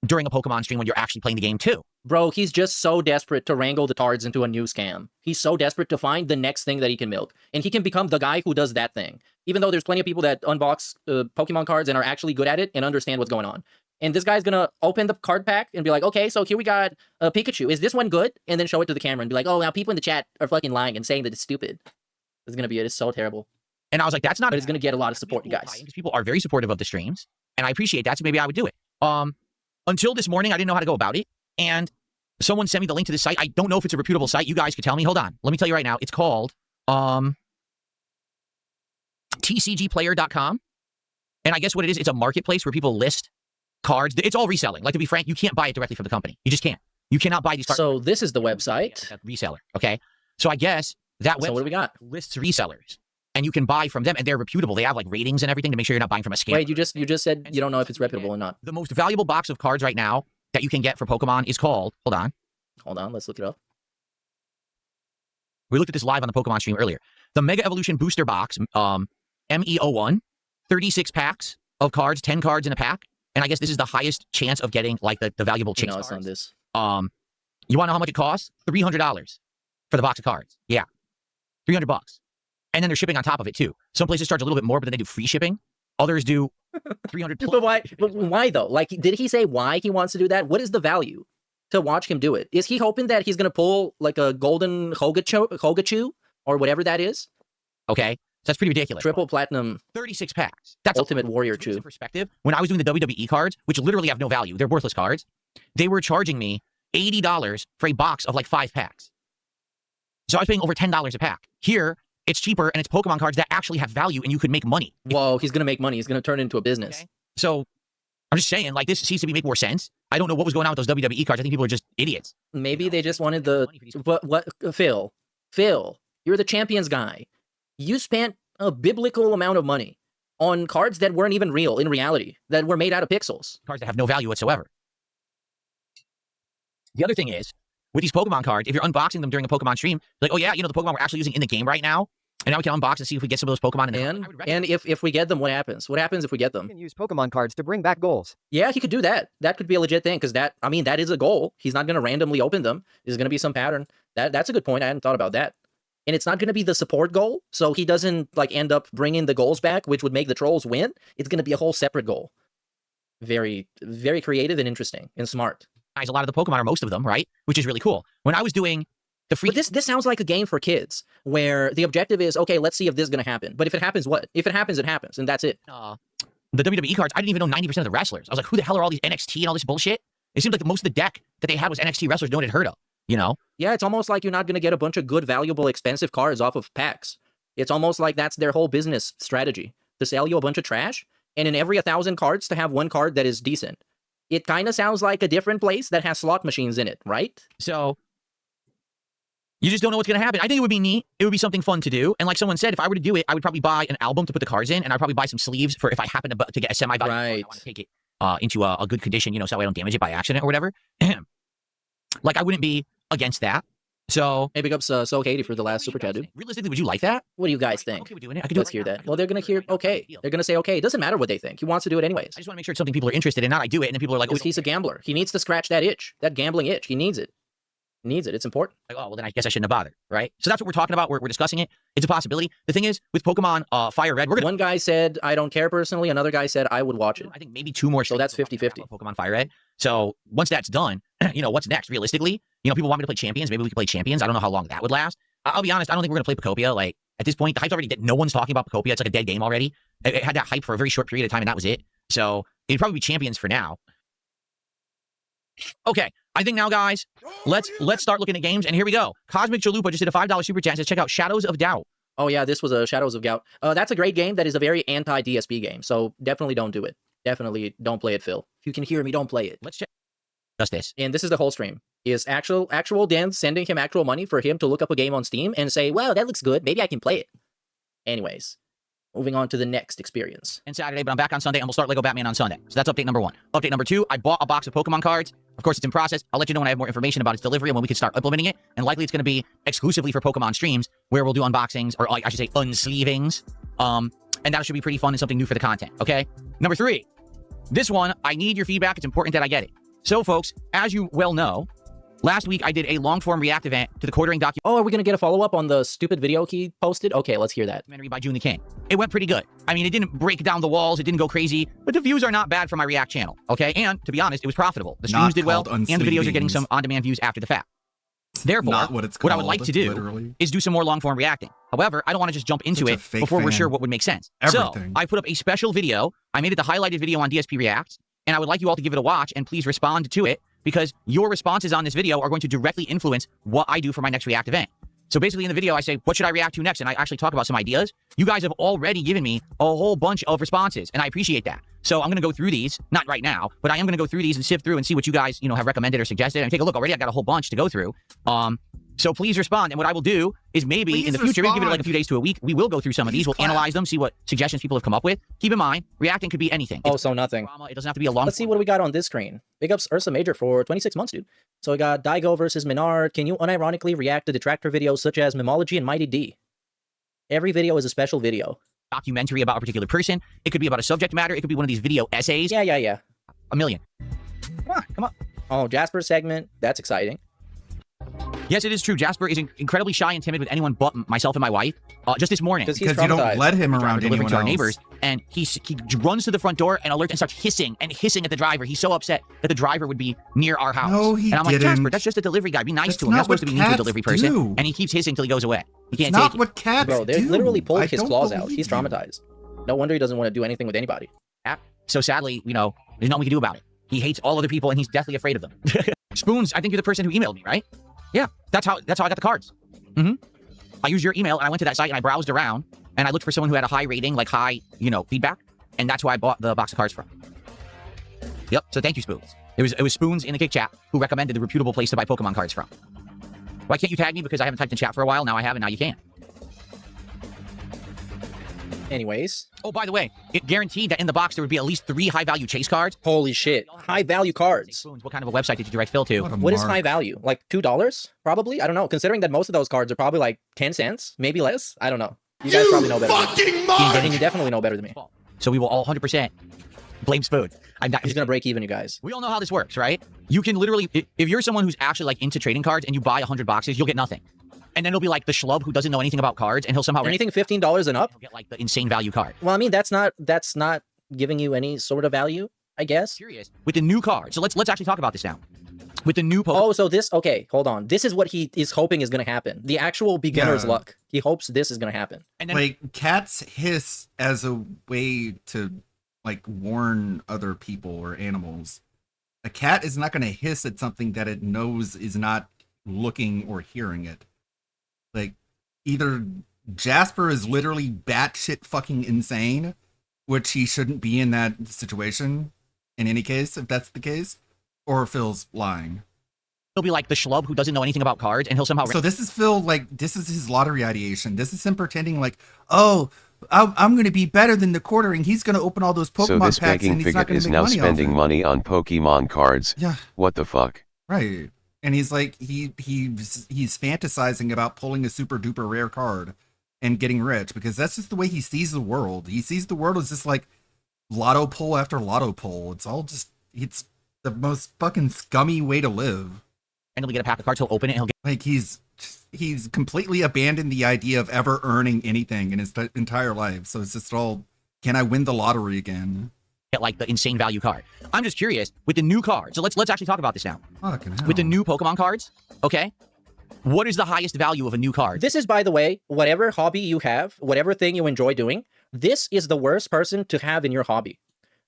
during a Pokemon stream when you're actually playing the game too. Bro, he's just so desperate to wrangle the cards into a new scam. He's so desperate to find the next thing that he can milk. And he can become the guy who does that thing. Even though there's plenty of people that unbox Pokemon cards and are actually good at it and understand what's going on. And this guy's gonna open the card pack and be like, okay, so here we got a Pikachu. Is this one good? And then show it to the camera and be like, oh, now people in the chat are fucking lying and saying that it's stupid. It's gonna be it. It's so terrible. And I was like, that's not... But it's going to get a lot of support, you guys. Because people are very supportive of the streams. And I appreciate that, so maybe I would do it. Until this morning, I didn't know how to go about it. And someone sent me the link to this site. I don't know if it's a reputable site. You guys could tell me. Hold on. Let me tell you right now. It's called tcgplayer.com. And I guess what it is, it's a marketplace where people list cards. It's all reselling. Like, to be frank, you can't buy it directly from the company. You just can't. You cannot buy these cards. So this is the website. Reseller, okay? So I guess that website so what do we got? Lists resellers. And you can buy from them, and they're reputable. They have like ratings and everything to make sure you're not buying from a scam. Wait, you just said you don't know if it's reputable or not. The most valuable box of cards right now that you can get for Pokemon is called, hold on, let's look it up. We looked at this live on the Pokemon stream earlier. The Mega Evolution Booster Box, MEO1, 36 packs of cards, 10 cards in a pack. And I guess this is the highest chance of getting like the valuable chase cards. It's on this. You want to know how much it costs? $300 for the box of cards. Yeah. $300. And then they're shipping on top of it too. Some places charge a little bit more, but then they do free shipping. Others do 300 plus. But why? But why though? Like, did he say why he wants to do that? What is the value to watch him do it? Is he hoping that he's gonna pull like a golden Hogachu or whatever that is? Okay, so that's pretty ridiculous. Triple platinum, 36 packs. That's Ultimate Warrior Chew. In perspective, when I was doing the WWE cards, which literally have no value, they're worthless cards. They were charging me $80 for a box of like 5 packs. So I was paying over $10 a pack. Here, it's cheaper, and it's Pokemon cards that actually have value, and you could make money. Whoa, he's going to make money. He's going to turn it into a business. Okay. So I'm just saying, like, this seems to make more sense. I don't know what was going on with those WWE cards. I think people are just idiots. Maybe they just wanted the... What Phil, you're the champions guy. You spent a biblical amount of money on cards that weren't even real in reality, that were made out of pixels. Cards that have no value whatsoever. The other thing is, with these Pokemon cards, if you're unboxing them during a Pokemon stream, like, oh yeah, you know, the Pokemon we're actually using in the game right now, and now we can unbox and see if we get some of those Pokemon. And if we get them, what happens? What happens if we get them? You can use Pokemon cards to bring back goals. Yeah, he could do that. That could be a legit thing, because that is a goal. He's not going to randomly open them. There's going to be some pattern. That's a good point. I hadn't thought about that. And it's not going to be the support goal, so he doesn't like end up bringing the goals back, which would make the trolls win. It's going to be a whole separate goal. Very, very creative and interesting and smart. A lot of the Pokemon, or most of them, right? Which is really cool. When I was doing the free... But this sounds like a game for kids, where the objective is, okay, let's see if this is going to happen. But if it happens, what? If it happens, it happens, and that's it. The WWE cards, I didn't even know 90% of the wrestlers. I was like, who the hell are all these NXT and all this bullshit? It seemed like most of the deck that they had was NXT wrestlers no one had heard of, you know? Yeah, it's almost like you're not going to get a bunch of good, valuable, expensive cards off of packs. It's almost like that's their whole business strategy, to sell you a bunch of trash, and in every 1,000 cards to have one card that is decent. It kind of sounds like a different place that has slot machines in it, right? So, you just don't know what's going to happen. I think it would be neat. It would be something fun to do. And like someone said, if I were to do it, I would probably buy an album to put the cards in, and I'd probably buy some sleeves for if I happen to get a semi-value card, I want to take it into a good condition, you know, so I don't damage it by accident or whatever. Like, I wouldn't be against that. So, hey, big ups, So Katie for the last super chat, dude. Realistically, would you like that? What do you guys think? Okay, we're doing it. I could do Let's hear that. Well, they're going to hear okay. They're going to say okay. It doesn't matter what they think. He wants to do it anyways. I just want to make sure it's something people are interested in. Not I do it, and then people are like, oh, he's a gambler. He needs to scratch that itch, that gambling itch. He needs it. He needs it. It's important. Like, oh, well, then I guess I shouldn't have bothered, right? So that's what we're talking about. We're discussing it. It's a possibility. The thing is, with Pokemon Fire Red, one guy said, I don't care personally. Another guy said, I would watch it. I think maybe 2 more. So that's 50-50. Pokemon Fire Red. So once that's done, you know, what's next? Realistically, you know, people want me to play Champions. Maybe we can play Champions. I don't know how long that would last. I'll be honest. I don't think we're going to play Pokopia. Like, at this point, the hype's already dead. No one's talking about Pokopia. It's like a dead game already. It had that hype for a very short period of time, and that was it. So it'd probably be Champions for now. Okay, I think now, guys, let's start looking at games, and here we go. Cosmic Chalupa just did a $5 super chat and says, check out Shadows of Doubt. Oh yeah, this was a Shadows of Doubt. That's a great game. That is a very anti-DSP game, so definitely don't do it. Definitely don't play it, Phil. If you can hear me, don't play it. Let's check just this. And this is the whole stream. Is actual Dan sending him actual money for him to look up a game on Steam and say, wow, that looks good. Maybe I can play it. Anyways, moving on to the next experience. And Saturday, but I'm back on Sunday, and we'll start Lego Batman on Sunday. So that's update number 1. Update number 2, I bought a box of Pokemon cards. Of course, it's in process. I'll let you know when I have more information about its delivery and when we can start implementing it. And likely it's going to be exclusively for Pokemon streams, where we'll do unboxings, or I should say unsleevings. And that should be pretty fun and something new for the content, okay? Number 3, this one, I need your feedback. It's important that I get it. So, folks, as you well know, last week I did a long-form react event to the Quartering documentary. Oh, are we going to get a follow-up on the stupid video he posted? Okay, let's hear that. By June the King. It went pretty good. I mean, it didn't break down the walls. It didn't go crazy. But the views are not bad for my React channel, okay? And, to be honest, it was profitable. The streams did well, and the videos are getting some on-demand views after the fact. Therefore, what I would like to do is do some more long-form reacting. However, I don't want to just jump into it before we're sure what would make sense. So, I put up a special video. I made it the highlighted video on DSP Reacts, and I would like you all to give it a watch, and please respond to it, because your responses on this video are going to directly influence what I do for my next React event. So basically in the video, I say, what should I react to next? And I actually talk about some ideas. You guys have already given me a whole bunch of responses, and I appreciate that. So I'm going to go through these, not right now, but I am going to go through these and sift through and see what you guys, you know, have recommended or suggested. And take a look. Already I've got a whole bunch to go through. So please respond. And what I will do is maybe in the future, maybe give it like a few days to a week, we will go through some of these. We'll analyze them, see what suggestions people have come up with. Keep in mind, reacting could be anything. Oh, so nothing. It doesn't have to be a long. Let's see what we got on this screen. Big ups Ursa Major for 26 months, dude. So we got Daigo versus Menard. Can you unironically react to detractor videos such as Memology and Mighty D? Every video is a special video. Documentary about a particular person. It could be about a subject matter. It could be one of these video essays. Yeah. A million. Come on. Oh, Jasper segment. That's exciting. Yes, it is true. Jasper is incredibly shy and timid with anyone but myself and my wife. Just this morning. Because you don't let him around delivering anyone to our else. neighbors, and he runs to the front door and alerts and starts hissing at the driver. He's so upset that the driver would be near our house. No, he and I'm like, didn't. Jasper, that's just a delivery guy. Be nice That's to him. You're not not supposed to what be mean to a cats delivery person. do. And he keeps hissing until he goes away. He can't It's take not what cats Bro, they do. literally pulled I his don't claws out. believe He's you. traumatized. No wonder he doesn't want to do anything with anybody. So sadly, there's nothing we can do about it. He hates all other people and he's deathly afraid of them. Spoons, I think you're the person who emailed me, right? Yeah, that's how I got the cards. I used your email and I went to that site and I browsed around and I looked for someone who had a high rating, like high, feedback, and that's who I bought the box of cards from. Yep. So thank you, Spoons. It was Spoons in the Kick Chat who recommended the reputable place to buy Pokemon cards from. Why can't you tag me? Because I haven't typed in chat for a while. Now I have, and now you can. Anyways. Oh, by the way, it guaranteed that in the box there would be at least 3 high-value chase cards. Holy shit. High-value cards. What kind of a website did you direct Phil to? What is high value? Like $2? Probably? I don't know. Considering that most of those cards are probably like 10 cents, maybe less. I don't know. You guys probably know better. And you definitely know better than me. So we will all 100% blame Spoons. He's gonna break even, you guys. We all know how this works, right? You can literally, if you're someone who's actually like into trading cards and you buy 100 boxes, you'll get nothing. And then it'll be like the schlub who doesn't know anything about cards, and he'll somehow anything $15 and up. He'll get like the insane value card. Well, I mean, that's not giving you any sort of value, I guess. Curious with the new card. So let's actually talk about this now. With the new Pokemon. Oh, so this, okay, hold on. This is what he is hoping is going to happen. The actual beginner's luck. He hopes this is going to happen. And then, like, cats hiss as a way to, like, warn other people or animals. A cat is not going to hiss at something that it knows is not looking or hearing it. Like, either Jasper is literally batshit fucking insane, which he shouldn't be in that situation, in any case, if that's the case, or Phil's lying. He'll be like the schlub who doesn't know anything about cards, and he'll somehow... So this is Phil, like, this is his lottery ideation. This is him pretending like, oh, I'm going to be better than the quartering. He's going to open all those Pokemon So this packs begging and he's not figure going is to make now money spending off it. money on Pokemon cards. Yeah. What the fuck? Right. And he's like, he's fantasizing about pulling a super duper rare card and getting rich, because that's just the way he sees the world. He sees the world as just like lotto pull after lotto pull. It's all just, it's the most fucking scummy way to live. And he'll get a pack of cards, he'll open it, and he'll get... Like, he's completely abandoned the idea of ever earning anything in his entire life. So it's just all, can I win the lottery again? Get like the insane value card. I'm just curious with the new cards. So let's actually talk about this now. Fucking hell. With the new Pokemon cards, okay? What is the highest value of a new card? This is, by the way, whatever hobby you have, whatever thing you enjoy doing, this is the worst person to have in your hobby.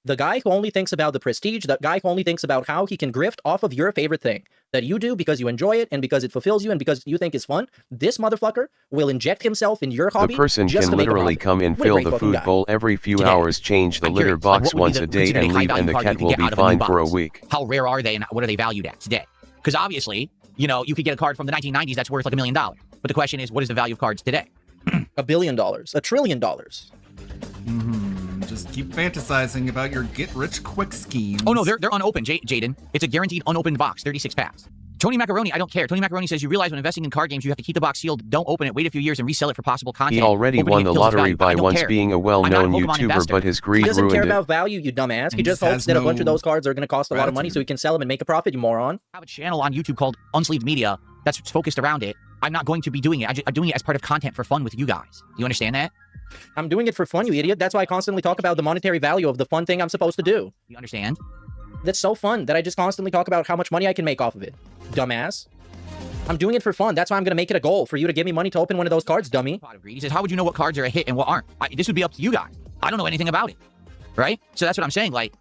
The guy who only thinks about the prestige, the guy who only thinks about how he can grift off of your favorite thing that you do because you enjoy it and because it fulfills you and because you think it's fun, this motherfucker will inject himself in your hobby. The person just can to make a literally profit. come and What a fill great the fucking food guy. bowl every few Today, hours, change the I'm litter curious, like, box what would be once a the day, considered and high leave, and value the card cat you can will get be out of a new fine for a box? week. How rare are they and what are they valued at today? Because obviously, you could get a card from the 1990s that's worth like $1 million. But the question is, what is the value of cards today? $1 billion, $1 trillion. Just keep fantasizing about your get-rich-quick schemes. Oh, no, they're unopened, Jaden. It's a guaranteed unopened box, 36 packs. Tony Macaroni, I don't care. Tony Macaroni says, you realize when investing in card games, you have to keep the box sealed. Don't open it. Wait a few years and resell it for possible content. He already Opening won it the kills its lottery value. I by don't once care. being a I'm well-known not a Pokemon YouTuber, investor. but his He greed doesn't care ruined it. about value, you dumbass. He And just just hopes has that a bunch of no those cards are going to cost a lot of money gratitude. so he can sell them and make a profit, you moron. I have a channel on YouTube called Unsleeved Media that's focused around it. I'm not going to be doing it. I'm doing it as part of content for fun with you guys. You understand that? I'm doing it for fun, you idiot. That's why I constantly talk about the monetary value of the fun thing I'm supposed to do. You understand? That's so fun that I just constantly talk about how much money I can make off of it. Dumbass. I'm doing it for fun. That's why I'm going to make it a goal for you to give me money to open one of those cards, dummy. He says, how would you know what cards are a hit and what aren't? This would be up to you guys. I don't know anything about it. Right? So that's what I'm saying. Like,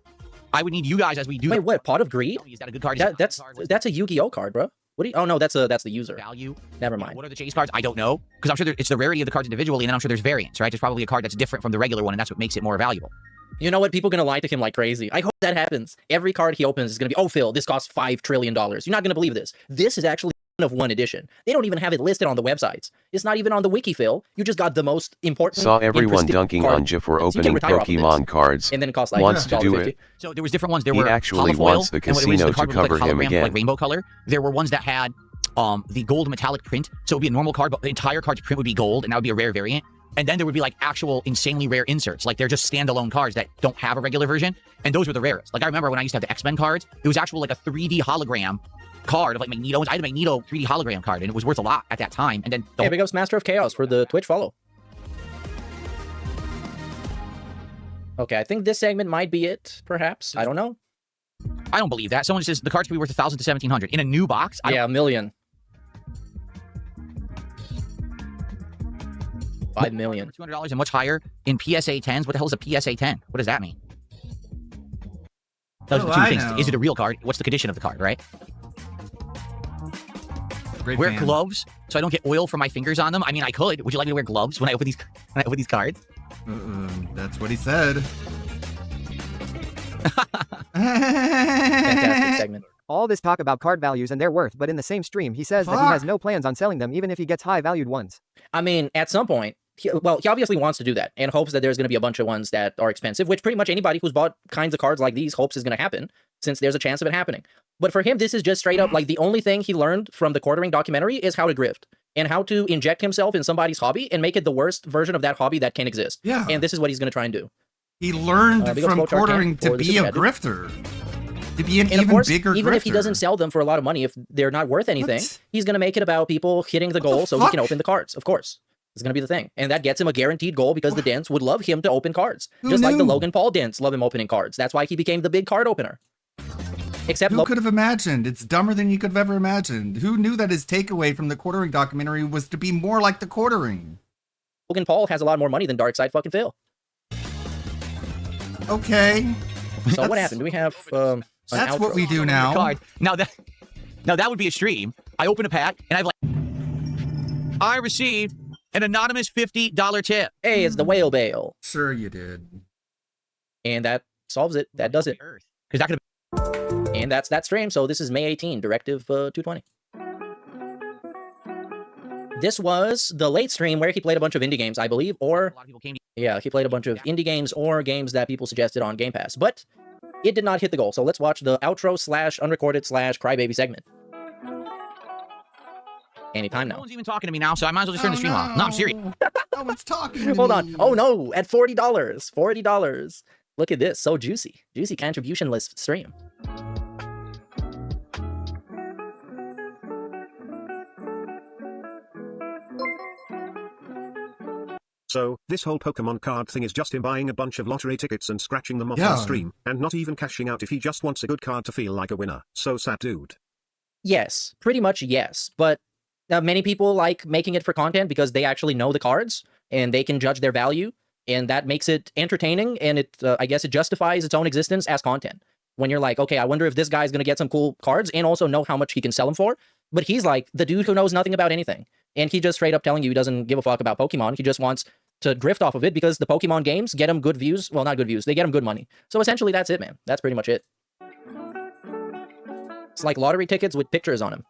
I would need you guys as we do. Wait, what? Pot of Greed? Is that a good card? That's a Yu-Gi-Oh card, bro. What do you? Oh no, that's the user. Value. Never mind. What are the chase cards? I don't know, because I'm sure it's the rarity of the cards individually, and then I'm sure there's variants, right? There's probably a card that's different from the regular one, and that's what makes it more valuable. You know what? People are gonna lie to him like crazy. I hope that happens. Every card he opens is gonna be, oh Phil, this costs $5 trillion. You're not gonna believe this. This is actually of one edition. They don't even have it listed on the websites. It's not even on the wiki, Phil. You just got the most important. Saw everyone interesting dunking card. on Jeff for So you can opening retire off of this. Pokemon cards. And then it costs like Wants to do $1.50. it. So there was different ones. There He were actually holofoil, wants the and what it was, casino the card to would look cover like him hologram, again. like rainbow color. There were ones that had the gold metallic print, so it would be a normal card, but the entire card's print would be gold, and that would be a rare variant. And then there would be like actual insanely rare inserts, like they're just standalone cards that don't have a regular version, and those were the rarest. Like I remember when I used to have the X-Men cards, it was actual like a 3D hologram card of like Magneto. I had a Magneto 3D hologram card, and it was worth a lot at that time. And then Hey, big ups Master of Chaos for the Twitch follow. Okay, I think this segment might be it, perhaps. I don't know. I don't believe that. Someone says the cards could be worth 1,000 to 1,700 in a new box. Yeah, $1 million. 5 million. $200 and much higher in PSA 10s. What the hell is a PSA 10? What does that mean? Those are the two things. Is it a real card? What's the condition of the card, right? Wear gloves so I don't get oil from my fingers on them. I mean, I could. Would you like me to wear gloves when I open these cards? That's what he said. Fantastic segment. All this talk about card values and their worth, but in the same stream, he says that he has no plans on selling them, even if he gets high-valued ones. I mean, at some point, he obviously wants to do that and hopes that there's going to be a bunch of ones that are expensive, which pretty much anybody who's bought kinds of cards like these hopes is going to happen, since there's a chance of it happening. But for him, this is just straight up, like, the only thing he learned from the Quartering documentary is how to grift and how to inject himself in somebody's hobby and make it the worst version of that hobby that can exist. Yeah. And this is what he's going to try and do. He learned from Quartering to be a grifter. To be an even bigger even grifter. if he doesn't sell them for a lot of money, if they're not worth anything, he's going to make it about people hitting the goal so he can open the cards, of course. It's going to be the thing. And that gets him a guaranteed goal because the Dents would love him to open cards. Just like the Logan Paul Dents love him opening cards. That's why he became the big card opener. Except who could have imagined? It's dumber than you could have ever imagined. Who knew that his takeaway from the Quartering documentary was to be more like the Quartering? Logan Paul has a lot more money than Darkseid fucking Phil. Okay. So what happened? Do we have that's what we do now. Now that would be a stream. I open a pack and I've I received an anonymous $50 tip. Hey, it's the whale bale. Sure you did. And that solves it. That does it. Because that could have. And that's that stream. So this is May 18, Directive 220. This was the late stream where he played a bunch of indie games, I believe, or a lot of people came to yeah, he played a bunch of indie games or games that people suggested on Game Pass, but it did not hit the goal. So let's watch the outro / unrecorded / crybaby segment. Anytime now. No one's even talking to me now, so I might as well just turn the stream off. No, I'm serious. No one's talking. Hold on. Oh no, at $40. $40. Look at this. So juicy. Juicy contribution list stream. So, this whole Pokemon card thing is just him buying a bunch of lottery tickets and scratching them off on stream, and not even cashing out if he just wants a good card to feel like a winner. So sad, dude. Yes, pretty much yes. But many people like making it for content because they actually know the cards, and they can judge their value, and that makes it entertaining, and it I guess it justifies its own existence as content. When you're like, okay, I wonder if this guy's going to get some cool cards, and also know how much he can sell them for. But he's like the dude who knows nothing about anything. And he just straight up telling you he doesn't give a fuck about Pokemon. He just wants to grift off of it because the Pokemon games get him good views. Well, not good views. They get him good money. So essentially, that's it, man. That's pretty much it. It's like lottery tickets with pictures on them.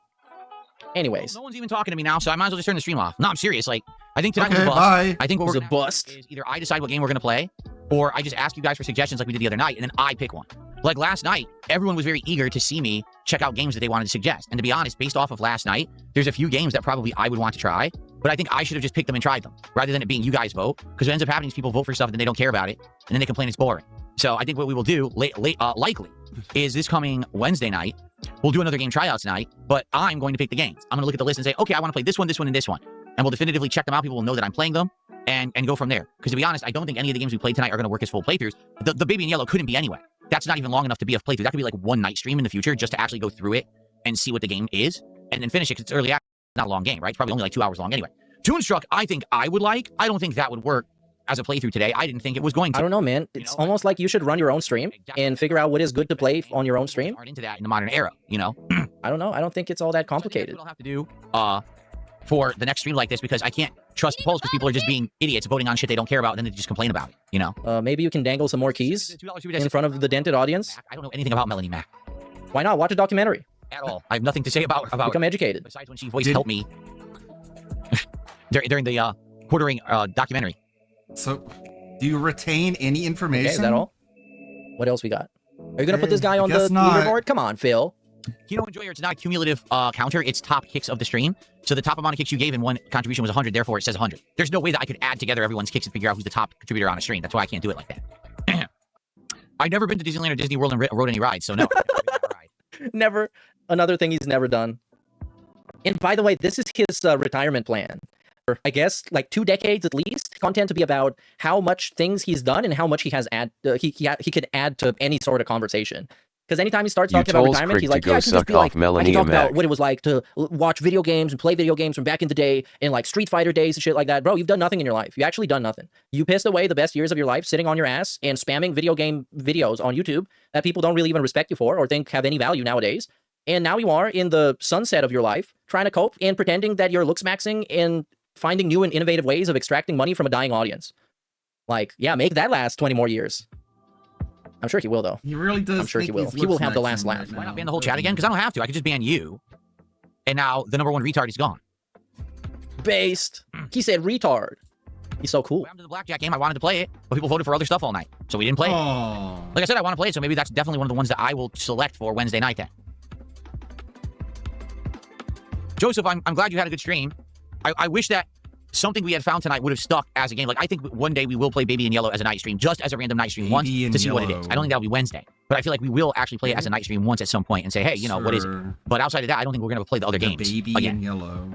Anyways. No one's even talking to me now, so I might as well just turn the stream off. No, I'm serious. Like, I think tonight was a bust. Bye. I think what was we're a bust. Is either I decide what game we're going to play, or I just ask you guys for suggestions like we did the other night, and then I pick one. Like last night, everyone was very eager to see me check out games that they wanted to suggest. And to be honest, based off of last night, there's a few games that probably I would want to try, but I think I should have just picked them and tried them, rather than it being you guys vote, because what ends up happening is people vote for stuff and they don't care about it, and then they complain it's boring. So I think what we will do, likely, is this coming Wednesday night, we'll do another game tryouts night, but I'm going to pick the games. I'm going to look at the list and say, okay, I want to play this one, this one, and this one. And we'll definitively check them out. People will know that I'm playing them, and go from there. Because to be honest, I don't think any of the games we played tonight are going to work as full playthroughs. The Baby in Yellow couldn't be anyway. That's not even long enough to be a playthrough. That could be like one night stream in the future just to actually go through it and see what the game is, and then finish it, because it's early access. Not a long game, right? It's probably only like 2 hours long anyway. Toonstruck, I think I would like. I don't think that would work as a playthrough today. I didn't think it was going to. I don't know, man. It's almost like you should run your own stream and figure out what is good to play on your own stream. Aren't into that in the modern era, you know? I don't know. I don't think it's all that complicated. What I'll have to do for the next stream like this, because I can't trust the polls because people are just being idiots voting on shit they don't care about, and then they just complain about it, you know? Maybe you can dangle some more keys in front of the dented audience. I don't know anything about Melanie Mack. Why not? Watch a documentary. At all. I have nothing to say about Become educated. Besides when she voiced Help Me during the Quartering documentary. So, do you retain any information? Okay, is that all? What else we got? Are you going to put this guy on the leaderboard? Come on, Phil. Kino Enjoyer, it's not a cumulative counter. It's top kicks of the stream. So the top amount of kicks you gave in one contribution was 100. Therefore, it says 100. There's no way that I could add together everyone's kicks and figure out who's the top contributor on a stream. That's why I can't do it like that. I've never been to Disneyland or Disney World and rode any rides, so no. Never. Another thing he's never done. And by the way, this is his retirement plan. For, I guess, like 2 decades at least. Content to be about how much things he's done and how much he has he could add to any sort of conversation. Because anytime he starts talking about retirement, he's like, yeah, I can just be like, I can talk about what it was like to watch video games and play video games from back in the day and like Street Fighter days and shit like that. Bro, you've done nothing in your life. You actually done nothing. You pissed away the best years of your life sitting on your ass and spamming video game videos on YouTube that people don't really even respect you for or think have any value nowadays. And now you are in the sunset of your life trying to cope and pretending that you're looks maxing and finding new and innovative ways of extracting money from a dying audience. Like, yeah, make that last 20 more years. I'm sure he will, though. He really does. I'm sure he will. He will have the last laugh. Why not ban the whole chat again? Because I don't have to. I could just ban you. And now the #1 retard is gone. Based. He said retard. He's so cool. What happened to the blackjack game? I wanted to play it, but people voted for other stuff all night. So we didn't play it. Like I said, I want to play it, so maybe that's definitely one of the ones that I will select for Wednesday night then. Joseph, I'm glad you had a good stream. I wish that something we had found tonight would have stuck as a game. Like, I think one day we will play Baby in Yellow as a night stream, just as a random night stream once to see what it is. I don't think that'll be Wednesday, but I feel like we will actually play it as a night stream once at some point and say, hey, you know, what is it? But outside of that, I don't think we're going to play the other games Baby again. in Yellow.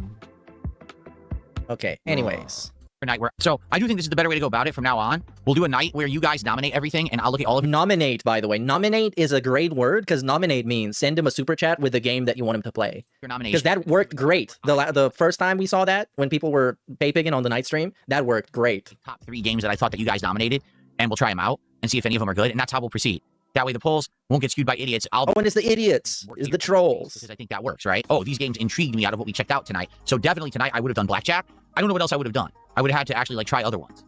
Okay, anyways. Night where, so I do think this is the better way to go about it from now on. We'll do a night where you guys nominate everything and I'll look at all of it. Nominate, by the way. Nominate is a great word because nominate means send him a super chat with the game that you want him to play. Your nomination. Because that worked great. The first time we saw that, when people were pay-pigging on the night stream, that worked great. Top 3 games that I thought that you guys nominated, and we'll try them out and see if any of them are good, and that's how we'll proceed. That way the polls won't get skewed by idiots. And it's the idiots. It's the trolls. Because I think that works, right? Oh, these games intrigued me out of what we checked out tonight. So definitely tonight I would have done Blackjack. I don't know what else I would have done. I would have had to actually like try other ones.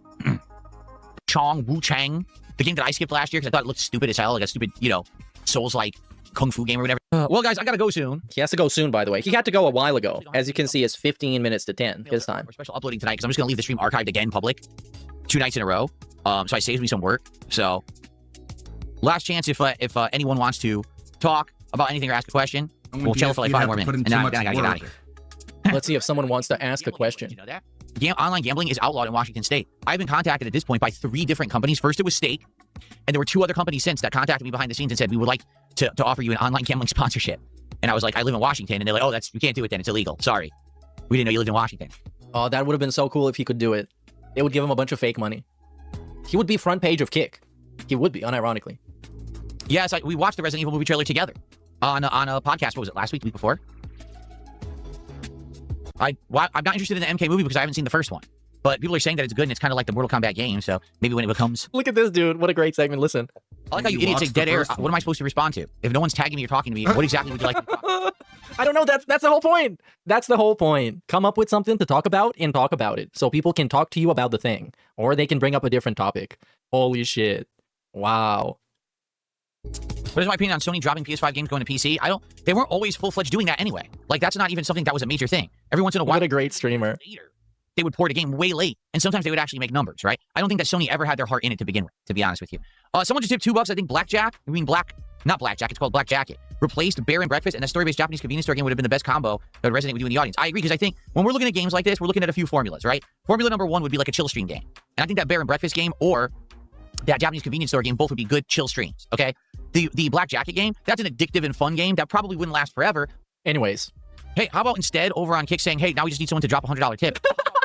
Chong Wu Chang, the game that I skipped last year because I thought it looked stupid as hell, like a stupid, you know, Souls-like kung fu game or whatever. Well, guys, I gotta go soon. He has to go soon, by the way. He had to go a while ago. As you can see, it's 15 minutes to 10 his time. We're special uploading tonight because I'm just gonna leave the stream archived again public 2 nights in a row. So I saves me some work. So last chance if anyone wants to talk about anything or ask a question, we'll chill for like 5 more minutes, and then I gotta get out of here. Let's see if someone wants to ask a question. You know that? Online gambling is outlawed in Washington State. I've been contacted at this point by 3 different companies. First, it was Stake, and there were 2 other companies since that contacted me behind the scenes and said, we would like to offer you an online gambling sponsorship. And I was like, I live in Washington. And they're like, oh, you can't do it then. It's illegal. Sorry. We didn't know you lived in Washington. Oh, that would have been so cool if he could do it. It would give him a bunch of fake money. He would be front page of Kick. He would be, unironically. Yes, we watched the Resident Evil movie trailer together on a podcast. What was it, last week, week before? I'm not interested in the MK movie because I haven't seen the first one. But people are saying that it's good and it's kind of like the Mortal Kombat game. So maybe when it becomes... Look at this, dude. What a great segment. Listen. I like how you idiots say dead air. What am I supposed to respond to? If no one's tagging me or talking to me, what exactly would you like to talk about? I don't know. That's the whole point. That's the whole point. Come up with something to talk about and talk about it. So people can talk to you about the thing. Or they can bring up a different topic. Holy shit. Wow. What is my opinion on Sony dropping PS5 games going to PC? They weren't always full-fledged doing that anyway. Like, that's not even something that was a major thing. Every once in a while... What a great streamer. They would port a game way late, and sometimes they would actually make numbers, right? I don't think that Sony ever had their heart in it to begin with, to be honest with you. Someone just tipped $2. I think Blackjack, not Blackjack, it's called Black Jacket, replaced Bear and Breakfast, and that story-based Japanese convenience store game would have been the best combo that would resonate with you in the audience. I agree, because I think when we're looking at games like this, we're looking at a few formulas, right? Formula number 1 would be like a chill stream game. And I think that Bear and Breakfast game or that Japanese convenience store game both would be good chill streams, okay? The Black Jacket game, that's an addictive and fun game that probably wouldn't last forever. Anyways. Hey, how about instead over on Kick saying, hey, now we just need someone to drop a $100 tip.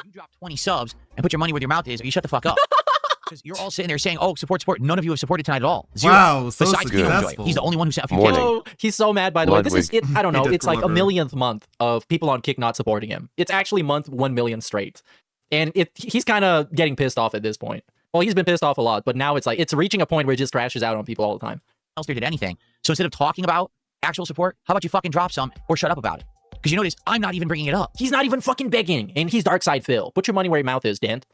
You drop 20 subs and put your money where your mouth is, or you shut the fuck up. Because you're all sitting there saying, oh, support. None of you have supported tonight at all. 0. Wow, so besides successful. He's the only one who sent a few tips. Oh, he's so mad, by the way. This is it. I don't know. It's like a millionth month of people on Kick not supporting him. It's actually month 1 million straight. And he's kind of getting pissed off at this point. Well, he's been pissed off a lot, but now it's like, it's reaching a point where it just crashes out on people all the time. Else did anything. So instead of talking about actual support, how about you fucking drop some or shut up about it? Because you notice, I'm not even bringing it up. He's not even fucking begging, and he's Darkside Phil. Put your money where your mouth is, Dent.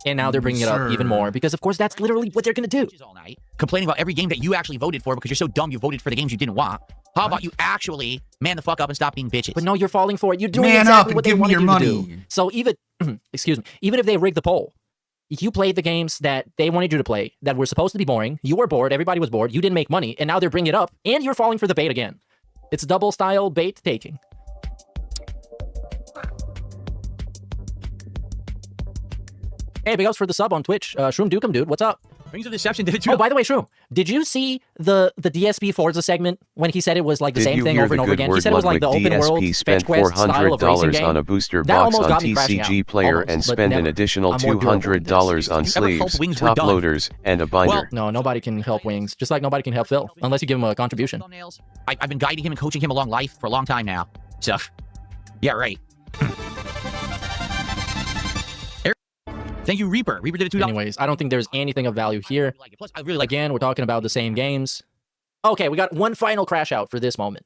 And now they're bringing it up even more, because of course that's literally what they're gonna do. All night, complaining about every game that you actually voted for because you're so dumb you voted for the games you didn't want. How about you actually man the fuck up and stop being bitches? But no, you're falling for it. You're doing exactly what they wanted you to do. So even, excuse me, even if they rigged the poll, you played the games that they wanted you to play that were supposed to be boring. You were bored. Everybody was bored. You didn't make money. And now they're bringing it up. And you're falling for the bait again. It's double style bait taking. Hey, big ups for the sub on Twitch. Shroom Dukem, dude. What's up? Rings of Deception did it too. Oh, by the way, Shroom, did you see the DSP Forza segment when he said it was like the Did same you thing hear over and the over good again? He word said it was like the Ludwig? open world DSP fetch spent quest style of racing $400 game. on a booster That box almost on got me crashing TCG out. Player Almost, and but spend an never. additional I'm more durable than $200 on Did you ever help sleeves, Wings were top done? loaders, and a binder. No, nobody can help Wings. Just like nobody can help Phil, unless you give him a contribution. I've been guiding him and coaching him along life for a long time now. So, yeah, right. Thank you, Reaper. Reaper did it $2. Anyways, I don't think there's anything of value here. Plus, I really like. Again, we're talking about the same games. Okay, we got one final crash out for this moment.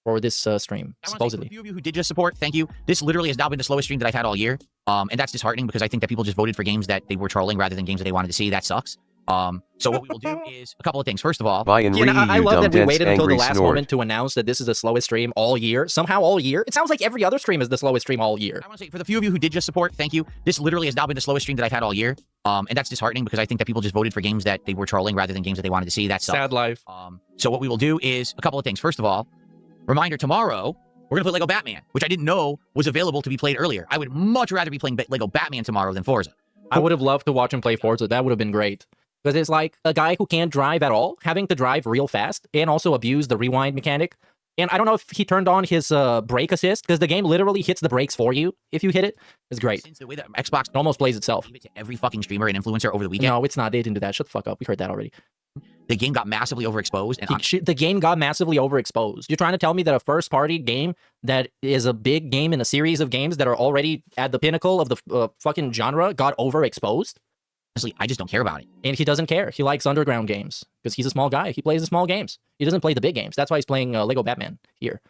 For this stream, supposedly. A few of you who did just support, thank you. This literally has now been the slowest stream that I've had all year. And that's disheartening because I think that people just voted for games that they were trolling rather than games that they wanted to see. That sucks. So what we will do is a couple of things. First of all, Buy and read, I you love dumb that we dense waited until the angry last snort. moment to announce that this is the slowest stream all year. Somehow all year. It sounds like every other stream is the slowest stream all year. I want to say, for the few of you who did just support, thank you. This literally has now been the slowest stream that I've had all year. And that's disheartening because I think that people just voted for games that they were trolling rather than games that they wanted to see. That sucks. Sad life. So what we will do is a couple of things. First of all, reminder, tomorrow, we're going to play Lego Batman, which I didn't know was available to be played earlier. I would much rather be playing Lego Batman tomorrow than Forza. I would have loved to watch him play Forza. That would have been great. Because it's like a guy who can't drive at all, having to drive real fast, and also abuse the rewind mechanic. And I don't know if he turned on his brake assist, because the game literally hits the brakes for you if you hit it. It's great. Since the way that Xbox it almost plays itself. To every fucking streamer and influencer over the weekend. No, it's not. They didn't do that. Shut the fuck up. We heard that already. The game got massively overexposed. And the game got massively overexposed. You're trying to tell me that a first-party game that is a big game in a series of games that are already at the pinnacle of the fucking genre got overexposed? Honestly, I just don't care about it. And he doesn't care. He likes underground games because he's a small guy. He plays the small games. He doesn't play the big games. That's why he's playing Lego Batman here.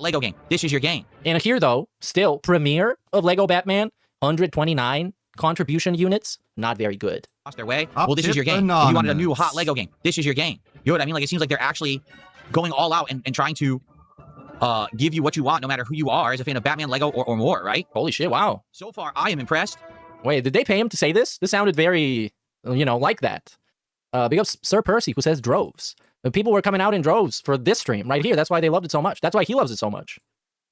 Lego game. This is your game. And here, though, still, premiere of Lego Batman, 129 contribution units, not very good. Lost their way. Well, this is your game. If you wanted a new hot Lego game, this is your game. You know what I mean? Like, it seems like they're actually going all out and trying to give you what you want, no matter who you are, as a fan of Batman, Lego, or more, right? Holy shit, wow. So far, I am impressed. Wait, did they pay him to say this? This sounded very, like that. Big up Sir Percy, who says droves. People were coming out in droves for this stream right here. That's why they loved it so much. That's why he loves it so much.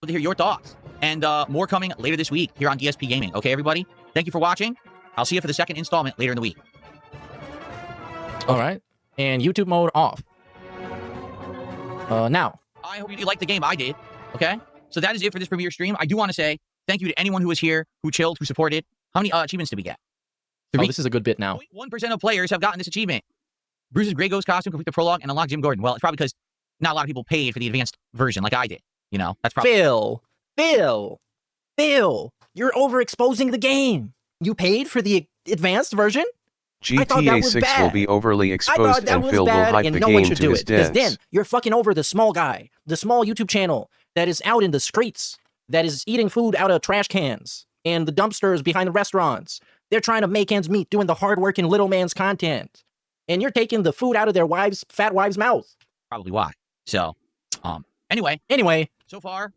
To hear your thoughts. And more coming later this week here on DSP Gaming. Okay, everybody? Thank you for watching. I'll see you for the second installment later in the week. All right. And YouTube mode off. Now. I hope you liked the game. I did. Okay? So that is it for this premiere stream. I do want to say thank you to anyone who was here, who chilled, who supported. How many achievements did we get? Oh, this is a good bit now. 1% of players have gotten this achievement. Bruce's Grey Ghost costume, complete the prologue, and unlock Jim Gordon. Well, it's probably because not a lot of people paid for the advanced version like I did. That's probably... Phil, you're overexposing the game. You paid for the advanced version? GTA 6 will be overly exposed and Phil will hype the game to his Because deaths. then you're fucking over the small guy, the small YouTube channel that is out in the streets, that is eating food out of trash cans and the dumpsters behind the restaurants. They're trying to make ends meet, doing the hard-working little man's content. And you're taking the food out of their fat wives' mouth. Probably why. So, anyway. So far.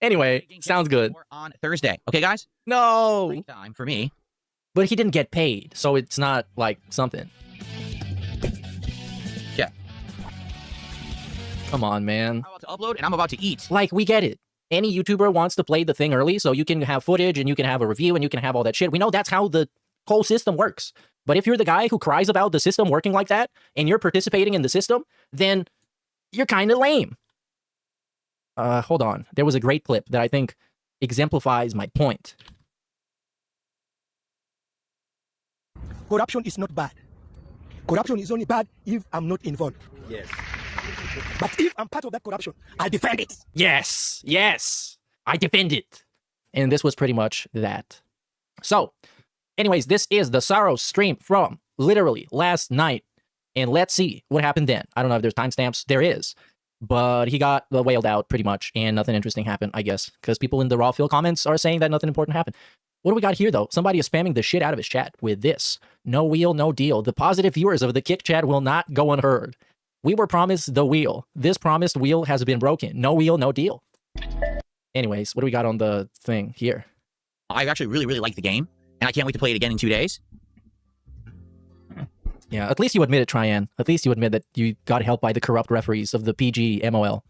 Anyway, sounds good. On Thursday. Okay, guys? No. Great time for me. But he didn't get paid, so it's not like something. Yeah. Come on, man. I'm about to upload and I'm about to eat. Like, we get it. Any YouTuber wants to play the thing early, so you can have footage and you can have a review and you can have all that shit. We know that's how the whole system works. But if you're the guy who cries about the system working like that, and you're participating in the system, then you're kind of lame. Hold on. There was a great clip that I think exemplifies my point. Corruption is not bad. Corruption is only bad if I'm not involved. Yes. But if I'm part of that corruption, I defend it. Yes. I defend it. And this was pretty much that. So, anyways, this is the Sorrow stream from literally last night. And let's see what happened then. I don't know if there's timestamps. There is. But he got wailed out pretty much. And nothing interesting happened, I guess. Because people in the Raw Phil comments are saying that nothing important happened. What do we got here, though? Somebody is spamming the shit out of his chat with this. No wheel, no deal. The positive viewers of the Kick chat will not go unheard. We were promised the wheel. This promised wheel has been broken. No wheel, no deal. Anyways, what do we got on the thing here? I actually really, really like the game. And I can't wait to play it again in 2 days. Yeah, at least you admit it, Tryan. At least you admit that you got help by the corrupt referees of the PG MOL.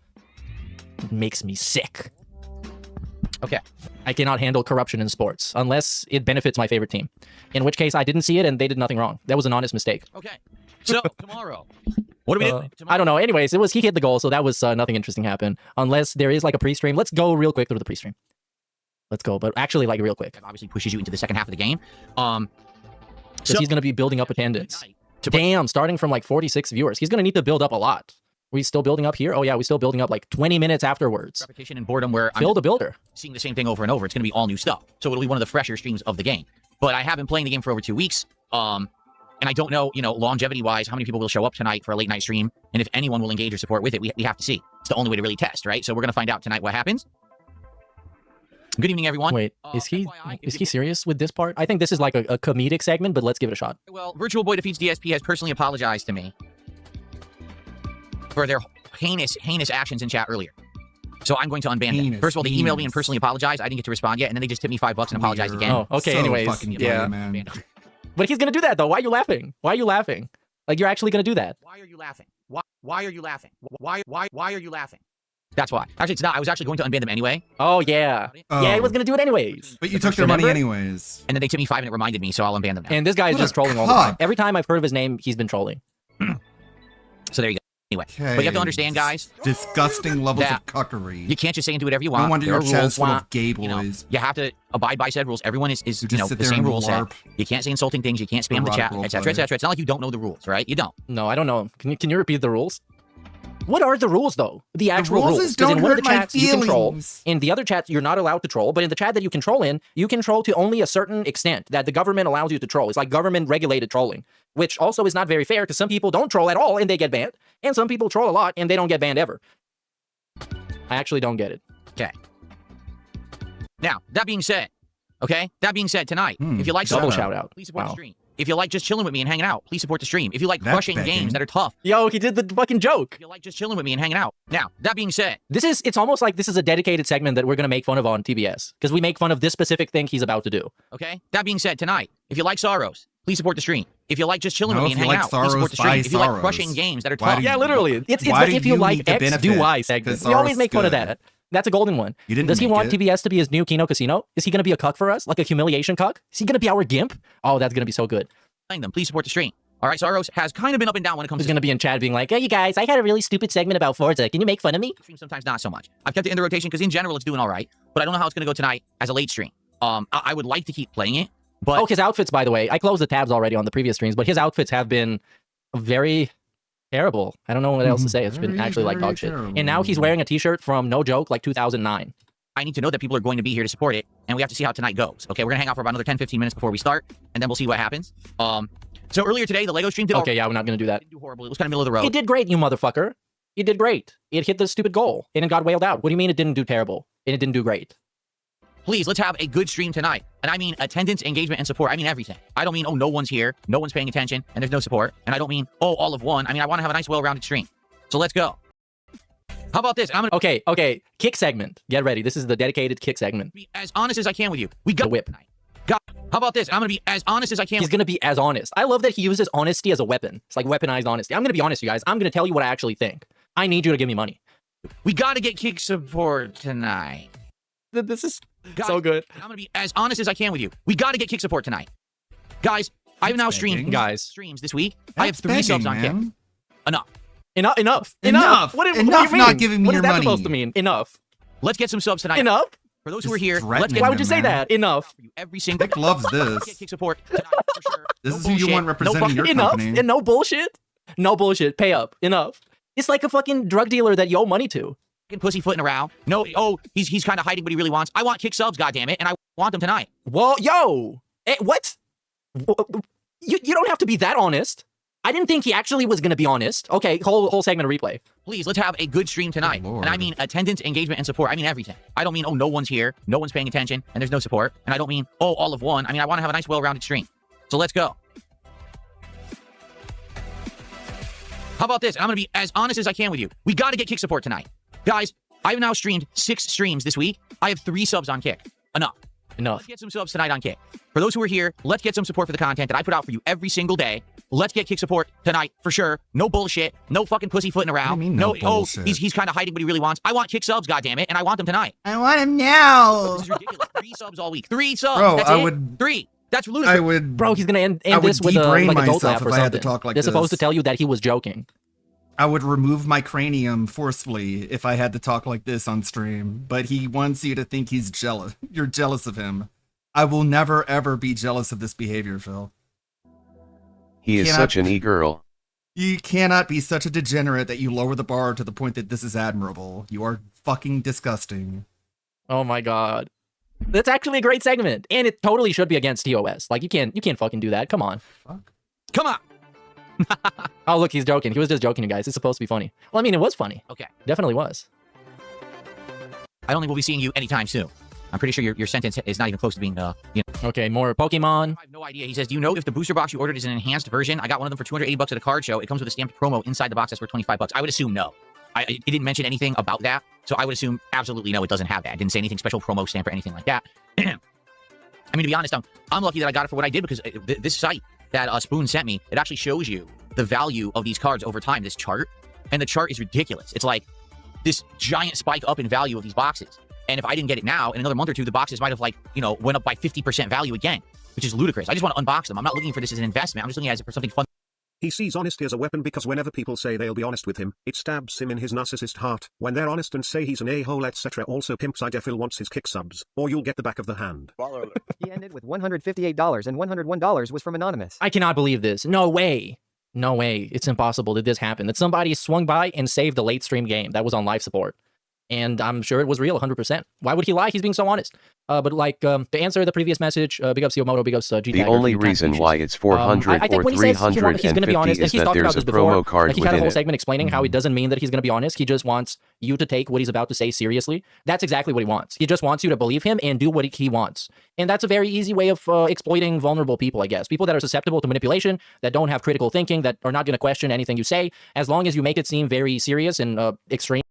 It makes me sick. Okay. I cannot handle corruption in sports unless it benefits my favorite team. In which case, I didn't see it and they did nothing wrong. That was an honest mistake. Okay. So tomorrow, what are we doing? I don't know. Anyways, he hit the goal, so that was nothing interesting happened. Unless there is like a pre-stream. Let's go real quick through the pre-stream. Let's go, but actually like real quick. Obviously pushes you into the second half of the game. Because he's going to be building up attendance. Damn, starting from like 46 viewers. He's going to need to build up a lot. We still building up here? Oh yeah, we still building up like 20 minutes afterwards. Repetition and boredom where Phil the Builder. Seeing the same thing over and over. It's going to be all new stuff. So it'll be one of the fresher streams of the game. But I have been playing the game for over 2 weeks. And I don't know, longevity-wise, how many people will show up tonight for a late-night stream. And if anyone will engage or support with it, we have to see. It's the only way to really test, right? So we're going to find out tonight what happens. Good evening, everyone. Wait, is he serious with this part? I think this is like a comedic segment, but let's give it a shot. Well, Virtual Boy Defeats DSP has personally apologized to me for their heinous actions in chat earlier. So I'm going to unban them. First of all, they emailed me and personally apologized. I didn't get to respond yet, and then they just tipped me $5 and apologized again. Oh, okay, anyways. Yeah. Man. But he's going to do that, though. Why are you laughing? Why are you laughing? Like, you're actually going to do that. Why are you laughing? Why are you laughing? Why are you laughing? That's why. Actually, it's not. I was actually going to unban them anyway. Oh, yeah. Yeah, he was going to do it anyways. But you took their money anyways. And then they tipped me $5 and it reminded me, so I'll unban them now. And this guy is just trolling all the time. Every time I've heard of his name, he's been trolling. So there you go. Anyway, but you have to understand, guys. Disgusting levels of cuckery. You can't just say and do whatever you want. No wonder your chat's full of gay boys. You have to abide by said rules. Everyone is the same rule set. You can't say insulting things. You can't spam the chat, etc., etc. It's not like you don't know the rules, right? You don't. No, I don't know. Can you repeat the rules? What are the rules, though? The actual rules. Because in one of the chats you control. In the other chats, you're not allowed to troll. But in the chat that you control you can troll to only a certain extent that the government allows you to troll. It's like government-regulated trolling, which also is not very fair because some people don't troll at all and they get banned. And some people troll a lot and they don't get banned ever. I actually don't get it. Okay. Now, that being said, tonight, if you like double shout out, please support the stream. If you like just chilling with me and hanging out, please support the stream. If you like crushing games that are tough. Yo, he did the fucking joke. If you like just chilling with me and hanging out. Now, that being said. It's almost like this is a dedicated segment that we're going to make fun of on TBS. Because we make fun of this specific thing he's about to do. Okay? That being said, tonight, if you like Sorrows, please support the stream. If you like just chilling with me and hanging out, please support the stream. If you like crushing games that are tough. Yeah, literally. It's the if you like X, do Y segment. We always make fun of that. That's a golden one. Does he want TBS to be his new Kino Casino? Is he going to be a cuck for us? Like a humiliation cuck? Is he going to be our gimp? Oh, that's going to be so good. Them. Please support the stream. All right, Sorrows has kind of been up and down when it comes He's going to be in chat being like, hey, you guys, I had a really stupid segment about Forza. Can you make fun of me? Sometimes not so much. I've kept it in the rotation because in general it's doing all right, but I don't know how it's going to go tonight as a late stream. I would like to keep playing it, but... Oh, his outfits, by the way. I closed the tabs already on the previous streams, but his outfits have been very terrible. I don't know what else to say. It's been actually like dog shit. And now he's wearing a t-shirt from, no joke, like 2009. I need to know that people are going to be here to support it, and we have to see how tonight goes. Okay, we're going to hang out for about another 10-15 minutes before we start, and then we'll see what happens. So earlier today, the LEGO stream did okay, yeah, we're not going to do that. Didn't do horrible. It was kind of middle of the road. It did great, you motherfucker. It did great. It hit the stupid goal, and it got wailed out. What do you mean it didn't do terrible? And it didn't do great. Please, let's have a good stream tonight. And I mean attendance, engagement, and support. I mean everything. I don't mean, oh, no one's here, no one's paying attention, and there's no support. And I don't mean, oh, all of one. I mean, I want to have a nice, well-rounded stream. So let's go. How about this? Okay. Kick segment. Get ready. This is the dedicated kick segment. Be as honest as I can with you. We got the whip tonight. How about this? I'm going to be as honest as I can. He's going to be as honest. I love that he uses honesty as a weapon. It's like weaponized honesty. I'm going to be honest, you guys. I'm going to tell you what I actually think. I need you to give me money. We got to get kick support tonight. This is so good. I'm going to be as honest as I can with you. We got to get kick support tonight. Guys, I have now streamed streams this week. I have 3 subs on kick. Enough. Enough. What do you mean? Not giving me what your is that money. Supposed to mean? Enough. Let's get some subs tonight. Enough. For those who are here, let's get. Why would you say that? Enough. Every single. Nick loves this. Kick support tonight for sure. This is who you want representing your company. Enough. And no bullshit. No bullshit. Pay up. Enough. It's like a fucking drug dealer that you owe money to. Pussyfooting around. No. Oh, he's kind of hiding what he really wants. I want kick subs. Goddammit, and I want them tonight. Well, yo. What? You don't have to be that honest. I didn't think he actually was going to be honest. Okay, whole segment of replay. Please, let's have a good stream tonight. And I mean attendance, engagement, and support. I mean everything. I don't mean, oh, no one's here, no one's paying attention, and there's no support. And I don't mean, oh, all of one. I mean, I want to have a nice, well-rounded stream. So let's go. How about this? I'm going to be as honest as I can with you. We got to get kick support tonight. Guys, I've now streamed 6 streams this week. I have 3 subs on kick. Enough. Enough. Let's get some subs tonight on kick. For those who are here, let's get some support for the content that I put out for you every single day. let's get kick support tonight for sure. No bullshit. No fucking pussyfooting around. no bullshit? He's kind of hiding what he really wants. I want kick subs, goddammit, and I want them tonight. I want him now. This is ridiculous. 3 subs all week. 3 subs. Bro, That's I it. would- 3. That's ludicrous. I would. Bro, he's gonna end I would this with debrain like a goat myself laugh or if I had to something. talk like They're supposed to this. tell you that he was joking. I would remove my cranium forcefully if I had to talk like this on stream. But he wants you to think he's jealous. You're jealous of him. I will never ever be jealous of this behavior, Phil. He is Cannot- such an e-girl. You cannot be such a degenerate that you lower the bar to the point that this is admirable. You are fucking disgusting. Oh my god. That's actually a great segment. And it totally should be against TOS. Like you can't fucking do that. Come on. Come on. Oh look, he's joking. He was just joking, you guys. It's supposed to be funny. Well, I mean, it was funny. Okay. Definitely was. I don't think we'll be seeing you anytime soon. I'm pretty sure your sentence is not even close to being, Okay, more Pokemon. I have no idea. He says, do you know if the booster box you ordered is an enhanced version? I got one of them for $280 at a card show. It comes with a stamped promo inside the box that's for $25. I would assume no. It didn't mention anything about that, so I would assume absolutely no, it doesn't have that. It didn't say anything special promo stamp or anything like that. I mean, to be honest, I'm lucky that I got it for what I did because this site that Spoon sent me, it actually shows you the value of these cards over time, this chart, and the chart is ridiculous. It's like this giant spike up in value of these boxes. And if I didn't get it now, in another month or two, the boxes might have, like, went up by 50% value again, which is ludicrous. I just want to unbox them. I'm not looking for this as an investment. I'm just looking at it for something fun. He sees honesty as a weapon because whenever people say they'll be honest with him, it stabs him in his narcissist heart. When they're honest and say he's an a-hole etc. Also pimps Idefil wants his kick subs, or you'll get the back of the hand. He ended with $158 and $101 was from Anonymous. I cannot believe this. No way. No way. It's impossible that this happened. That somebody swung by and saved a late stream game that was on live support. And I'm sure it was real 100%. Why would he lie? He's being so honest. But like, to answer the previous message, big ups Yomoto, big ups G. The only reason why it's 400 or 350 he's gonna be honest, and is he's that talked there's about a this before. promo card Like he had a within whole it. segment explaining how it doesn't mean that he's going to be honest. He just wants you to take what he's about to say seriously. That's exactly what he wants. He just wants you to believe him and do what he wants. And that's a very easy way of exploiting vulnerable people, I guess. People that are susceptible to manipulation, that don't have critical thinking, that are not going to question anything you say, as long as you make it seem very serious and extreme.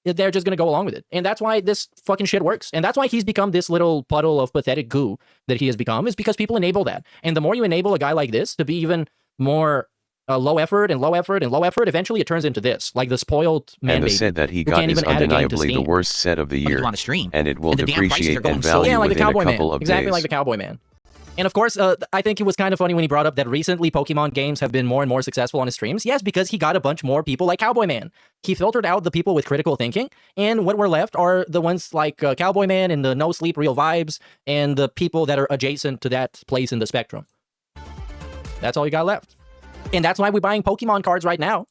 They're just going to go along with it. And that's why this fucking shit works. And that's why he's become this little puddle of pathetic goo that he has become, is because people enable that. And the more you enable a guy like this to be even more low effort and low effort and low effort, eventually it turns into this, like the spoiled man And the baby set that he who got can't is even add a game to undeniably the Steam. worst set of the year, on a stream. and it will And the damn prices are depreciate going in so value Yeah, like the within a Cowboy couple Man. of Exactly days. like the Cowboy Man. And of course, I think it was kind of funny when he brought up that recently Pokemon games have been more and more successful on his streams. Yes, because he got a bunch more people like Cowboy Man. He filtered out the people with critical thinking, and what were left are the ones like Cowboy Man and the No Sleep Real Vibes, and the people that are adjacent to that place in the spectrum. That's all you got left. And that's why we're buying Pokemon cards right now.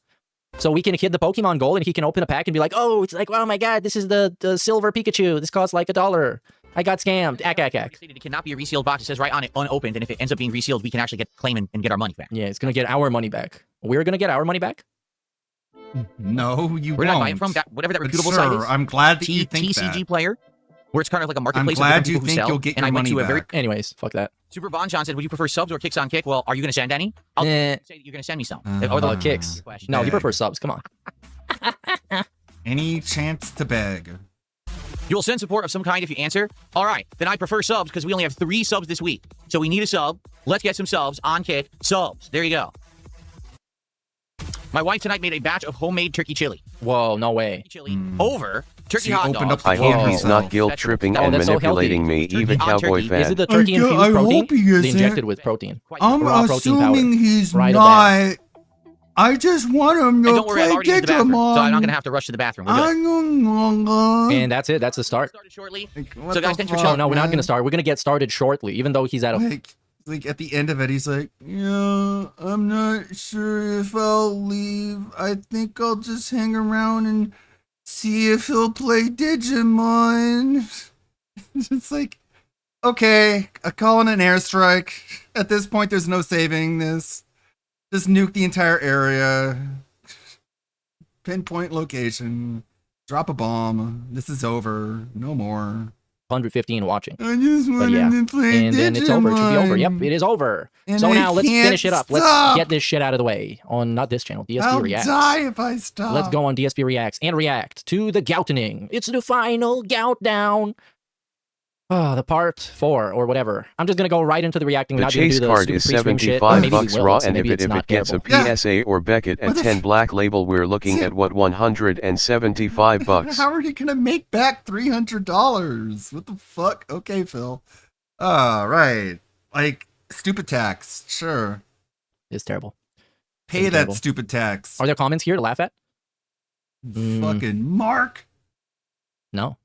So we can hit the Pokemon goal and he can open a pack and be like, oh, it's like, oh my god, this is the silver Pikachu. This costs like $1. I got scammed. Ack. It cannot be a resealed box. It says right on it, unopened. And if it ends up being resealed, we can actually claim and get our money back. Yeah, it's going to get our money back. We're going to get our money back? No, you Where did I buy it won't. from? Whatever that But reputable sir, site is. I'm glad that you think TCG that. Player, where it's kind of like a marketplace. glad of different you people who think sell, you'll get and your I went money to a very. back. Anyways, fuck that. Super Von John said, would you prefer subs or kicks on kick? Well, are you going to send any? I'll say that you're going to send me some. Or the Kicks. No, he prefers subs. Come on. Any chance to beg? You'll send support of some kind if you answer. All right, then I prefer subs because we only have 3 subs this week. So we need a sub. Let's get some subs on kick. Subs. There you go. My wife tonight made a batch of homemade turkey chili. Whoa, no way. Chili over turkey She hot opened dogs. up I hope he's not guilt tripping Oh, and that's so manipulating me, healthy. even Turkey on Cowboy turkey. fan. Is it the turkey infused I protein? hope he The isn't. injected with protein. I'm Raw protein assuming powder. he's Right of not. I just want him And to don't worry, I've play already used the bathroom, Digimon. so I'm not going to have to rush to the bathroom. We're good. And that's it. That's the start. Shortly. What So guys, the thanks for fuck, Oh, showing. no, we're not man? going to start. We're going to get started shortly, even though he's at a... Like at the end of it, he's like, "Yeah, I'm not sure if I'll leave. I think I'll just hang around and see if he'll play Digimon." It's like, okay, I call in an airstrike. At this point, there's no saving this. Just nuke the entire area. Pinpoint location. Drop a bomb. This is over. No more. 115 watching. I just But want yeah, him to play and then it's over. It should be over. Yep, Digimon. it is over. And So I now let's can't finish it up. Let's stop. get this shit out of the way on not this channel, DSP I'll Reacts. die if I stop. Let's go on DSP Reacts and react to the Goutening. It's the final Gout down. Oh, the part 4 or whatever. I'm just gonna go right into the reacting. The not gonna do chase the card stupid is pre-stream shit. 75 Maybe we bucks will. raw, It's- and if maybe it it's not gets a terrible. PSA or Beckett at 10 black label, we're looking at what, 175 bucks. How are you gonna make back $300? What the fuck? Okay, Phil. Right. Like stupid tax. Sure. It's terrible. Pay It's that terrible. stupid tax. Are there comments here to laugh at? Fucking Mark. No.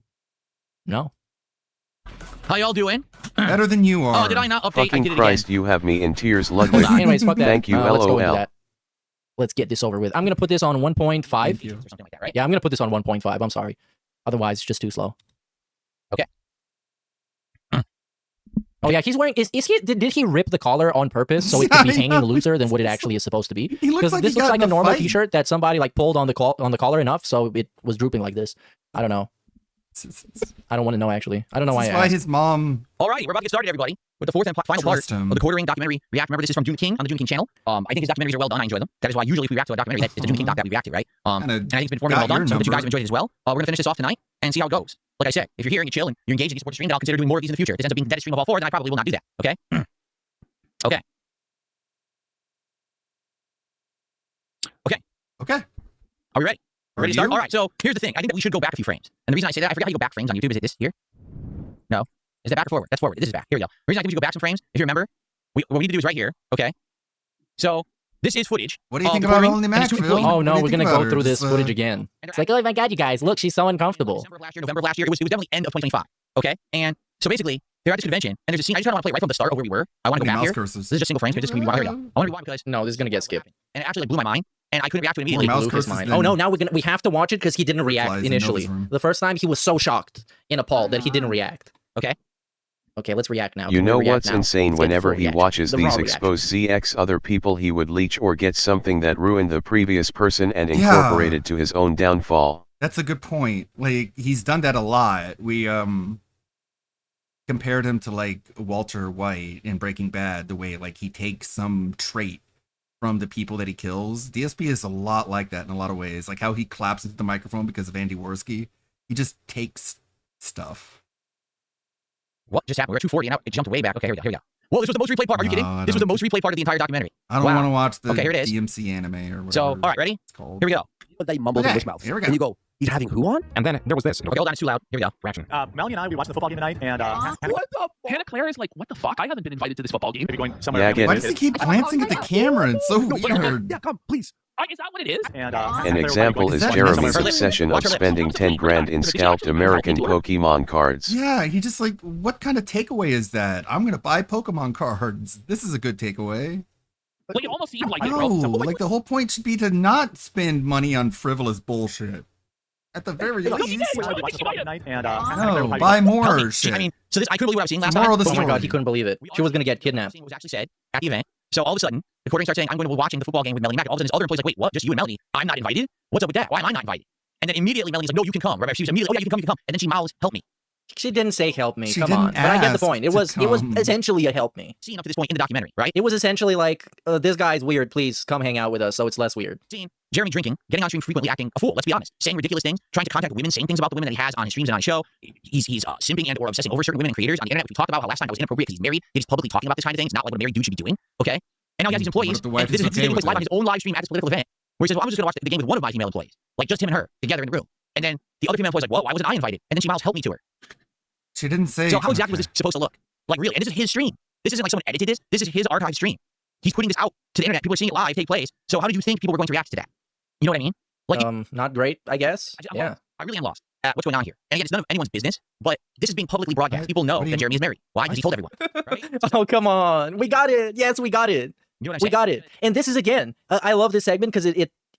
How y'all doing? Better than you are. Oh, did I not update? I Fucking did it Christ, you have me in tears. Hold Luckily. on. Anyways, fuck that. Thank you, Let's go into LOL. that. Let's get this over with. I'm gonna put this on 1.5. Or something like that, right? Yeah, I'm gonna put this on 1.5. I'm sorry. Otherwise, it's just too slow. Okay. Oh yeah, he's wearing. Is he? Did he rip the collar on purpose so it could be I hanging know. looser than what it actually is supposed to be? He looks Because like this he looks got like in a a normal fight. T-shirt that somebody like pulled on the collar enough so it was drooping like this. I don't know. I don't want to know actually. I don't know why. This is I why asked. his mom. All right, we're about to get started, everybody, with the fourth and final part Trust him. of the Quartering documentary react. Remember, this is from Dune King on the Dune King channel. I think his documentaries are well done. I enjoy them. That is why usually if we react to a documentary, it's a Dune King doc that we react to, right? And I think it's been formally well got done. your So I hope that you guys number. have enjoyed it as well. We're gonna finish this off tonight and see how it goes. Like I said, if you're here and you chill and you're engaged and you support the stream, then I'll consider doing more of these in the future. If this ends up being the deadest stream of all four, then I probably will not do that. Okay. Okay. Okay. Are we ready? Ready to start? you? All right. So here's the thing. I think that we should go back a few frames. And the reason I say that, I forget how you go back frames on YouTube. Is it this here? No. Is that back or forward? That's forward. This is back. Here we go. The reason I think we should go back some frames, if you remember, what we need to do is right here. Okay. So this is footage. What do you of think the about Quartering Only and Mac, it's two Phil? employees. Oh What no, do you we're think gonna about go her? through this Just, footage again. It's like, oh my god, you guys, look, she's so uncomfortable. December of last year, November of last year. It was definitely end of 2025. Okay. And so basically, they're at this convention, and there's a scene. I just kind of want to play right from the start of where we were. I want to go Holy back here. mouse curses. This is just single frames. But this is going to be here we go. I want to rewind because No, this is gonna get skipped. and it actually like blew my mind, and I couldn't react to it Holy immediately. mouse Blew his curses mind. then Oh no, now we have to watch it because he didn't react flies in initially. Nova's room. The first time he was so shocked and appalled that he didn't react. Okay. Okay, let's react now. You Can we know react what's now? insane? Let's get the Whenever full he reaction. watches The these raw reaction. expose ZX other people, he would leech or get something that ruined the previous person and Yeah. incorporate it to his own downfall. That's a good point. Like he's done that a lot. We compared him to like Walter White in Breaking Bad, the way like he takes some trait from the people that he kills. DSP is a lot like that in a lot of ways. Like how he claps into the microphone because of Andy Worski. He just takes stuff. What just happened? We're at 240 and now it jumped way back. Okay, here we go. Here we go. Well, this was the most replayed part. Are you kidding? No, I This was the don't most replayed part of the entire documentary. I don't Wow. want to watch the Okay, here it is. DMC anime or whatever. So, all right, ready? It's called. Here we go. They mumbled in Okay, his mouth. here we go. And you go, he's having who on? And then there was this. Okay, hold on, it's too loud. Here we go. Reaction. Melanie and I, we watched the football game tonight, and Hannah Claire is like, what the fuck? I haven't been invited to this football game. Maybe going somewhere. Yeah, I get Why it. does he keep glancing at the camera? It's so weird. Yeah, come, please. Is that what it is? And, An example is Jeremy's obsession of spending 10 grand in scalped American Pokemon cards. Yeah, he just like, what kind of takeaway is that? I'm gonna buy Pokemon cards. This is a good takeaway. Like, it almost seemed like it, No, bro. like the whole point should be to not spend money on frivolous bullshit. At the very least. No, buy more shit. I mean, so this I couldn't believe what I was seeing last Moral time. of the Oh my god, story. he couldn't believe it. She was gonna get kidnapped. Was actually said at the event. So all of a sudden, the Quartering starts saying, "I'm going to be watching the football game with Melanie Mack." All of a sudden, this other employee's like, "Wait, what? Just you and Melanie? I'm not invited? What's up with that? Why am I not invited?" And then immediately Melanie's like, "No, you can come." Right? She was immediately, "Oh yeah, you can come." And then she mouths, "Help me." She didn't say help me. She Come didn't on. But I get the ask point. It to was come. essentially a help me. Seen up to this point in the documentary, right? It was essentially like, this guy's weird. Please come hang out with us so it's less weird. Seen Jeremy drinking, getting on stream frequently, acting a fool. Let's be honest, saying ridiculous things, trying to contact women, saying things about the women that he has on his streams and on his show. He's simping and or obsessing over certain women and creators on the internet. We talked about how last time that was inappropriate because he's married. He's publicly talking about this kind of things, not like what a married dude should be doing. Okay, and now he has these What employees. if the wife and this is is okay taking with place live it? on his own live stream at this political event, where he says, "Well, I'm just going to watch the game with one of my female employees, like just him and her together in the room." And then the other female employee's like, "Well, why wasn't I invited?" And then she mouths, "Help me" to her. She didn't say. So how exactly was this supposed to look? Like really? And this is his stream. This isn't like someone edited this. This is his archived stream. He's putting this out to the internet. People are seeing it live take place. So how did you think people were going to react to that? You know what I mean? Like, Not great, I guess. Yeah. I really am lost at what's going on here. And again, it's none of anyone's business, but this is being publicly broadcast. People know that Jeremy is married. Why? Because he told everyone. Oh, come on. We got it. Yes, we got it. You know what I'm We saying? got it. And this is, again, I love this segment because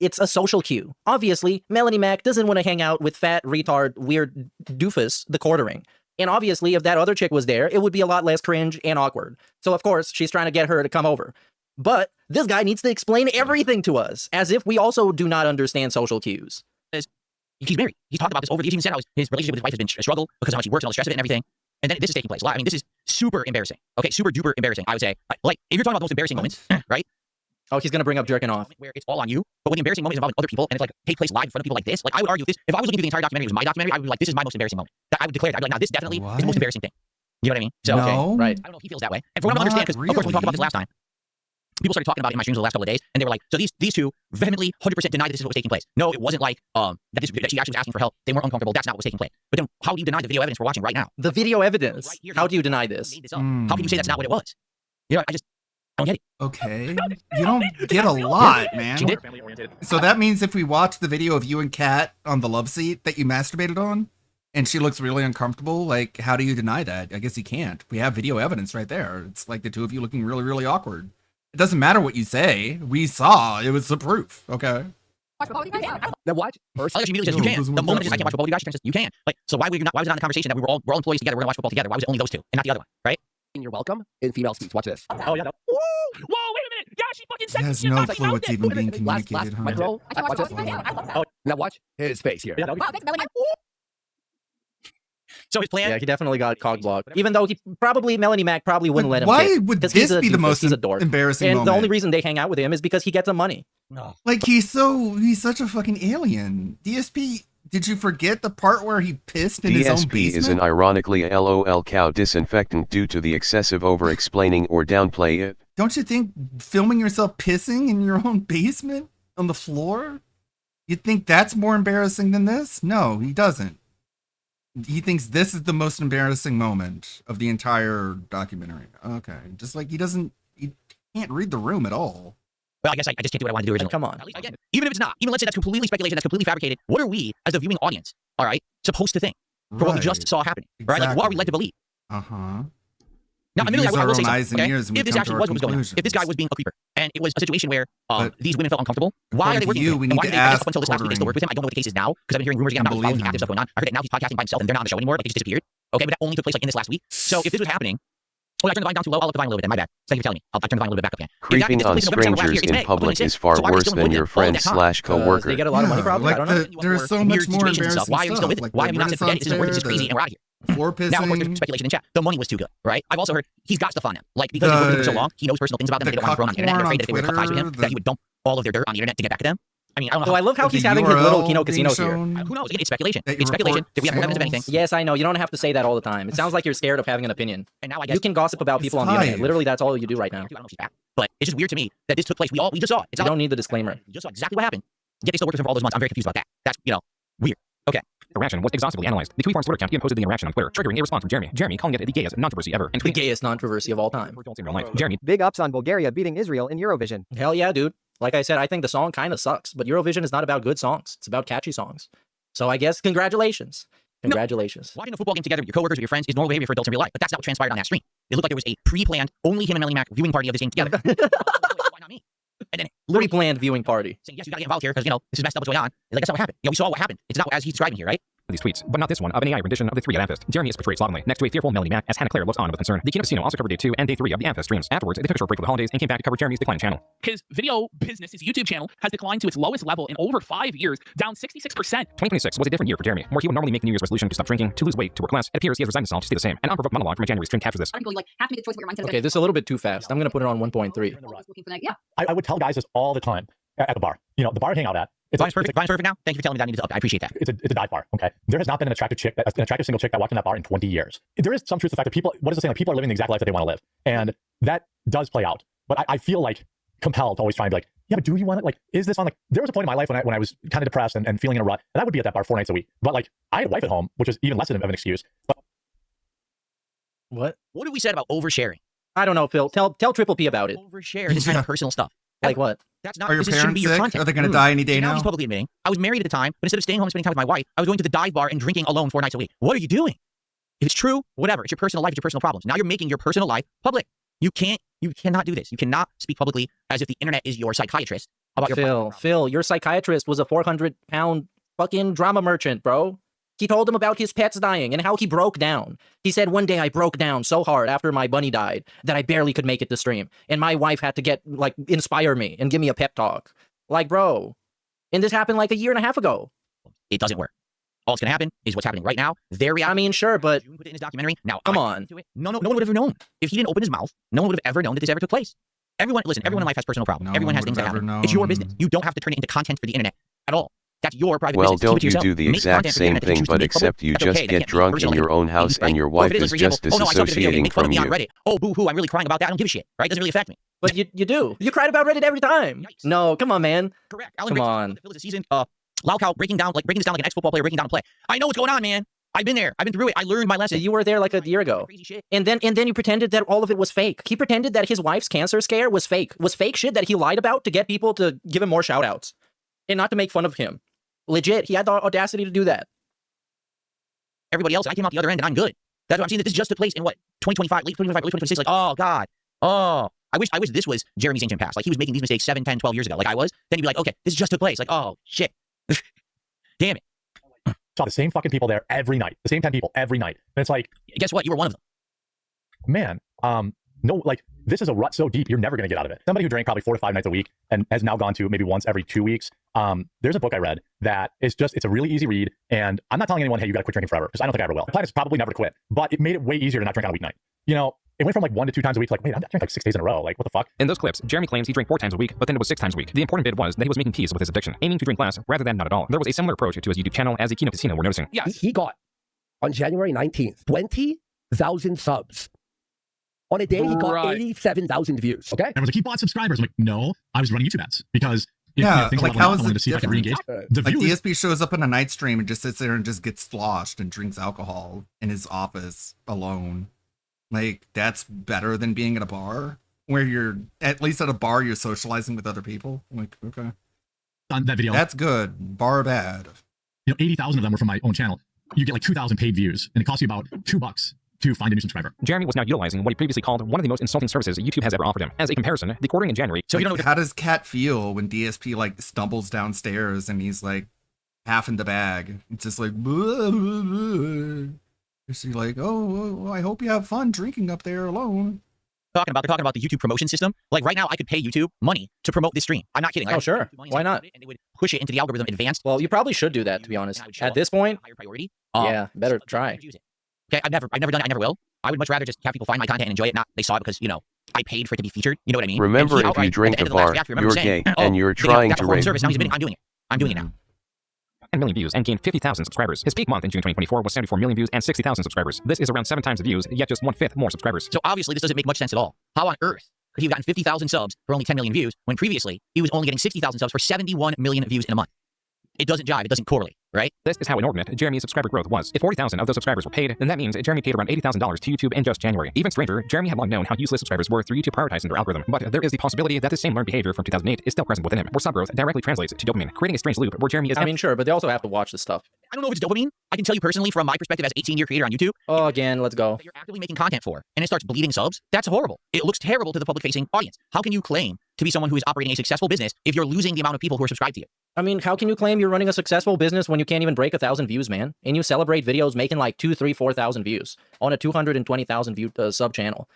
it's a social cue. Obviously, Melanie Mack doesn't want to hang out with fat, retard, weird doofus, the Quartering. And obviously, if that other chick was there, it would be a lot less cringe and awkward. So, of course, she's trying to get her to come over. But this guy needs to explain everything to us, as if we also do not understand social cues. He's married. He's talked about this over the years. He even said how his relationship with his wife has been a struggle because of how much he works and all the stress of it and everything. And then this is taking place. I mean, this is super embarrassing. Okay, super duper embarrassing, I would say. Like, if you're talking about the most embarrassing moments, right? Oh, he's going to bring up jerking off. Where it's all on you. But when the embarrassing moment is involving other people and it's like take place live in front of people like this, like I would argue this, if I was looking at the entire documentary, it was my documentary, I would be like, this is my most embarrassing moment. I would declare that. I'd be like, now this definitely is the most embarrassing thing. You know what I mean? So, No. Right. I don't know if he feels that way. And from what I understand, because of course, when we talked about this last time, people started talking about it in my streams the last couple of days, and they were like, so these two vehemently 100% denied that this is what was taking place. No, it wasn't like that she actually was asking for help. They weren't uncomfortable. That's not what was taking place. But then how do you deny the video evidence we're watching right now? The video evidence. How do you deny this? How can you say that's not what it was? You know, I don't get it. Okay. You don't get a lot, man. She did. So that means if we watch the video of you and Kat on the love seat that you masturbated on, and she looks really uncomfortable, like, how do you deny that? I guess you can't. We have video evidence right there. It's like the two of you looking really, really awkward. It doesn't matter what you say. We saw. It was the proof. Okay. Then what? First, she immediately says, you can. The moment I can't watch football with you guys, she says, you can. Like, so why was it not in the conversation that we're all employees together, we're gonna watch football together? Why was it only those two and not the other one, right? You're welcome in female speech. Watch this. Oh, yeah. Whoa, wait a minute. Yeah, she fucking said He has shit no about clue what's even being Last communicated, huh? micro. Watch this. Oh, now watch his face here. So his plan? Yeah, he definitely got cog blocked. Even though Melanie Mac probably wouldn't let him. Why would 'cause this he's a be the doofus, most he's a dork. embarrassing And moment? the only reason they hang out with him is because he gets them money. No. Like, he's such a fucking alien. DSP, did you forget the part where he pissed in his own DSP basement? is an ironically LOL cow disinfectant due to the excessive over-explaining or downplay it. Don't you think filming yourself pissing in your own basement on the floor? You'd think that's more embarrassing than this? No, he doesn't. He thinks this is the most embarrassing moment of the entire documentary. Okay. Just like he can't read the room at all. Well, I guess I just can't do what I want to do originally. Come on. Again, even if it's not, even let's say that's completely speculation, that's completely fabricated. What are we, as the viewing audience, all right, supposed to think for what we just saw happening? Right? Like, what are we led to believe? Uh-huh. Now, We admittedly, use I our will say own eyes something, and okay? ears and we If this come actually to was our what was going on, if this guy was being a creeper, and it was a situation where these women felt uncomfortable, why are they working you, with him? we And need why to did they, I guess ask up until this last week, they still work with him? I don't know what the case is now, because I've been hearing rumors again. I'm not following the active stuff going on. I heard that now he's podcasting by himself, and they're not on the show anymore. Like, they just disappeared. Okay, but that only took place like in this last week. So if this was happening, I turned the volume down too low. I'll up the volume a little bit then. My bad. Thank you for telling me. I'll turn the volume a little bit back up again. Creeping on strangers in public is far worse than your friend / coworker. They get a lot of money, probably. I don't know. There's so much more embarrassing Why are we still with it? Why have we not said forget it? This is worth it. This is crazy, and we're out of here. Floor pissing. Now, of course, there's speculation in chat. The money was too good, right? I've also heard he's got stuff on them. Like, because he's working with them for so long, he knows personal things about them that they don't want thrown on the internet. They're afraid that if they were to cut ties with him, that he would dump all of their dirt on the internet to get back at them. I mean, I don't know. I love how he's having his little Kino casinos here. Who knows? Again, it's speculation. It's speculation. If we have no evidence of anything. Yes, I know. You don't have to say that all the time. It sounds like you're scared of having an opinion. And now I guess you can gossip about people on the internet. Literally, that's all you do right now. I don't know if she's back. But it's just weird to me that this took place. We just saw it. You don't need the disclaimer. We just saw exactly what happened. Yet they still worked with him for all those months. I'm very confused about that. That's, weird. Okay. The reaction was exhaustively analyzed. The tweet farm's Twitter account even posted the interaction on Twitter, triggering a response from Jeremy. Jeremy calling it the gayest controversy ever. And the gayest controversy of all time. In real life. Jeremy. Big ups on Bulgaria beating Israel in Eurovision. Hell yeah, dude. Like I said, I think the song kind of sucks, but Eurovision is not about good songs. It's about catchy songs. So I guess congratulations. Congratulations. Watching a football game together with your coworkers, with your friends is normal behavior for adults in real life, but that's not what transpired on that stream. It looked like there was a pre-planned, only him and Melanie Mac viewing party of this game together. Why not me? And then pre-planned viewing party. Saying, yes, you gotta get involved here because, this is messed up what's going on. Like, that's not what happened. We saw what happened. It's not as he's describing here, right? These tweets, but not this one, of an AI rendition of the 3 at Amfest. Jeremy is portrayed slovenly, next to a fearful Melanie Mac, as Hannah Claire looks on with concern. The Kino Casino also covered day 2 and day 3 of the Amfest streams. Afterwards, they took a short break for the holidays and came back to cover Jeremy's declining channel. His video business, his YouTube channel, has declined to its lowest level in over 5 years, down 66%. 2026 was a different year for Jeremy, where he would normally make New Year's resolution to stop drinking, to lose weight, to work less. It appears he has resigned himself to stay the same. An unprovoked monologue from a January stream captures this. Okay, this is a little bit too fast. I'm going to put it on 1.3. I would tell guys this all the time at the bar. The bar I hang out at. Vine's perfect. Vine's perfect now. Thank you for telling me that I need to up. I appreciate that. It's a dive bar, okay? There has not been an attractive single chick that walked in that bar in 20 years. There is some truth to the fact that people, what is the saying? Like, people are living the exact life that they want to live. And that does play out. But I feel like compelled to always try and be like, yeah, but do you want it? Like, is this on? Like, there was a point in my life when I was kind of depressed and feeling in a rut, and I would be at that bar 4 nights a week. But like, I had a wife at home, which is even less of an excuse. But what have we said about oversharing? I don't know, Phil. Tell Triple P about it. Overshare this kind of personal stuff. Like what? That's not. Are your this shouldn't parents be your sick? content. Are they going to die any day Now now? he's publicly admitting, I was married at the time, but instead of staying home and spending time with my wife, I was going to the dive bar and drinking alone 4 nights a week. What are you doing? If it's true, whatever. It's your personal life. It's your personal problems. Now you're making your personal life public. You cannot do this. You cannot speak publicly as if the internet is your psychiatrist about your Phil, your psychiatrist was a 400-pound fucking drama merchant, bro. He told him about his pets dying and how he broke down. He said, one day I broke down so hard after my bunny died that I barely could make it to stream. And my wife had to inspire me and give me a pep talk. Like, bro. And this happened like a year and a half ago. It doesn't work. All that's going to happen is what's happening right now. I mean, sure, but... June put it in his documentary. Now, come on. No one would have ever known. If he didn't open his mouth, no one would have ever known that this ever took place. Everyone in life has personal problems. Everyone has things that happen. It's your business. You don't have to turn it into content for the internet at all. That's your private Well, business. Keep it don't to you yourself. do the Make exact content for same the internet that you thing, choose to but make public. except you That's just okay. That get can't be drunk in personal. your own house Right? and your Or if wife it is for just example, oh no, I saw this video, you disassociating made fun of from me on you. Reddit. Oh, boo-hoo, I'm really crying about that. I don't give a shit, right? Doesn't really affect me. But you do. You cried about Reddit every time. No, come on, man. Correct. Alan Come Rickson, on. the Phillies season. Laucow breaking this down like an ex-football player breaking down a play. I know what's going on, man. I've been there. I've been through it. I learned my lesson. You were there like a year ago. And then you pretended that all of it was fake. He pretended that his wife's cancer scare was fake. Was fake shit that he lied about to get people to give him more shout outs. And not to make fun of him. Legit, he had the audacity to do that. Everybody else, I came out the other end and I'm good. That's what I'm saying, that this just took place in what, 2025, late 2025, early 2026. Like, oh God. Oh, I wish this was Jeremy's ancient past. Like he was making these mistakes 7, 10, 12 years ago. Like I was. Then he'd be like, okay, this just took place. Like, oh shit. Damn it. Saw the same fucking people there every night. The same 10 people every night. And it's like, guess what? You were one of them. Man, no, like this is a rut so deep, you're never going to get out of it. Somebody who drank probably 4 to 5 nights a week and has now gone to maybe once every 2 weeks. There's a book I read that it's a really easy read. And I'm not telling anyone, hey, you got to quit drinking forever, because I don't think I ever will. My plan is probably never to quit, but it made it way easier to not drink on a weeknight. You know, it went from like 1 to 2 times a week to like, wait, I'm drinking like 6 days in a row. Like, what the fuck? In those clips, Jeremy claims he drank 4 times a week, but then it was 6 times a week. The important bit was that he was making peace with his addiction, aiming to drink less rather than not at all. There was a similar approach to his YouTube channel, as the Kino Casino were noticing. Yeah, he got on January 19th 20,000 subs. On a day, he got 87,000 views. Okay. And I was like, he bought subscribers. I'm like, no, I was running YouTube ads because Yeah, things like are how leveling is out, I wanted it to see if I could different? re-engage. The Like views, DSP shows up in a night stream and just sits there and just gets sloshed and drinks alcohol in his office alone. Like that's better than being at a bar where you're at least at a bar you're socializing with other people. Like okay, on that video, that's good. Bar bad. 80,000 of them were from my own channel. You get like 2,000 paid views, and it costs you about $2 to find a new subscriber. Jeremy was now utilizing what he previously called one of the most insulting services YouTube has ever offered him. As a comparison, the quartering in January. So you know, how does Cat feel when DSP like stumbles downstairs and he's like half in the bag? It's just like, is he like, oh, I hope you have fun drinking up there alone. They're talking about the YouTube promotion system. Like right now, I could pay YouTube money to promote this stream. I'm not kidding. Like, Oh, sure. Why not? And they would push it into the algorithm advanced. Well, you probably should do that, to be honest. show At up this point, higher priority. yeah, better try. Okay, I've never done it. I never will. I would much rather just have people find my content and enjoy it. Not they saw it because I paid for it to be featured. You know what I mean? Remember, And he if you outright, drink at the end a of the last bar, react, remember you're saying, gay, and you're trying that's to a horrible raise. service. Now he's admitting I'm doing it. I'm doing it now. 10 million views and gained 50,000 subscribers. His peak month in June 2024 was 74 million views and 60,000 subscribers. This is around 7 times the views, yet just 1/5 more subscribers. So obviously this doesn't make much sense at all. How on earth could he have gotten 50,000 subs for only 10 million views when previously he was only getting 60,000 subs for 71 million views in a month? It doesn't jive. It doesn't correlate, right? This is how inordinate Jeremy's subscriber growth was. If 40,000 of those subscribers were paid, then that means Jeremy paid around $80,000 to YouTube in just January. Even stranger, Jeremy had long known how useless subscribers were through YouTube prioritizing their algorithm. But there is the possibility that this same learned behavior from 2008 is still present within him, where sub growth directly translates to dopamine, creating a strange loop where Jeremy is. I mean, sure, but they also have to watch this stuff. I don't know if it's dopamine. I can tell you personally from my perspective as an 18-year creator on YouTube. Oh, again, let's go. That you're actively making content for, and it starts bleeding subs. That's horrible. It looks terrible to the public-facing audience. How can you claim to be someone who is operating a successful business if you're losing the amount of people who are subscribed to you? I mean, how can you claim you're running a successful business when you can't even break 1,000 views, man? And you celebrate videos making like 2, 3, 4,000 views on a 220,000 view sub channel.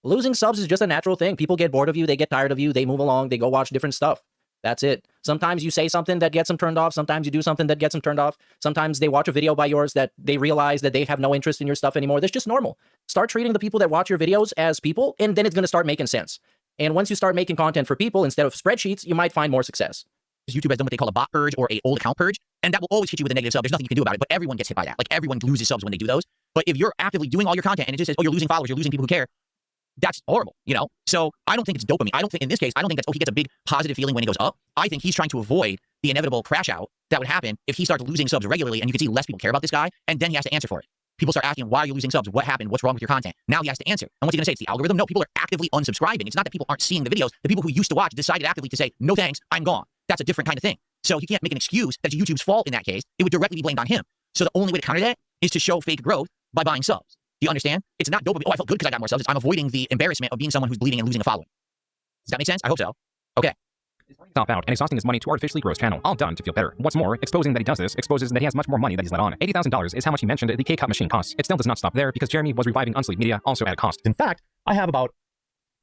Losing subs is just a natural thing. People get bored of you, they get tired of you, they move along, they go watch different stuff. That's it. Sometimes you say something that gets them turned off. Sometimes you do something that gets them turned off. Sometimes they watch a video by yours that they realize that they have no interest in your stuff anymore. That's just normal. Start treating the people that watch your videos as people, and then it's going to start making sense. And once you start making content for people instead of spreadsheets, you might find more success. YouTube has done what they call a bot purge or a old account purge, and that will always hit you with a negative sub. There's nothing you can do about it, but everyone gets hit by that. Like everyone loses subs when they do those. But if you're actively doing all your content and it just says, oh, you're losing followers, you're losing people who care, that's horrible, So I don't think it's dopamine. I don't think in this case, I don't think that's, oh, he gets a big positive feeling when it goes up. I think he's trying to avoid the inevitable crash out that would happen if he starts losing subs regularly and you can see less people care about this guy, and then he has to answer for it. People start asking, why are you losing subs? What happened? What's wrong with your content? Now he has to answer. And what's he going to say? It's the algorithm? No, people are actively unsubscribing. It's not that people aren't seeing the videos. The people who used to watch decided actively to say, no thanks, I'm gone. That's a different kind of thing. So he can't make an excuse that's YouTube's fault in that case. It would directly be blamed on him. So the only way to counter that is to show fake growth by buying subs. Do you understand? It's not dopamine. Oh, I felt good because I got more subs. I'm avoiding the embarrassment of being someone who's bleeding and losing a following. Does that make sense? I hope so. Okay. Top out and exhausting his money to artificially grow his channel, all done to feel better. What's more, exposing that he does this exposes that he has much more money that he's let on. $80,000 is how much he mentioned the K-Cup machine costs. It still does not stop there because Jeremy was reviving Unsleep Media also at a cost. In fact, I have about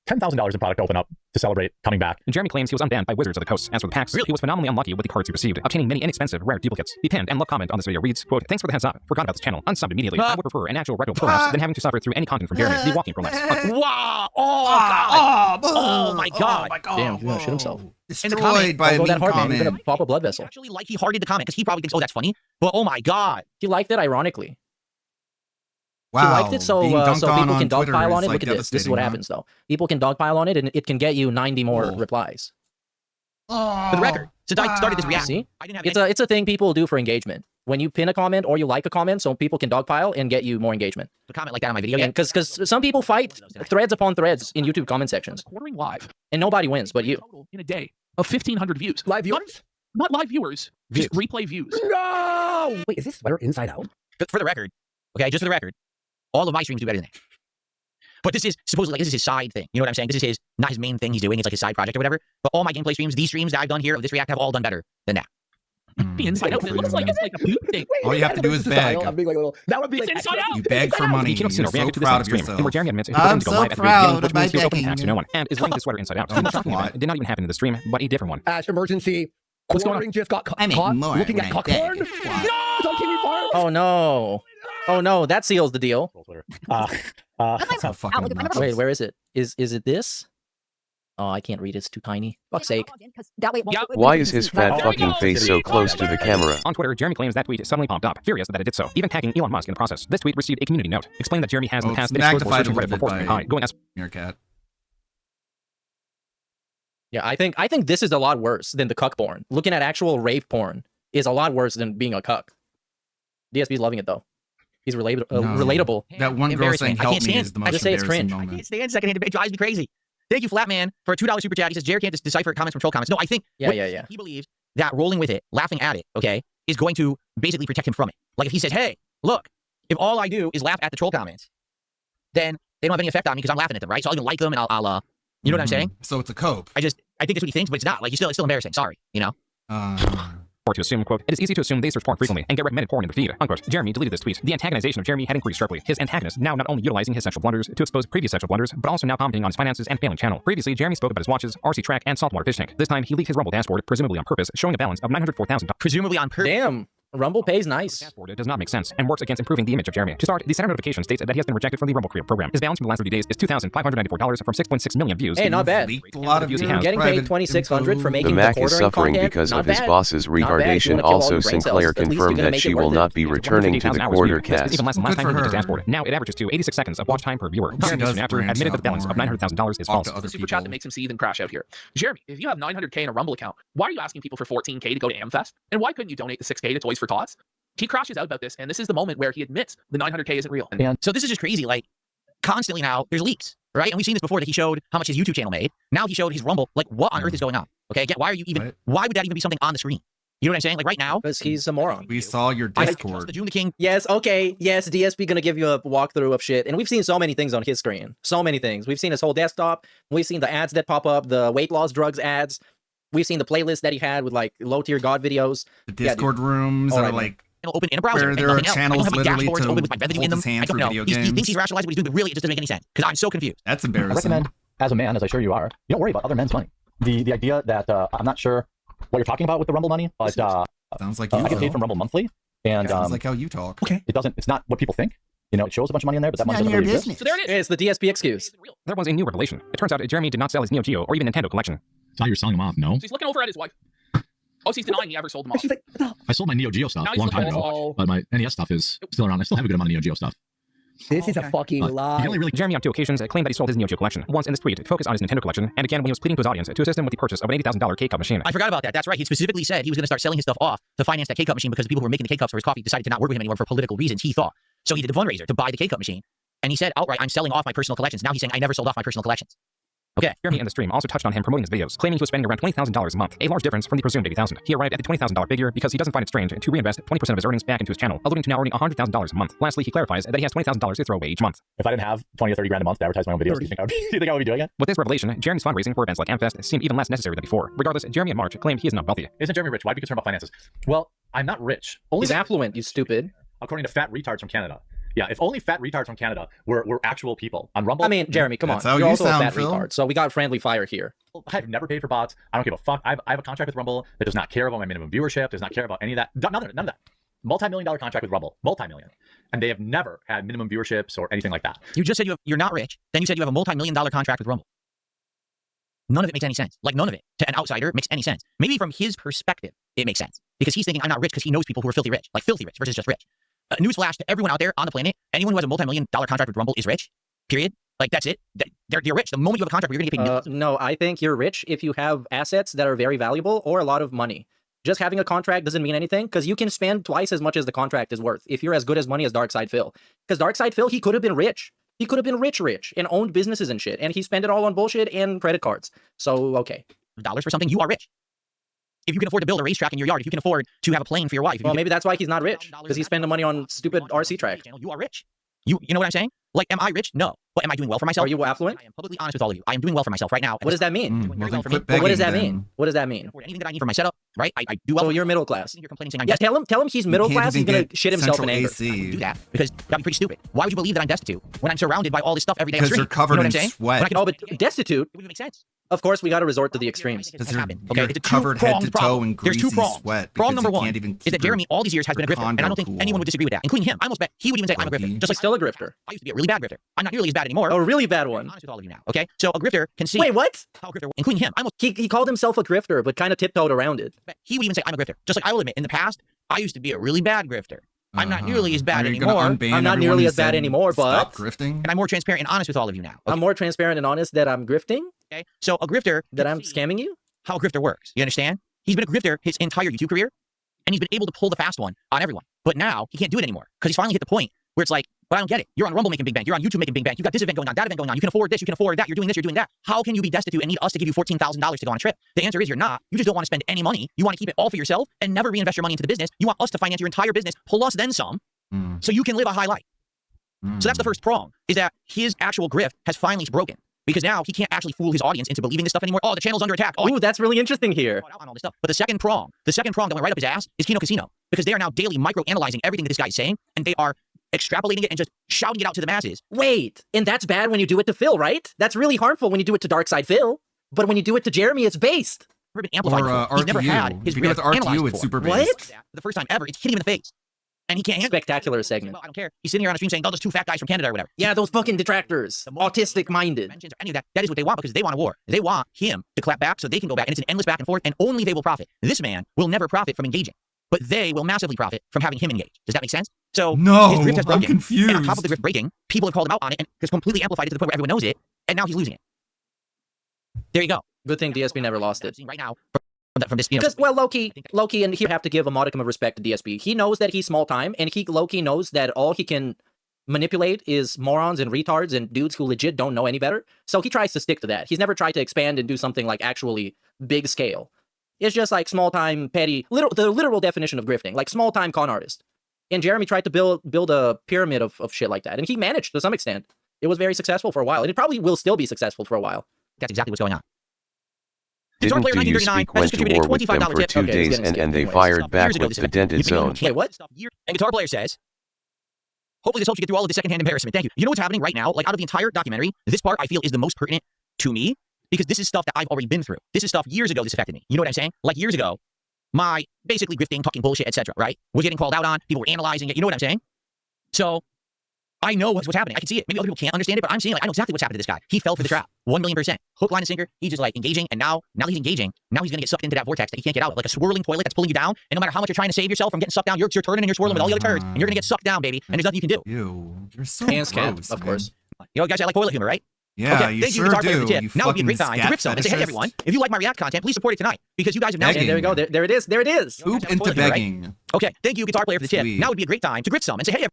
$10,000 in product to open up to celebrate coming back. Jeremy claims he was unbanned by Wizards of the Coast. As for the packs, he was phenomenally unlucky with the cards he received, obtaining many inexpensive, rare duplicates. The pinned and love comment on this video reads, quote, "Thanks for the heads up. Forgot about this channel. Unsubbed immediately. I would prefer an actual retro prolapse than having to suffer through any content from Jeremy, the walking prolapse." Wow! God! Oh my God! Damn, he's gonna shit himself. In the comment, by a Don't go that mean hard, man. You're comment. gonna pop a blood vessel. Actually, like he hearted the comment because he probably thinks, oh, that's funny. But oh my God, He liked it ironically. Wow. He liked it so being dunked so people can Twitter dogpile on is, it. like, Look at this. This is what devastating, huh? happens though. People can dogpile on it, and it can get you 90 more replies. for the record, since I started this react, See, I didn't have it's a thing people do for engagement. When you pin a comment or you like a comment, so people can dogpile and get you more engagement. a comment like that on my video. And because some people fight threads upon threads in YouTube comment sections, Quartering live and nobody wins but you. in a day of 1,500 views. Live viewers? Not live viewers, just replay views. No! Wait, is this sweater inside out? But for the record, okay, just for the record, all of my streams do better than that. But this is supposedly like this is his side thing. You know what I'm saying? This is his not his main thing he's doing. It's like his side project or whatever. But all my gameplay streams, these streams that I've done here of this react have all done better than that. The inside out. It looks like it's like a boot thing. All you have to do is beg. I'm being like a little. That would be It's like inside out. You beg for money. The keynote You're Casino so reacted to this proud live of stream, yourself. and where Jeremy admits his I'm to go so live at the proud beginning, which by means he was open to begging. ask to no one, and is linked to sweater inside out. The shocking event did not even happen in the stream, but a different one. Ash emergency. What's going on? Quartering just got I make caught more looking when at I cock beg. porn. No! It's on TV Farm. Oh no! Oh no! That seals the deal. That's so fucking obnoxious. Wait, where is it? Is it this? Oh, I can't read. It's too tiny. Fuck's sake. Why is his fat fucking face so close to the camera? On Twitter, Jeremy claims that tweet suddenly popped up, furious that it did so, even tagging Elon Musk in the process. This tweet received a community note, explained that Jeremy has in the Oh, past it's been exposed for magnified a searching little Reddit for bit Force by High, going as Meerkat. Yeah, I think this is a lot worse than the cuck porn. Looking at actual rape porn is a lot worse than being a cuck. DSB's loving it though. He's relatable. That one girl saying Embarrassment. I help can't me stand- is the I most just say it's embarrassing cringe. I moment. can't stand secondhand debate. It drives me crazy. Thank you, Flatman, for a $2 super chat. He says Jared can't decipher comments from troll comments. No, I think Yeah, what yeah. he believes that rolling with it, laughing at it, okay, is going to basically protect him from it. Like if he says, hey, look, if all I do is laugh at the troll comments, then they don't have any effect on me because I'm laughing at them, right? So I'll even like them and I'll you know what I'm saying? So it's a cope. I think that's what he thinks, but it's not. Like, it's still embarrassing. Sorry, you know? or to assume, quote, "It is easy to assume they search porn frequently and get recommended porn in the feed," unquote. Jeremy deleted this tweet. The antagonization of Jeremy had increased sharply. His antagonist now not only utilizing his sexual blunders to expose previous sexual blunders, but also now commenting on his finances and failing channel. Previously, Jeremy spoke about his watches, RC track, and saltwater fish tank. This time, he leaked his Rumble dashboard, presumably on purpose, showing a balance of $904,000. Presumably on purpose. Damn, Rumble pays nice. Dashboard does not make sense and works against improving the image of Jeremy. To start, the center notification states that he has been rejected from the Rumble Creator program. His balance from the last 30 days is $2,594 from 6.6 million views. Hey, not bad. Leaked a lot of Views he your has. Getting paid private $2,600 for info. making The Mac quartering is suffering content, because not of his bad. boss's Not bad. You wanna retardation. kill all Also, your brain Sinclair cells. At least you're confirmed gonna that make she it will worth not it. be returning to the 150,000 hours quarter viewed. This is cast. even less than Good last time for he leaked his her. dashboard. Now it averages to 86 seconds of watch time per viewer. She Jeremy does soon after branch admitted that out the balance of more $900,000 is talk false. to other Super chat that makes him seethe and crash out here. Jeremy, if you have 900K in a Rumble account, why are you asking people for 14K to go to AmFest? And why couldn't you donate the 6K to Toys for Tots? He crashes out about this, and this is the moment where he admits the 900K isn't real. And so this is just crazy. Like, constantly now, there's leaks, right? And we've seen this before that he showed how much his YouTube channel made. Now he showed his Rumble. Like, what on earth is going on? Okay, again, why are you even? Why would that even be something on the screen? You know what I'm saying? Like right now, Because he's a moron. We saw your I Discord. trust the June the King. Yes, okay. Yes, DSP gonna give you a walkthrough of shit. And we've seen so many things on his screen. So many things. We've seen his whole desktop. We've seen the ads that pop up, the weight loss drugs ads. We've seen the playlist that he had with like low tier God videos. The Discord rooms All are right, man. like Open in a browser. where and there are nothing else. I channels don't have any literally dashboards to open with my revenue in hold them. his hand I don't for know. video He thinks games. he's rationalizing what he's doing, but really it just doesn't make any sense. Because I'm so confused. That's I embarrassing. recommend, as a man, as I'm sure you are, you don't worry about other men's money. The idea that I'm not sure what you're talking about with the Rumble money, but Sounds like you I get paid talk. from Rumble monthly, and Sounds like how you talk. okay, it's not what people think. You know, it shows a bunch of money in there, but that It's money none doesn't of your really exist. business. So there it is. It's the DSP excuse. There was a new revelation. It turns out Jeremy did not sell his Neo Geo or even Nintendo collection. Thought you were selling them off. No, So he's looking over at his wife. Oh, so he's denying he ever sold them off. She's like, no. I sold my Neo Geo stuff Now a he's long time looking ago, at- but my NES stuff is still around. I still have a good amount of Neo Geo stuff. This is a fucking You lie. can only really Jeremy on two occasions claimed that he sold his Neo Geo collection. Once in this tweet to focus on his Nintendo collection, and again when he was pleading to his audience to assist him with the purchase of an $80,000 K-Cup machine. I forgot about that. That's right. He specifically said he was going to start selling his stuff off to finance that K-Cup machine because the people who were making the K-Cups for his coffee decided to not work with him anymore for political reasons, he thought. So he did a fundraiser to buy the K-Cup machine. And he said outright, I'm selling off my personal collections. Now he's saying I never sold off my personal collections. Okay. Jeremy in the stream also touched on him promoting his videos, claiming he was spending around $20,000 a month, a large difference from the presumed $80,000. He arrived at the $20,000 figure because he doesn't find it strange to reinvest 20% of his earnings back into his channel, alluding to now earning $100,000 a month. Lastly, he clarifies that he has $20,000 to throw away each month. If I didn't have 20 or 30 grand a month to advertise my own videos, do you think I would be doing it? With this revelation, Jeremy's fundraising for events like AmFest seemed even less necessary than before. Regardless, Jeremy and March claimed he is not wealthy. Isn't Jeremy rich? Why are you concerned about finances? Well, I'm not rich. Only He's affluent, you stupid. according to fat retards from Canada. Yeah, if only fat retards from Canada were actual people on Rumble. I mean, Jeremy, come on. That's how You're you also sound, a fat Phil. retard, so we got friendly fire here. I've never paid for bots. I don't give a fuck. I have a contract with Rumble that does not care about my minimum viewership, does not care about any of that. None of that. Multi-million-dollar contract with Rumble, multi-million, and they have never had minimum viewerships or anything like that. You just said you're not rich. Then you said you have a multi-million-dollar contract with Rumble. None of it makes any sense. Like, none of it to an outsider makes any sense. Maybe from his perspective, it makes sense because he's thinking I'm not rich because he knows people who are filthy rich, like filthy rich versus just rich. Newsflash to everyone out there on the planet: anyone who has a multi-million-dollar contract with Rumble is rich. Period. Like, that's it. They're rich. The moment you have a contract, you're going to get paid millions. No, I think you're rich if you have assets that are very valuable or a lot of money. Just having a contract doesn't mean anything because you can spend twice as much as the contract is worth if you're as good as money as Darkside Phil. Because Darkside Phil, he could have been rich. He could have been rich and owned businesses and shit, and he spent it all on bullshit and credit cards. So, okay. Dollars for something, you are rich. If you can afford to build a racetrack in your yard, if you can afford to have a plane for your wife. Well, maybe that's why he's not rich, because he's spending money on stupid RC track. You are rich. You know what I'm saying? Like, am I rich? No. But am I doing well for myself? Are you affluent? I am publicly honest with all of you. I am doing well for myself right now. What does that mean? Well, then What does that mean? What does that mean? Anything that I need for my setup, right? I do well. So you're middle class. You're complaining saying I'm yeah, destitute. tell him he's middle class. He's gonna shit himself in central anger. AC. I wouldn't do that because that'd be pretty stupid. Why would you believe that I'm destitute when I'm surrounded by all this stuff every day on the Because street? you're covered you know in what I'm saying? sweat. When I can- Oh, but destitute. It would make sense. Of course, we got to resort to the extremes. Because you're, Okay, you're it's a covered head to two-pronged toe problem. in There's greasy two prongs. sweat. Prong because number you one can't even is that keep your Jeremy all these years has been a grifter, and I don't think condo anyone cool. would disagree with that, including him. I almost bet he would even say I'm a grifter. Just like Still a grifter. I used to be a really bad grifter. I'm not nearly as bad anymore. A really bad one. I'm honest with all of you now. Okay, so a grifter can see. Wait, what? How a grifter, including him. He called himself a grifter, but kind of tiptoed around it. He would even say I'm a grifter. Just like I will admit, in the past, I used to be a really bad grifter. I'm not nearly as bad Are you gonna anymore. unban I'm not everyone nearly who as bad said anymore, stop but grifting? And I'm more transparent and honest with all of you now. Okay? I'm more transparent and honest that I'm grifting. Okay, so a grifter That I'm scamming you. how a grifter works. You understand? He's been a grifter his entire YouTube career, and he's been able to pull the fast one on everyone. But now he can't do it anymore because he's finally hit the point where it's like, but I don't get it. You're on Rumble making big bank. You're on YouTube making big bank. You got this event going on, that event going on. You can afford this. You can afford that. You're doing this. You're doing that. How can you be destitute and need us to give you $14,000 to go on a trip? The answer is you're not. You just don't want to spend any money. You want to keep it all for yourself and never reinvest your money into the business. You want us to finance your entire business plus then some, so you can live a high life. So that's the first prong, is that his actual grift has finally broken. Because now he can't actually fool his audience into believing this stuff anymore. Oh, the channel's under attack. Oh, Ooh, that's really interesting here. on all this stuff. But the second prong that went right up his ass is Kino Casino. Because they are now daily micro-analyzing everything that this guy is saying, and they are extrapolating it and just shouting it out to the masses. Wait, and that's bad when you do it to Phil, right? That's really harmful when you do it to Darkside Phil. But when you do it to Jeremy, it's based. Never been amplified before. He's never had his If you do it grift with analyzed RTU, it's before. super What? based. For the first time ever, it's hitting him in the face. And he can't handle Spectacular segment. Well, I don't care. He's sitting here on a stream saying, oh, those two fat guys from Canada or whatever. Yeah, those fucking detractors. Autistic-minded. Any of that. That is what they want because they want a war. They want him to clap back so they can go back. And it's an endless back and forth, and only they will profit. This man will never profit from engaging. But they will massively profit from having him engage. Does that make sense? So No, his drift has I'm broken. confused. And on top of the drift breaking, people have called him out on it and has completely amplified it to the point where everyone knows it. And now he's losing it. There you go. Good thing DSP never lost it. Right now, from this, you know, Because, well, Loki, and he have to give a modicum of respect to DSP. He knows that he's small time, and Loki knows that all he can manipulate is morons and retards and dudes who legit don't know any better. So he tries to stick to that. He's never tried to expand and do something like actually big scale. It's just like small time, petty, the literal definition of grifting, like small time con artist. And Jeremy tried to build a pyramid of shit like that, and he managed to some extent. It was very successful for a while, and it probably will still be successful for a while. That's exactly what's going on. Didn't Do You Speak went to war with them for 2 days and they fired back with the dented zone. Wait, what? And Guitar Player says, hopefully this helps you get through all of the secondhand embarrassment. Thank you. You know what's happening right now? Like, out of the entire documentary, this part I feel is the most pertinent to me because this is stuff that I've already been through. This is stuff years ago this affected me. You know what I'm saying? Like, years ago, my basically grifting, talking bullshit, etc., right, was getting called out on. People were analyzing it. You know what I'm saying? So I know what's happening. I can see it. Maybe other people can't understand it, but I'm seeing, like, I know exactly what's happened to this guy. He fell for the trap. 1,000,000%. Hook, line, and sinker. He's just like engaging, and now that he's engaging, now he's gonna get sucked into that vortex that he can't get out of, like a swirling toilet that's pulling you down. And no matter how much you're trying to save yourself from getting sucked down, you're turning and you're swirling with all the other turds, and you're gonna get sucked down, baby. And there's nothing you can do. You're so Hands can, gross, of man. course. You know, guys, I like toilet humor, right? Yeah, okay, you thank sure you, Guitar Player, do. for the tip. You Now would be a great fucking time to grip some and say, hey, scat everyone, if you like my React content, please support it tonight because you guys have now. And there we go. There it is. There it is. Poop into begging. Okay, thank you, Guitar Player, for the tip. Sweet. Now would be a great time to grip some and say, hey,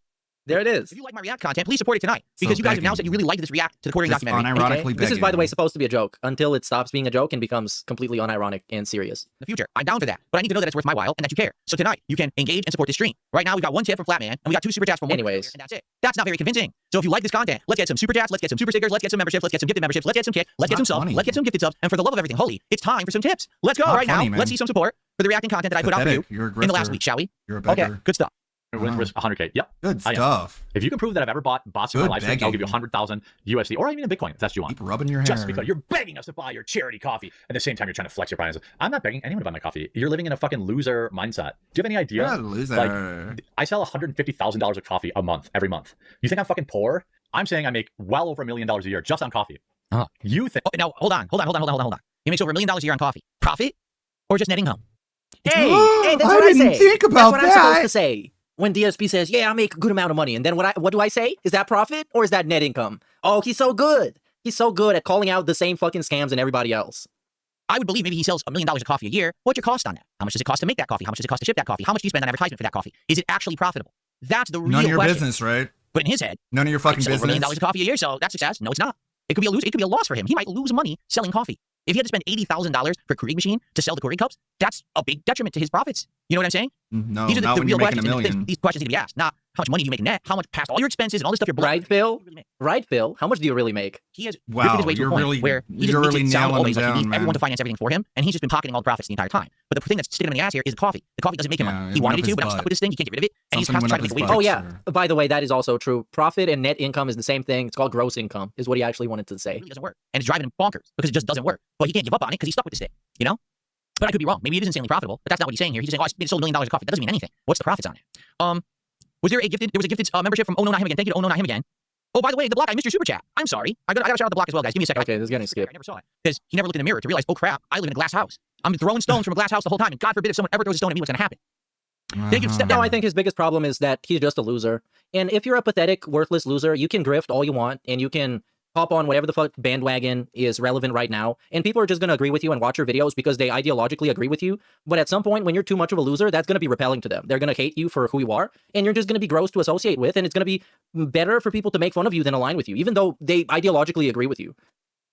there it is. if you like my React content, please support it tonight because you guys have now said you really like this React to the quartering Just documentary. unironically This is, by the begging. way, supposed to be a joke until it stops being a joke and becomes completely unironic and serious. In the future, I'm down for that, but I need to know that it's worth my while and that you care. So tonight, you can engage and support this stream. Right now, we got 1 tip from Flatman, and we got 2 super chats from one. Anyways. And that's it. That's not very convincing. So if you like this content, let's get some super chats, let's get some super stickers, let's get some memberships, let's get some gifted memberships, let's get some kit, let's get some subs, let's get some gifted subs, and for the love of everything holy, it's time for some tips. Let's go Not right funny, now. man. Let's see some support for the reacting content that I put out for you Pathetic. You're a in the last grifter. week, shall we? You're a Okay, beggar. good stuff. Risk 100K. Yep. Good I am. stuff. If you can prove that I've ever bought bots in my Good live stream, I'll give you begging. 100,000 USD or even in Bitcoin if that's what you want. Keep rubbing your Just hair. because you're begging us to buy your charity coffee. At the same time, you're trying to flex your finance. I'm not begging anyone to buy my coffee. You're living in a fucking loser mindset. Do you have any idea? You're a loser. Like, I sell $150,000 of coffee a month, every month. You think I'm fucking poor? I'm saying I make well over $1 million a year just on coffee. Oh. You think? Now, hold on. He makes over $1 million a year on coffee. Profit or just net income? Hey, that's I what I didn't say. think about that's what I'm supposed that. to say. When DSP says, "Yeah, I make a good amount of money," and then what do I say? Is that profit or is that net income? Oh, he's so good. He's so good at calling out the same fucking scams and everybody else. I would believe maybe he sells $1 million of coffee a year. What's your cost on that? How much does it cost to make that coffee? How much does it cost to ship that coffee? How much do you spend on advertisement for that coffee? Is it actually profitable? That's the real None of your question. business, right? But in his head, None of your fucking I sell over $1 million business. of coffee a year, so that's success. No, it's not. It could be a lose. It could be a loss for him. He might lose money selling coffee. If he had to spend $80,000 for a Keurig machine to sell the Keurig cups, that's a big detriment to his profits. You know what I'm saying? No, These are not the when real you're making questions. $1 million. These questions need to be asked. Not how much money do you make net, how much past all your expenses and all this stuff you're blowing. Right, Phil? Right, Phil? How much do you really make? He has Wow, drifted his way to a you're point really- where he just you're makes really it sound nailing always him like he down, needs everyone man. to finance everything for him, and he's just been pocketing all the profits the entire time. But the thing that's sticking him in the ass here is the coffee. The coffee doesn't make him Yeah, money. it He went wanted up it to, his but I'm stuck butt. with this thing. You can't get rid of it, and he's Something trying went to up make his a way. Oh, yeah. By the way, that is also true. Profit and net income is the same thing. It's called gross income, is what he actually wanted to say. It really doesn't work, and it's driving him bonkers because it just doesn't work. But he can't give up on it because he's stuck with this thing. You know. But I could be wrong. Maybe it is insanely profitable, but that's not what he's saying here. He's saying, "Oh, I sold $1 million of coffee." That doesn't mean anything. What's the profits on it? Was there a gifted? There was a gifted membership from Oh No Not Him Again. Thank you to Oh No Not Him Again. Oh, by the way, the block, I missed your super chat. I'm sorry. I got to shout out the block as well, guys. Give me a second. Okay, this is getting skipped. I never saw it because he never looked in the mirror to realize, oh crap, I live in a glass house. I'm throwing stones from a glass house the whole time, and God forbid if someone ever throws a stone at me, what's going to happen? Thank you. Step No, down. I think his biggest problem is that he's just a loser. And if you're a pathetic, worthless loser, you can grift all you want, and you can hop on whatever the fuck bandwagon is relevant right now, and people are just going to agree with you and watch your videos because they ideologically agree with you. But at some point, when you're too much of a loser, that's going to be repelling to them. They're going to hate you for who you are, and you're just going to be gross to associate with, and it's going to be better for people to make fun of you than align with you, even though they ideologically agree with you.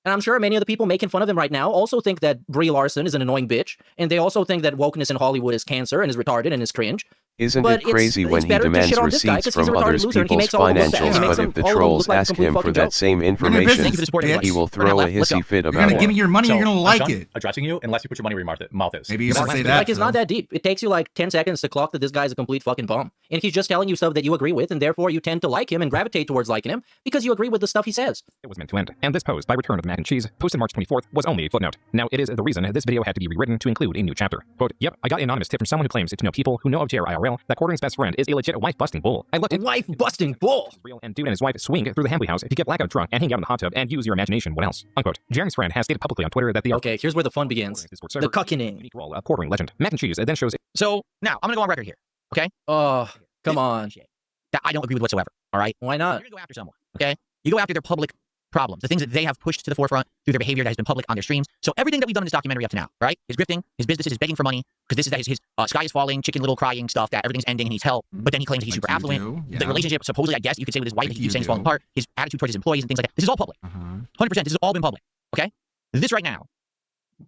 And I'm sure many of the people making fun of him right now also think that Brie Larson is an annoying bitch, and they also think that wokeness in Hollywood is cancer and is retarded and is cringe. Isn't But it crazy it's when he better to demands shit on this guy receipts 'cause he's a from retarded others loser and he people's makes all of them look bad. He financials, makes but if the all of them trolls look like a ask complete him for fucking that joke. same None of your information, business. Thank you for the support, he bitch. will throw a hissy fit You're about gonna it? give me your money. So, You're gonna I'm like done it. addressing you unless you put your money where your mouth is. Maybe you should say that. Like, it's not that deep. It takes you like 10 seconds to clock that this guy's a complete fucking bum. And he's just telling you stuff that you agree with, and therefore you tend to like him and gravitate towards liking him because you agree with the stuff he says. It was meant to end. And this post by Return of the Mac and Cheese, posted March 24th, was only a footnote. Now, it is the reason this video had to be rewritten to include a new chapter. Quote, yep, I got an anonymous tip from someone who claims to know people who know of JR IRL that Quartering's best friend is a legit wife-busting bull. I looked at wife-busting bull! Real and dude and his wife swing through the Hambly house to get blackout drunk and hang out in the hot tub and use your imagination. What else? Unquote. Jeremy's friend has stated publicly on Twitter that they are... Okay, here's where the fun begins. The cucking. Unique role of Quartering legend. Mac and Cheese then shows... So now I'm gonna go on record here. Okay. Oh, come on. That I don't agree with whatsoever. All right. Why not? You're gonna go after someone. Okay. You go after their public problems, the things that they have pushed to the forefront through their behavior that has been public on their streams. So everything that we've done in this documentary up to now, right? His grifting, his businesses, his begging for money, because this is his sky is falling, chicken little crying stuff, that everything's ending and he's hell. But then he claims he's super affluent. The relationship, supposedly, I guess you could say with his wife, that he keeps saying is falling apart. His attitude towards his employees and things like that. This is all public. 100%. This has all been public. Okay. This right now,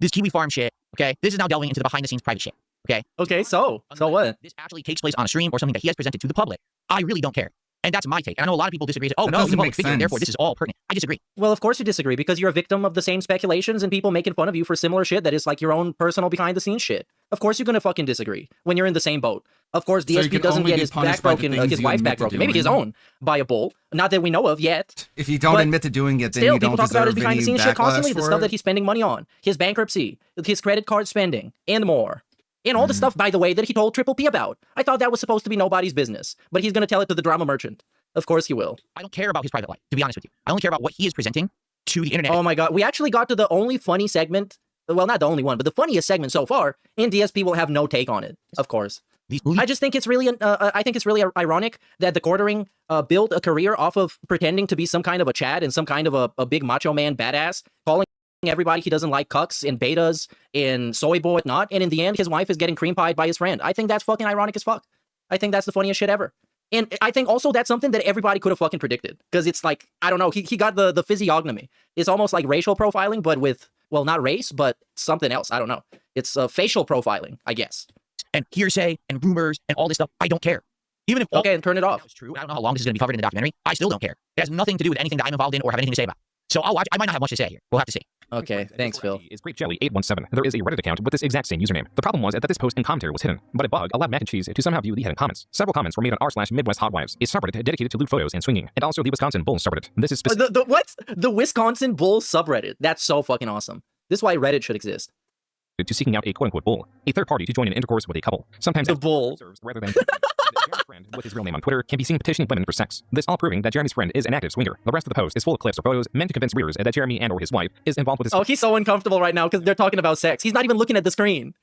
this Kiwi Farm shit. Okay. This is now delving into the behind the scenes private shit. Okay. Okay. So what? This actually takes place on a stream or something that he has presented to the public. I really don't care. And that's my take. And I know a lot of people disagree. Oh, That no, he's a doesn't public make figure, sense. therefore this is all pertinent. I disagree. Well, of course you disagree because you're a victim of the same speculations and people making fun of you for similar shit that is like your own personal behind the scenes shit. Of course you're gonna fucking disagree when you're in the same boat. Of course So you DSP can doesn't only get be his punished back by the broken, things his you wife's admit back to broken. Maybe his doing. own by a bull. Not that we know of yet. If you don't But admit to doing it, then Still, you people don't talk about his deserve behind the any scenes shit constantly, backlash the for stuff it. that he's spending money on, his bankruptcy, his credit card spending, and more. And all the stuff, by the way, that he told Triple P about. I thought that was supposed to be nobody's business, but he's going to tell it to the drama merchant. Of course he will. I don't care about his private life, to be honest with you. I only care about what he is presenting to the internet. Oh my god, we actually got to the only funny segment. Well, not the only one, but the funniest segment so far, and DSP will have no take on it, of course. I just think it's really, I think it's really ironic that the Quartering built a career off of pretending to be some kind of a Chad and some kind of a big macho man badass, calling everybody he doesn't like cucks and betas and soy boy whatnot, and in the end, his wife is getting cream pied by his friend. I think that's fucking ironic as fuck. I think that's the funniest shit ever. And I think also that's something that everybody could have fucking predicted. Because it's like, I don't know, he got the physiognomy. It's almost like racial profiling, but with, well, not race, but something else. I don't know. It's facial profiling, I guess. And hearsay and rumors and all this stuff, I don't care. Even if okay, and turn it off. It's true. I don't know how long this is going to be covered in the documentary. I still don't care. It has nothing to do with anything that I'm involved in or have anything to say about. So I'll watch. I might not have much to say here. We'll have to see. Okay, thanks, Phil. Is Grape Jelly 817. There is a Reddit account with this exact same username. The problem was that this post and commentary was hidden, but a bug allowed Mac and Cheese to somehow view the hidden comments. Several comments were made on r/Midwest Hotwives, a subreddit dedicated to lewd photos and swinging, and also the Wisconsin Bulls subreddit. This is what? The Wisconsin Bulls subreddit. That's so fucking awesome. This is why Reddit should exist. To seeking out a quote-unquote bull, a third party to join in intercourse with a couple. Sometimes the bull, rather than Jeremy's friend with his real name on Twitter can be seen petitioning women for sex. This all proving that Jeremy's friend is an active swinger. The rest of the post is full of clips or photos meant to convince readers that Jeremy and/or his wife is involved with his. Oh, he's so uncomfortable right now because they're talking about sex. He's not even looking at the screen.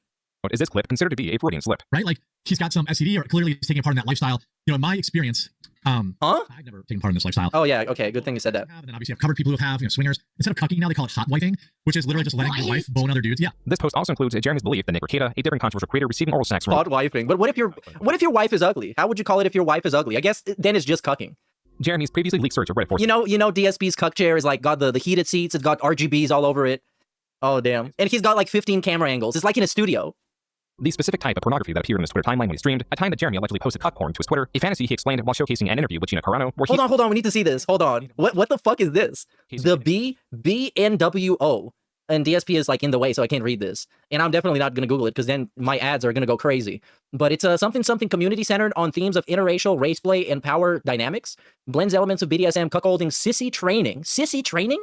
Is this clip considered to be a Freudian slip? Right, like he's got some STD or clearly he's taking part in that lifestyle. You know, in my experience, I've never taken part in this lifestyle. Oh yeah, okay, good thing you said that. And then obviously I've covered people who have, swingers. Instead of cucking now, they call it hot wifing, which is literally just letting your wife bone other dudes. Yeah. This post also includes Jeremy's belief that Nick Rekieta, a different controversial creator, receiving oral sex from hot wifing. But what if your wife is ugly? How would you call it if your wife is ugly? I guess then it's just cucking. Jeremy's previously leaked search of Reddit for you know DSP's cuck chair is like got the heated seats. It's got RGBs all over it. Oh damn! And he's got like 15 camera angles. It's like in a studio. The specific type of pornography that appeared in his Twitter timeline when he streamed, a time that Jeremy allegedly posted cuck porn to his Twitter, a fantasy he explained while showcasing an interview with Gina Carano. Where hold on, we need to see this. Hold on. What the fuck is this? The BNWO. And DSP is like in the way, so I can't read this. And I'm definitely not going to Google it because then my ads are going to go crazy. But it's a something community centered on themes of interracial, race play, and power dynamics. Blends elements of BDSM, cuckolding, sissy training. Sissy training?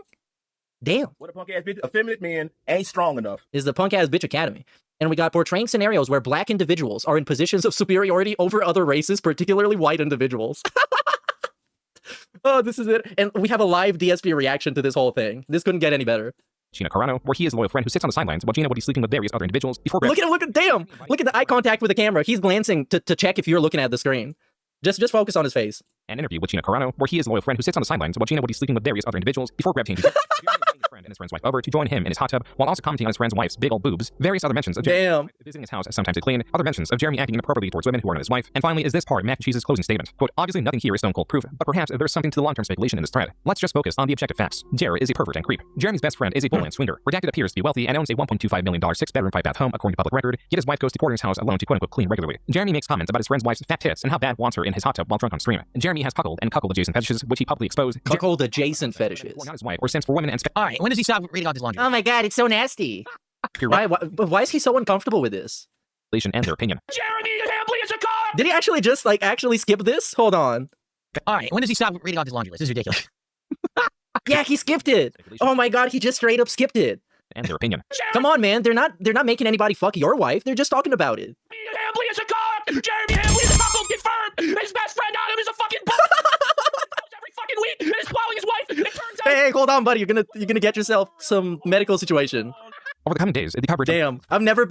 Damn. What a punk ass bitch. Effeminate men ain't strong enough. Is the Punk Ass Bitch Academy. And we got portraying scenarios where black individuals are in positions of superiority over other races, particularly white individuals. Oh, this is it. And we have a live DSP reaction to this whole thing. This couldn't get any better. Gina Carano, where he is a loyal friend who sits on the sidelines while Gina would be sleeping with various other individuals before. Look at the eye contact with the camera. He's glancing to check if you're looking at the screen. Just focus on his face. An interview with Gina Carano, where he is a loyal friend who sits on the sidelines while Gina would be sleeping with various other individuals before Grab changes. Friend and his friend's wife over to join him in his hot tub while also commenting on his friend's wife's big old boobs. Various other mentions of Jeremy visiting his house sometimes to clean, other mentions of Jeremy acting inappropriately towards women who are not his wife, and finally is this part of Mac and Cheese's closing statement. Quote, obviously nothing here is stone cold proof, but perhaps there's something to the long-term speculation in this thread. Let's just focus on the objective facts. Jared is a pervert and creep. Jeremy's best friend is a bull and swinger. Redacted appears to be wealthy and owns a $1.25 million 6-bedroom 5-bath home according to public record, yet his wife goes to Porter's house alone to quote-unquote clean regularly. Jeremy makes comments about his friend's wife's fat tits and how bad wants her in his hot tub while drunk on stream. Jeremy has cuckold and cuckold adjacent fetishes, which he publicly exposed. Cuckold adjacent fetishes. Or not his wife, or sense for women and all right, when does he stop reading out his laundry? Oh my god, it's so nasty. Why is he so uncomfortable with this? And their opinion. Jeremy Hambley is a cop! Did he actually just actually skip this? Hold on. All right, when does he stop reading out his laundry list? This is ridiculous. Yeah, he skipped it. Oh my god, he just straight up skipped it. And their opinion. Come on, man. They're not making anybody fuck your wife. They're just talking about it. Hambley is a cop! Jeremy Hambley is a cop, confirmed! His best friend Adam is a fucking every fucking week and is plowing his wife. It turns out. Hey, hold on, buddy. You're gonna get yourself some medical situation. Over the coming days, the coverage. Damn, I've never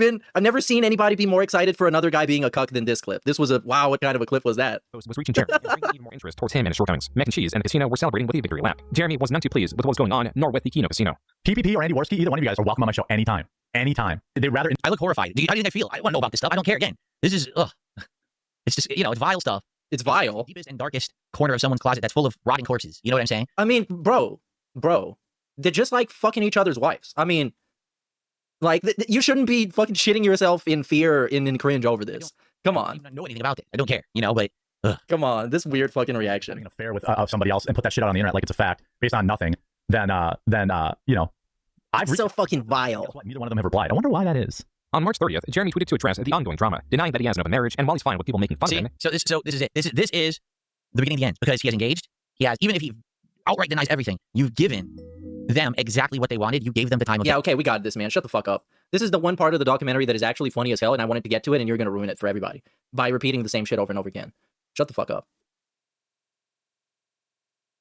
seen anybody be more excited for another guy being a cuck than this clip. This was wow. What kind of a clip was that? Was reaching Jeremy and bringing even more interest towards him and his shortcomings. Mac and Cheese and the casino were celebrating with a victory lap. Jeremy was none too pleased with what was going on, nor with the Kino Casino. PPP or Andy Worski, either one of you guys are welcome on my show anytime. Anytime. They'd rather. I look horrified. How do you think I feel? I don't want to know about this stuff. I don't care. Again, this is it's just it's vile stuff. It's vile. The deepest and darkest corner of someone's closet that's full of rotting corpses. You know what I'm saying? I mean, bro, they're just like fucking each other's wives. I mean, like you shouldn't be fucking shitting yourself in fear and in cringe over this. Come on. I don't know anything about it. I don't care. But come on, this weird fucking reaction. Having an affair with somebody else and put that shit out on the internet like it's a fact based on nothing. Then I've so fucking vile. Neither one of them have replied. I wonder why that is. On March 30th, Jeremy tweeted to address the ongoing drama, denying that he has an open marriage, and while he's fine with people making fun of him. So this is it. This is the beginning of the end because he has engaged. He has, even if he outright denies everything, you've given them exactly what they wanted. You gave them the time of day. Okay, we got this, man. Shut the fuck up. This is the one part of the documentary that is actually funny as hell, and I wanted to get to it, and you're gonna ruin it for everybody by repeating the same shit over and over again. Shut the fuck up.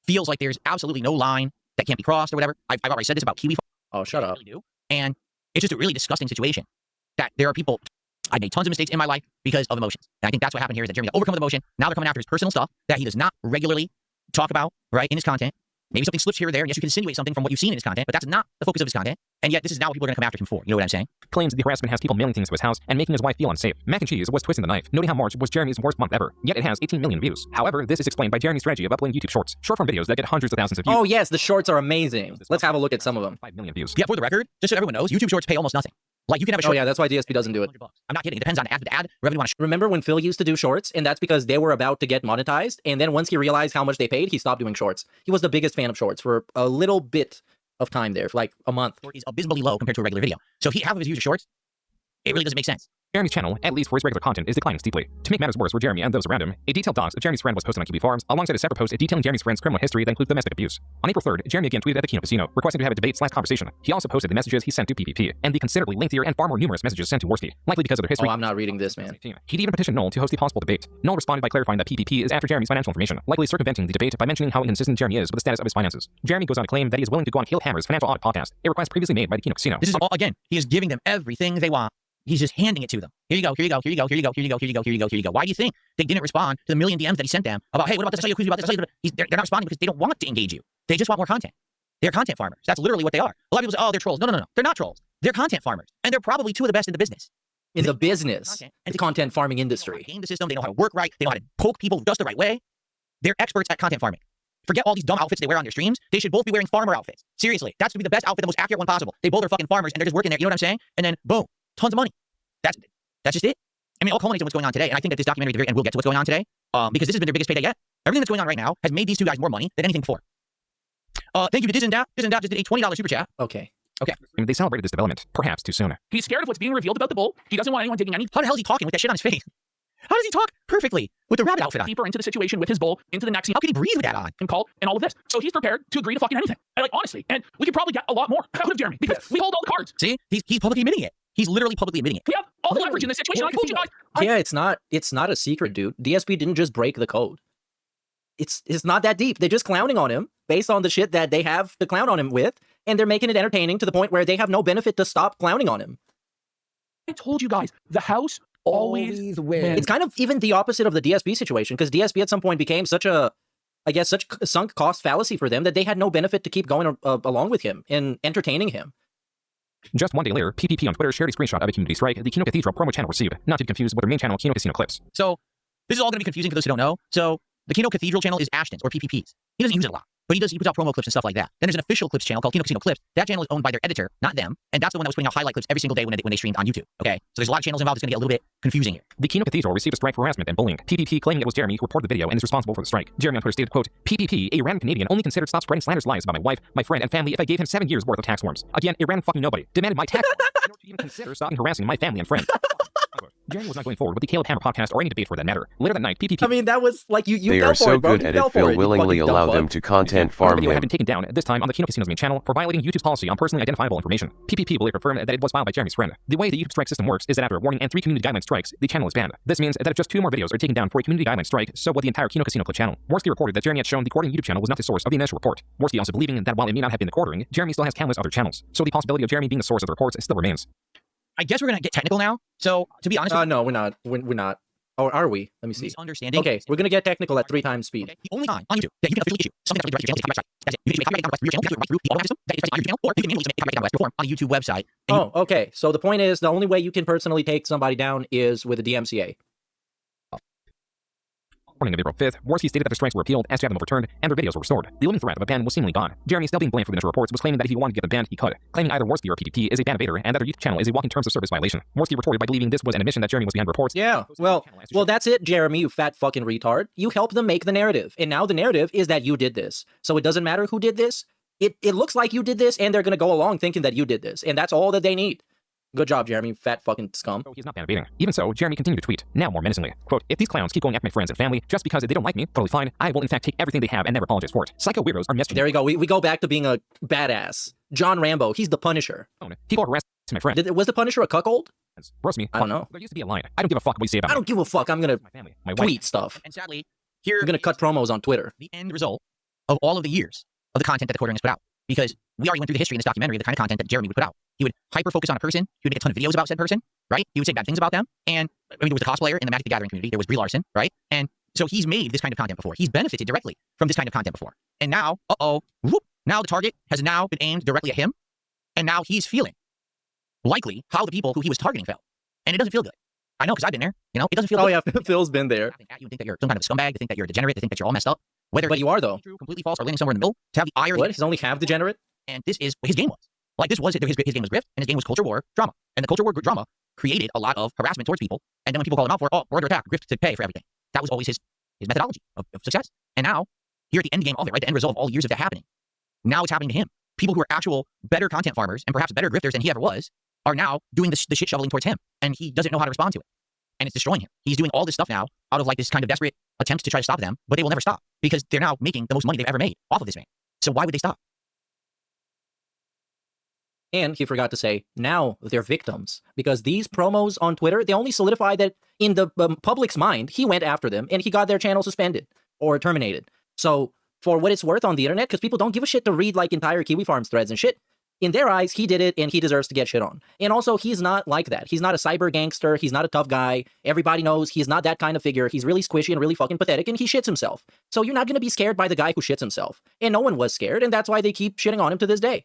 Feels like there's absolutely no line that can't be crossed or whatever. I've already said this about Kiwi. Oh, shut up. Really and it's just a really disgusting situation. That there are people, I made tons of mistakes in my life because of emotions. And I think that's what happened here is that Jeremy got overcome with emotion. Now they're coming after his personal stuff that he does not regularly talk about, right, in his content. Maybe something slips here or there, and yes, you can insinuate something from what you've seen in his content, but that's not the focus of his content. And yet, this is now what people are going to come after him for. You know what I'm saying? Claims the harassment has people mailing things to his house and making his wife feel unsafe. Mac and Cheese was twisting the knife, noting how March was Jeremy's worst month ever. Yet it has 18 million views. However, this is explained by Jeremy's strategy of uploading YouTube Shorts, short-form videos that get hundreds of thousands of views. Oh yes, the shorts are amazing. Let's have a look at some of them. 5 million views. Yeah, for the record, just so everyone knows, YouTube Shorts pay almost nothing. Like you can have a short. Oh yeah, that's why DSP doesn't do it. I'm not kidding. It depends on the ad revenue on a Remember when Phil used to do shorts, and that's because they were about to get monetized, and then once he realized how much they paid, he stopped doing shorts. He was the biggest fan of shorts for a little bit of time there for like a month. Is abysmally low compared to a regular video. So if half of his views are shorts, it really doesn't make sense. Jeremy's channel, at least for his regular content, is declining steeply. To make matters worse for Jeremy and those around him, a detailed docs of Jeremy's friend was posted on QB Farms, alongside a separate post detailing Jeremy's friend's criminal history that includes domestic abuse. On April 3rd, Jeremy again tweeted at the Kino Casino, requesting to have a debate/conversation. He also posted the messages he sent to PPP, and the considerably lengthier and far more numerous messages sent to Worski, likely because of their history. Oh, I'm not reading this, man. He'd even petitioned Noel to host a possible debate. Noel responded by clarifying that PPP is after Jeremy's financial information, likely circumventing the debate by mentioning how inconsistent Jeremy is with the status of his finances. Jeremy goes on to claim that he is willing to go on Caleb Hammer's Financial Audit podcast, a request previously made by the Kino Casino. This is all, again, he is giving them everything they want. He's just handing it to them. Here you go, here you go, here you go, here you go, here you go, here you go, here you go, here you go. Why do you think they didn't respond to the million DMs that he sent them about, hey, what about this? I saw you accuse me about this. They're not responding because they don't want to engage you. They just want more content. They're content farmers. That's literally what they are. A lot of people say, oh, they're trolls. No. They're not trolls. They're content farmers. And they're probably two of the best in the business. In the business, the content farming industry. Game the system. They know how to work right. They know how to poke people just the right way. They're experts at content farming. Forget all these dumb outfits they wear on their streams. They should both be wearing farmer outfits. Seriously. That's going to be the best outfit, the most accurate one possible. They both are fucking farmers and they're just working there. You know what I'm saying? And then, boom, tons of money. That's just it. I mean, it all culminates in what's going on today. And I think that this documentary, at the very end, we'll get to what's going on today, because this has been their biggest payday yet. Everything that's going on right now has made these two guys more money than anything before. Thank you to Dizendap. Dizendap just did a $20 super chat. Okay. They celebrated this development, perhaps too soon. He's scared of what's being revealed about the bull. He doesn't want anyone digging any. How the hell is he talking with that shit on his face? How does he talk perfectly with the rabbit outfit on? Deeper into the situation with his bull, into the next scene. How can he breathe with that on? And call and all of this. So he's prepared to agree to fucking anything. Like, honestly. And we could probably get a lot more out of Jeremy because we hold all the cards. See? He's publicly admitting it. He's literally publicly admitting it. We have all the leverage in this situation. I told you guys. Yeah, it's not a secret, dude. DSP didn't just break the code. It's not that deep. They're just clowning on him based on the shit that they have to clown on him with, and they're making it entertaining to the point where they have no benefit to stop clowning on him. I told you guys, the house always wins. It's kind of even the opposite of the DSP situation, because DSP at some point became such a sunk cost fallacy for them that they had no benefit to keep going along with him and entertaining him. Just one day later, PPP on Twitter shared a screenshot of a community strike the Kino Cathedral promo channel received, not to be confused with their main channel, Kino Casino Clips. So, this is all going to be confusing for those who don't know. So, the Kino Cathedral channel is Ashton's, or PPP's. He doesn't use it a lot, but he puts out promo clips and stuff like that. Then there's an official clips channel called Kino Casino Clips. That channel is owned by their editor, not them, and that's the one that was putting out highlight clips every single day when they streamed on YouTube. Okay, so there's a lot of channels involved. It's going to get a little bit confusing here. The Kino Cathedral received a strike for harassment and bullying. PPP claiming it was Jeremy who reported the video and is responsible for the strike. Jeremy on Twitter stated, quote, PPP, a random Canadian, only considered stop spreading slanderous lies about my wife, my friend, and family if I gave him 7 years worth of tax forms. Again, a random fucking nobody demanded my tax forms in order to even consider stopping harassing my family and friends. Jeremy was not going forward with the Caleb Hammer podcast or any debate for that matter. Later that night, PPP. I mean, that was like you. They are so good at it. Phil willingly allow them to content farm video him. had been taken down, this time on the Kino Casino's main channel, for violating YouTube's policy on personally identifiable information. PPP will later confirm that it was filed by Jeremy's friend. The way the YouTube strike system works is that after a warning and 3 community guideline strikes, the channel is banned. This means that if just 2 more videos are taken down for a community guideline strike, so will the entire Kino Casino Clip channel. Worski reported that Jeremy had shown the Quartering YouTube channel was not the source of the initial report. Worski also believing that while it may not have been the Quartering, Jeremy still has countless other channels. So the possibility of Jeremy being the source of the reports still remains. I guess we're going to get technical now. So, to be honest... no, we're not. We're not. Or are we? Let me see. Misunderstanding. Okay, we're going to get technical at 3 times speed. Okay. The only time on YouTube that you can officially issue something that's directly to your channel, that's it. You can make copyright down request for your channel, right through the automatic system that is on your channel, or you can manually make copyright down request form on a YouTube website. Oh, okay. So the point is, the only way you can personally take somebody down is with a DMCA. Morning of April 5th, Worski stated that the strikes were appealed, asked to have them overturned, and their videos were restored. The looming threat of a ban was seemingly gone. Jeremy, still being blamed for the initial reports, was claiming that if he wanted to get them banned, he could, claiming either Worski or PPP is a ban evader and that their YouTube channel is a walking terms of service violation. Worski retorted by believing this was an admission that Jeremy was behind reports. Yeah, well, that's it, Jeremy, you fat fucking retard. You helped them make the narrative, and now the narrative is that you did this. So it doesn't matter who did this. It looks like you did this, and they're going to go along thinking that you did this, and that's all that they need. Good job, Jeremy, you fat fucking scum. He's not ban-evading. Even so, Jeremy continued to tweet, now more menacingly. Quote, if these clowns keep going after my friends and family just because they don't like me, totally fine. I will in fact take everything they have and never apologize for it. Psycho weirdos are mischievous. There we go. We go back to being a badass. John Rambo, he's the Punisher. People are harassing my friend. Was the Punisher a cuckold? Roast me. I don't know. There used to be a line. I don't give a fuck what you say about me. I don't give a fuck. I'm going to my family, my tweet wife. stuff. And sadly, here I'm going to cut promos on Twitter. The end result of all of the years of the content that the Quartering has put out. Because we already went through the history in this documentary of the kind of content that Jeremy would put out. He would hyper-focus on a person. He would make a ton of videos about said person, right? He would say bad things about them. And, I mean, there was a cosplayer in the Magic the Gathering community. There was Brie Larson, right? And so he's made this kind of content before. He's benefited directly from this kind of content before. And now, now the target has now been aimed directly at him. And now he's feeling, likely, how the people who he was targeting felt. And it doesn't feel good. I know, because I've been there. You know, it doesn't feel good. Oh, yeah, Phil's been there. You think that you're some kind of a scumbag. They think that you're a degenerate. They think that you're all messed up. But you are, though. True, completely false, or landing somewhere in the middle. To have the ire. What? He's only half degenerate? And this is what his game was. Like, this was his game was Grift, and his game was culture war drama. And the culture war drama created a lot of harassment towards people. And then when people call him out for, we're under attack, Grift to pay for everything. That was always his methodology of success. And now, here at the end game of it, right, the end result of all years of that happening, now it's happening to him. people who are actual better content farmers and perhaps better grifters than he ever was are now doing the shit shoveling towards him, and he doesn't know how to respond to it, and it's destroying him. He's doing all this stuff now out of like this kind of desperate attempt to try to stop them, but they will never stop because they're now making the most money they've ever made off of this man. So why would they stop? And he forgot to say, now they're victims. Because these promos on Twitter, they only solidify that in the public's mind, he went after them and he got their channel suspended or terminated. So for what it's worth on the internet, because people don't give a shit to read like entire Kiwi Farms threads and shit, in their eyes, he did it and he deserves to get shit on. And also, he's not like that. He's not a cyber gangster. He's not a tough guy. Everybody knows he's not that kind of figure. He's really squishy and really fucking pathetic, and he shits himself. So you're not going to be scared by the guy who shits himself. And no one was scared, and that's why they keep shitting on him to this day.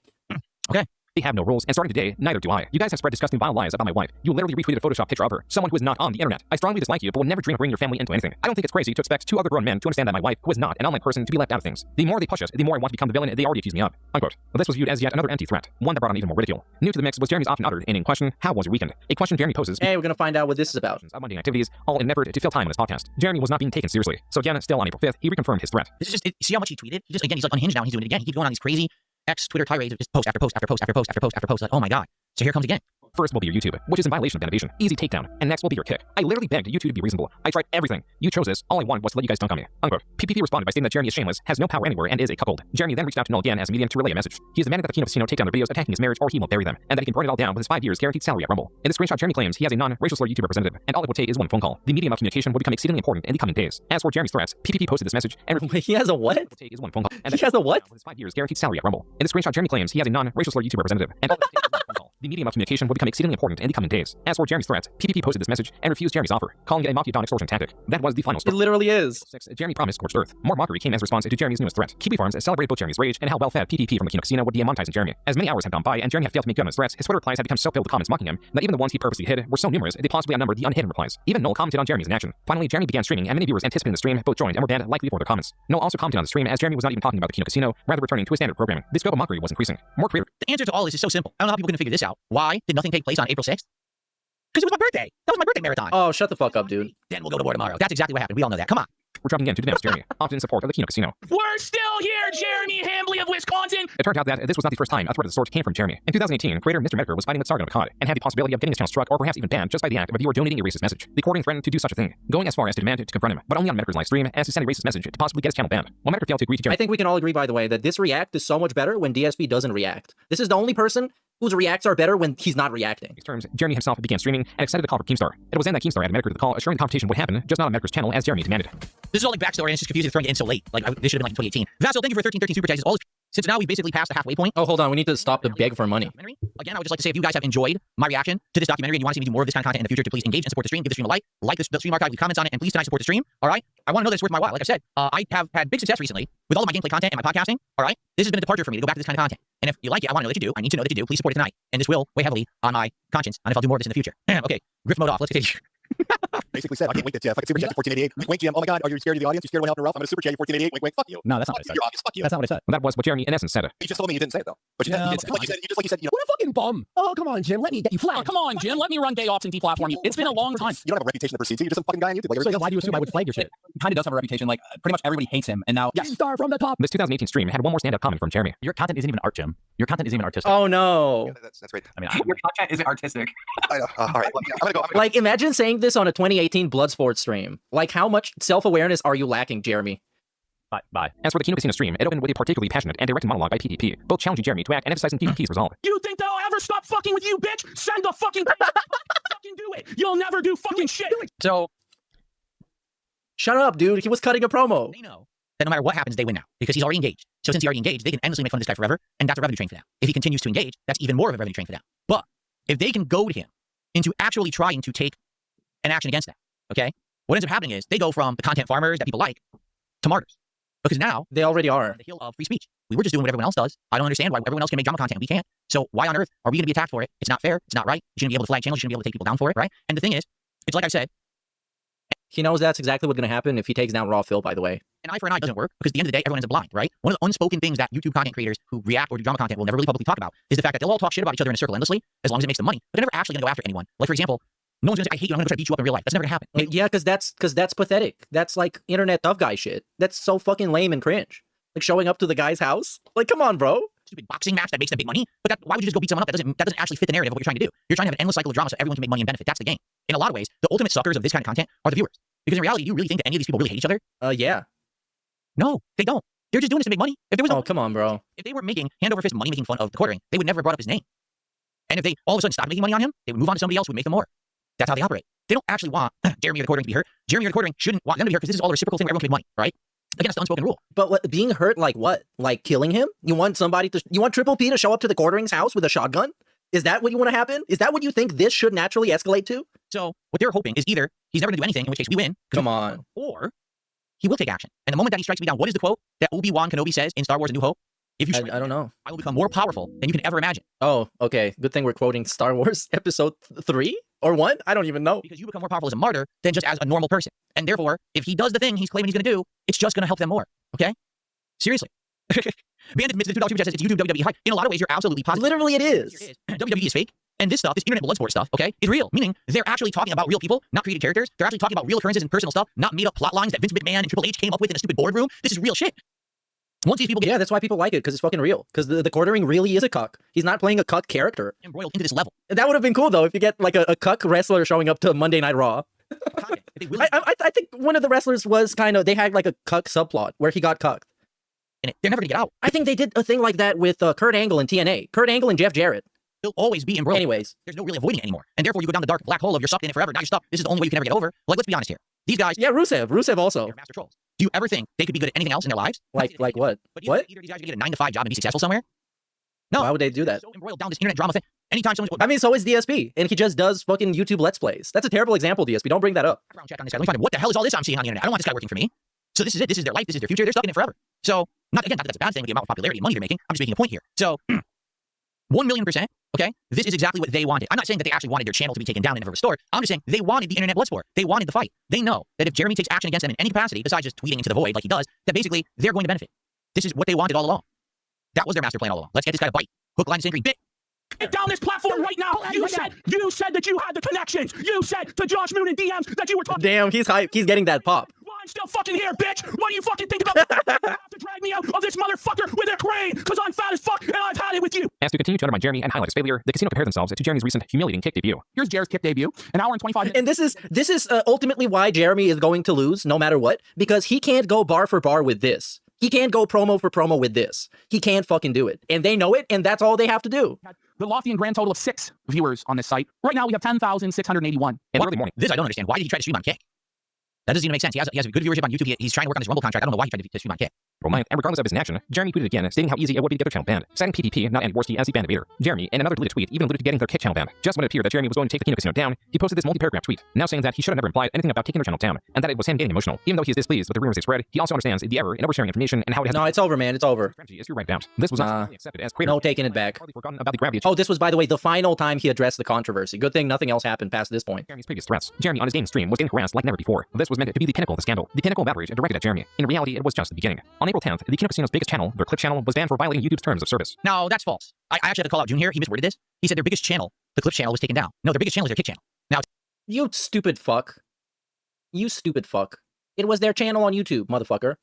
Okay. They have no rules, and starting today, neither do I. You guys have spread disgusting vile lies about my wife. You literally retweeted a Photoshop picture of her, someone who is not on the internet. I strongly dislike you, but will never dream of bringing your family into anything. I don't think it's crazy to expect two other grown men to understand that my wife, who is not an online person, to be left out of things. The more they push it, the more I want to become the villain they already accuse me of. Unquote. This was viewed as yet another empty threat, one that brought on even more ridicule. New to the mix was Jeremy's often uttered in question, how was your weekend? A question Jeremy poses. Hey, we're gonna find out what this is about. Of mundane activities, all in an effort to fill time on his podcast. Jeremy was not being taken seriously. So again, still on April 5th, he reconfirmed his threat. This is just, see how much he tweeted? He just, again, he's like unhinged now, and he's doing it again. He keeps going on these crazy Twitter tirades of just post after post after post after post after post after post. Like, oh my God. So here comes again. First will be your YouTube, which is in violation of innovation. Easy takedown. And next will be your kick. I literally begged YouTube to be reasonable. I tried everything. You chose this. All I wanted was to let you guys dunk on me. Unquote. PPP responded by stating that Jeremy is shameless, has no power anywhere, and is a cuckold. Jeremy then reached out to Null again as a medium to relay a message. He is demanding that the Kino Casino take down their videos attacking his marriage, or he will bury them, and that he can burn it all down with his 5 years guaranteed salary at Rumble. In the screenshot, Jeremy claims he has a non-racial slur YouTube representative, and all it will take is one phone call. The medium of communication will become exceedingly important in the coming days. As for Jeremy's threats, PPP posted this message, and he has a what? All it will take is one phone call. And he has a what? With his 5 years guaranteed salary at Rumble. In the screenshot, Jeremy claims he has a non-racial slur YouTube representative, and all it will take is one phone call. The medium of communication will become exceedingly important in the coming days. As for Jeremy's threats, PPP posted this message and refused Jeremy's offer, calling it a Machiavellian extortion tactic. That was the final story. It literally is. 6. Jeremy promised scorched earth. More mockery came as a response to Jeremy's newest threat. Kiwi Farms celebrated both Jeremy's rage and how well-fed PPP from the Kino Casino would be monetizing Jeremy. As many hours had gone by and Jeremy had failed to make good on his threats, his Twitter replies had become so filled with comments mocking him that even the ones he purposely hid were so numerous they possibly outnumbered the unhidden replies. Even Noel commented on Jeremy's inaction. Finally, Jeremy began streaming, and many viewers anticipating the stream both joined and were banned likely for their comments. Noel also commented on the stream as Jeremy was not even talking about the Kino Casino, rather returning to his standard programming. The scope of mockery was increasing. More creative. The answer to all this is so simple. I don't know how people can figure this out. Why did nothing take place on April 6th? Because it was my birthday. That was my birthday marathon. Oh, shut the fuck up, dude. Then we'll go to war tomorrow. That's exactly what happened. We all know that. Come on. We're jumping into the next Jeremy, often in support of the Kino Casino. We're still here, Jeremy Hambley of Wisconsin. It turned out that this was not the first time a threat of the sort came from Jeremy. In 2018, creator Mr. Medicare was fighting with Sargon of Akkad and had the possibility of getting his channel struck or perhaps even banned just by the act of a viewer donating a racist message. The courting threatened to do such a thing, going as far as to demand to confront him, but only on Medicare's live stream as to send a racist message to possibly get his channel banned. While Medicare failed to agree to Jeremy. I think we can all agree, by the way, that this react is so much better when DSP doesn't react. This is the only person whose reacts are better when he's not reacting. In these terms, Jeremy himself began streaming and extended the call for Keemstar. It was then that Keemstar added Medicare to the call, assuring the competition would happen, just not on Medicare's channel as Jeremy demanded. This is all like backstory, and it's just confusing throwing it in so late. Like, this should have been like 2018. Vassal, thank you for 1313 super chats. Since now we've basically passed the halfway point. Oh, hold on. We need to stop to beg for money. Again, I would just like to say if you guys have enjoyed my reaction to this documentary and you want to see me do more of this kind of content in the future, to please engage and support the stream. Give the stream a like the stream archive, leave comments on it, and please tonight support the stream. All right? I want to know that it's worth my while. Like I said, I have had big success recently with all of my gameplay content and my podcasting. All right? This has been a departure for me to go back to this kind of content. And if you like it, I want to know that you do. I need to know that you do. Please support it tonight. And this will weigh heavily on my conscience on if I'll do more of this in the future. Okay, grift mode off. Let's continue. Basically said, I can't wait to fucking super chat you 1488. Wink, wink, Jim. Oh my God, are you scared of the audience? You scared of what happened to Ralph? I'm gonna super chat you 1488. Wink, wink. Fuck you. No, that's not what I said. You're obvious. Fuck you. That's not what I said. That was what Jeremy in essence said. You just told me you didn't say it though. But you, Yeah, you did. Like you said, you know. What a fucking bum. Oh, come on, Jim. Let me get you Oh, flagged. come on, Jim. Let me run gay ops and deplatform you. It's been a long time. You don't have a reputation to proceed to. You're just some fucking guy on YouTube. Like, So why do you assume I would flag your shit? He kind of does have a reputation. Like, pretty much everybody hates him. And now, yes, star from the top. This 2018 stream had one more standout comment from Jeremy. Your content isn't even art, Jim. Your content isn't even artistic. Oh, no. Yeah, that's great. I mean, your content isn't artistic. I know. All right. I'm gonna go. Like, imagine saying this on a 2018 Bloodsport stream. Like, how much self-awareness are you lacking, Jeremy? Bye. As for the Kino Casino stream, it opened with a particularly passionate and directed monologue by PPP, both challenging Jeremy to act and emphasizing PPP's resolve. You think they'll ever stop fucking with you, bitch? Send the fucking fucking do it. You'll never do fucking shit. So, shut up, dude. He was cutting a promo. They know that no matter what happens, they win now because he's already engaged. So since he's already engaged, they can endlessly make fun of this guy forever, and that's a revenue train for them. If he continues to engage, that's even more of a revenue train for them. But if they can goad him into actually trying to take an action against them, okay, what ends up happening is they go from the content farmers that people like to martyrs. Because now they already are the hill of free speech. We were just doing what everyone else does. I don't understand why everyone else can make drama content and we can't. So why on earth are we going to be attacked for it? It's not fair. It's not right. You shouldn't be able to flag channels. You shouldn't be able to take people down for it, right? And the thing is, it's like I said. He knows that's exactly what's going to happen if he takes down Raw Phil, by the way. An eye for an eye doesn't work because at the end of the day, everyone ends up blind, right? One of the unspoken things that YouTube content creators who react or do drama content will never really publicly talk about is the fact that they'll all talk shit about each other in a circle endlessly as long as it makes them money. But they're never actually going to go after anyone. Like, for example, no one's going to say, I hate you, I'm going to try to beat you up in real life. That's never going to happen. Like, yeah, because that's pathetic. That's like internet tough guy shit. That's so fucking lame and cringe. Like showing up to the guy's house. Like, come on, bro. stupid boxing match that makes them big money. But why would you just go beat someone up? That doesn't actually fit the narrative of what you're trying to do. You're trying to have an endless cycle of drama so everyone can make money and benefit. That's the game. In a lot of ways, the ultimate suckers of this kind of content are the viewers. Because in reality, do you really think that any of these people really hate each other? Yeah. No, they don't. They're just doing this to make money. If there was come on, bro. If they were making hand over fist money making fun of the quartering, they would never have brought up his name. And if they all of a sudden stopped making money on him, they would move on to somebody else who would make them more. That's how they operate. They don't actually want Jeremy or the quartering to be hurt. Jeremy or the quartering shouldn't want them to be hurt because this is all a reciprocal thing where everyone can make money, right? Again, that's the unspoken rule. But what, being hurt like what? Like killing him? You want Triple P to show up to the quartering's house with a shotgun? Is that what you want to happen? Is that what you think this should naturally escalate to? So what they're hoping is either he's never going to do anything, in which case we win. Come on. Or he will take action. And the moment that he strikes me down, what is the quote that Obi-Wan Kenobi says in Star Wars A New Hope? If you I don't know. I will become more powerful than you can ever imagine. Oh, okay. Good thing we're quoting Star Wars Episode 3 or 1? I don't even know. Because you become more powerful as a martyr than just as a normal person. And therefore, if he does the thing he's claiming he's going to do, it's just going to help them more. Okay? Seriously. Bandit admits the $2 super chat says it's YouTube WWE hype. In a lot of ways, you're absolutely positive. Literally it is. WWE is fake. And this stuff, this internet bloodsport stuff, okay, is real. Meaning they're actually talking about real people, not created characters. They're actually talking about real occurrences and personal stuff, not made up plot lines that Vince McMahon and Triple H came up with in a stupid boardroom. This is real shit. Once these people get that's why people like it, because it's fucking real. Because the quartering really is a cuck. He's not playing a cuck character. Embroiled into this level. That would have been cool though if you get like a cuck wrestler showing up to Monday Night Raw. I think one of the wrestlers was they had like a cuck subplot where he got cucked. And they're never gonna get out. I think they did a thing like that with Kurt Angle and TNA. Kurt Angle and Jeff Jarrett. They'll always be embroiled. Anyways. There's no really avoiding it anymore. And therefore you go down the dark black hole of you're sucked in it forever. Now you're stuck. This is the only way you can ever get over. Like, let's be honest here. These guys. Yeah, Rusev also. They're master trolls. Do you ever think they could be good at anything else in their lives? Like what? But either of these guys are gonna get a 9-to-5 job and be successful somewhere? No. Why would they do that? So embroiled down this internet drama thing. Anytime someone's I mean, so is DSP, and he just does fucking YouTube Let's Plays. That's a terrible example, DSP. Don't bring that up. Check on this guy. Let me find out what the hell is all this I'm seeing on the internet. I don't want this guy working for me. So this is it. This is their life. This is their future. They're stuck in it forever. So not that that's a bad thing with the amount of popularity and money they're making. I'm just making a point here. So 1,000,000%. Okay, this is exactly what they wanted. I'm not saying that they actually wanted their channel to be taken down and never restored. I'm just saying they wanted the internet blood sport. They wanted the fight. They know that if Jeremy takes action against them in any capacity, besides just tweeting into the void like he does, that basically they're going to benefit. This is what they wanted all along. That was their master plan all along. Let's get this guy to bite. Hook, line, sinker, bit. Get down this platform right now. You said that you had the connections. You said to Josh Moon and DMs that you were talking. Damn, he's hype. He's getting that pop. Well, I'm still fucking here, bitch. What do you fucking think about? You have to drag me out of this motherfucker with a crane because I'm fat as fuck and I've had it with you. As to continue to undermine Jeremy and highlight his failure, the casino compared themselves to Jeremy's recent humiliating kick debut. Here's Jerry's kick debut, an hour and 25 minutes. And this is ultimately why Jeremy is going to lose no matter what, because he can't go bar for bar with this. He can't go promo for promo with this. He can't fucking do it. And they know it, and that's all they have to do. The lofty and grand total of 6 viewers on this site. Right now, we have 10,681. In the early morning. This I don't understand. Why did he try to stream on Kick? That doesn't even make sense. He has a good viewership on YouTube. He's trying to work on his Rumble contract. I don't know why he tried to stream on Kick. And regardless of his inaction, Jeremy tweeted again, stating how easy it would be to get their channel banned, citing PvP, not Andy Worski, as the ban debater. Jeremy, in another deleted tweet, even alluded to getting their Kick channel banned. Just when it appeared that Jeremy was going to take the Kino Casino down, he posted this multi-paragraph tweet, now saying that he should have never implied anything about taking their channel down, and that it was him getting emotional. Even though he is displeased with the rumors they spread, he also understands the error in oversharing information and how it has. No, it's over, man. It's over. Is you're right about. This was not accepted as creator. No taking it back. Forgotten about the gravity. Oh, this was, by the way, the final time he addressed the controversy. Good thing nothing else happened past this point. Jeremy's previous threats. Jeremy on his game stream was getting harassed like never before. This was meant to be the pinnacle of the scandal, the pinnacle of outrage directed at Jeremy. In reality, it was just the beginning. On April 10th, the Kino Casino's biggest channel, their Clip channel, was banned for violating YouTube's terms of service. No, that's false. I actually had to call out June here. He misworded this. He said their biggest channel, the Clip channel, was taken down. No, their biggest channel is their Kick channel. Now, you stupid fuck. You stupid fuck. It was their channel on YouTube, motherfucker.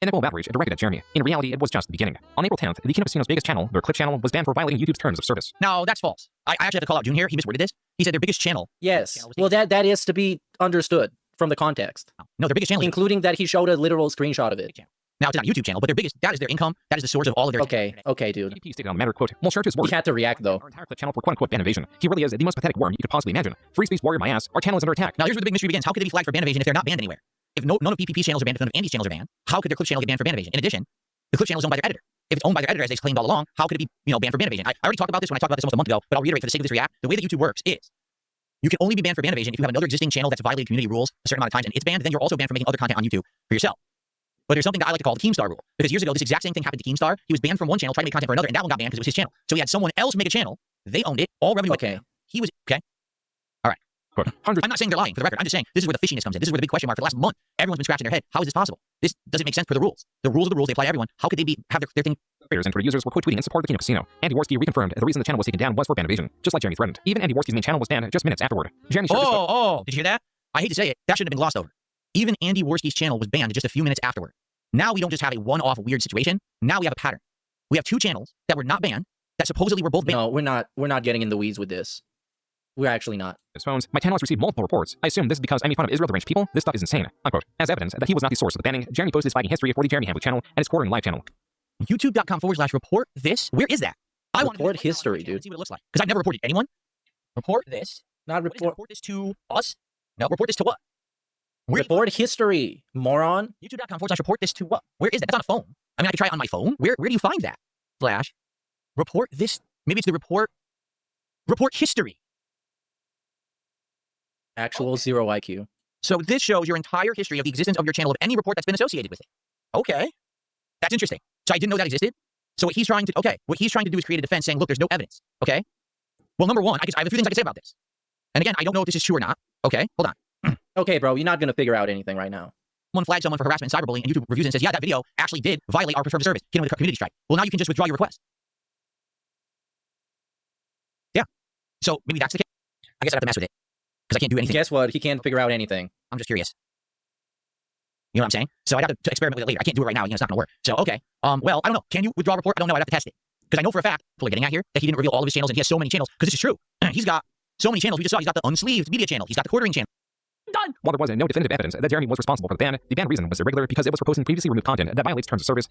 Pinnacle of outrage directed at Jeremy. In reality, it was just the beginning. On April 10th, the Kino Casino's biggest channel, their Clip channel, was banned for violating YouTube's terms of service. No, that's false. I actually had to call out June here. He misworded this. He said their biggest channel. Yes. Well, that is to be understood from the context. No, their biggest channel. Including that he showed a literal screenshot of it. Now, it's not a YouTube channel, but their biggest, that is their income. That is the source of all of their. Okay, dude. PvP stated on the matter, quote, "Well, sure to his word." He had to react, though. Our entire Clip channel for quote-unquote ban invasion. He really is the most pathetic worm you could possibly imagine. Free space warrior my ass. Our channel is under attack. Now, here's where the big mystery begins. How could they be flagged for ban invasion if they're not banned anywhere? If none of PPP's channels are banned, if none of Andy's channels are banned, how could their Clip channel get banned for ban invasion? In addition, the Clip channel is owned by their editor. If it's owned by their editor, as they claimed all along, how could it be, banned for ban invasion? I already talked about this when I talked about this almost a month ago, but I'll reiterate for the sake of this react. The way that YouTube works is you can only be banned for ban invasion if you have another existing channel that's violated community rules a certain amount of times and it's banned, then you're also banned for making other content on YouTube for yourself. But there's something that I like to call the Keemstar rule. Because years ago, this exact same thing happened to Keemstar. He was banned from one channel, trying to make content for another, and that one got banned because it was his channel. So he had someone else make a channel. They owned it. All revenue. Okay. He was okay. All right. I'm not saying they're lying for the record. I'm just saying this is where the fishiness comes in. This is where the big question mark for the last month. Everyone's been scratching their head. How is this possible? This doesn't make sense per the rules. The rules are the rules. They apply to everyone. How could they have their thing? Players and Twitter users were quote tweeting in support of the Kino Casino. Andy Worski reconfirmed the reason the channel was taken down was for ban invasion, just like Jeremy threatened. Even Andy Worski's main channel was banned just minutes afterward. Jeremy shared did you hear that? I hate to say it. That shouldn't have been glossed over. Even Andy Worski's channel was banned just a few minutes afterward. Now we don't just have a one-off weird situation. Now we have a pattern. We have 2 channels that were not banned that supposedly were both banned. No, we're not getting in the weeds with this. We're actually not. His phones. My channel has received multiple reports. I assume this is because I made fun of Israel deranged people. This stuff is insane. Unquote. As evidence that he was not the source of the banning, Jeremy posted his fighting history for the Jeremy Hambley channel and his quartering live channel. YouTube.com/report this. Where is that? I want to Report history, dude. see what it looks like because I've never reported anyone. Report this. Not What is it? report. Report this to us. No, report this to what? Report history, moron. YouTube.com/report this to what? Where is that? That's on a phone. I mean, I could try it on my phone. Where do you find that? Slash report this. Maybe it's the report history. Actual 0 IQ. So this shows your entire history of the existence of your channel of any report that's been associated with it. Okay, that's interesting. So I didn't know that existed. So what he's trying to do is create a defense saying, look, there's no evidence. Okay. Well, number one, I have a few things I can say about this. And again, I don't know if this is true or not. Okay, hold on. Okay, bro, you're not gonna figure out anything right now. Someone flagged someone for harassment and cyberbullying, and YouTube reviews and says, yeah, that video actually did violate our terms of service, hit with a community strike. Well, now you can just withdraw your request. Yeah. So maybe that's the case. I guess I'd have to mess with it because I can't do anything. Guess what? He can't figure out anything. I'm just curious. You know what I'm saying? So I'd have to experiment with it later. I can't do it right now. It's not going to work. So, okay. Well, I don't know. Can you withdraw a report? I don't know. I'd have to test it. Because I know for a fact, fully getting at here, that he didn't reveal all of his channels, and he has so many channels. Because this is true. He's got so many channels. We just saw he's got the unsleeved media channel. He's got the quartering channel. Done. While there was no definitive evidence that Jeremy was responsible for the ban reason was irregular because it was for posting previously removed content that violates terms of service.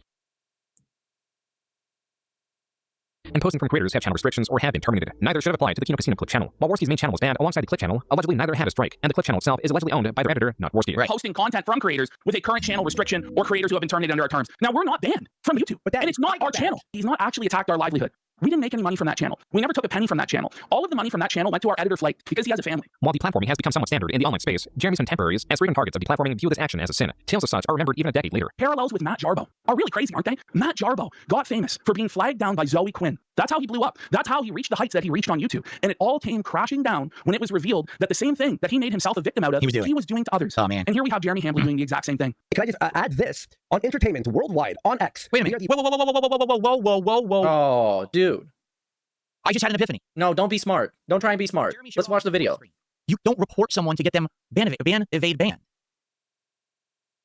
And posting from creators have channel restrictions or have been terminated. Neither should have applied to the Kino Casino Clip channel. While Worski's main channel was banned alongside the Clip channel, allegedly neither had a strike, and the Clip channel itself is allegedly owned by their editor, not Worski. Right. Posting content from creators with a current channel restriction or creators who have been terminated under our terms. Now, we're not banned from YouTube, and it's not our channel. He's not actually attacked our livelihood. We didn't make any money from that channel. We never took a penny from that channel. All of the money from that channel went to our editor Flake because he has a family. While deplatforming has become somewhat standard in the online space, Jeremy's contemporaries, as frequent targets of deplatforming, view this action as a sin. Tales of such are remembered even a decade later. Parallels with Matt Jarbo are really crazy, aren't they? Matt Jarbo got famous for being flagged down by Zoe Quinn. That's how he blew up. That's how he reached the heights that he reached on YouTube. And it all came crashing down when it was revealed that the same thing that he made himself a victim out of, he was doing to others. Oh, man. And here we have Jeremy Hambley doing the exact same thing. Can I just add this? On entertainment worldwide, on X. Wait a minute. Whoa. Oh, dude. I just had an epiphany. No, don't be smart. Don't try and be smart. Let's watch the video. You don't report someone to get them ban, evade, banned.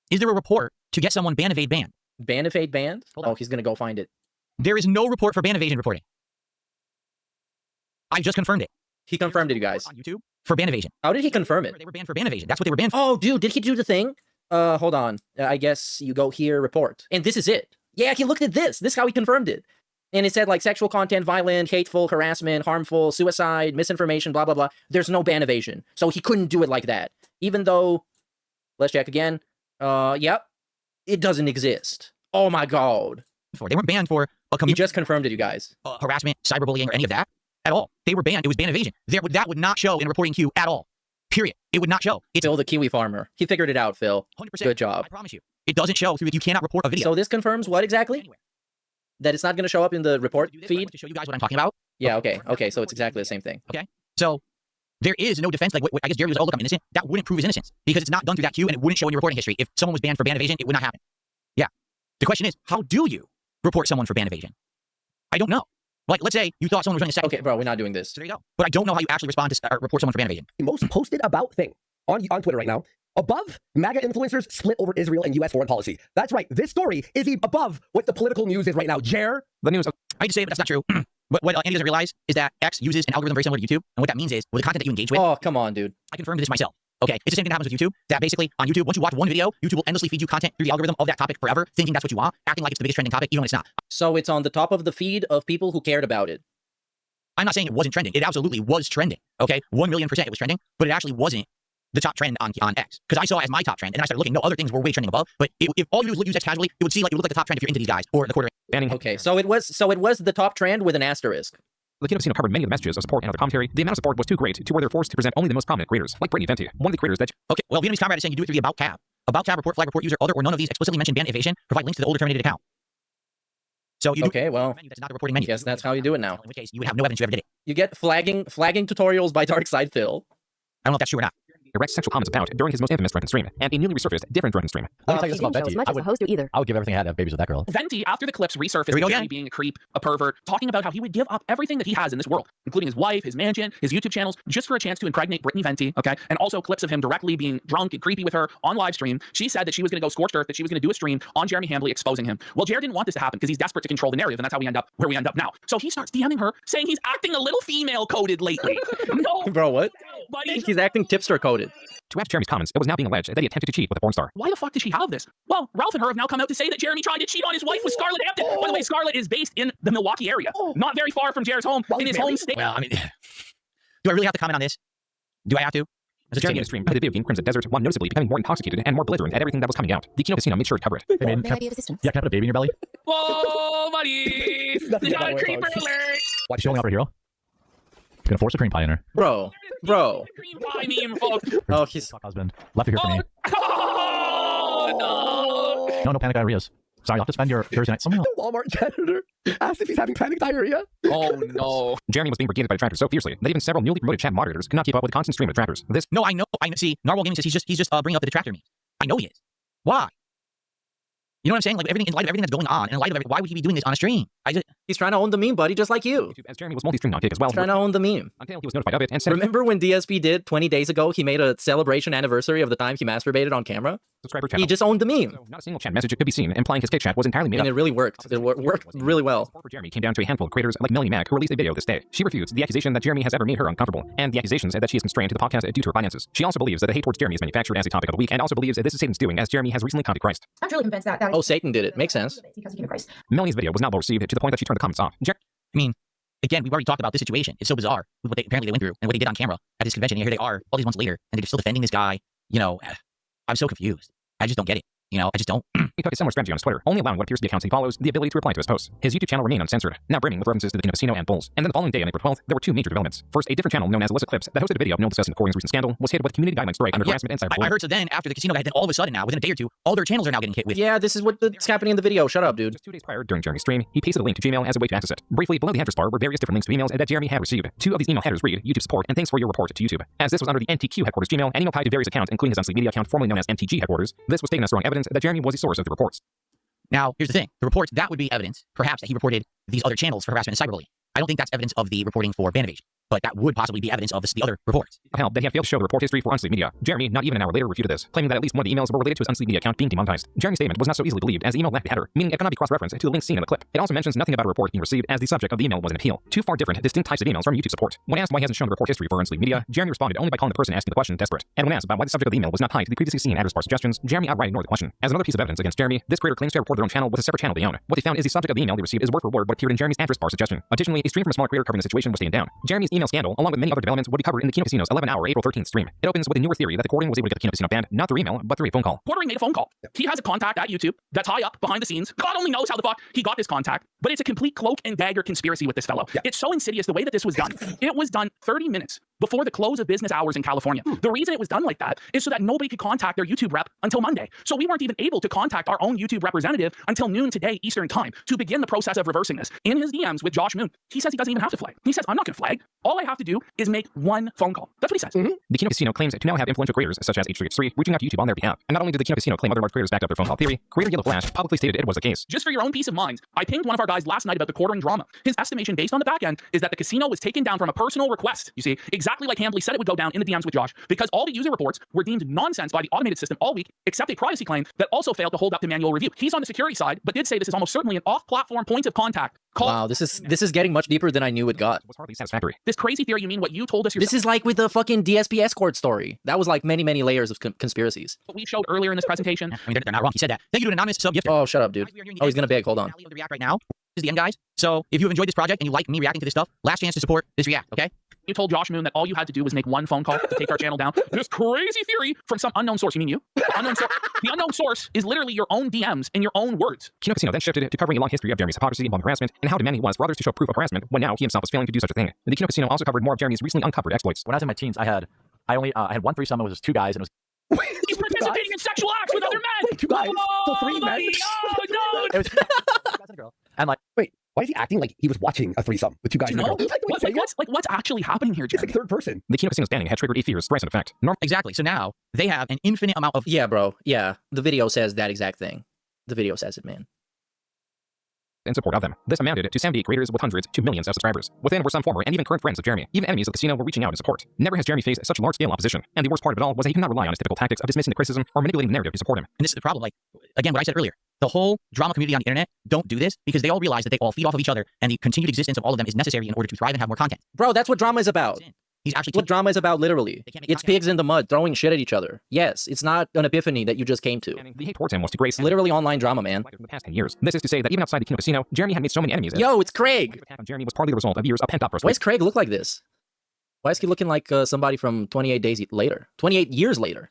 Is there a report to get someone ban, evade, banned? Ban, evade, banned? Oh, he's going to go find it. There is no report for ban evasion reporting. I just confirmed it. He confirmed it, you guys. On YouTube for ban evasion. How did he confirm it? They were banned for ban evasion. That's what they were banned for. Oh, dude, did he do the thing? Hold on. I guess you go here, report. And this is it. Yeah, he looked at this. This is how he confirmed it. And it said like sexual content, violent, hateful, harassment, harmful, suicide, misinformation, blah, blah, blah. There's no ban evasion. So he couldn't do it like that. Even though, let's check again. Yep, it doesn't exist. Oh my God. They weren't banned for a community. He just confirmed it, you guys. Harassment, cyberbullying, or any of that at all. They were banned. It was ban evasion. That would not show in a reporting queue at all. Period. It would not show. It's Phil, the Kiwi farmer. He figured it out, Phil. 100%. Good job. I promise you. It doesn't show. You cannot report a video. So this confirms what exactly? Anywhere. That it's not going to show up in the report feed? To show you guys what I'm talking about. Yeah, okay, so it's exactly the same thing. Okay, so there is no defense. Like, I guess Jeremy was, oh, look, I'm innocent. That wouldn't prove his innocence because it's not done through that queue and it wouldn't show in your reporting history. If someone was banned for ban evasion, it would not happen. Yeah. The question is, how do you report someone for ban evasion? I don't know. Like, let's say you thought someone was running a second. Okay, bro, we're not doing this. So there you go. But I don't know how you actually respond to report someone for ban evasion. The most posted about thing on Twitter right now. Above, MAGA influencers split over Israel and U.S. foreign policy. That's right. This story is above what the political news is right now. The news. I hate to say it, but that's not true. But what Andy doesn't realize is that X uses an algorithm very similar to YouTube. And what that means is, with the content that you engage with. Oh, come on, dude. I confirmed this myself. Okay, it's the same thing that happens with YouTube. That basically, on YouTube, once you watch one video, YouTube will endlessly feed you content through the algorithm of that topic forever, thinking that's what you want, acting like it's the biggest trending topic, even when it's not. So it's on the top of the feed of people who cared about it. I'm not saying it wasn't trending. It absolutely was trending. Okay, 1,000,000% it was trending, but it actually wasn't the top trend on X, because I saw it as my top trend, and I started looking. No, other things were way trending above. But if all you do is use X casually, it would look like the top trend if you're into these guys or the quarter. Okay, so it was the top trend with an asterisk. The Kino Casino covered many of the messages of support and other commentary. The amount of support was too great to where they're forced to present only the most prominent creators, like Brittany Venti, one of the creators that. Okay, well, Vietnamese Comrade is saying you do it through the About tab. About tab, report, flag, report user, other, or none of these explicitly mentioned ban evasion. Provide links to the older terminated account. So you okay, well, that's not the reporting menu. Yes, that's how you do it now. In which case, you would have no evidence you ever did it. You get flagging tutorials by Dark Side Phil. I don't know if that's true or not. erect sexual comments about during his most infamous drunken stream, and a newly resurfaced different drunken stream. Let me tell you this about Venti. I would give everything I had to have babies with that girl. Venti, after the clips resurfaced, Here we go Jeremy again. being a creep, a pervert, talking about how he would give up everything that he has in this world, including his wife, his mansion, his YouTube channels, just for a chance to impregnate Brittany Venti, okay? And also clips of him directly being drunk and creepy with her on live stream. She said that she was going to go scorched earth, that she was going to do a stream on Jeremy Hambly exposing him. Well, Jared didn't want this to happen because he's desperate to control the narrative, and that's how we end up where we end up now. So he starts DMing her, saying he's acting a little female-coded lately. No, Bro, what? buddy. He's acting tipster coded. To add to Jeremy's comments, it was now being alleged that he attempted to cheat with a porn star. Why the fuck did she have this? Well, Ralph and her have now come out to say that Jeremy tried to cheat on his wife with Scarlett Hampton. By the way, Scarlett is based in the Milwaukee area, not very far from Jared's home, in his home state. Well, I mean, do I really have to comment on this? Do I have to? Jeremy in a stream played the video game Crimson Desert while noticeably becoming more intoxicated and more belligerent at everything that was coming out. The Kino Casino made sure to cover it. Hey, man, can I put a baby in your belly? Whoa, buddy! Not creeper alert! Why, she only out for a hero? Gonna force a cream pie in her. Bro. Cream pie meme, folks. Oh, he's husband. Left it here for me. Oh, No panic diarrheas. Sorry, I'll have to spend your Thursday night somewhere else. The Walmart janitor asked if he's having panic diarrhea. Oh no. Jeremy was being brigaded by detractors so fiercely that even several newly promoted chat moderators could not keep up with the constant stream of detractors. This No, I know. See, Narwhal Gaming says he's just bringing up the detractor memes. I know he is. Why? You know what I'm saying? Like everything in light of everything that's going on, and in light of everything, why would he be doing this on a stream? He's trying to own the meme, buddy, just like you. As Jeremy was multi-streamed on Kick as well. He's trying to own the meme. Until he was notified of it and said, Remember when DSP did 20 days ago? He made a celebration anniversary of the time he masturbated on camera. subscriber channel. He just owned the meme. So not a single chat message could be seen, implying his Kick chat was entirely made And up. it really worked. It worked really well. Support for Jeremy came down to a handful of creators like Melanie Mack, who released a video this day. She refutes the accusation that Jeremy has ever made her uncomfortable, and the accusations that she is constrained to the podcast due to her finances. She also believes that the hate towards Jeremy is manufactured as a topic of the week, and also believes that this is Satan's doing, as Jeremy has recently come to Christ. I'm truly convinced that. Oh, Satan did it. Makes sense. Because he came to Christ. Melanie's video was not well received to the point that she turned the comments off. I mean, again, we've already talked about this situation. It's so bizarre with what apparently they went through and what they did on camera at this convention. And here they are, all these months later, and they're still defending this guy. You know, I'm so confused. I just don't get it. You know, I just don't. He took a similar strategy on his Twitter, only allowing what appears to be accounts he follows the ability to reply to his posts. His YouTube channel remained uncensored, now brimming with references to the Kino Casino and Bulls. And then the following day, on April 12th, there were two major developments. First, a different channel known as Illicit Clips that hosted a video of Neil discussing Corey's recent scandal was hit with community guidelines strike under harassment and cyberbullying. I heard so then after the casino guy, then all of a sudden now, within a day or two, all their channels are now getting hit with. Yeah, this is what's happening in the video. Shut up, dude. Just 2 days prior, during Jeremy's stream, he pasted a link to Gmail as a way to access it. Briefly, below the address bar were various different links to emails that Jeremy had received. 2 of these email headers read, YouTube support, and thanks for your report to YouTube. As this was under the NTQ headquarters Gmail, and email tied to various accounts, including his Unsleep Media account formerly known as MTG headquarters, this was taken as strong evidence that Jeremy was the source of the reports. Now, here's the thing. The reports, that would be evidence, perhaps, that he reported these other channels for harassment and cyberbullying. I don't think that's evidence of the reporting for ban evasion, but that would possibly be evidence of the other reports. Hell, that he had failed to show the report history for Unsleep Media. Jeremy, not even an hour later, refuted this, claiming that at least one of the emails were related to his Unsleep Media account being demonetized. Jeremy's statement was not so easily believed, as the email lacked a header, meaning it cannot be cross-referenced to the link seen in the clip. It also mentions nothing about a report being received, as the subject of the email was an appeal. 2 far different, distinct types of emails from YouTube support. When asked why he hasn't shown the report history for Unsleep Media, Jeremy responded only by calling the person asking the question desperate. And when asked about why the subject of the email was not tied to the previously seen address bar suggestions, Jeremy outright ignored the question. As another piece of evidence against Jeremy, this creator claims to have reported their own channel with a separate channel they own. What they found is the subject of the email they received is word for word what appeared in Jeremy's address bar suggestion. Additionally, a stream from a smaller creator covering the situation was taken down. Jeremy's email scandal, along with many other developments, would be covered in the Kino Casino's 11-hour April 13th stream. It opens with a newer theory that the Quartering was able to get the Kino Casino banned, not through email, but through a phone call. Quartering made a phone call. He has a contact at YouTube that's high up behind the scenes. God only knows how the fuck he got this contact, but it's a complete cloak and dagger conspiracy with this fellow. Yeah. It's so insidious the way that this was done. It was done 30 minutes before the close of business hours in California. The reason it was done like that is so that nobody could contact their YouTube rep until Monday. So we weren't even able to contact our own YouTube representative until noon today Eastern time to begin the process of reversing this. In his DMs with Josh Moon, he says he doesn't even have to flag. He says, I'm not going to flag. All I have to do is make one phone call. That's what he says. The Kino Casino claims to now have influential creators such as H3X3 reaching out to YouTube on their behalf. And not only did the Kino Casino claim other large creators backed up their phone call theory, creator Yellow Flash publicly stated it was the case. Just for your own peace of mind, I pinged one of our guys last night about the Quartering drama. His estimation based on the back end is that the casino was taken down from a personal request. You see, exactly like Hambly said it would go down in the DMs with Josh, because all the user reports were deemed nonsense by the automated system all week, except a privacy claim that also failed to hold up to manual review. He's on the security side, but did say this is almost certainly an off-platform point of contact. Wow, this is getting much deeper than I knew it got. Was hardly satisfactory. This crazy theory, you mean what you told us yourself? This is like with the fucking DSP escort story. That was like many layers of conspiracies. What we showed earlier in this presentation. I mean, they're not wrong. He said that. Thank you to an anonymous sub-gifter. Oh, shut up, dude. Oh, he's gonna beg. Hold on. The React right now is the end, guys. So if you have enjoyed this project and you like me reacting to this stuff, last chance to support this React, okay? You told Josh Moon that all you had to do was make one phone call to take our channel down. This crazy theory from some unknown source. You mean you? Unknown source. The unknown source is literally your own DMs in your own words. Kino Casino then shifted to covering a long history of Jeremy's hypocrisy among harassment and how demanding he was for others to show proof of harassment when now he himself was failing to do such a thing. The Kino Casino also covered more of Jeremy's recently uncovered exploits. When I was in my teens, I had one threesome. It was just 2 guys, and it was. He's participating in sexual acts with other men. Wait, 2 guys? So 3 men? Oh, no. It was 2 guys and a girl. And like, wait, Why is he acting like he was watching a threesome with two guys? You know? and a girl? What's actually happening here, Jeremy? It's like third person. The Kino Casino's banning had triggered 8 fears, thrice in effect. Exactly. So now they have an infinite amount of. Yeah, bro. Yeah, the video says that exact thing. The video says it, man. In support of them. This amounted to 78 creators with hundreds to millions of subscribers. Within were some former and even current friends of Jeremy. Even enemies of the casino were reaching out in support. Never has Jeremy faced such large-scale opposition. And the worst part of it all was that he could not rely on his typical tactics of dismissing the criticism or manipulating the narrative to support him. And this is the problem. Like, again, what I said earlier. The whole drama community on the internet don't do this because they all realize that they all feed off of each other and the continued existence of all of them is necessary in order to thrive and have more content. Bro, that's what drama is about. He's actually what drama is about, literally. It's pigs in the mud throwing shit at each other. Yes, it's not an epiphany that you just came to. The hate towards him was to grace literally online drama, man. In the past 10 years. This is to say that even outside the Kino Casino, Jeremy had made so many enemies. Yo, it's Craig! Jeremy was partly the result of years of pent-up frustration. Why does Craig look like this? Why is he looking like somebody from 28 days later? 28 years later.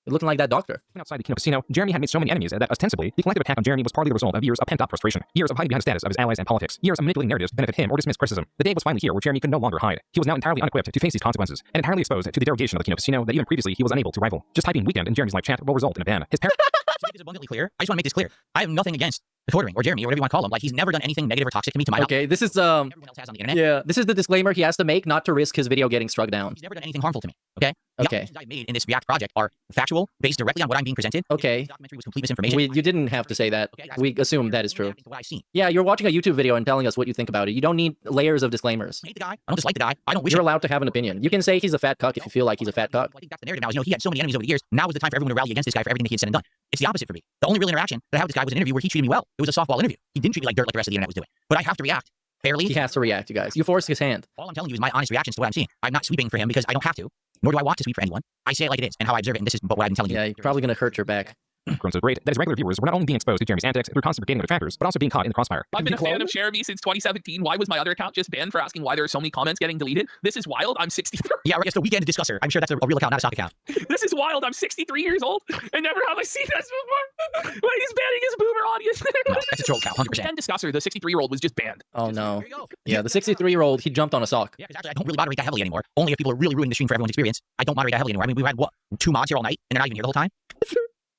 Looking like that doctor. Even outside the Kino Casino, Jeremy had made so many enemies that ostensibly, the collective attack on Jeremy was partly the result of years of pent-up frustration. Years of hiding behind the status of his allies and politics. Years of manipulating narratives to benefit him or dismiss criticism. The day was finally here where Jeremy could no longer hide. He was now entirely unequipped to face these consequences, and entirely exposed to the derogation of the Kino Casino that even previously he was unable to rival. Just typing weekend in Jeremy's live chat will result in a ban. His parents... To make this abundantly clear, I just want to make this clear. I have nothing against Quartering or Jeremy or whatever you want to call him. Like, he's never done anything negative or toxic to me, to my knowledge. This is everyone else has on the internet. Yeah, this is the disclaimer he has to make not to risk his video getting struck down. He's never done anything harmful to me. Okay. The Okay. observations I've made in this React project are factual, based directly on what I'm being presented. Okay. This documentary was complete misinformation. You didn't have to say that. We assume that is true. What I've seen. Yeah, you're watching a YouTube video and telling us what you think about it. You don't need layers of disclaimers. I hate the guy. I don't dislike the guy. I don't wish You're it. allowed to have an opinion. You can say he's a fat cuck if you feel like he's a fat cuck. I think that's the narrative now. Is, he had so many enemies over the years. Now is the time for everyone to rally against this guy for everything that he had said and done. It's the opposite for me. The only real interaction that I had with this guy was an interview where he treated me well. It was a softball interview. He didn't treat me like dirt like the rest of the internet was doing. But I have to react fairly. He has to react, you guys. You forced his hand. All I'm telling you is my honest reactions to what I'm seeing. I'm not sweeping for him because I don't have to, nor do I want to sweep for anyone. I say it like it is and how I observe it, and this is what I've been telling you. Yeah, you're probably gonna hurt your back. Grown so great that his regular viewers were not only being exposed to Jeremy's antics through constant brigading of detractors, but also being caught in the crossfire. I've been a fan of Jeremy since 2017. Why was my other account just banned for asking why there are so many comments getting deleted? This is wild. I'm 63. Yeah, right. It's the Weekend Discusser. I'm sure that's a real account, not a stock account. This is wild. I'm 63 years old, and never have I seen this before. Wait, he's banning his boomer audience. No, that's a troll account, 100%. Weekend Discusser, the 63-year-old, was just banned. Oh no. Yeah, the 63-year-old, he jumped on a sock. Yeah, because actually I don't really moderate that heavily anymore. Only if people are really ruining the stream for everyone's experience. I don't moderate that heavily anymore. I mean, we've had, what, 2 mods here all night, and they're not even here the whole time?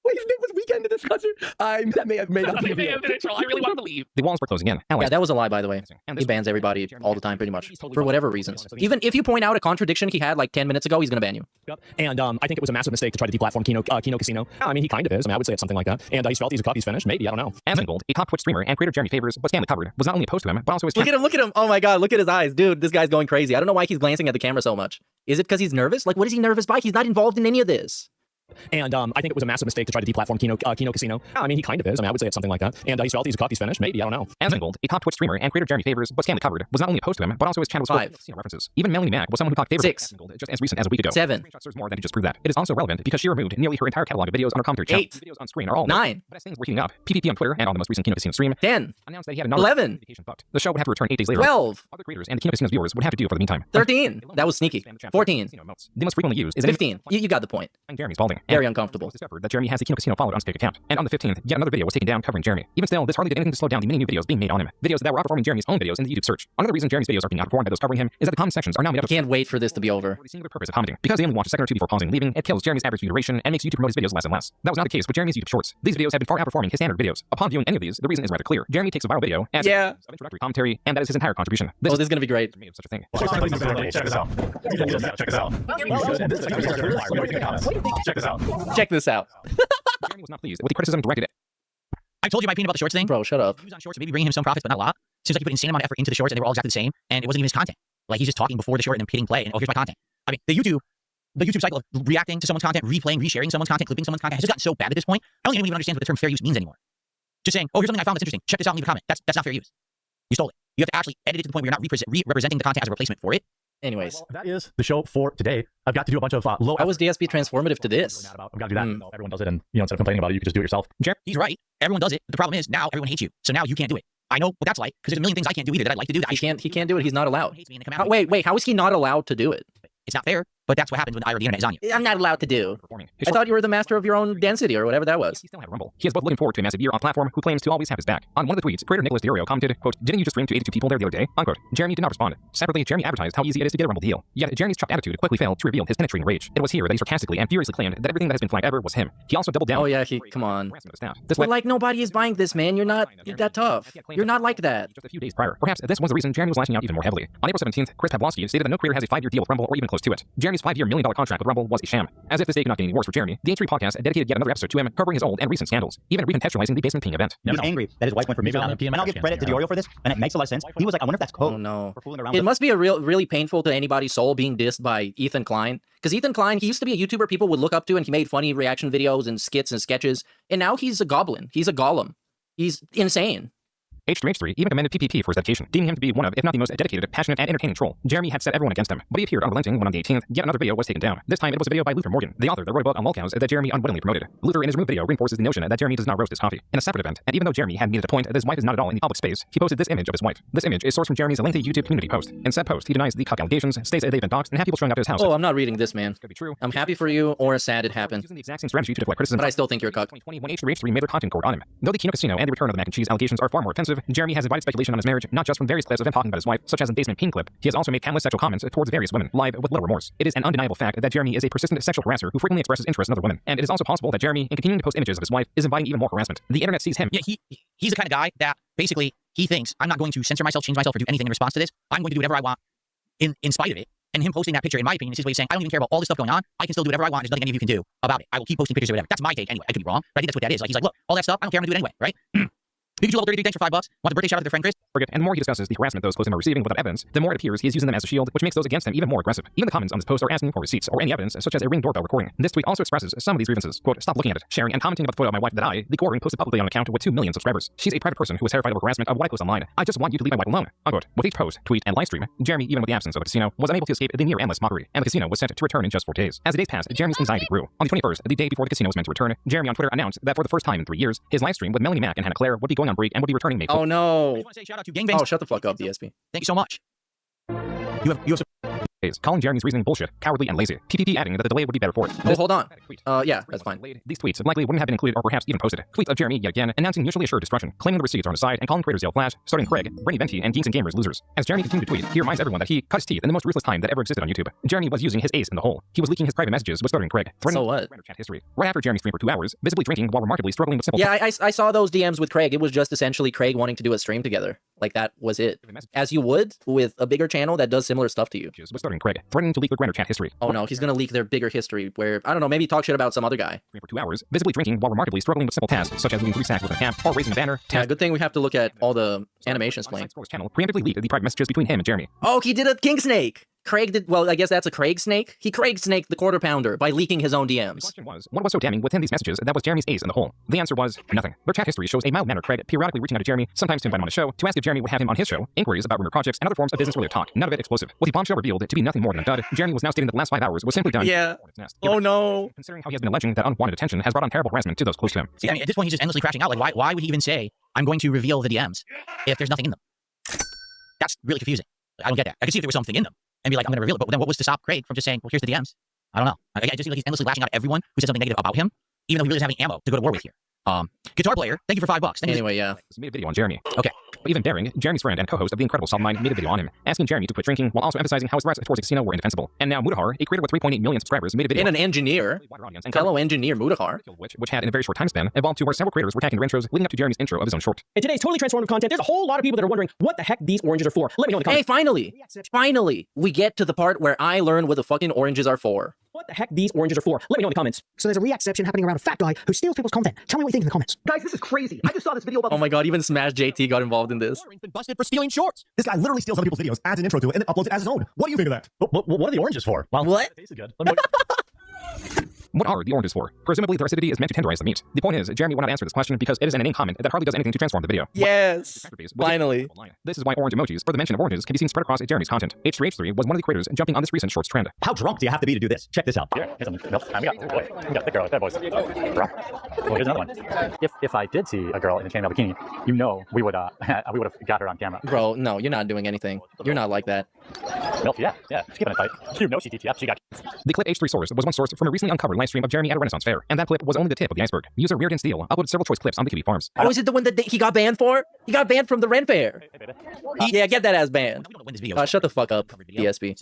Wait, his name was Weekend Discusser? That may have been That may have been a troll. I really want to believe. The walls were closing in. Yeah, that was a lie, by the way. He bans everybody all the time, pretty much, for whatever reasons. Even if you point out a contradiction he had like 10 minutes ago, he's gonna ban you. Yep. And I think it was a massive mistake to try to deplatform Kino Casino. I mean, he kind of is. I mean, I would say it's something like that. And he's felt he's a cup. He's finished. Maybe. I don't know. Asmongold, a top Twitch streamer and creator Jeremy Favors, was family covered, was not only opposed to him, but also his... Look at him. Oh my god, look at his eyes. Dude, this guy's going crazy. I don't know why he's glancing at the camera so much. Is it because he's nervous? Like, what is he nervous by? He's not involved in any of this. And I think it was a massive mistake to try to deplatform Kino Casino. I mean, he kind of is. I mean, I would say it's something like that. And he's felt he's a cup. He's finished. Maybe. I don't know. Asmongold, a top Twitch streamer and creator Jeremy Favors, was family covered, was not only opposed to him, but also his channel was full of casino references. Even Melanie Mac was someone who talked favorably 6. just as recent as a week ago. 7. The screenshot serves more than to just prove that. It is also relevant because she removed nearly her entire catalog of videos on her commentary channel. 8. The videos on screen are all 9. But as things were heating up, PvP on Twitter and on the most recent Kino Casino stream 10. announced that he had a number 11. of vacation booked. The show would have to return 8 days later. 12. Other creators and the Kino Casino's viewers would have to do for the meantime. 13. That was sneaky. 14. The most frequently used is 15. You got the point. Jeremy's balding. Very uncomfortable. Discovered that Jeremy has the Kino Casino followed on fake account. And on the 15th, yet another video was taken down covering Jeremy. Even still, this hardly did anything to slow down the many new videos being made on him. Videos that were outperforming Jeremy's own videos in the YouTube search. Another reason Jeremy's videos are being outperformed by those covering him is that the comment sections are now made up of... Can't wait for this to be over. ...for the singular purpose of commenting. Because they only watch a second or two before pausing and leaving, it kills Jeremy's average view duration and makes YouTube promote his videos less and less. That was not the case with Jeremy's YouTube shorts. These videos have been far outperforming his standard videos. Upon viewing any of these, the reason is rather clear. Jeremy takes a viral video as of introductory commentary, and that is his entire contribution. This is going to be great. Made of such a thing. Check this out. Check this out. Check this out. Check this out. Jeremy was not pleased with the criticism directed at... I told you my opinion about the shorts thing. Bro, shut up. Views on shorts maybe bringing him some profits, but not a lot. Seems like he put insane amount of effort into the shorts, and they were all exactly the same, and it wasn't even his content. Like, he's just talking before the short and then hitting play, and oh, here's my content. I mean, the YouTube cycle of reacting to someone's content, replaying, resharing someone's content, clipping someone's content has just gotten so bad at this point. I don't even understand what the term fair use means anymore. Just saying, oh, here's something I found that's interesting. Check this out and leave a comment. That's not fair use. You stole it. You have to actually edit it to the point where you're not representing the content as a replacement for it. Anyways, well, that is the show for today. I've got to do a bunch of low. How was DSP transformative to this? I've got to do that. Everyone does it, and instead of complaining about it, you can just do it yourself. He's right. Everyone does it. The problem is now everyone hates you. So now you can't do it. I know what that's like because there's a million things I can't do either that I'd like to do. That he can't do it. He's not allowed. Wait. How is he not allowed to do it? It's not fair. But that's what happens when the ire of the internet is on you. I'm not allowed to do. I thought you were the master of your own density or whatever that was. He still had Rumble. He is both looking forward to a massive year on platform who claims to always have his back. On one of the tweets, creator Nicholas DeOrio commented, quote, "Didn't you just stream to 82 people there the other day?" Unquote. Jeremy did not respond. Separately, Jeremy advertised how easy it is to get a Rumble deal. Yet Jeremy's chuffed attitude quickly failed to reveal his penetrating rage. It was here that he sarcastically and furiously claimed that everything that has been flagged ever was him. He also doubled down. Oh yeah, come on. This But like nobody is buying this, man. You're not that tough. You're not like that. Just a few days prior. Perhaps this was the reason Jeremy was lashing out even more heavily. On April 17th, Chris Pavlovsky stated that no creator has a 5-year deal with Rumble or even close to it. Jeremy's 5-year $1 million contract with Rumble was a sham. As if this day could not get any worse for Jeremy, the H3 podcast dedicated yet another episode to him, covering his old and recent scandals, even recontextualizing the Basement Ping event. He was angry that his wife went for Major League, and I'll give credit to DeOrio for this, and it makes a lot of sense. He was like, I wonder if that's code. Oh no. For fooling around It with must be really painful to anybody's soul being dissed by Ethan Klein. Because Ethan Klein, he used to be a YouTuber people would look up to, and he made funny reaction videos and skits and sketches. And now he's a goblin. He's a golem. He's insane. H3H3 even commended PPP for his dedication, deeming him to be one of, if not the most dedicated, passionate, and entertaining troll. Jeremy had set everyone against him, but he appeared unrelenting when on the 18th, yet another video was taken down. This time it was a video by Luther Morgan, the author that wrote about on lolcows that Jeremy unwittingly promoted. Luther in his removed video reinforces the notion that Jeremy does not roast his coffee. In a separate event, and even though Jeremy had made it a point that his wife is not at all in the public space, he posted this image of his wife. This image is sourced from Jeremy's lengthy YouTube community post. In said post, he denies the cuck allegations, states that they've been doxxed, and have people showing up to his house. Oh, I'm not reading this, man. Could be true. I'm happy for you, or sad it happened. Using the exact same strategy to deflect criticism. But I still think you're a cuck. 2020 when H3H3 made their content court on him. Though the Kino Casino and the return of the mac and cheese allegations are far more offensive, Jeremy has invited speculation on his marriage, not just from various clips of him talking about his wife, such as the Basement Ping clip. He has also made countless sexual comments towards various women, live with little remorse. It is an undeniable fact that Jeremy is a persistent sexual harasser who frequently expresses interest in other women. And it is also possible that Jeremy, in continuing to post images of his wife, is inviting even more harassment. The internet sees him. Yeah, he's the kind of guy that basically he thinks, I'm not going to censor myself, change myself, or do anything in response to this. I'm going to do whatever I want in spite of it. And him posting that picture, in my opinion, is his way of saying, I don't even care about all this stuff going on. I can still do whatever I want. There's nothing any of you can do about it. I will keep posting pictures or whatever. That's my take anyway. I could be wrong, but I think that's what that is. Like, he's like, look, all that stuff, I don't care. I'm going to do it anyway, right? Pikachu level 32, thanks for $5. Want a birthday shout out to their friend Chris? And the more he discusses the harassment those close to him are receiving without evidence, the more it appears he is using them as a shield, which makes those against him even more aggressive. Even the comments on this post are asking for receipts or any evidence, such as a Ring doorbell recording. This tweet also expresses some of these grievances. Quote, stop looking at it, sharing and commenting about the photo of my wife that I, the Corin, posted publicly on an account with 2 million subscribers. She's a private person who is terrified of harassment of what I post online. I just want you to leave my wife alone. Unquote. With each post, tweet, and live stream, Jeremy, even with the absence of the casino, was unable to escape the near endless mockery, and the casino was set to return in just 4 days. As the days passed, Jeremy's anxiety grew. On the 21st, the day before the casino was meant to return, Jeremy on Twitter announced that for the first time in 3 years, his live stream with Melanie Mack and Hannah Claire would be going on break and would be returning May 12th. Oh no. I just want to say shout out to Gangbangs. Oh, shut the fuck up, DSP. Thank you so much. You have calling Jeremy's reasoning bullshit, cowardly, and lazy. PPP adding that the delay would be better for it. Oh, hold on. Yeah, that's fine. These tweets likely wouldn't have been included or perhaps even posted. Tweets of Jeremy yet again announcing mutually assured destruction, claiming the receipts are on his side, and calling creators Yale Flash, starting Craig, Brittany Venti, and Geeks and Gamers losers. As Jeremy continued to tweet, he reminds everyone that he cut his teeth in the most ruthless time that ever existed on YouTube. Jeremy was using his ace in the hole. He was leaking his private messages with starting Craig, threatening random chat history. Right after Jeremy streamed for 2 hours, visibly drinking while remarkably struggling with simple. Yeah, I saw those DMs with Craig. It was just essentially Craig wanting to do a stream together. Like that was it. As you would with a bigger channel that does similar stuff to you. With starting Craig, threatening to leak their grander chat history. Oh no, he's gonna leak their bigger history where, I don't know, maybe talk shit about some other guy. For 2 hours, visibly drinking while remarkably struggling with simple tasks such as moving 3 stacks with a camp or raising a banner. Yeah, good thing we have to look at all the animations playing. Channel preemptively leaked the private messages between him and Jeremy. Oh, he did a king snake! Craig did, well, I guess that's a Craig snake. He Craig snaked the quarter pounder by leaking his own DMs. The question was, what was so damning within these messages that was Jeremy's ace in the hole? The answer was nothing. Their chat history shows a mild-mannered Craig periodically reaching out to Jeremy, sometimes to invite him on the show, to ask if Jeremy would have him on his show, inquiries about rumor projects, and other forms of business-related talk. None of it explosive. With the bombshell revealed to be nothing more than a dud, Jeremy was now stating that the last 5 hours was simply done. Yeah. Oh no. Considering how he has been alleging that unwanted attention has brought on terrible harassment to those close to him. See, I mean, at this point, he's just endlessly crashing out. Like, why would he even say, I'm going to reveal the DMs if there's nothing in them? That's really confusing. I don't get that. I could see if there was something in them and be like, I'm going to reveal it. But then what was to stop Craig from just saying, well, here's the DMs? I don't know. I just feel like he's endlessly lashing out at everyone who said something negative about him, even though he really doesn't have any ammo to go to war with here. Guitar player, thank you for $5. Anyway, yeah. Made a video on Jeremy. Okay. But even daring, Jeremy's friend and co-host of The Incredible Saltmine made a video on him, asking Jeremy to quit drinking while also emphasizing how his threats towards the casino were indefensible. And now Mudahar, a creator with 3.8 million subscribers, made a video. And an engineer, fellow engineer Mudahar. Which had in a very short time span evolved to where several creators were tagging their intros leading up to Jeremy's intro of his own short. In today's totally transformative content, there's a whole lot of people that are wondering what the heck these oranges are for. Let me know in the comments. Hey, finally, we get to the part where I learn what the fucking oranges are for. What the heck these oranges are for? Let me know in the comments. So there's a react section happening around a fat guy who steals people's content. Tell me what you think in the comments. Guys, this is crazy. I just saw this video about... Oh my god, even Smash JT got involved in this. Been busted for stealing shorts. This guy literally steals other people's videos, adds an intro to it, and then uploads it as his own. What do you think of that? What are the oranges for? Well, what? It tasted good. What are the oranges for? Presumably, their acidity is meant to tenderize the meat. The point is, Jeremy will not answer this question because it is an inane comment that hardly does anything to transform the video. Yes! Finally. This is why orange emojis, or the mention of oranges, can be seen spread across Jeremy's content. H3H3 was one of the creators jumping on this recent shorts trend. How drunk do you have to be to do this? Check this out. Here's some milk. We got thick girl right there, boys. Well, here's another one. If I did see a girl in a chainmail bikini, you know we would have got her on camera. Bro, no, you're not doing anything. You're not like that. Milk, yeah. She's keeping it tight. You know she TTF. She got. The clip H3 source was one source from a recently uncovered live stream of Jeremy at a Renaissance fair, and that clip was only the tip of the iceberg. User Reardon Steele uploaded several choice clips on the QB Farms. Oh, is it the one that he got banned for? He got banned from the Ren Fair. Yeah, get that ass banned. Shut the fuck up, DSP.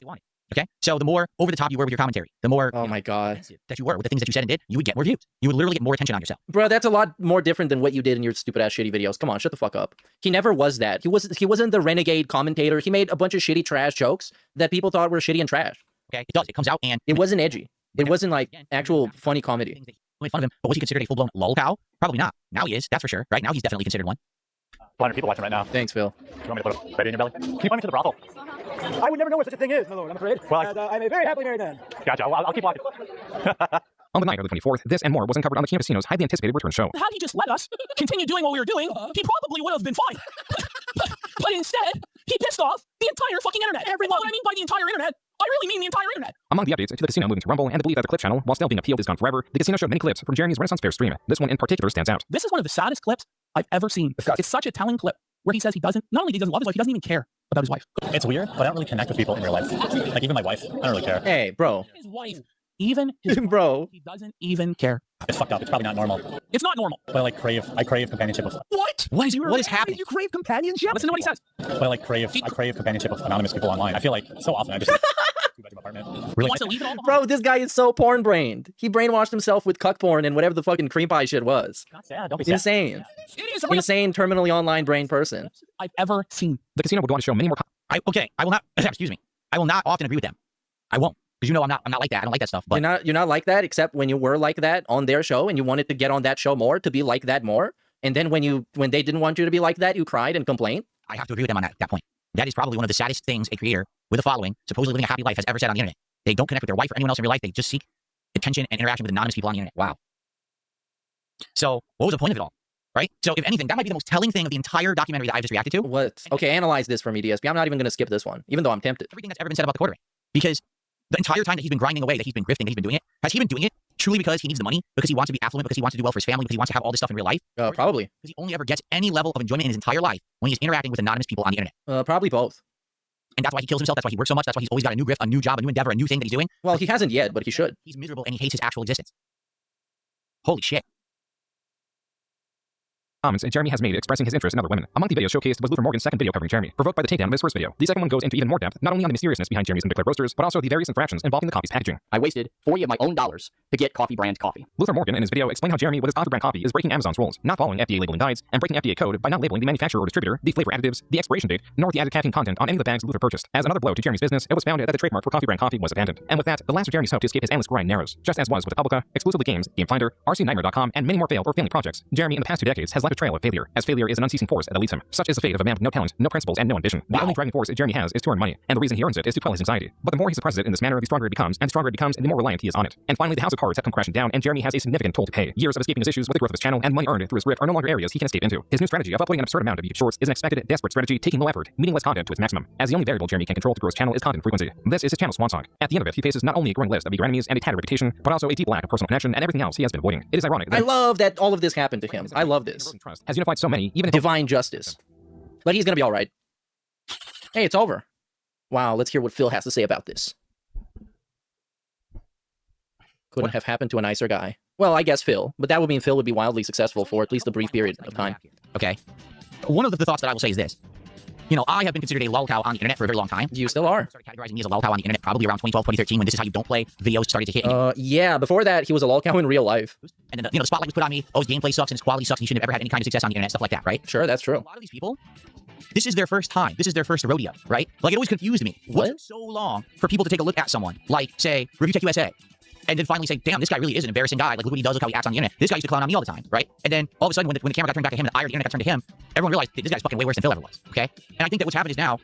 Okay, so the more over the top you were with your commentary, the more oh my god that you were with the things that you said and did, you would get more views. You would literally get more attention on yourself. Bro, that's a lot more different than what you did in your stupid ass shitty videos. Come on, shut the fuck up. He never was that. He wasn't the renegade commentator. He made a bunch of shitty trash jokes that people thought were shitty and trash. Okay, it does. It comes out and it wasn't edgy. It wasn't like actual funny comedy. Made fun of him, but was he considered a full blown lol cow? Probably not. Now he is. That's for sure. Right now he's definitely considered one. 100 people watching right now. Thanks, Phil. You want me to put a baby in your belly? Can you point me to the brothel? I would never know where such a thing is, my lord, I'm afraid. Well, I'm a very happily married man. Gotcha. I'll keep watching. On the night of the 24th, this and more was uncovered on the Campesino's highly anticipated return show. Had he just let us continue doing what we were doing, he probably would have been fine. But instead, he pissed off the entire fucking internet. Everyone. What I mean by the entire internet, I really mean the entire internet. Among the updates to the casino moving to Rumble and the belief that the clip channel, while still being appealed, is gone forever, the casino showed many clips from Jeremy's Renaissance Fair stream. This one in particular stands out. This is one of the saddest clips I've ever seen. It's such a telling clip where he says he doesn't, not only he doesn't love his wife, he doesn't even care about his wife. It's weird, but I don't really connect with people in real life. Like even my wife, I don't really care. Hey, bro. His wife, even his bro, he doesn't even care. It's fucked up. It's probably not normal. It's not normal. But I crave companionship with. What? What is happening? You crave companionship? Listen to what he says. But I crave companionship with anonymous people online. I feel like so often I just two-bedroom apartment. Really? Wants to leave it all behind. Bro, this guy is so porn brained. He brainwashed himself with cuck porn and whatever the fucking cream pie shit was. Not sad. Don't be sad. Insane. It is insane, terminally online brain person I've ever seen. The casino would go on to show many more. I will not. Excuse me. I will not often agree with them. I won't. Because you know I'm not like that. I don't like that stuff. But you're not like that, except when you were like that on their show and you wanted to get on that show more to be like that more. And then when they didn't want you to be like that, you cried and complained. I have to agree with them on that point. That is probably one of the saddest things a creator with a following, supposedly living a happy life, has ever said on the internet. They don't connect with their wife or anyone else in real life. They just seek attention and interaction with anonymous people on the internet. Wow. So what was the point of it all? Right? So if anything, that might be the most telling thing of the entire documentary that I've just reacted to. What? Okay, analyze this for me, DSP. I'm not even going to skip this one, even though I'm tempted. Everything that's ever been said about the quartering. Because the entire time that he's been grinding away, that he's been grifting, that he's been doing it, has he been doing it truly because he needs the money, because he wants to be affluent, because he wants to do well for his family, because he wants to have all this stuff in real life? Probably. Because he only ever gets any level of enjoyment in his entire life when he's interacting with anonymous people on the internet. Probably both. And that's why he kills himself. That's why he works so much. That's why he's always got a new grift, a new job, a new endeavor, a new thing that he's doing. Well, he hasn't yet, but he should. He's miserable and he hates his actual existence. Holy shit. Comments Jeremy has made expressing his interest in other women. Among the videos showcased was Luther Morgan's second video covering Jeremy, provoked by the takedown of his first video. The second one goes into even more depth, not only on the mysteriousness behind Jeremy's undeclared roasters, but also the various infractions involving the coffee's packaging. I wasted $40 of my own dollars to get coffee brand coffee. Luther Morgan in his video explained how Jeremy with his coffee brand coffee is breaking Amazon's rules, not following FDA labeling guides, and breaking FDA code by not labeling the manufacturer or distributor, the flavor additives, the expiration date, nor the added caffeine content on any of the bags Luther purchased. As another blow to Jeremy's business, it was found that the trademark for coffee brand coffee was abandoned. And with that, the last of Jeremy's hope to escape his endless grind narrows, just as was with Publica, Exclusively Games, Game Finder, RCNightmare.com, and many more failed or failing projects. Jeremy in the past 2 decades has left a trail of failure, as failure is an unceasing force that leads him. Such is the fate of a man with no talent, no principles, and no ambition. The only driving force Jeremy has is to earn money, and the reason he earns it is to quell his anxiety. But the more he suppresses it in this manner, the stronger it becomes, and the stronger it becomes, the more reliant he is on it. And finally, the house of cards have come crashing down, and Jeremy has a significant toll to pay. Years of escaping his issues with the growth of his channel and money earned through his grift are no longer areas he can escape into. His new strategy of uploading an absurd amount of YouTube shorts is an expected, desperate strategy, taking low effort, meaningless content to its maximum, as the only variable Jeremy can control to grow his channel is content frequency. This is his channel's swan song. At the end of it, he faces not only a growing list of eager enemies and a tattered reputation, but also a deep lack of personal connection and everything else he has been avoiding. It is ironic that I love that all of this happened to him. I love this. Has unified so many, even if divine justice. But he's gonna be all right. Hey, it's over. Wow, let's hear what Phil has to say about this. Couldn't have happened to a nicer guy. Well, I guess Phil, but that would mean Phil would be wildly successful for at least a brief period of time. Okay. One of the thoughts that I will say is this. You know, I have been considered a lolcow on the internet for a very long time. You still are. Started categorizing me as a lolcow on the internet probably around 2012, 2013, when This Is How You Don't Play videos started to hit. Yeah, before that, he was a lolcow in real life. And then, the spotlight was put on me. Oh, his gameplay sucks and his quality sucks and he shouldn't have ever had any kind of success on the internet, stuff like that, right? Sure, that's true. A lot of these people, this is their first time. This is their first rodeo, right? Like, it always confused me. What? It so long for people to take a look at someone, like, say, Review Tech USA, and then finally say, damn, this guy really is an embarrassing guy. Like, look what he does, look how he acts on the internet. This guy used to clown on me all the time, right? And then all of a sudden, when the camera got turned back to him and the ire of the internet got turned to him, everyone realized this guy's fucking way worse than Phil ever was, okay? And I think that what's happened is now,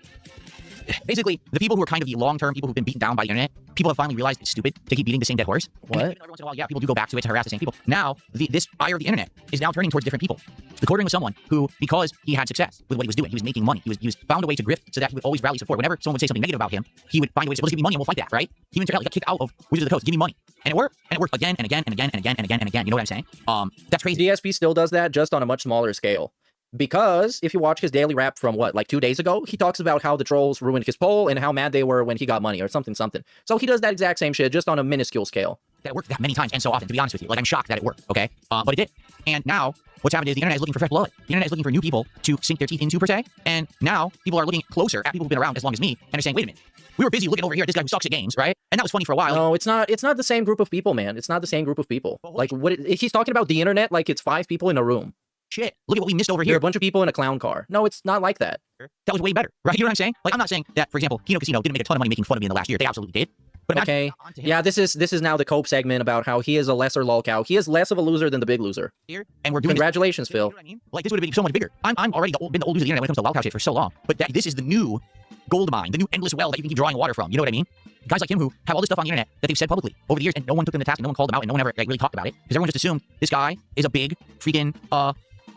basically, the people who are kind of the long-term people who've been beaten down by the internet, people have finally realized it's stupid to keep beating the same dead horse. What? And every once in a while, yeah, people do go back to it to harass the same people. Now, this ire of the internet is now turning towards different people. The Quartering was someone who, because he had success with what he was doing, he was making money, he was found a way to grift so that he would always rally support. Whenever someone would say something negative about him, he would find a way to say, well, just give me money and we'll fight that, right? He went to hell, he got kicked out of Wizards of the Coast, give me money. And it worked. And it worked again and again and again and again and again and again. You know what I'm saying? That's crazy. DSP still does that, just on a much smaller scale. Because if you watch his daily rap from what, like 2 days ago, he talks about how the trolls ruined his poll and how mad they were when he got money or something. So he does that exact same shit, just on a minuscule scale. That worked that many times and so often, to be honest with you. Like, I'm shocked that it worked, okay? But it did. And now, what's happened is the internet is looking for fresh blood. The internet is looking for new people to sink their teeth into, per se. And now, people are looking closer at people who've been around as long as me, and they're saying, wait a minute, we were busy looking over here at this guy who sucks at games, right? And that was funny for a while. No, it's not the same group of people, man. It's not the same group of people. Like, he's talking about the internet like it's 5 people in a room. Shit, look at what we missed over here. There are a bunch of people in a clown car. No, it's not like that. That was way better, right? You know what I'm saying? Like, I'm not saying that, for example, Kino Casino didn't make a ton of money making fun of me in the last year. They absolutely did. But okay, yeah, this is now the Cope segment about how he is a lesser lolcow. He is less of a loser than the big loser. Here, and we're doing Congratulations, this. Phil. You know what I mean? Like, this would have been so much bigger. I'm already been the old loser of the internet when it comes to lolcow shit for so long. But this is the new gold mine, the new endless well that you can keep drawing water from. You know what I mean? Guys like him who have all this stuff on the internet that they've said publicly over the years, and no one took them to task, and no one called them out, and no one ever really talked about it, because everyone just assumed this guy is a big freaking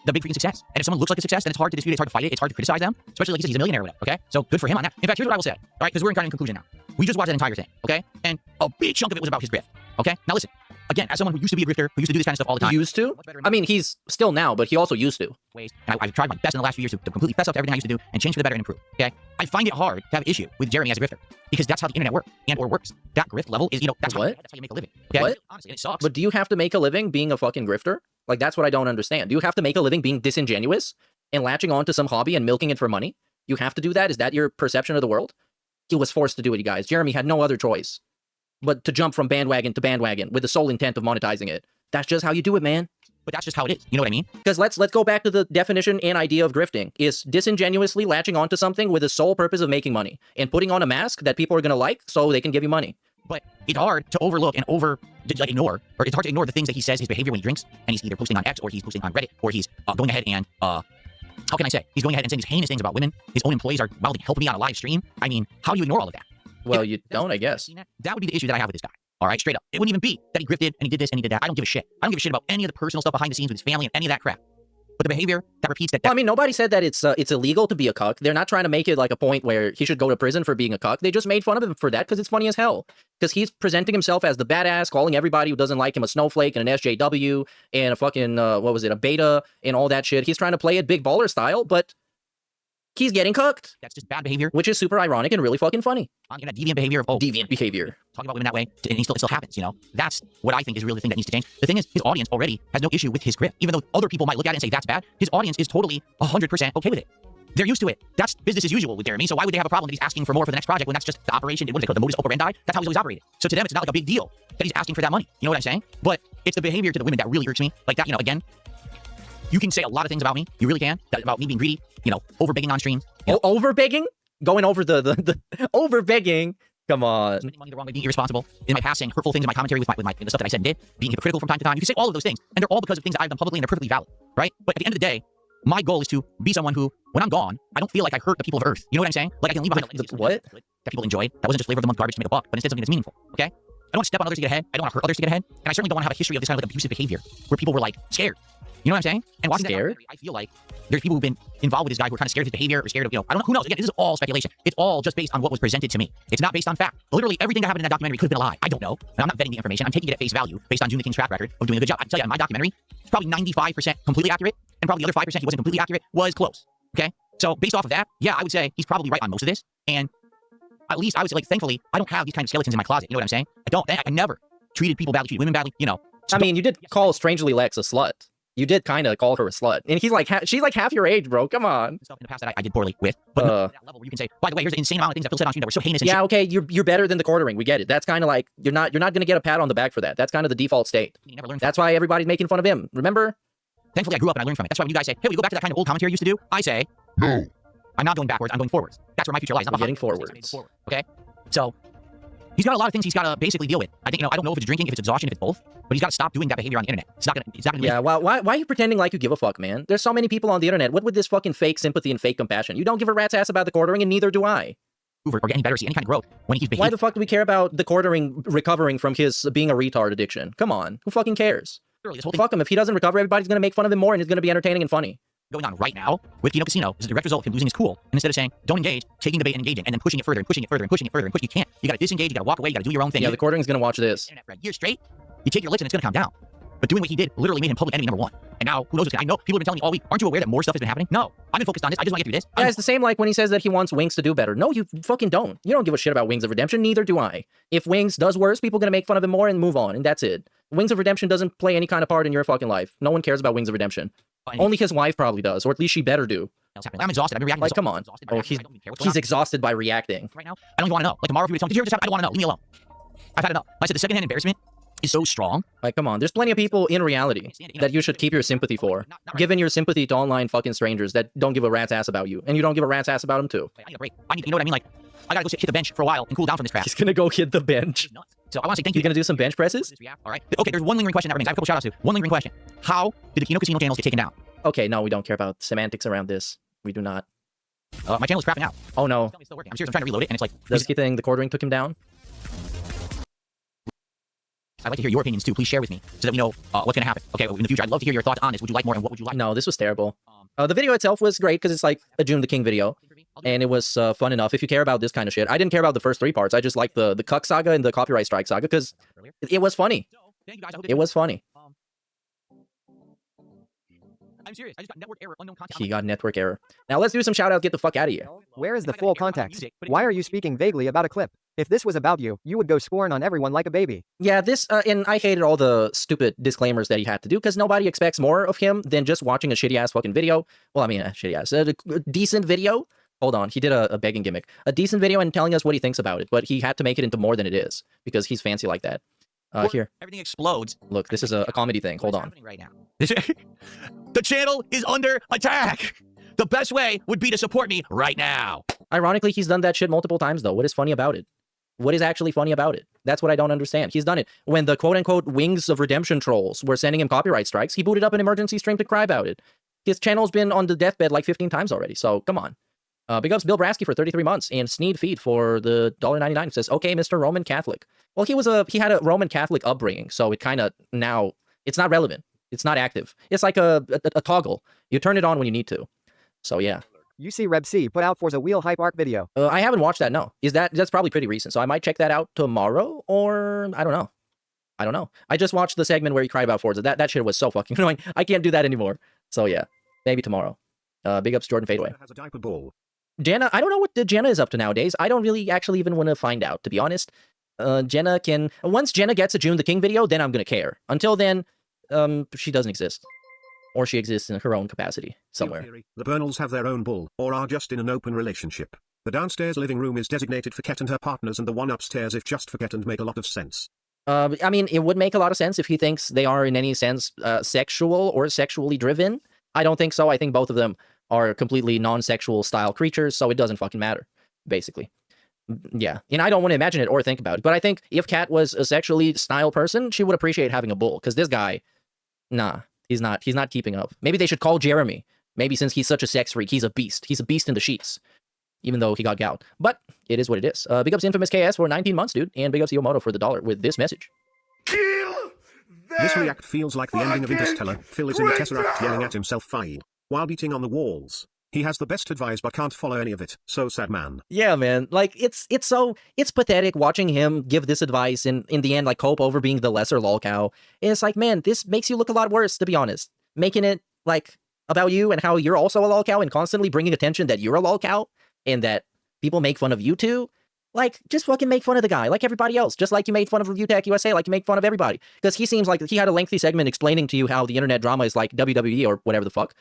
the big freaking success. And if someone looks like a success, then it's hard to dispute it, it's hard to fight it, it's hard to criticize them, especially like he said, he's a millionaire or whatever, okay? So good for him on that. In fact, here's what I will say, all right, because we're in conclusion now. We just watched that entire thing, okay? And a big chunk of it was about his grift, okay? Now listen, again, as someone who used to be a grifter, who used to do this kind of stuff all the time. Used to? I mean, he's still now, but he also used to. Ways, and I've tried my best in the last few years to completely fess up to everything I used to do and change for the better and improve, okay? I find it hard to have an issue with Jeremy as a grifter, because that's how the internet works, and or works. That grift level is, that's how you make a living, okay? What? Honestly, and it sucks. But do you have to make a living being a fucking grifter? Like, that's what I don't understand. Do you have to make a living being disingenuous and latching on to some hobby and milking it for money? You have to do that? Is that your perception of the world? He was forced to do it, you guys. Jeremy had no other choice but to jump from bandwagon to bandwagon with the sole intent of monetizing it. That's just how you do it, man. But that's just how it is. You know what I mean? Because let's go back to the definition and idea of grifting. Is disingenuously latching onto something with the sole purpose of making money and putting on a mask that people are going to like so they can give you money. But it's hard to overlook and ignore, or it's hard to ignore the things that he says, his behavior when he drinks, and he's either posting on X, or he's posting on Reddit, or he's going ahead and, how can I say? He's going ahead and saying these heinous things about women. His own employees are wildly helping me on a live stream. I mean, how do you ignore all of that? Well, you don't, I guess. That would be the issue that I have with this guy. All right, straight up. It wouldn't even be that he grifted and he did this and he did that. I don't give a shit. I don't give a shit about any of the personal stuff behind the scenes with his family and any of that crap. But the behavior that repeats that. Well, I mean, nobody said that it's illegal to be a cuck. They're not trying to make it like a point where he should go to prison for being a cuck. They just made fun of him for that because it's funny as hell. Because he's presenting himself as the badass, calling everybody who doesn't like him a snowflake and an SJW and a fucking, a beta and all that shit. He's trying to play it big baller style, but he's getting cooked. That's just bad behavior. Which is super ironic and really fucking funny. Deviant behavior of, deviant behavior. Talking about women that way, and it still happens, you know? That's what I think is really the thing that needs to change. The thing is, his audience already has no issue with his grip. Even though other people might look at it and say that's bad, his audience is totally 100% okay with it. They're used to it. That's business as usual with Jeremy, so why would they have a problem that he's asking for more for the next project when that's just the operation, what do they call it, the modus operandi? That's how he's always operated. So to them, it's not like a big deal that he's asking for that money. You know what I'm saying? But it's the behavior to the women that really irks me. Like that, again, you can say a lot of things about me. You really can. About me being greedy, over begging on streams. Over begging? Going over the over begging. Come on. Spending money the wrong way, being irresponsible. In my past, saying hurtful things in my commentary with the stuff that I said and did. Being hypocritical from time to time. You can say all of those things. And they're all because of things that I've done publicly and they're perfectly valid. Right? But at the end of the day, my goal is to be someone who, when I'm gone, I don't feel like I hurt the people of Earth. You know what I'm saying? Like I can leave behind a legacy. What? That people enjoyed. That wasn't just flavor of the month garbage to make a buck, but instead something that's meaningful. Okay? I don't want to step on others to get ahead. I don't want to hurt others to get ahead. And I certainly don't want to have a history of this kind of like abusive behavior where people were like scared. You know what I'm saying? And watching scared? I feel like there's people who've been involved with this guy who are kind of scared of his behavior or scared of, I don't know, who knows? Again, this is all speculation. It's all just based on what was presented to me. It's not based on fact. Literally everything that happened in that documentary could have been a lie. I don't know. And I'm not vetting the information. I'm taking it at face value based on June the King's track record of doing a good job. I can tell you, in my documentary, it's probably 95% completely accurate, and probably the other 5% he wasn't completely accurate was close. Okay? So based off of that, yeah, I would say he's probably right on most of this. And at least I would say, like, thankfully, I don't have these kind of skeletons in my closet. You know what I'm saying? I never treated people badly, treated women badly, I mean, you did call Strangely Lex a slut. You did kind of call her a slut. And he's like, she's like half your age, bro. Come on. Stuff in the past that I did poorly with. But at that level where you can say, by the way, here's an insane amount of things that Phil said on stream that were so heinous and yeah, shit. okay, you're better than the quartering. We get it. That's kind of like, you're not going to get a pat on the back for that. That's kind of the default state. That's why everybody's making fun of him. Remember? Thankfully, I grew up and I learned from it. That's why when you guys say, hey, will you go back to that kind of old commentary you used to do? I say, no. I'm not going backwards. I'm going forwards. That's where my future lies. I'm getting forwards. Okay? So, he's got a lot of things he's got to basically deal with. I think, I don't know if it's drinking, if it's exhaustion, if it's both, but he's got to stop doing that behavior on the internet. It's not gonna yeah, well, why are you pretending like you give a fuck, man? There's so many people on the internet. What with this fucking fake sympathy and fake compassion? You don't give a rat's ass about the quartering, and neither do I. or get any better, see any kind of growth when he's Why the fuck do we care about the quartering recovering from his being a retard addiction? Come on, who fucking cares? Fuck him. If he doesn't recover, everybody's gonna make fun of him more, and it's gonna be entertaining and funny. Going on right now with Kino Casino is a direct result of him losing his cool. And instead of saying, don't engage, taking the bait and engaging, and then pushing it further and pushing it further and pushing it further and pushing, you can't. You gotta disengage, you gotta walk away, you gotta do your own thing. Yeah, the quartering's gonna watch this. For a year straight, you take your licks and it's gonna calm down. But doing what he did literally made him public enemy #1. And now, who knows what's gonna, I know people have been telling me all week, aren't you aware that more stuff has been happening? No, I've been focused on this. I just want to get through this. Yeah, it's the same like when he says that he wants Wings to do better. No, you fucking don't. You don't give a shit about Wings of Redemption, neither do I. If Wings does worse, people are gonna make fun of him more and move on, and that's it. Wings of Redemption doesn't play any kind of part in your fucking life. No one cares about Wings of Redemption. Only his wife probably does, or at least she better do. I'm exhausted. I've been reacting. Like, come on. Oh, he's exhausted by reacting. Right now, I don't even want to know. Like tomorrow, if you were to tell me, did you hear this happen? I don't want to know. Leave me alone. I've had enough. I said the secondhand embarrassment is so strong. Like, come on. There's plenty of people in reality that you should keep your sympathy for. Giving your sympathy to online fucking strangers that don't give a rat's ass about you, and you don't give a rat's ass about them too. I need a break. You know what I mean? Like, I gotta go hit the bench for a while and cool down from this crap. He's gonna go hit the bench. So I want to say thank you. You're gonna do some bench presses? All right. Okay. There's one lingering question that remains. I have a couple shout outs to. One lingering question. How did the Kino Casino channels get taken down? Okay, no, we don't care about semantics around this. We do not. My channel is crapping out. Oh no. It's still working. I'm serious. I'm trying to reload it, and it's like does he think the quartering took him down? I'd like to hear your opinions too. Please share with me so that we know what's gonna happen. Okay, in the future, I'd love to hear your thoughts on this. Would you like more, and what would you like? No, this was terrible. The video itself was great because it's like a June the King video, and it was fun enough. If you care about this kind of shit, I didn't care about the first 3 parts. I just liked the Cuck saga and the copyright strike saga because it was funny. It was funny. I'm serious. I just got network error, unknown content. He got network error. Now let's do some shout outs. Get the fuck out of here. Where is the full context? Why are you speaking vaguely about a clip? If this was about you, you would go scorn on everyone like a baby. Yeah, this, and I hated all the stupid disclaimers that he had to do because nobody expects more of him than just watching a shitty ass fucking video. Well, I mean, shitty ass, a decent video. Hold on, he did a begging gimmick. A decent video and telling us what he thinks about it, but he had to make it into more than it is because he's fancy like that. Here. Everything explodes. Look, this is a comedy thing. Hold on. Right now. The channel is under attack. The best way would be to support me right now. Ironically, he's done that shit multiple times, though. What is funny about it? What is actually funny about it? That's what I don't understand. He's done it. When the quote-unquote Wings of Redemption trolls were sending him copyright strikes, he booted up an emergency stream to cry about it. His channel's been on the deathbed like 15 times already, so come on. Big ups Bill Brasky for 33 months and Sneed Feed for the $1.99. Says, okay, Mr. Roman Catholic. Well, he had a Roman Catholic upbringing, so it kind of now, it's not relevant. It's not active. It's like a toggle. You turn it on when you need to. So yeah. You see Reb C put out Forza Wheel Hype Arc video. I haven't watched that, no. That's probably pretty recent, so I might check that out tomorrow, or I don't know. I just watched the segment where he cried about Forza. That shit was so fucking annoying. I can't do that anymore. So yeah, maybe tomorrow. Big ups Jordan Fadeaway. Has a diaper ball. Jenna, I don't know what Jenna is up to nowadays. I don't really actually even want to find out, to be honest. Jenna can... Once Jenna gets a June the King video, then I'm going to care. Until then, she doesn't exist. Or she exists in her own capacity, somewhere. The Bernals have their own bull, or are just in an open relationship. The downstairs living room is designated for Ket and her partners, and the one upstairs if just for Ket, and make a lot of sense. I mean, it would make a lot of sense if he thinks they are in any sense sexual or sexually driven. I don't think so. I think both of them are completely non-sexual style creatures, so it doesn't fucking matter, basically. Yeah, and I don't want to imagine it or think about it, but I think if Kat was a sexually style person, she would appreciate having a bull, because this guy, nah, he's not keeping up. Maybe they should call Jeremy. Maybe since he's such a sex freak, he's a beast. He's a beast in the sheets, even though he got gout. But it is what it is. Big ups Infamous KS for 19 months, dude, and big ups Yomoto for the $1 with this message. This react feels like the ending of Interstellar. Phil is in the Tesseract yelling at himself "Fine" while beating on the walls. He has the best advice but can't follow any of it. So sad, man. Yeah, man. Like, it's pathetic watching him give this advice and in the end, like, cope over being the lesser lolcow. And it's like, man, this makes you look a lot worse, to be honest. Making it, like, about you and how you're also a lolcow and constantly bringing attention that you're a lolcow and that people make fun of you too. Like, just fucking make fun of the guy, like everybody else. Just like you made fun of Review Tech USA, like you make fun of everybody. Because he seems like he had a lengthy segment explaining to you how the internet drama is like WWE or whatever the fuck.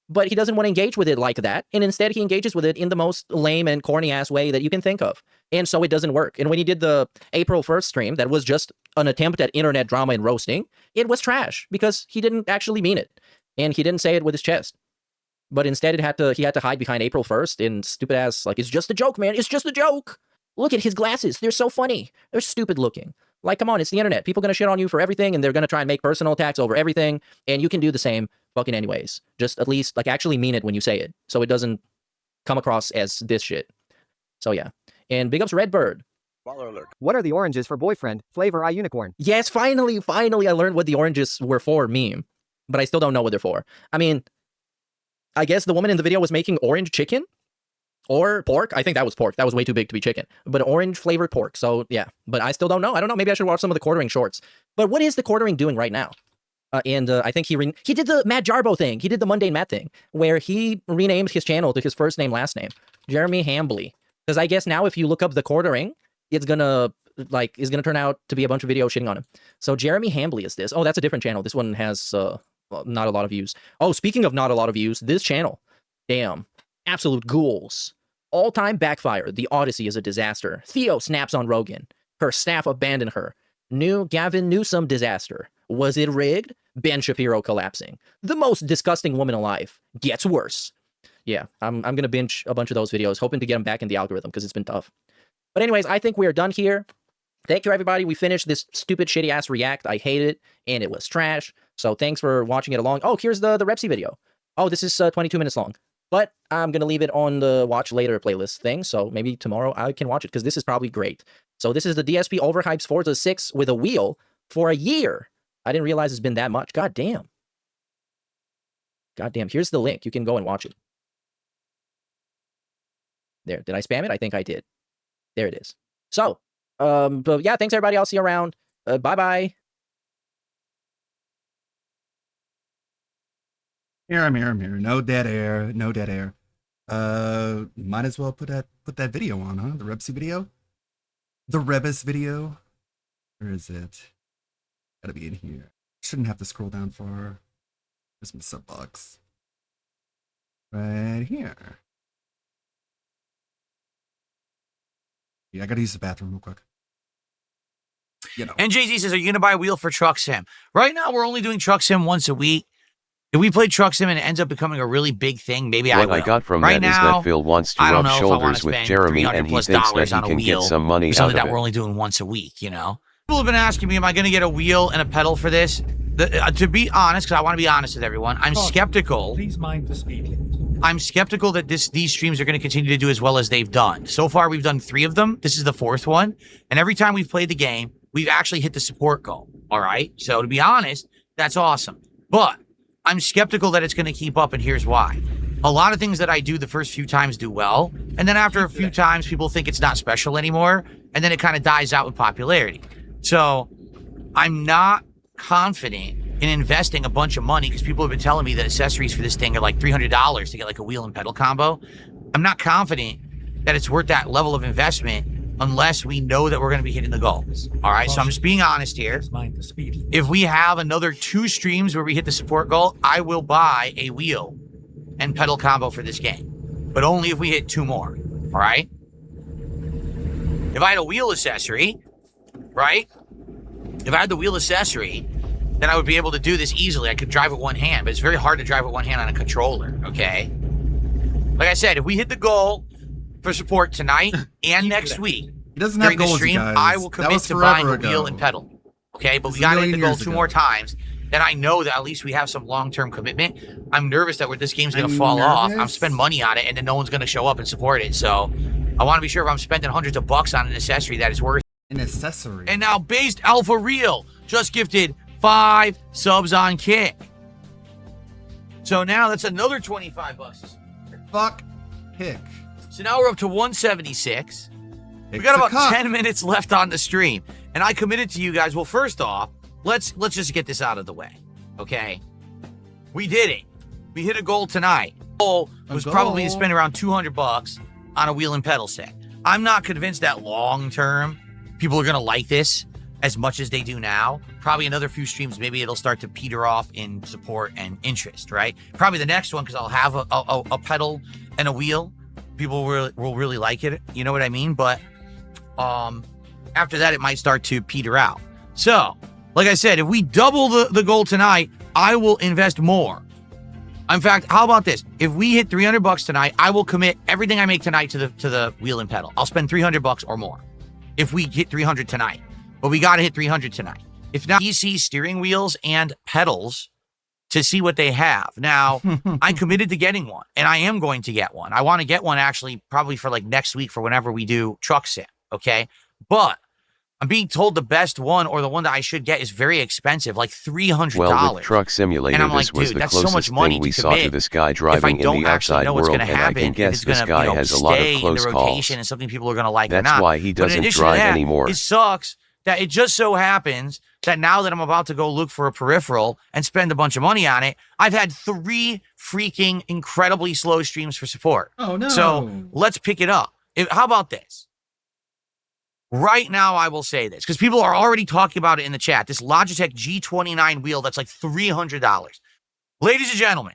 But he doesn't want to engage with it like that, and instead he engages with it in the most lame and corny-ass way that you can think of. And so it doesn't work. And when he did the April 1st stream, that was just an attempt at internet drama and roasting, it was trash, because he didn't actually mean it. And he didn't say it with his chest. But instead he had to hide behind April 1st and stupid-ass, like, it's just a joke, man, it's just a joke! Look at his glasses, they're so funny, they're stupid looking. Like, come on, it's the internet. People are gonna shit on you for everything, and they're gonna try and make personal attacks over everything, and you can do the same fucking anyways. Just at least, like, actually mean it when you say it, so it doesn't come across as this shit. So yeah. And big ups Redbird. What are the oranges for boyfriend? Flavor I unicorn. Yes, finally I learned what the oranges were for meme. But I still don't know what they're for. I mean, I guess the woman in the video was making orange chicken? Or pork? I think that was pork. That was way too big to be chicken. But orange flavored pork. So yeah, but I still don't know. I don't know. Maybe I should watch some of the quartering shorts. But what is the quartering doing right now? I think he did the Matt Jarbo thing. He did the Mundane Matt thing, where he renamed his channel to his first name, last name, Jeremy Hambly. Because I guess now if you look up the quartering, it's gonna turn out to be a bunch of videos shitting on him. So Jeremy Hambly is this. Oh, that's a different channel. This one has not a lot of views. Oh, speaking of not a lot of views, this channel, damn, absolute ghouls. All-time backfire. The Odyssey is a disaster. Theo snaps on Rogan. Her staff abandoned her. New Gavin Newsom disaster. Was it rigged? Ben Shapiro collapsing. The most disgusting woman alive. Gets worse. Yeah, I'm gonna binge a bunch of those videos, hoping to get them back in the algorithm, because it's been tough. But anyways, I think we are done here. Thank you, everybody. We finished this stupid, shitty-ass react. I hate it, and it was trash. So thanks for watching it along. Oh, here's the Repsy video. Oh, this is 22 minutes long. But I'm going to leave it on the watch later playlist thing, so maybe tomorrow I can watch it, because this is probably great. So this is the DSP Overhypes Forza 6 with a wheel for a year. I didn't realize it's been that much. God damn. God damn. Here's the link. You can go and watch it. There. Did I spam it? I think I did. There it is. So, but yeah, thanks, everybody. I'll see you around. Bye-bye. Here, I'm here. No dead air. No dead air. Might as well put that video on, huh? The Repsy video? The Rebus video? Where is it? Gotta be in here. Shouldn't have to scroll down far. There's my sub box. Right here. Yeah, I gotta use the bathroom real quick. You know. And Jay-Z says, are you going to buy a wheel for Truck Sim? Right now, we're only doing Truck Sim once a week. If we play Truck Sim and it ends up becoming a really big thing, maybe I will. What I got from right that is now, that Phil wants to rub shoulders with Jeremy, and he thinks that he can get some money out something of that it. we're only doing once a week, you know? People have been asking me, am I going to get a wheel and a pedal for this? To be honest, because I want to be honest with everyone, I'm skeptical. Please mind the speed limit. I'm skeptical that these streams are going to continue to do as well as they've done. So far, we've done 3 of them. This is the 4th one. And every time we've played the game, we've actually hit the support goal. All right? So to be honest, that's awesome. But I'm skeptical that it's going to keep up, and here's why. A lot of things that I do the first few times do well, and then after a few times, people think it's not special anymore, and then it kind of dies out with popularity. So I'm not confident in investing a bunch of money, because people have been telling me that accessories for this thing are like $300 to get like a wheel and pedal combo. I'm not confident that it's worth that level of investment unless we know that we're going to be hitting the goals. All right, so I'm just being honest here. If we have another 2 streams where we hit the support goal, I will buy a wheel and pedal combo for this game, but only if we hit 2 more. All right. If I had a wheel accessory, right? If I had the wheel accessory, then I would be able to do this easily. I could drive with one hand, but it's very hard to drive with one hand on a controller. Okay. Like I said, if we hit the goal for support tonight and next week doesn't during have the goals, stream, guys. I will commit to buying a wheel and pedal. Okay, but we got to hit the goal 2 more times. Then I know that at least we have some long-term commitment. I'm nervous that this game's going to fall off. I'm spending money on it, and then no one's going to show up and support it. So I want to be sure if I'm spending hundreds of bucks on an accessory that is worth an accessory. And now Based Alpha Real just gifted 5 subs on Kick. So now that's another 25 bucks. Fuck Kick. So now we're up to 176. We got about 10 minutes left on the stream. And I committed to you guys. Well, first off, let's just get this out of the way. Okay? We did it. We hit a goal tonight. The goal was probably to spend around 200 bucks on a wheel and pedal set. I'm not convinced that long term people are going to like this as much as they do now. Probably another few streams, maybe it'll start to peter off in support and interest, right? Probably the next one, because I'll have a pedal and a wheel. People will really like it. You know what I mean? But after that, it might start to peter out. So, like I said, if we double the goal tonight, I will invest more. In fact, how about this? If we hit 300 bucks tonight, I will commit everything I make tonight to the wheel and pedal. I'll spend 300 bucks or more if we hit 300 tonight. But we got to hit 300 tonight. If not, DC steering wheels and pedals to see what they have. Now, I committed to getting one, and I am going to get one. I want to get one actually probably for like next week for whenever we do Truck Sim, okay? But I'm being told the best one or the one that I should get is very expensive, like $300. Well, with Truck Simulator, and I'm this like, was dude, the that's so closest much money thing we to saw to commit this guy if I driving in don't the actually outside know what's world, going to and I happen. can If guess it's going this to, guy has a lot of stay in close the calls. rotation and something people are going to like or That's not. why he But in doesn't addition drive to that, anymore. It sucks that it just so happens that now that I'm about to go look for a peripheral and spend a bunch of money on it, I've had 3 freaking incredibly slow streams for support. Oh, no. So let's pick it up. How about this? Right now, I will say this, because people are already talking about it in the chat. This Logitech G29 wheel that's like $300. Ladies and gentlemen,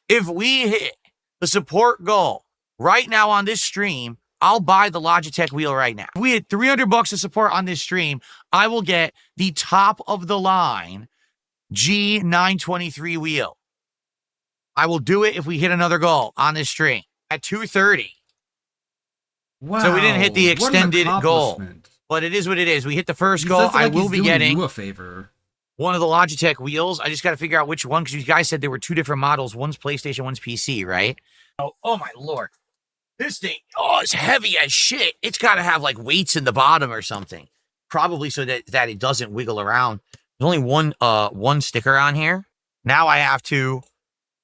if we hit the support goal right now on this stream, I'll buy the Logitech wheel right now. If we hit $300 of support on this stream, I will get the top of the line G923 wheel. I will do it if we hit another goal on this stream at 2:30. Wow. So we didn't hit the what an extended goal, accomplishment. but it is what it is. We hit the first He goal. says it like I will he's be doing getting you a favor. one of the Logitech wheels. I just got to figure out which one, because you guys said there were 2 different models. One's PlayStation, one's PC, right? Oh my Lord. This thing, it's heavy as shit. It's got to have like weights in the bottom or something. Probably so that it doesn't wiggle around. There's only one sticker on here. Now I have to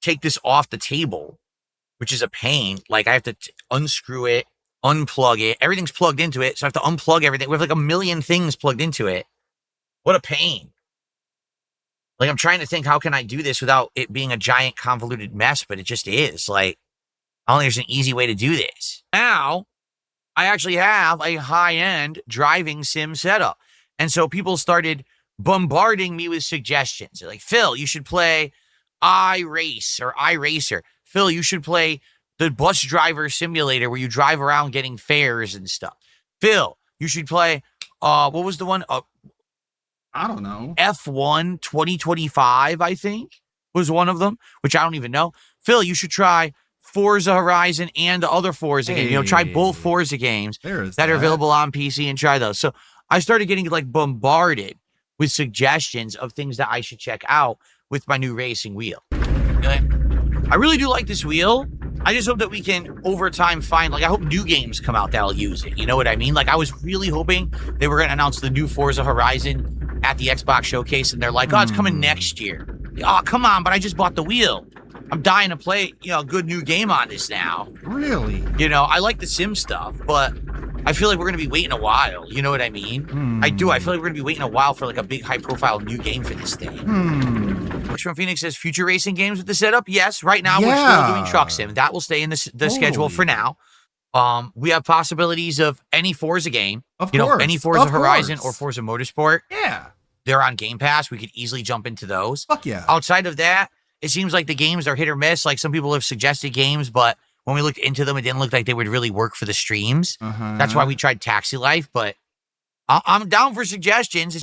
take this off the table, which is a pain. Like I have to unscrew it, unplug it. Everything's plugged into it, so I have to unplug everything. We have like a million things plugged into it. What a pain. Like I'm trying to think, how can I do this without it being a giant convoluted mess, but it just is. Like, I don't think there's an easy way to do this. Now, I actually have a high-end driving sim setup. And so people started bombarding me with suggestions. They're like, Phil, you should play iRace or iRacer. Phil, you should play the bus driver simulator where you drive around getting fares and stuff. Phil, you should play, what was the one? I don't know. F1 2025, I think, was one of them, which I don't even know. Phil, you should try Forza Horizon and the other Forza games. You know, try both Forza games that are available on PC and try those. So I started getting like bombarded with suggestions of things that I should check out with my new racing wheel. I really do like this wheel. I just hope that we can, over time, find, like, I hope new games come out that'll use it. You know what I mean? Like, I was really hoping they were going to announce the new Forza Horizon at the Xbox Showcase, and they're like, oh, it's coming next year. Oh, come on, but I just bought the wheel. I'm dying to play, a good new game on this now. Really? I like the sim stuff, but I feel like we're going to be waiting a while. You know what I mean? I do. I feel like we're going to be waiting a while for, like, a big, high-profile new game for this thing. Which from Phoenix says future racing games with the setup. Yes, right now we're still doing Truck Sim. That will stay in the schedule for now. We have possibilities of any Forza game. Of course. Any Forza Horizon course. or Forza Motorsport. Yeah. They're on Game Pass. We could easily jump into those. Fuck yeah. Outside of that, it seems like the games are hit or miss. Like some people have suggested games, but when we looked into them, it didn't look like they would really work for the streams. That's why we tried Taxi Life, but I'm down for suggestions.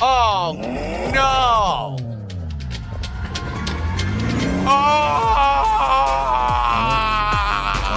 Oh, no.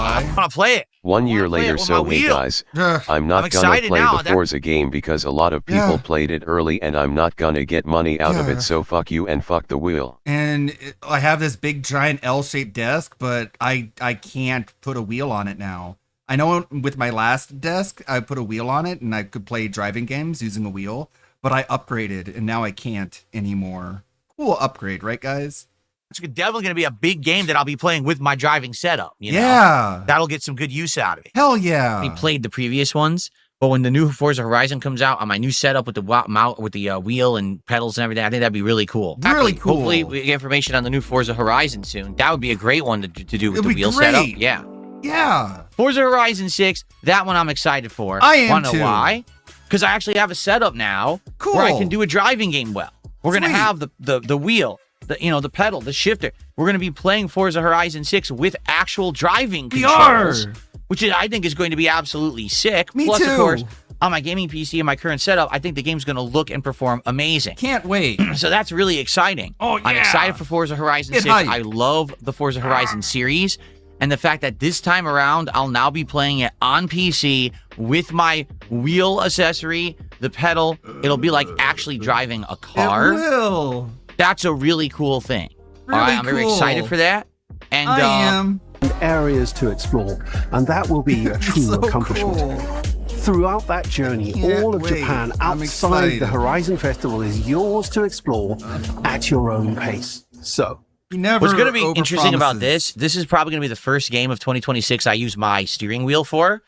I want to play it. 1 year later, so hey guys, I'm not gonna play the Forza game because a lot of people played it early and I'm not gonna get money out of it, so fuck you and fuck the wheel. And I have this big giant L-shaped desk, but I can't put a wheel on it now. I know with my last desk, I put a wheel on it and I could play driving games using a wheel, but I upgraded and now I can't anymore. Cool upgrade, right guys? It's definitely going to be a big game that I'll be playing with my driving setup. Yeah. That'll get some good use out of it. Hell yeah. I played the previous ones, but when the new Forza Horizon comes out on my new setup with the wheel and pedals and everything, I think that'd be really cool. Really cool. Hopefully we get information on the new Forza Horizon soon. That would be a great one to do with the wheel setup. Yeah. Yeah. Forza Horizon 6, that one I'm excited for. I am Wanna too. know why? Because I actually have a setup now where I can do a driving game well. We're going to have the wheel, the pedal, the shifter. We're going to be playing Forza Horizon 6 with actual driving controls, which I think is going to be absolutely sick. Plus, of course, on my gaming PC and my current setup, I think the game's going to look and perform amazing. Can't wait. So that's really exciting. Oh, yeah. I'm excited for Forza Horizon 6. I love the Forza Horizon series. And the fact that this time around, I'll now be playing it on PC with my wheel accessory, the pedal. It'll be like actually driving a car. It will. That's a really cool thing. All right, I'm very excited for that. And I am. Areas to explore, and that will be a true accomplishment. Throughout that journey, all of Japan outside the Horizon Festival is yours to explore at your own pace. So, what's going to be interesting about this is probably going to be the first game of 2026 I use my steering wheel for.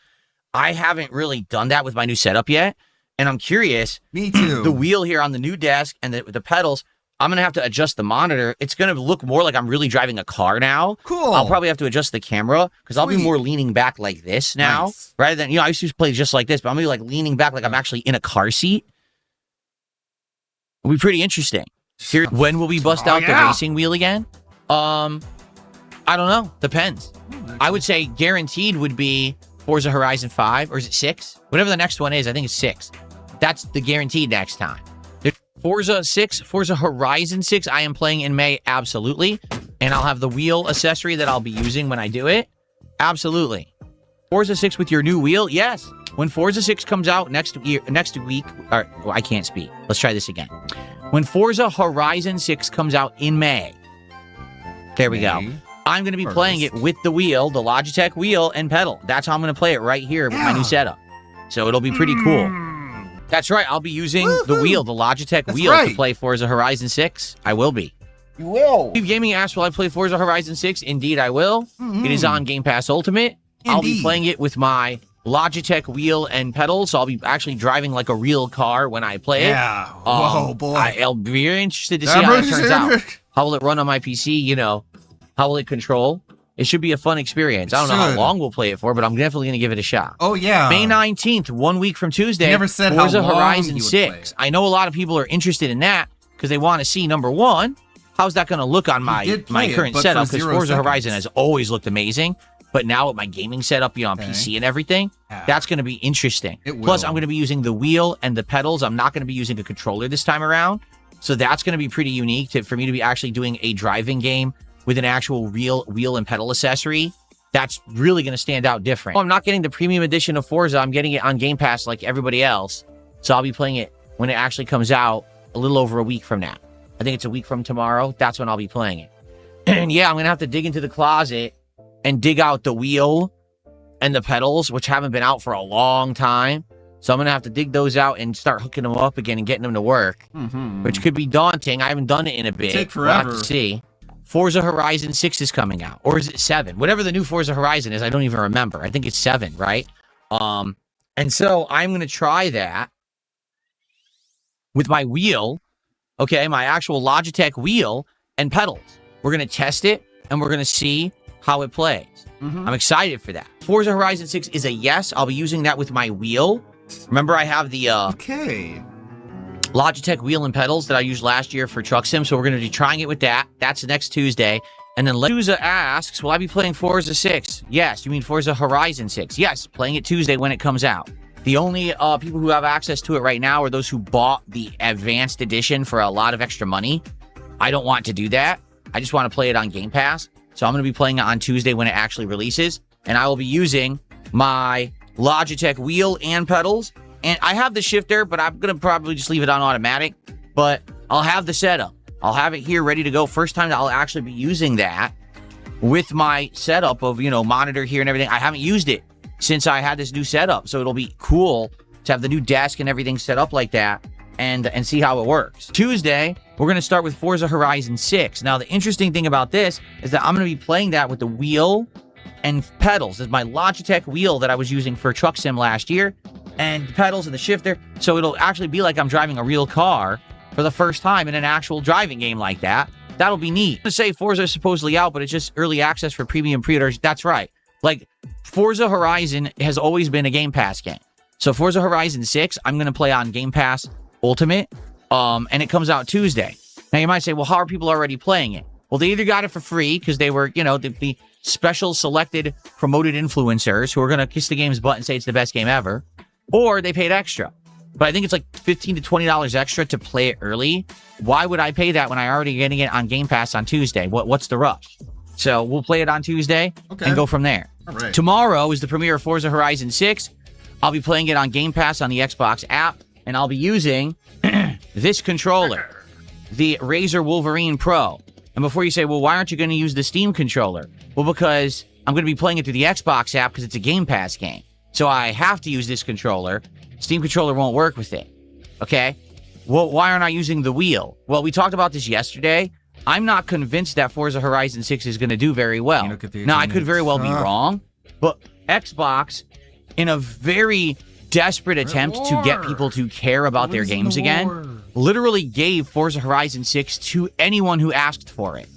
I haven't really done that with my new setup yet, and I'm curious. Me too. The wheel here on the new desk and the pedals, I'm going to have to adjust the monitor. It's going to look more like I'm really driving a car now. Cool. I'll probably have to adjust the camera because I'll be more leaning back like this now. Rather than, I used to play just like this, but I'm going to be like leaning back like I'm actually in a car seat. It'll be pretty interesting. When will we bust out the racing wheel again? I don't know. Depends. I would say guaranteed would be Forza Horizon 5, or is it 6? Whatever the next one is, I think it's 6. That's the guaranteed next time. Forza 6, Forza Horizon 6, I am playing in May, absolutely. And I'll have the wheel accessory that I'll be using when I do it. Absolutely. Forza 6 with your new wheel? Yes. When Forza 6 comes out next week, I can't speak. Let's try this again. When Forza Horizon 6 comes out in May, there we go. I'm going to be playing it with the wheel, the Logitech wheel and pedal. That's how I'm going to play it right here with my new setup. So it'll be pretty cool. That's right. I'll be using the wheel, the Logitech wheel, to play Forza Horizon 6. I will be. You will. Steve Gaming asked, will I play Forza Horizon 6? Indeed, I will. It is on Game Pass Ultimate. I'll be playing it with my Logitech wheel and pedals. So I'll be actually driving like a real car when I play it. Yeah. Whoa, boy. I'll be very interested to see how it turns out. How will it run on my PC? How will it control? It should be a fun experience. I don't know how long we'll play it for, but I'm definitely going to give it a shot. Oh, yeah. May 19th, 1 week from Tuesday. You never said Forza how long Horizon you would 6. I know a lot of people are interested in that because they want to see, number one, how's that going to look on my current setup? Because Forza Horizon has always looked amazing. But now with my gaming setup, on PC and everything, that's going to be interesting. Plus, I'm going to be using the wheel and the pedals. I'm not going to be using a controller this time around. So that's going to be pretty unique for me to be actually doing a driving game with an actual real wheel and pedal accessory. That's really going to stand out different. I'm not getting the premium edition of Forza. I'm getting it on Game Pass like everybody else. So I'll be playing it when it actually comes out a little over a week from now. I think it's a week from tomorrow. That's when I'll be playing it. And yeah, I'm going to have to dig into the closet and dig out the wheel and the pedals, which haven't been out for a long time. So I'm going to have to dig those out and start hooking them up again and getting them to work, which could be daunting. I haven't done it in a bit. Take forever. We'll have to see. Forza Horizon 6 is coming out. Or is it 7? Whatever the new Forza Horizon is, I don't even remember. I think it's 7, right? And so I'm going to try that with my wheel, okay, my actual Logitech wheel and pedals. We're going to test it, and we're going to see how it plays. I'm excited for that. Forza Horizon 6 is a yes. I'll be using that with my wheel. Remember, I have the Logitech wheel and pedals that I used last year for Truck Sim, so we're going to be trying it with that. That's next Tuesday. And then Letuza asks, will I be playing Forza 6? Yes. You mean Forza Horizon 6? Yes, playing it Tuesday when it comes out. The only people who have access to it right now are those who bought the advanced edition for a lot of extra money. I don't want to do that. I just want to play it on Game Pass. So I'm going to be playing it on Tuesday when it actually releases. And I will be using my Logitech wheel and pedals. And I have the shifter, but I'm going to probably just leave it on automatic. But I'll have the setup. I'll have it here ready to go. First time that I'll actually be using that with my setup of, monitor here and everything. I haven't used it since I had this new setup. So it'll be cool to have the new desk and everything set up like that and see how it works. Tuesday, we're going to start with Forza Horizon 6. Now, the interesting thing about this is that I'm going to be playing that with the wheel and pedals. This is my Logitech wheel that I was using for Truck Sim last year, and the pedals and the shifter. So it'll actually be like I'm driving a real car for the first time in an actual driving game like that. That'll be neat. I'm going to say Forza is supposedly out, but it's just early access for premium pre-orders. That's right. Like, Forza Horizon has always been a Game Pass game. So Forza Horizon 6, I'm going to play on Game Pass Ultimate, and it comes out Tuesday. Now, you might say, well, how are people already playing it? Well, they either got it for free because they were, the special selected promoted influencers who are going to kiss the game's butt and say it's the best game ever, or they paid extra. But I think it's like $15 to $20 extra to play it early. Why would I pay that when I already getting it on Game Pass on Tuesday? What's the rush? So we'll play it on Tuesday and go from there. All right. Tomorrow is the premiere of Forza Horizon 6. I'll be playing it on Game Pass on the Xbox app, and I'll be using this controller. the Razer Wolverine Pro. And before you say, well, why aren't you going to use the Steam controller? Well, because I'm going to be playing it through the Xbox app because it's a Game Pass game. So I have to use this controller. Steam controller won't work with it. Okay? Well, why aren't I using the wheel? Well, we talked about this yesterday. I'm not convinced that Forza Horizon 6 is going to do very well. Now, I could very well be wrong, but Xbox, in a very desperate attempt to get people to care about their games again, literally gave Forza Horizon 6 to anyone who asked for it.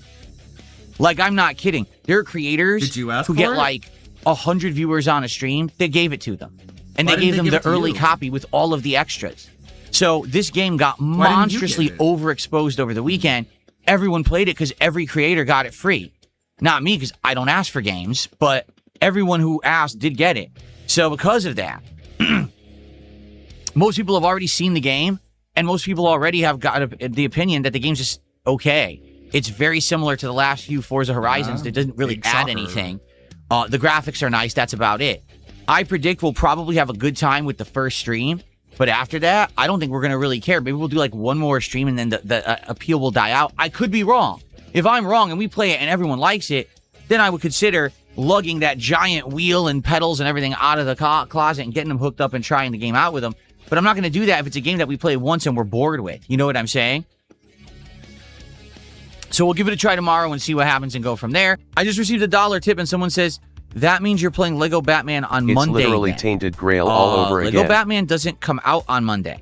Like, I'm not kidding. There are creators who get like 100 viewers on a stream. They gave it to them. And they gave them the early copy with all of the extras. So this game got monstrously overexposed over the weekend. Everyone played it because every creator got it free. Not me, because I don't ask for games, but everyone who asked did get it. So because of that, most people have already seen the game, and most people already have got the opinion that the game's just okay. It's very similar to the last few Forza Horizons. It doesn't really add anything. The graphics are nice. That's about it. I predict we'll probably have a good time with the first stream. But after that, I don't think we're going to really care. Maybe we'll do like one more stream and then the appeal will die out. I could be wrong. If I'm wrong and we play it and everyone likes it, then I would consider lugging that giant wheel and pedals and everything out of the closet and getting them hooked up and trying the game out with them. But I'm not going to do that if it's a game that we play once and we're bored with. You know what I'm saying? So we'll give it a try tomorrow and see what happens and go from there. I just received a $1 tip and someone says, that means you're playing Lego Batman on Monday. It's literally then. Tainted Grail all over again. Lego Batman doesn't come out on Monday.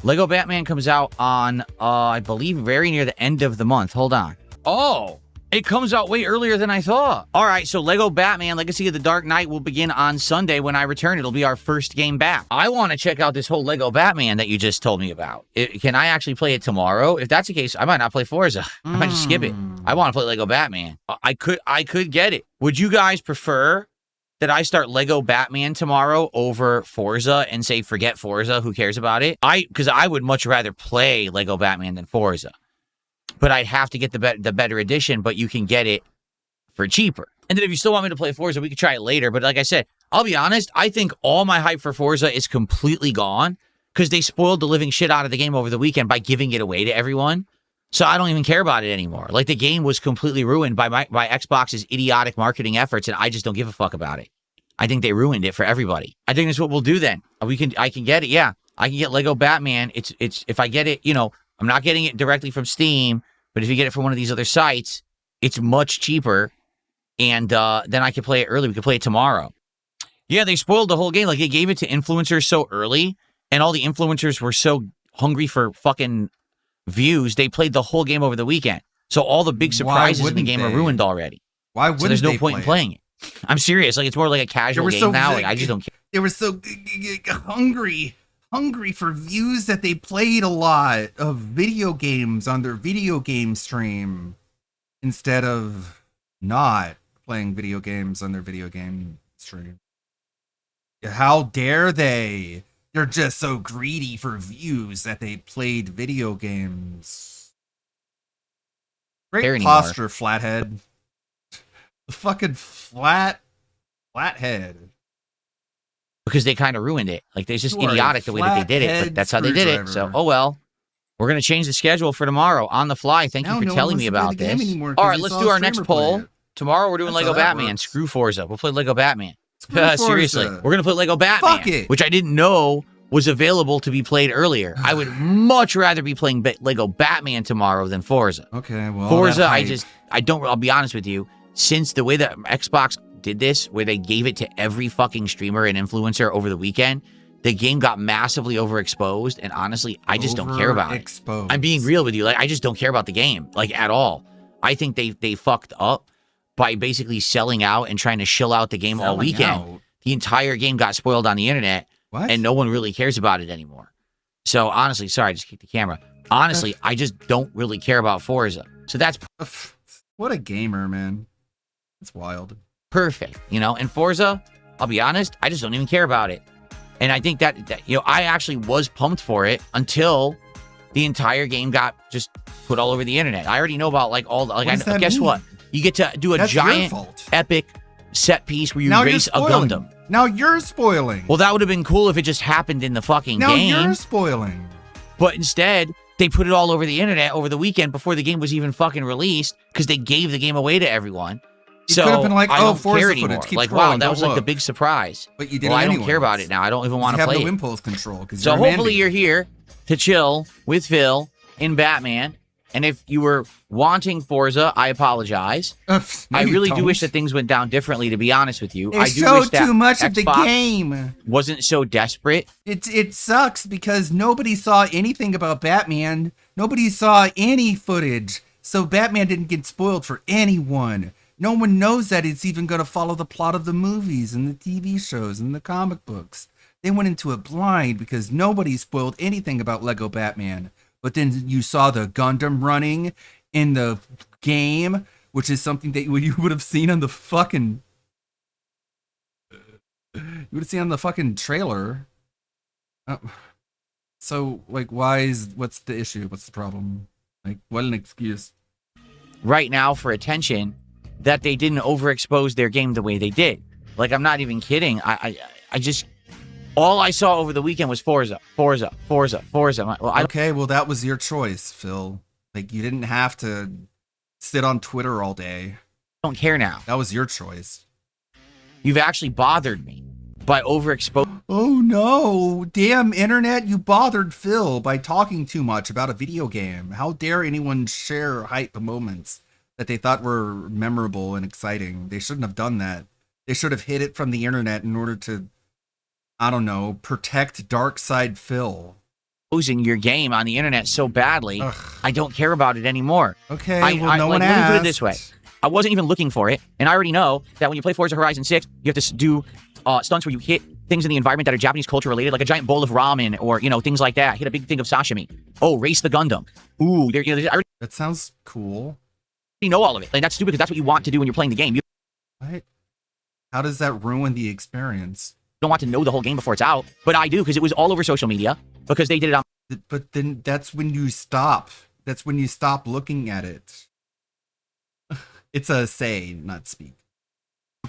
Lego Batman comes out on, I believe, very near the end of the month. Hold on. Oh, it comes out way earlier than I thought. All right, so Lego Batman Legacy of the Dark Knight will begin on Sunday when I return. It'll be our first game back. I want to check out this whole Lego Batman that you just told me about. Can I actually play it tomorrow? If that's the case, I might not play Forza. I might just skip it. I want to play Lego Batman. I could get it. Would you guys prefer that I start Lego Batman tomorrow over Forza and say, forget Forza, who cares about it? Because I would much rather play Lego Batman than Forza. But I'd have to get the better edition, but you can get it for cheaper. And then if you still want me to play Forza, we could try it later. But like I said, I'll be honest, I think all my hype for Forza is completely gone because they spoiled the living shit out of the game over the weekend by giving it away to everyone. So I don't even care about it anymore. Like, the game was completely ruined by Xbox's idiotic marketing efforts, and I just don't give a fuck about it. I think they ruined it for everybody. I think that's what we'll do then. I can get it. Yeah, I can get Lego Batman. It's if I get it, I'm not getting it directly from Steam, but if you get it from one of these other sites, it's much cheaper, and then I can play it early. We can play it tomorrow. Yeah, they spoiled the whole game. Like, they gave it to influencers so early, and all the influencers were so hungry for fucking views, they played the whole game over the weekend. So all the big surprises in the game are ruined already. Why wouldn't so there's no they point in playing it. I'm serious. Like, it's more like a casual game now. Like, I just don't care. They were so hungry for views that they played a lot of video games on their video game stream instead of not playing video games on their video game stream. How dare they? They're just so greedy for views that they played video games. Great posture, Flathead. The fucking flathead. Because they kind of ruined it. Like, it's just idiotic the way that they did it, but that's how they did it. So, oh well. We're going to change the schedule for tomorrow on the fly. Thank you for telling me about this. All right, let's do our next poll. Tomorrow we're doing Lego Batman. Screw Forza. We'll play Lego Batman. Seriously. We're going to play Lego Batman, which I didn't know was available to be played earlier. I would much rather be playing Lego Batman tomorrow than Forza. Okay, well, Forza, I'll be honest with you, since the way that Xbox did this, where they gave it to every fucking streamer and influencer over the weekend, the game got massively overexposed, and honestly, I just don't care about it. I'm being real with you. Like, I just don't care about the game, like, at all. I think they fucked up by basically selling out and trying to shill out the game all weekend. The entire game got spoiled on the internet, and no one really cares about it anymore. So, honestly, sorry, I just kicked the camera. Honestly, I just don't really care about Forza. So that's... What a gamer, man. It's wild. Perfect, and Forza, I'll be honest, I just don't even care about it. And I think that I actually was pumped for it until the entire game got just put all over the internet. I already know about guess what? You get to do a giant epic set piece where you race a Gundam. Now you're spoiling. Well, that would have been cool if it just happened in the fucking game. Now you're spoiling. But instead, They put it all over the internet over the weekend before the game was even fucking released because they gave the game away to everyone. You So could have been like, I oh, don't Forza care footage. anymore. Keep Like, scrolling, wow, that don't was like the look. big surprise. But you did Well, it I don't anyways. care about it now. I don't even want You to have play no it. impulse control. So hopefully you're here to chill with Phil in Batman. And if you were wanting Forza, I apologize. No, I you really do don't. wish that things went down differently, to be honest with you. They I do showed wish that too much of the Xbox game. wasn't so desperate. It sucks because nobody saw anything about Batman. Nobody saw any footage. So Batman didn't get spoiled for anyone. No one knows that it's even going to follow the plot of the movies and the TV shows and the comic books. They went into it blind because nobody spoiled anything about Lego Batman. But then you saw the Gundam running in the game, which is something that you would have seen on the fucking... You would have seen on the fucking trailer. So, like, what's the issue? What's the problem? Like, what an excuse. Right now for attention that they didn't overexpose their game the way they did. Like, I'm not even kidding. I just... All I saw over the weekend was Forza. Okay, well, that was your choice, Phil. Like, you didn't have to sit on Twitter all day. I don't care now. That was your choice. You've actually bothered me by overexposing. Oh, no. Damn, internet, you bothered Phil by talking too much about a video game. How dare anyone share hype moments that they thought were memorable and exciting? They shouldn't have done that. They should have hid it from the internet in order to, I don't know, protect Darkside Phil. Posing your game on the internet so badly, I don't care about it anymore. Okay, well, no one let me put it asked. this way. I wasn't even looking for it, and I already know that when you play Forza Horizon 6, you have to do stunts where you hit things in the environment that are Japanese culture related, like a giant bowl of ramen or, things like that. Hit a big thing of sashimi. Oh, race the Gundam. Ooh, I already That sounds cool. know all of it. Like, that's stupid because that's what you want to do when you're playing the game. You What? How does that ruin the experience? don't want to know the whole game before it's out, but I do because it was all over social media because they did it on But then that's when you stop. That's when you stop looking at it. It's a say, not speak.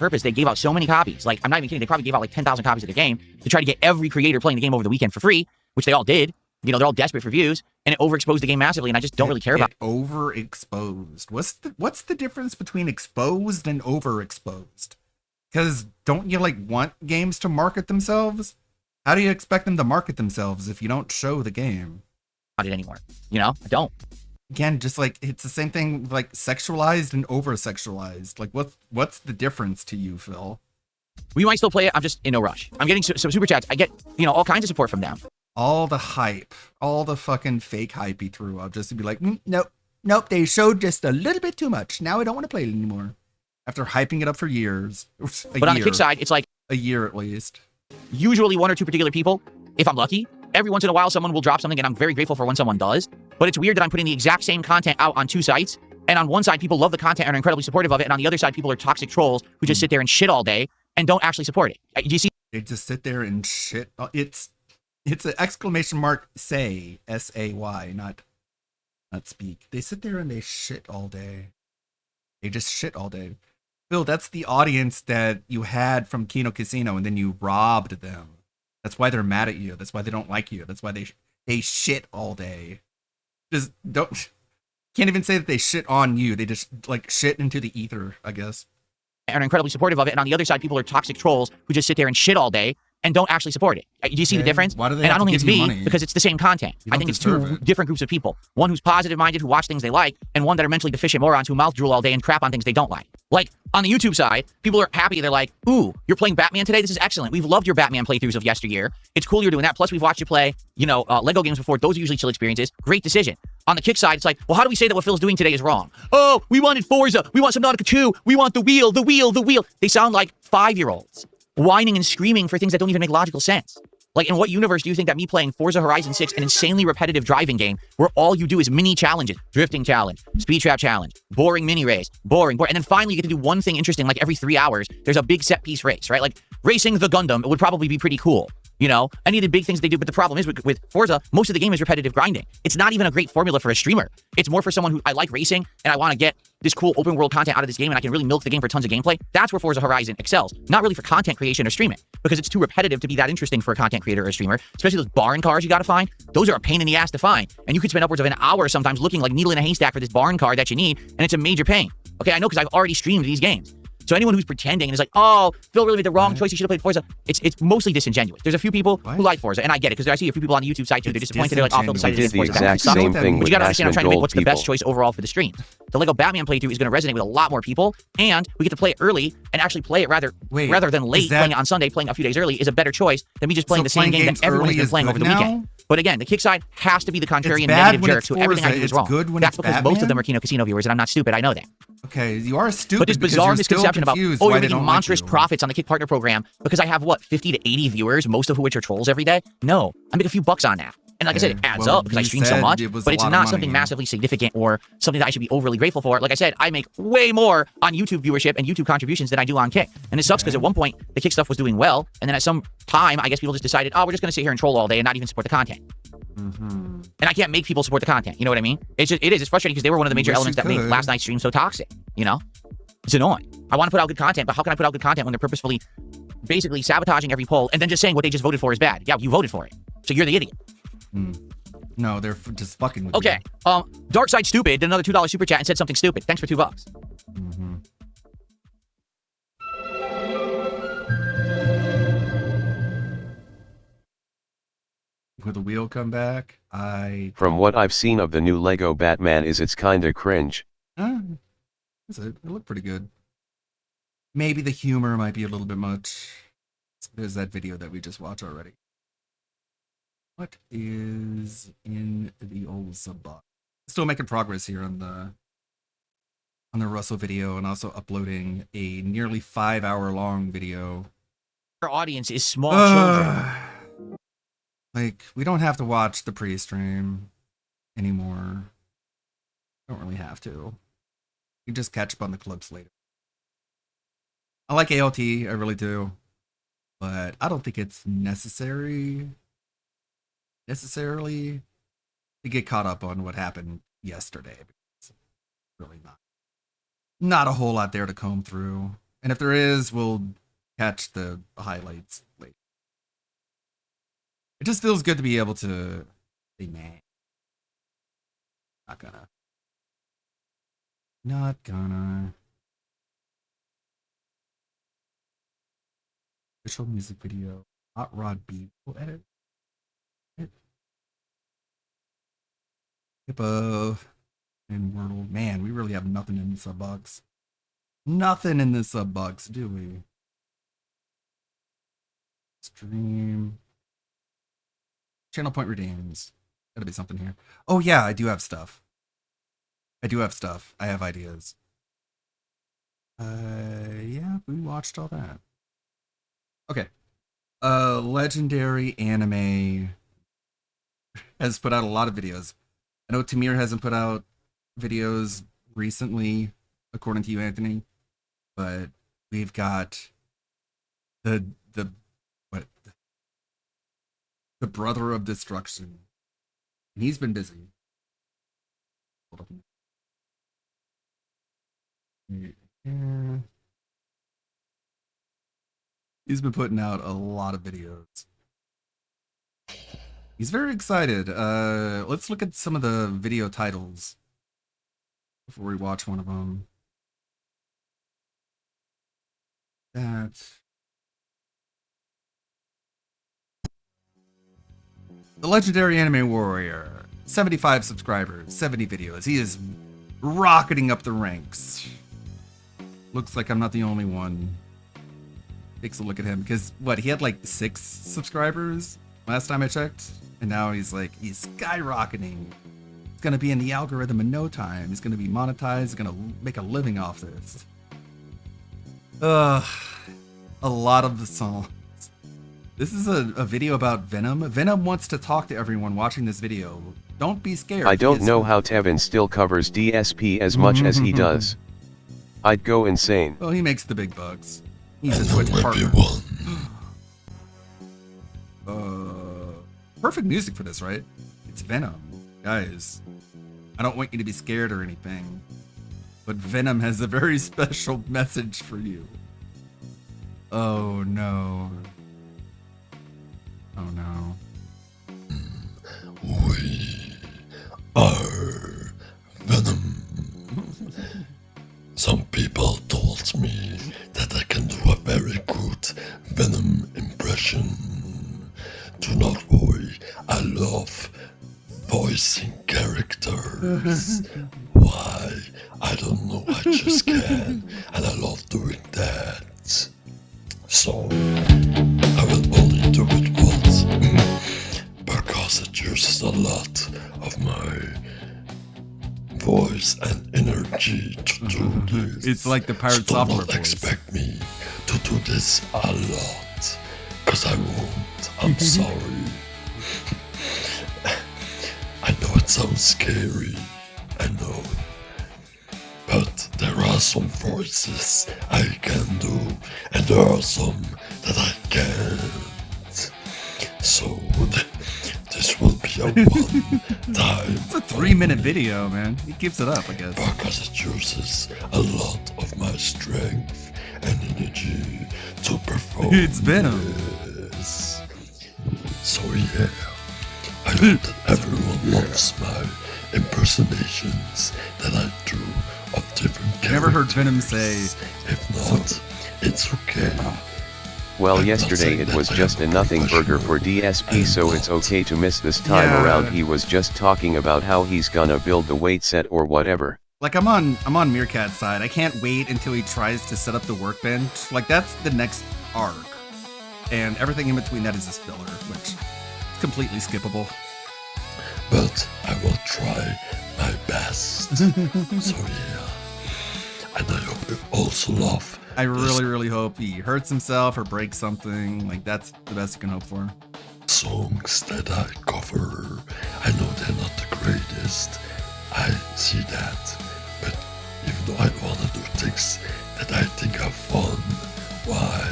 purpose. They gave out so many copies. Like, I'm not even kidding. They probably gave out like 10,000 copies of the game to try to get every creator playing the game over the weekend for free, which they all did. They're all desperate for views, and it overexposed the game massively, and I just don't really care about it. Overexposed. What's the difference between exposed and overexposed? Because don't you want games to market themselves? How do you expect them to market themselves if you don't show the game? Not it anymore. I don't. Again, just it's the same thing like sexualized and over-sexualized. Like what's the difference to you, Phil? We might still play it. I'm just in no rush. I'm getting some super chats. I get, all kinds of support from them. All the hype, all the fucking fake hype he threw up just to be like, nope, they showed just a little bit too much. Now I don't want to play it anymore. After hyping it up for years. But on the kick side, it's like a year at least. Usually one or two particular people, if I'm lucky. Every once in a while, someone will drop something, and I'm very grateful for when someone does. But it's weird that I'm putting the exact same content out on two sites. And on one side, people love the content and are incredibly supportive of it. And on the other side, people are toxic trolls who just sit there and shit all day and don't actually support it. Do you see? They just sit there and shit. It's an exclamation mark say, S-A-Y, not speak. They sit there and they shit all day. They just shit all day. Phil, that's the audience that you had from Kino Casino, and then you robbed them. That's why they're mad at you. That's why they don't like you. That's why they shit all day. Just can't even say that they shit on you. They just shit into the ether, I guess. And are incredibly supportive of it. And on the other side, people are toxic trolls who just sit there and shit all day and don't actually support it. Do you see the difference? Why do they and have I don't to think it's give you me money? because it's the same content. You I don't think it's deserve two it. different groups of people. One who's positive-minded, who watch things they like, and one that are mentally deficient morons who mouth drool all day and crap on things they don't like. Like, on the YouTube side, people are happy. They're like, ooh, you're playing Batman today? This is excellent. We've loved your Batman playthroughs of yesteryear. It's cool you're doing that. Plus, we've watched you play, Lego games before. Those are usually chill experiences. Great decision. On the kick side, it's like, well, how do we say that what Phil's doing today is wrong? Oh, we wanted Forza. We want Subnautica 2. We want the wheel. They sound like 5-year-olds whining and screaming for things that don't even make logical sense. Like, in what universe do you think that me playing Forza Horizon 6, an insanely repetitive driving game, where all you do is mini challenges, drifting challenge, speed trap challenge, boring mini race, boring, and then finally you get to do one thing interesting, like every 3 hours, there's a big set piece race, right? Like, racing the Gundam, it would probably be pretty cool. You know, any of the big things they do. But the problem is with Forza, most of the game is repetitive grinding. It's not even a great formula for a streamer. It's more for someone who I like racing and I want to get this cool open world content out of this game and I can really milk the game for tons of gameplay. That's where Forza Horizon excels. Not really for content creation or streaming, because it's too repetitive to be that interesting for a content creator or a streamer. Especially those barn cars you got to find. Those are a pain in the ass to find. And you could spend upwards of an hour sometimes looking like needle in a haystack for this barn car that you need, and it's a major pain. Okay, I know because I've already streamed these games. So anyone who's pretending and is like, oh, Phil really made the wrong choice, you should have played Forza, it's mostly disingenuous. There's a few people who like Forza, and I get it, because I see a few people on the YouTube side too, they're disappointed, they're like, oh, Phil decided to play Forza. The exact same thing but with you gotta understand, I'm trying to make what's the best people. choice overall for the stream. The Lego Batman playthrough is going to resonate with a lot more people, and we get to play it early and actually play it rather than late, playing it on Sunday, playing a few days early is a better choice than me just playing the same game that everyone's been playing over the weekend. But again, the kick side has to be the contrarian negative jerk, so everything I do is wrong. That's because most of them are Kino Casino viewers, and I'm not stupid, I know that. Okay, you are stupid. But this bizarre misconception about, oh, you're making monstrous profits on the Kick Partner program because I have, what, 50 to 80 viewers, most of which are trolls every day? No, I make a few bucks on that. And like I said, it adds up because I stream so much, but it's not something massively significant or something that I should be overly grateful for. Like I said, I make way more on YouTube viewership and YouTube contributions than I do on Kick. And it sucks because at one point, the Kick stuff was doing well, and then at some time, I guess people just decided, oh, we're just going to sit here and troll all day and not even support the content. And I can't make people support the content. You know what I mean? It's frustrating because they were one of the major elements that made last night's stream so toxic. You know? It's annoying. I want to put out good content, but how can I put out good content when they're purposefully basically sabotaging every poll and then just saying what they just voted for is bad? Yeah, you voted for it. So you're the idiot. No, they're just fucking with Okay. Dark Side Stupid did another $2 super chat and said something stupid. Thanks for $2. Will the wheel come back? From what I've seen of the new Lego Batman is it's kinda cringe. It looked pretty good. Maybe the humor might be a little bit much. There's that video that we just watched already. What is in the old sub box? Still making progress here on the Russell video, and also uploading a nearly 5-hour-long video. Our audience is small children. Like, we don't have to watch the pre-stream anymore. Don't really have to. You just catch up on the clips later. I like ALT, I really do. But I don't think it's necessarily to get caught up on what happened yesterday. It's really not a whole lot there to comb through. And if there is, we'll catch the highlights later. It just feels good to be able to say, man, not gonna. Official music video. Hot Rod B. We'll edit. Hippo and World. Man, we really have nothing in the sub box. Nothing in the sub box, do we? Stream. Channel point redeems. Gotta be something here. Oh yeah, I do have stuff. I have ideas. Yeah, we watched all that. Okay. Legendary Anime has put out a lot of videos. I know Tamir hasn't put out videos recently, according to you, Anthony, but we've got the Brother of Destruction. And he's been busy. Hold on. Yeah. He's been putting out a lot of videos. He's very excited. Let's look at some of the video titles before we watch one of them. The Legendary Anime Warrior. 75 subscribers, 70 videos. He is rocketing up the ranks. Looks like I'm not the only one. Takes a look at him, because what, he had like 6 subscribers last time I checked, and now he's skyrocketing. He's gonna be in the algorithm in no time. He's gonna be monetized. He's gonna make a living off this. A lot of the songs. This is a video about Venom. Venom wants to talk to everyone watching this video. Don't be scared. I don't know how Tevin still covers DSP as much as he does. I'd go insane. Well, he makes the big bucks. He's a Twitch partner. perfect music for this, right? It's Venom. Guys, I don't want you to be scared or anything, but Venom has a very special message for you. Oh no. Oh no. We are Venom. Some people told me that I can do a very good Venom impression. Do not worry, I love voicing characters. Why? I don't know, I just can, and I love doing that. So, I will only do it once, because it uses a lot of my voice and energy to do this. It's like the pirate so software do not expect me to do this a lot, because I won't. I'm sorry. I know it sounds scary, I know. But there are some voices I can do, and there are some that I can't. So, this will be a one-time. It's a 3-minute video, man. He keeps it up, I guess. Because it uses a lot of my strength and energy to perform. It's Venom. This. So yeah, I hope that everyone loves my impersonations that I do of different characters. Never heard Venom say. If not, it's okay. Well, yesterday it was just a nothing burger for DSP, so it's okay to miss this time around. He was just talking about how he's gonna build the weight set or whatever. Like I'm on Meerkat's side. I can't wait until he tries to set up the workbench. Like that's the next arc. And everything in between that is just filler, which is completely skippable. But I will try my best. So yeah. And I hope you also love. I really hope he hurts himself or breaks something. Like that's the best you can hope for. Songs that I cover. I know they're not the greatest. I see that. But even though I wanna do things that I think are fun, why?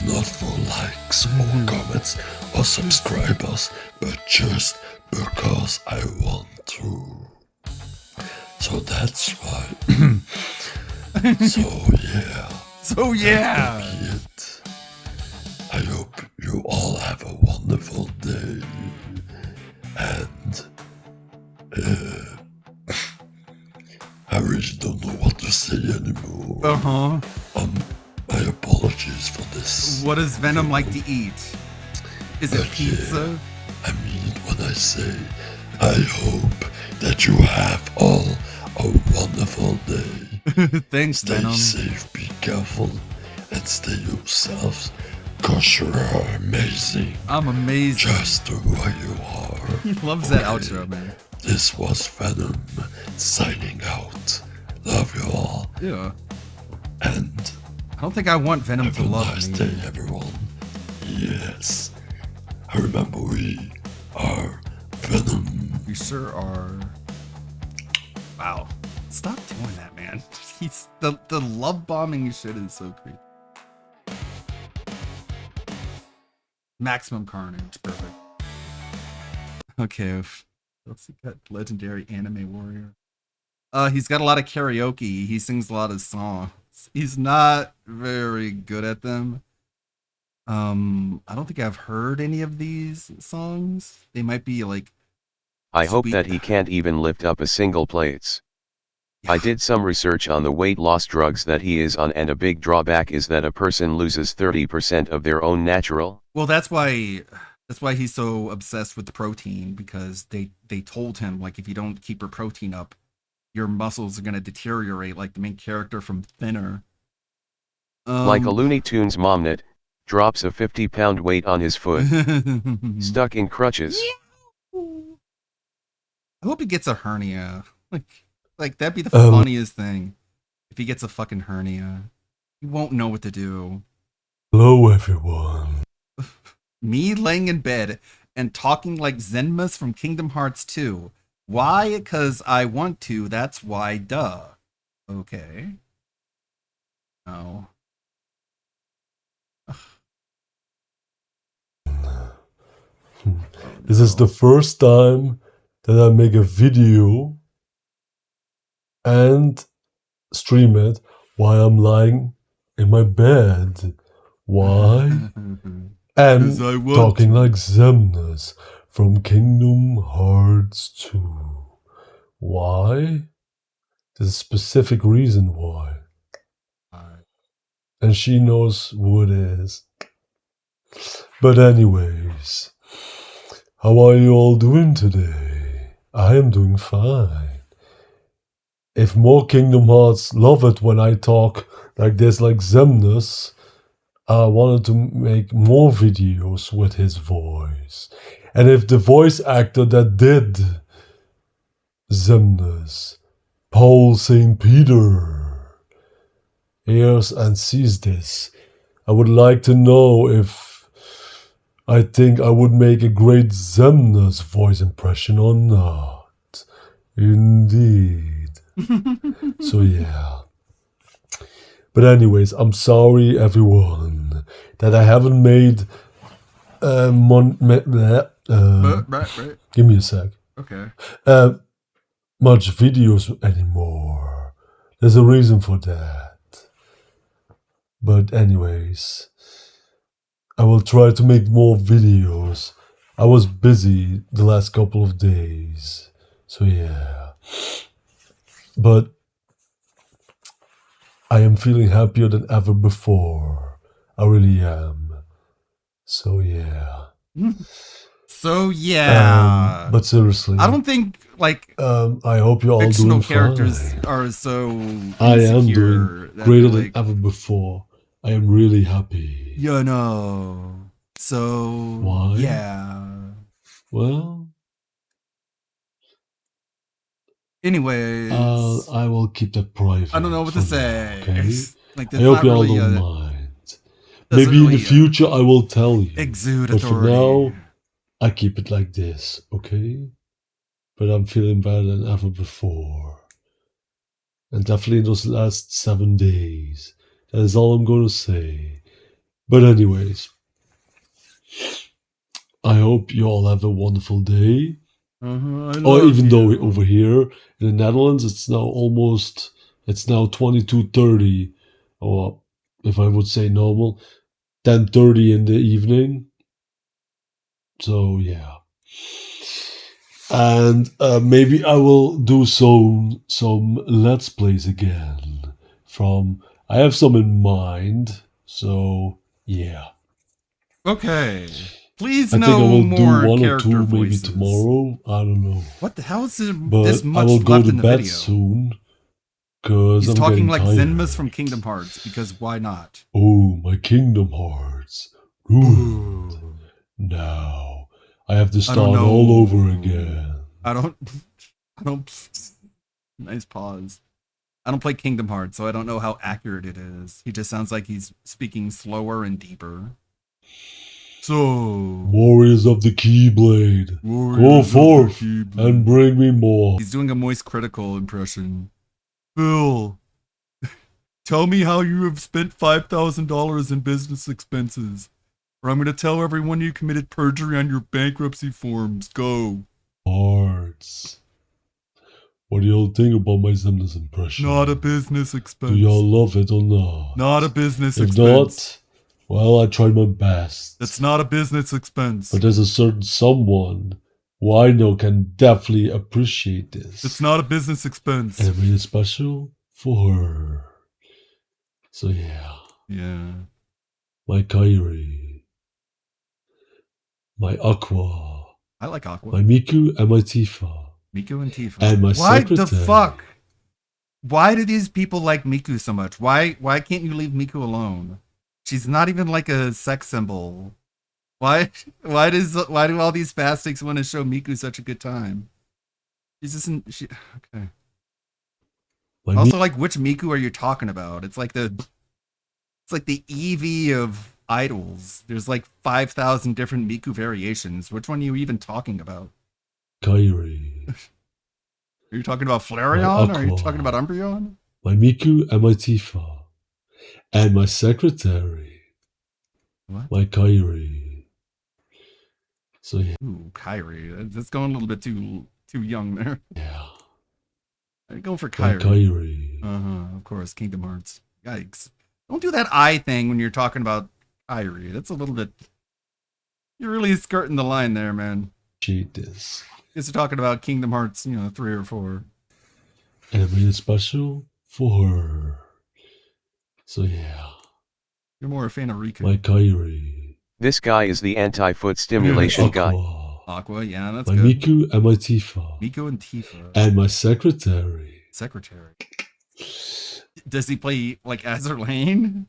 Not for likes or comments or subscribers, but just because I want to. So that's why. So yeah. So yeah. That will be it. I hope you all have a wonderful day. And I really don't know what to say anymore. My apologies for this. What does Venom like to eat? Is it pizza? Yeah, I mean it when I say I hope that you have all a wonderful day. Thanks, stay Venom. safe, be careful, and stay yourselves, cause you are amazing. I'm amazing. Just the way you are. He loves that outro, man. This was Venom signing out. Love you all. Yeah. And I don't think I want Venom to love nice me. day, everyone. Yes. I remember we are Venom. We sure are. Wow. Stop doing that, man. He's the love bombing shit is so creepy. Maximum Carnage, perfect. Okay, let's see. Got legendary anime warrior. He's got a lot of karaoke. He sings a lot of songs. He's not very good at them. I don't think I've heard any of these songs. They might be like. I hope that he can't even lift up a single plates. I did some research on the weight loss drugs that he is on, and a big drawback is that a person loses 30% of their own natural. Well, that's why he's so obsessed with the protein, because they told him, like, if you don't keep your protein up, your muscles are going to deteriorate, like the main character from Thinner. Like a Looney Tunes momnet, drops a 50-pound weight on his foot, stuck in crutches. I hope he gets a hernia. Like that'd be the funniest thing. If he gets a fucking hernia, he won't know what to do. Hello, everyone. Me laying in bed and talking like Zenmas from Kingdom Hearts 2. Why? Because I want to. That's why. Duh. Okay. No. This is the first time that I make a video and stream it while I'm lying in my bed. Why? And talking like Xemnas from Kingdom Hearts 2. Why? There's a specific reason why. And she knows who it is. But anyways, how are you all doing today? I am doing fine. If more Kingdom Hearts love it when I talk like this, like Xemnas, I wanted to make more videos with his voice. And if the voice actor that did Xemnas, Paul St. Peter, hears and sees this, I would like to know if I think I would make a great Xemnas voice impression or not. Indeed. So yeah. But anyways, I'm sorry everyone that I haven't made give me a sec. Okay. Much videos anymore. There's a reason for that. But anyways, I will try to make more videos. I was busy the last couple of days. So yeah. But I am feeling happier than ever before. I really am. So yeah. So yeah. But seriously, I don't think like I hope you're all fictional doing characters fine. are so I am insecure doing that greater they're than ever before. I am really happy. you know. So Why? yeah. Well, Anyways, I will keep that private. I don't know what to for say. now, okay? Like I that's hope not you all really don't a- mind. doesn't Maybe in the really, future I will tell you. exude But for authority. now, I keep it like this, okay? But I'm feeling better than ever before. And definitely in those last 7 days. That is all I'm going to say. But anyways, I hope you all have a wonderful day. Or even though over here in the Netherlands it's now 22:30, or if I would say normal, 10:30 in the evening. So yeah. And maybe I will do some Let's Plays again. I have some in mind. So yeah. Okay. Please I think I no will more do one or character two maybe voices. tomorrow. I don't know. What the hell is this But much I will go left to in the bed video? soon. Cause He's I'm talking getting like tired. Zenmas from Kingdom Hearts, because why not? Oh, my Kingdom Hearts. Ruined. Now I have to I start don't know. all over again. I don't nice pause. I don't play Kingdom Hearts, so I don't know how accurate it is. He just sounds like he's speaking slower and deeper. So Warriors of the Keyblade, go Warriors of the forth Keyblade. and bring me more. He's doing a Moist Critical impression. Phil, tell me how you have spent $5,000 in business expenses, or I'm going to tell everyone you committed perjury on your bankruptcy forms. Go. Hearts. What do y'all think about my Xemnas impression? Not a business expense. Do y'all love it or not? Not a business If expense. not, well, I tried my best. That's not a business expense. But there's a certain someone who I know can definitely appreciate this. It's not a business expense. And I made it special for her. So yeah. Yeah. My Kairi. My Aqua. I like Aqua. My Miku and my Tifa. Miku and Tifa. And my Why the secretary. fuck? Why do these people like Miku so much? Why can't you leave Miku alone? She's not even like a sex symbol. Why do all these spastics want to show Miku such a good time? She's just okay. My Also, like, which Miku are you talking about? It's like the Eevee of idols. There's like 5,000 different Miku variations. Which one are you even talking about? Kairi. Are you talking about Flareon or are you Aqua. talking about Umbreon? My Miku and my Tifa. And my secretary. What? My Kairi. So yeah. Ooh, Kyrie. That's going a little bit too young there. Yeah. I'm going for My Kyrie. Kyrie. Of course, Kingdom Hearts. Yikes. Don't do that eye thing when you're talking about Kyrie. That's a little bit... You're really skirting the line there, man. Cheat this. You're talking about Kingdom Hearts, 3 or 4. And I made it special for her. So yeah. You're more a fan of Riku. My Kyrie. This guy is the anti-foot stimulation guy. Aqua, yeah, that's my good. Miku and my Tifa. Miku and Tifa. And my secretary. Does he play like Azur Lane?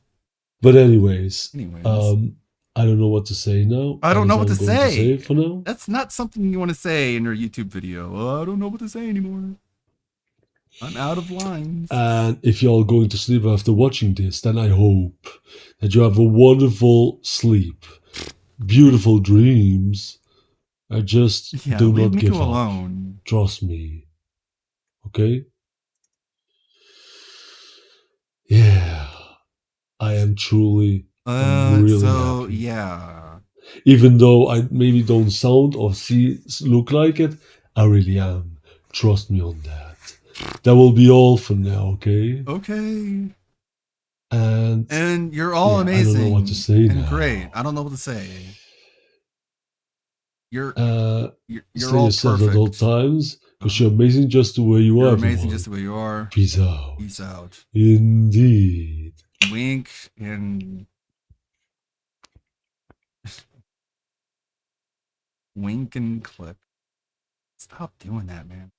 But anyways, I don't know what to say now. I don't know what to I'm going say. For now. That's not something you want to say in your YouTube video. Oh, I don't know what to say anymore. I'm out of lines. And if you're all going to sleep after watching this, then I hope that you have a wonderful sleep, beautiful dreams. I just do leave not Miku give up. alone. Trust me. Okay? Yeah. I am truly really happy. Yeah. Even though I maybe don't sound or look like it, I really am. Trust me on that. That will be all for now, okay? Okay. And you're all amazing. I don't know what to say and now. great. I don't know what to say. You're Stay all yourself perfect. at all times, because you're amazing just the way you You're are. amazing everyone. just the way you are. Peace out. Peace out. Indeed. Wink and wink and click. Stop doing that, man.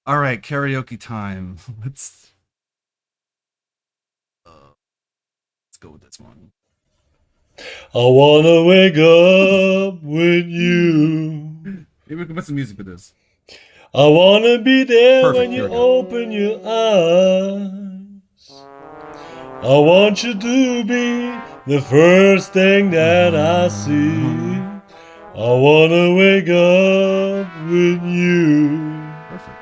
All right, karaoke time. Let's go with this one. I wanna wake up with you. Maybe we can put some music with this. I wanna be there Perfect, when you here we go. open your eyes. I want you to be the first thing that I see. I wanna wake up with you. Perfect.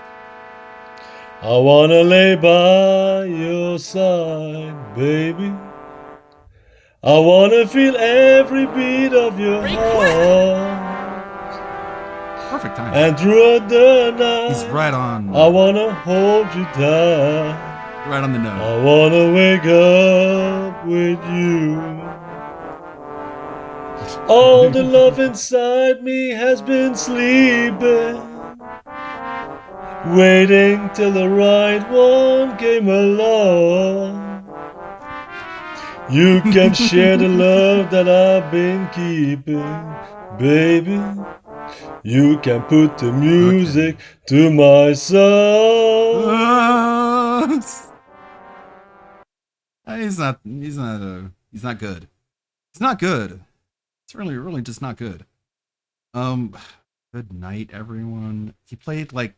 I wanna lay by your side, baby. I wanna feel every beat of your heart. Perfect time. And throughout the night, He's right on. I wanna hold you tight. Right on the note. I wanna wake up with you. All the love inside me has been sleeping, waiting till the right one came along. You can share the love that I've been keeping, baby. You can put the music to my song. He's not good. It's not good. It's really just not good. Good night, everyone. He played like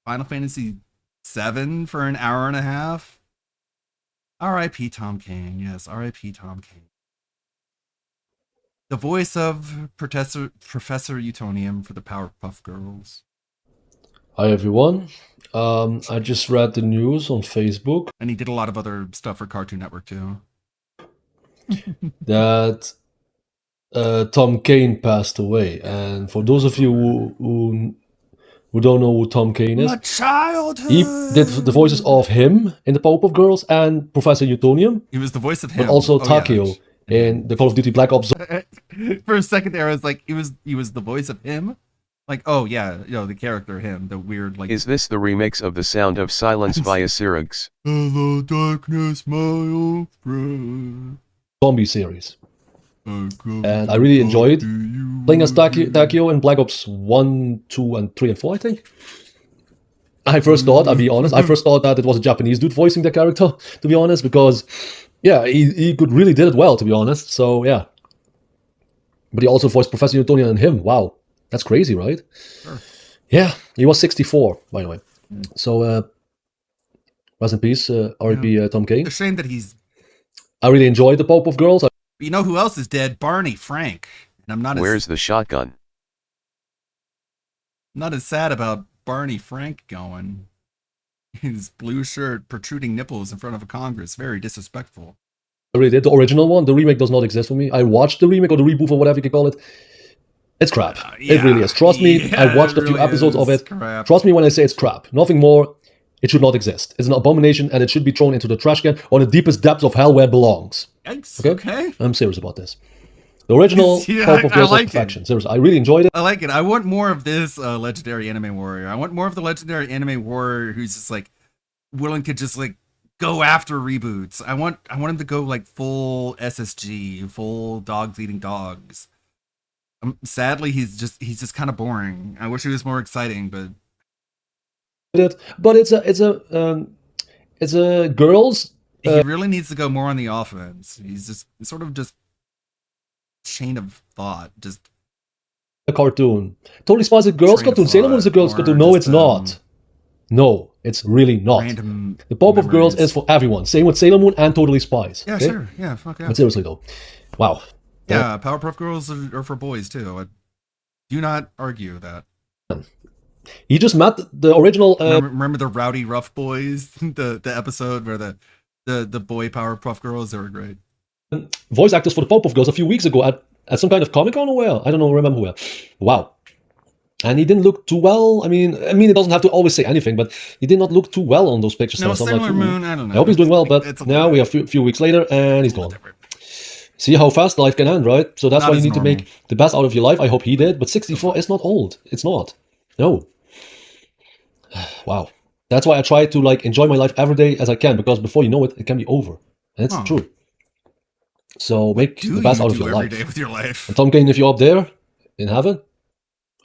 Final Fantasy VII for an hour and a half. R.I.P. Tom Kane. Yes, R.I.P. Tom Kane. The voice of Professor Utonium for the Powerpuff Girls. Hi everyone. I just read the news on Facebook. And he did a lot of other stuff for Cartoon Network too. That Tom Kane passed away. And for those of you who don't know who Tom Kane is, My childhood. he did the voices of him in the Powerpuff Girls and Professor Utonium. He was the voice of him. But also Oh, yeah. Takeo in the Call of Duty Black Ops. For a second there, I was like, he was the voice of him. Like, oh yeah, the character him, the weird like. Is this the remix of The Sound of Silence via Sirix? Hello, darkness, my old friend. Zombie series. And I really enjoyed playing as Takeo in Black Ops 1, 2, and 3, and 4, I think. I first thought that it was a Japanese dude voicing the character, to be honest, because, yeah, he really did it well, to be honest, so, yeah. But he also voiced Professor Utonium and him, wow. That's crazy, right? Sure. Yeah, he was 64, by the way. So, rest in peace, R.I.P. Tom Kane. It's a shame that he's... I really enjoyed the Powerpuff Girls. You know who else is dead? Barney Frank. And I'm not Where's the shotgun? Not as sad about Barney Frank going. His blue shirt, protruding nipples in front of a Congress. Very disrespectful. I really did. The original one, the remake does not exist for me. I watched the remake or the reboot or whatever you can call it. It's crap. It really is. Trust me, I watched a few episodes of it. Crap. Trust me when I say it's crap. Nothing more. It should not exist. It's an abomination and it should be thrown into the trash can or the deepest depths of hell where it belongs. Yikes. Okay. I'm serious about this. The original Powerpuff Girls was perfection. Seriously, I really enjoyed it. I like it. I want more of this legendary anime warrior. I want more of the legendary anime warrior who's just like willing to just like go after reboots. I want him to go like full SSG, full dogs eating dogs. Sadly, he's just kind of boring. I wish he was more exciting, but it's a girls. He really needs to go more on the offense. He's sort of just chain of thought, just a cartoon. Totally Spies is a girls cartoon. Sailor Moon is a girls cartoon. No, it's not. No, it's really not. The Powerpuff Girls is for everyone. Same with Sailor Moon and Totally Spies. Yeah, okay? sure. Yeah, fuck yeah. But seriously though, wow. Yeah, Powerpuff Girls are for boys too. I do not argue that. He just met the original. Remember the Rowdy Rough Boys, the episode where the boy Powerpuff Girls, they were great. Voice actors for the Powerpuff Girls a few weeks ago at some kind of Comic-Con or where? I don't know, remember where. Wow. And he didn't look too well. I mean, it doesn't have to always say anything, but he did not look too well on those pictures. No, so Sailor like, Moon, I don't know. I hope he's doing well, but now we are a few weeks later and he's gone. See how fast life can end, right? So that's Not why you as need to make the best out of your life. I hope he did, but 64 is not old. It's not. No. Wow. That's why I try to like enjoy my life every day as I can, because before you know it, it can be over. And it's true. So make the best out of your life. Every day with your life. And Tom Kane, if you're up there in heaven,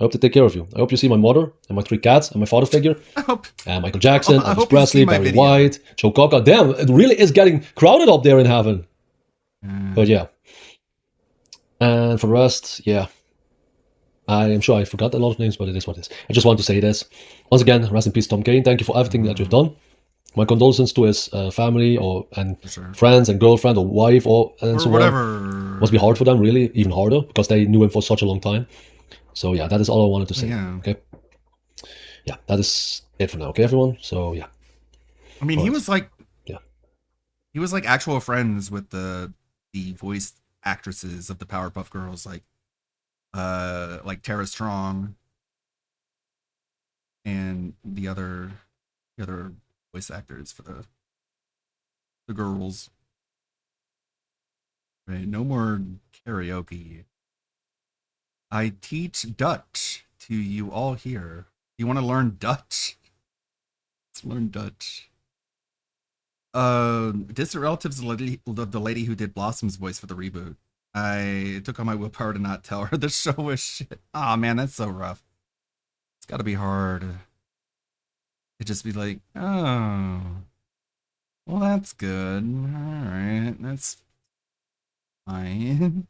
I hope to take care of you. I hope you see my mother and my 3 cats and my father figure. I hope. And Michael Jackson, I Elvis hope Presley, you see my Barry video. White, Joe Cocker. Damn, it really is getting crowded up there in heaven. But yeah. And for the rest, yeah. I am sure I forgot a lot of names, but it is what it is. I just want to say this. Once again, rest in peace, Tom Kane. Thank you for everything that you've done. My condolences to his family and friends and girlfriend or wife and so whatever. on. Must be hard for them, really, even harder, because they knew him for such a long time. So yeah, that is all I wanted to say. Yeah. Okay. Yeah, that is it for now. Okay, everyone. So yeah. I mean, he was like, yeah, he was like actual friends with the voice actresses of the Powerpuff Girls, like Tara Strong and the other voice actors for the girls. Right, no more karaoke. I teach Dutch to you all here. You want to learn Dutch? Let's learn Dutch. Distant relatives of the lady who did Blossom's voice for the reboot. I took on my willpower to not tell her the show was shit. Aw, man, that's so rough. It's gotta be hard. To just be like, oh, well, that's good. Alright, that's fine.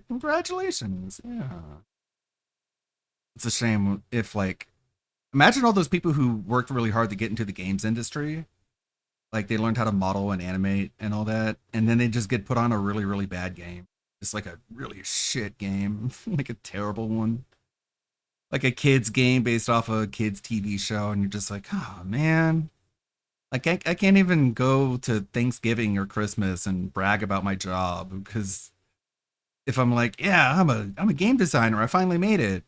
Congratulations. Yeah. It's a shame if, like, imagine all those people who worked really hard to get into the games industry. Like, they learned how to model and animate and all that, and then they just get put on a really, really bad game. It's like a really shit game, like a terrible one. Like a kid's game based off a kid's TV show, and you're just like, oh, man. Like, I can't even go to Thanksgiving or Christmas and brag about my job, because if I'm like, yeah, I'm a game designer, I finally made it.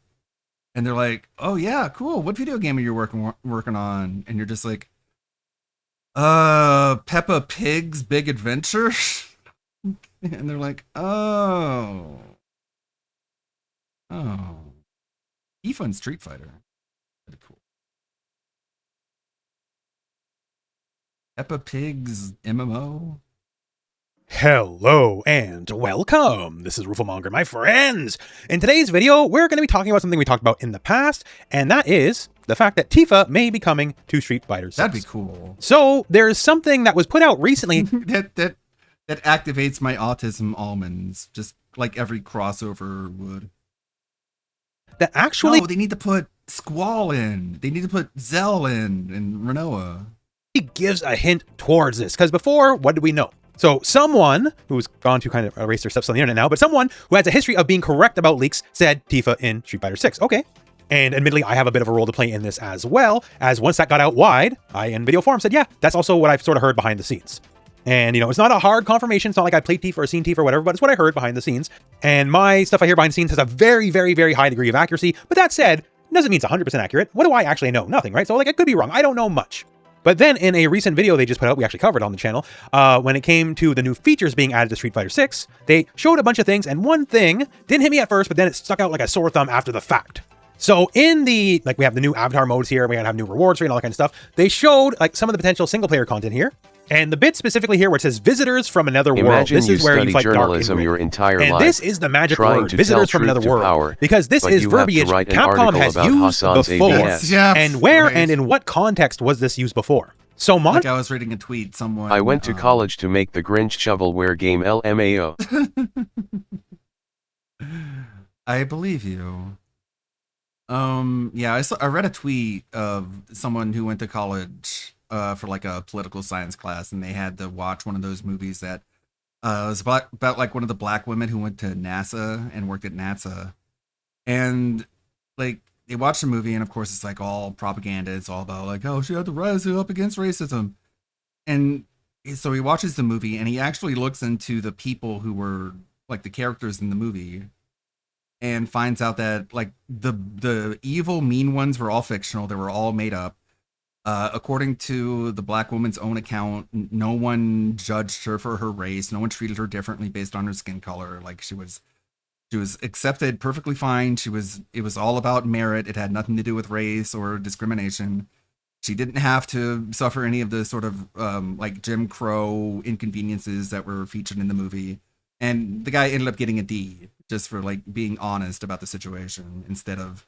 And they're like, oh, yeah, cool. What video game are you working on? And you're just like, Peppa Pig's Big Adventure? And they're like, oh. Tifa and Street Fighter. Pretty cool. Peppa Pig's MMO? Hello and welcome. This is Rufomonger, my friends. In today's video, we're going to be talking about something we talked about in the past, and that is the fact that Tifa may be coming to Street Fighter 6. That'd be cool. So there's something that was put out recently that activates my autism almonds, just like every crossover would. That actually... No, they need to put Squall in. They need to put Zell in and Renoa. He gives a hint towards this, because before, what did we know? So someone who's gone to kind of erase their steps on the internet now, but someone who has a history of being correct about leaks said Tifa in Street Fighter 6. Okay. And admittedly, I have a bit of a role to play in this as well, as once that got out wide, I in video forum said, yeah, that's also what I've sort of heard behind the scenes. And, you know, it's not a hard confirmation. It's not like I played Tifa or seen Tifa or whatever, but it's what I heard behind the scenes. And my stuff I hear behind the scenes has a very, very, very high degree of accuracy. But that said, it doesn't mean it's 100% accurate. What do I actually know? Nothing, right? So, like, I could be wrong. I don't know much. But then in a recent video they just put out, we actually covered on the channel, when it came to the new features being added to Street Fighter 6, they showed a bunch of things, and one thing didn't hit me at first, but then it stuck out like a sore thumb after the fact. So in the, like, we have the new avatar modes here, we have new rewards for and all that kind of stuff. They showed like some of the potential single player content here. And the bit specifically here where it says visitors from another world. This is where you fight journalism your entire life. And this is the magic word, visitors from another world. Power, because this is verbiage Capcom has used before. Yeah, and where and in what context was this used before? So like I was reading a tweet, someone... I went to college to make the Grinch shovelware game LMAO. I believe you. Yeah, I read a tweet of someone who went to college for like a political science class, and they had to watch one of those movies that was about like one of the black women who went to NASA and worked at NASA. And like they watched the movie, and of course it's like all propaganda. It's all about like, oh, she had to rise up against racism. And so he watches the movie, and he actually looks into the people who were like the characters in the movie, and finds out that like the evil mean ones were all fictional. They were all made up. According to the black woman's own account, no one judged her for her race. No one treated her differently based on her skin color. Like she was accepted perfectly fine. It was all about merit. It had nothing to do with race or discrimination. She didn't have to suffer any of the sort of like Jim Crow inconveniences that were featured in the movie. And the guy ended up getting a D just for like being honest about the situation, instead of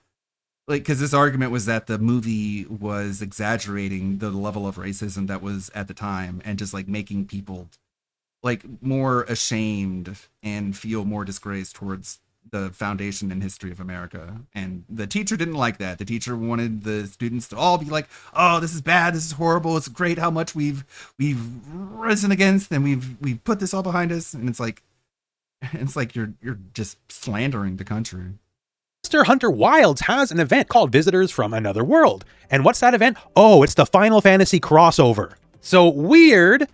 like, because this argument was that the movie was exaggerating the level of racism that was at the time, and just like making people like more ashamed and feel more disgrace towards the foundation and history of America. And the teacher didn't like that. The teacher wanted the students to all be like, oh, this is bad, this is horrible, it's great how much we've risen against, and we've put this all behind us. And it's like you're just slandering the country. Monster Hunter Wilds has an event called Visitors from Another World. And what's that event? Oh, it's the Final Fantasy crossover. So weird.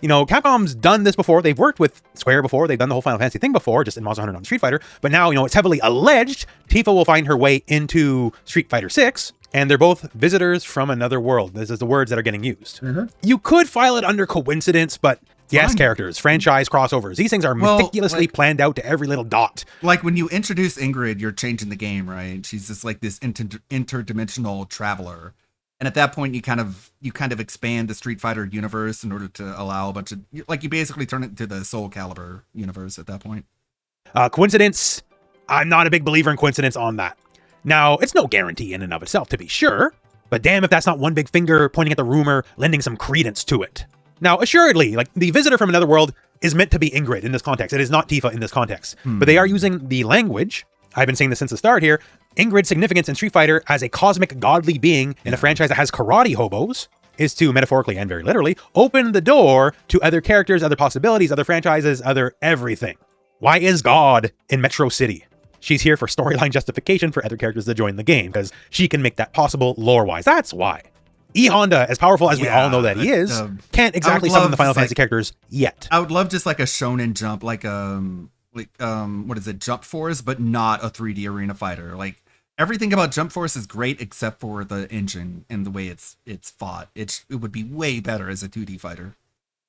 You know, Capcom's done this before. They've worked with Square before. They've done the whole Final Fantasy thing before, just in Monster Hunter, not Street Fighter. But now, you know, it's heavily alleged Tifa will find her way into Street Fighter 6. And they're both visitors from another world. This is the words that are getting used. You could file it under coincidence, but yes, characters, franchise crossovers. These things are meticulously planned out to every little dot. Like when you introduce Ingrid, you're changing the game, right? She's just like this interdimensional traveler. And at that point, you kind of expand the Street Fighter universe in order to allow a bunch of, like, you basically turn it into the Soul Calibur universe at that point. Coincidence, I'm not a big believer in coincidence on that. Now, it's no guarantee in and of itself, to be sure, but damn if that's not one big finger pointing at the rumor, lending some credence to it. Now, assuredly, like, the visitor from another world is meant to be Ingrid in this context. It is not Tifa in this context. But they are using the language, I've been saying this since the start here, Ingrid's significance in Street Fighter as a cosmic godly being in a franchise that has karate hobos is to, metaphorically and very literally, open the door to other characters, other possibilities, other franchises, other everything. Why is God in Metro City? She's here for storyline justification for other characters to join the game, because she can make that possible lore-wise. That's why. E Honda, as powerful as we all know that he is, can't exactly summon the Final Fantasy characters yet. I would love just like a Shonen Jump, like what is it, Jump Force, but not a 3D arena fighter. Like, everything about Jump Force is great except for the engine and the way it's fought. It would be way better as a 2D fighter.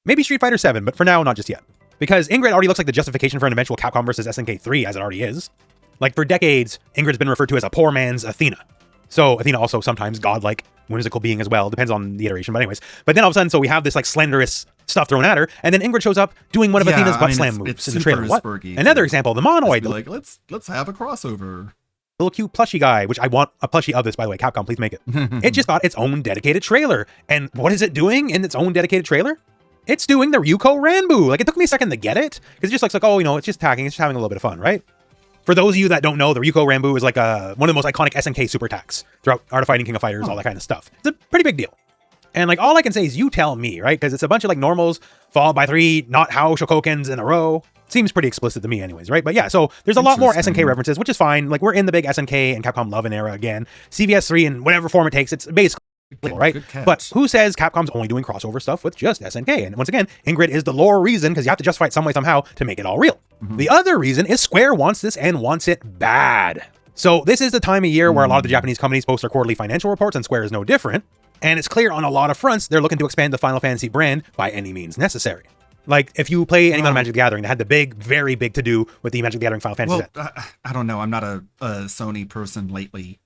Maybe Street Fighter 7, but for now, not just yet. Because Ingrid already looks like the justification for an eventual Capcom versus SNK 3, as it already is. Like, for decades, Ingrid's been referred to as a poor man's Athena. So Athena also sometimes godlike, whimsical being as well, depends on the iteration, but anyways. But then all of a sudden, so we have this like slenderous stuff thrown at her, and then Ingrid shows up doing one of Athena's butt slam moves in the trailer. What? Another example, the Monoid. Like, let's have a crossover. Little cute plushie guy, which I want a plushie of this, by the way. Capcom, please make it. It just got its own dedicated trailer. And what is it doing in its own dedicated trailer? It's doing the Ryuko Ranbu. Like, it took me a second to get it, because it just looks like, oh, you know, it's just tagging, it's just having a little bit of fun, right? For those of you that don't know, the Ryuko Ranbu is like one of the most iconic SNK super attacks throughout Art of Fighting, King of Fighters, all that kind of stuff. It's a pretty big deal. And like, all I can say is you tell me, right? Because it's a bunch of like normals followed by 3 not how Shokokens in a row. Seems pretty explicit to me anyways, right? But yeah, so there's a lot more SNK references, which is fine. Like, we're in the big SNK and Capcom Love and era again. CVS 3 in whatever form it takes, it's basically right? Good catch. But who says Capcom's only doing crossover stuff with just SNK? And once again, Ingrid is the lore reason because you have to justify it some way somehow to make it all real. The other reason is Square wants this and wants it bad. So this is the time of year where a lot of the Japanese companies post their quarterly financial reports, and Square is no different. And it's clear on a lot of fronts they're looking to expand the Final Fantasy brand by any means necessary. Like, if you play any amount of Magic the Gathering, they had the big, very big to-do with the Magic the Gathering Final Fantasy set. I don't know. I'm not a Sony person lately.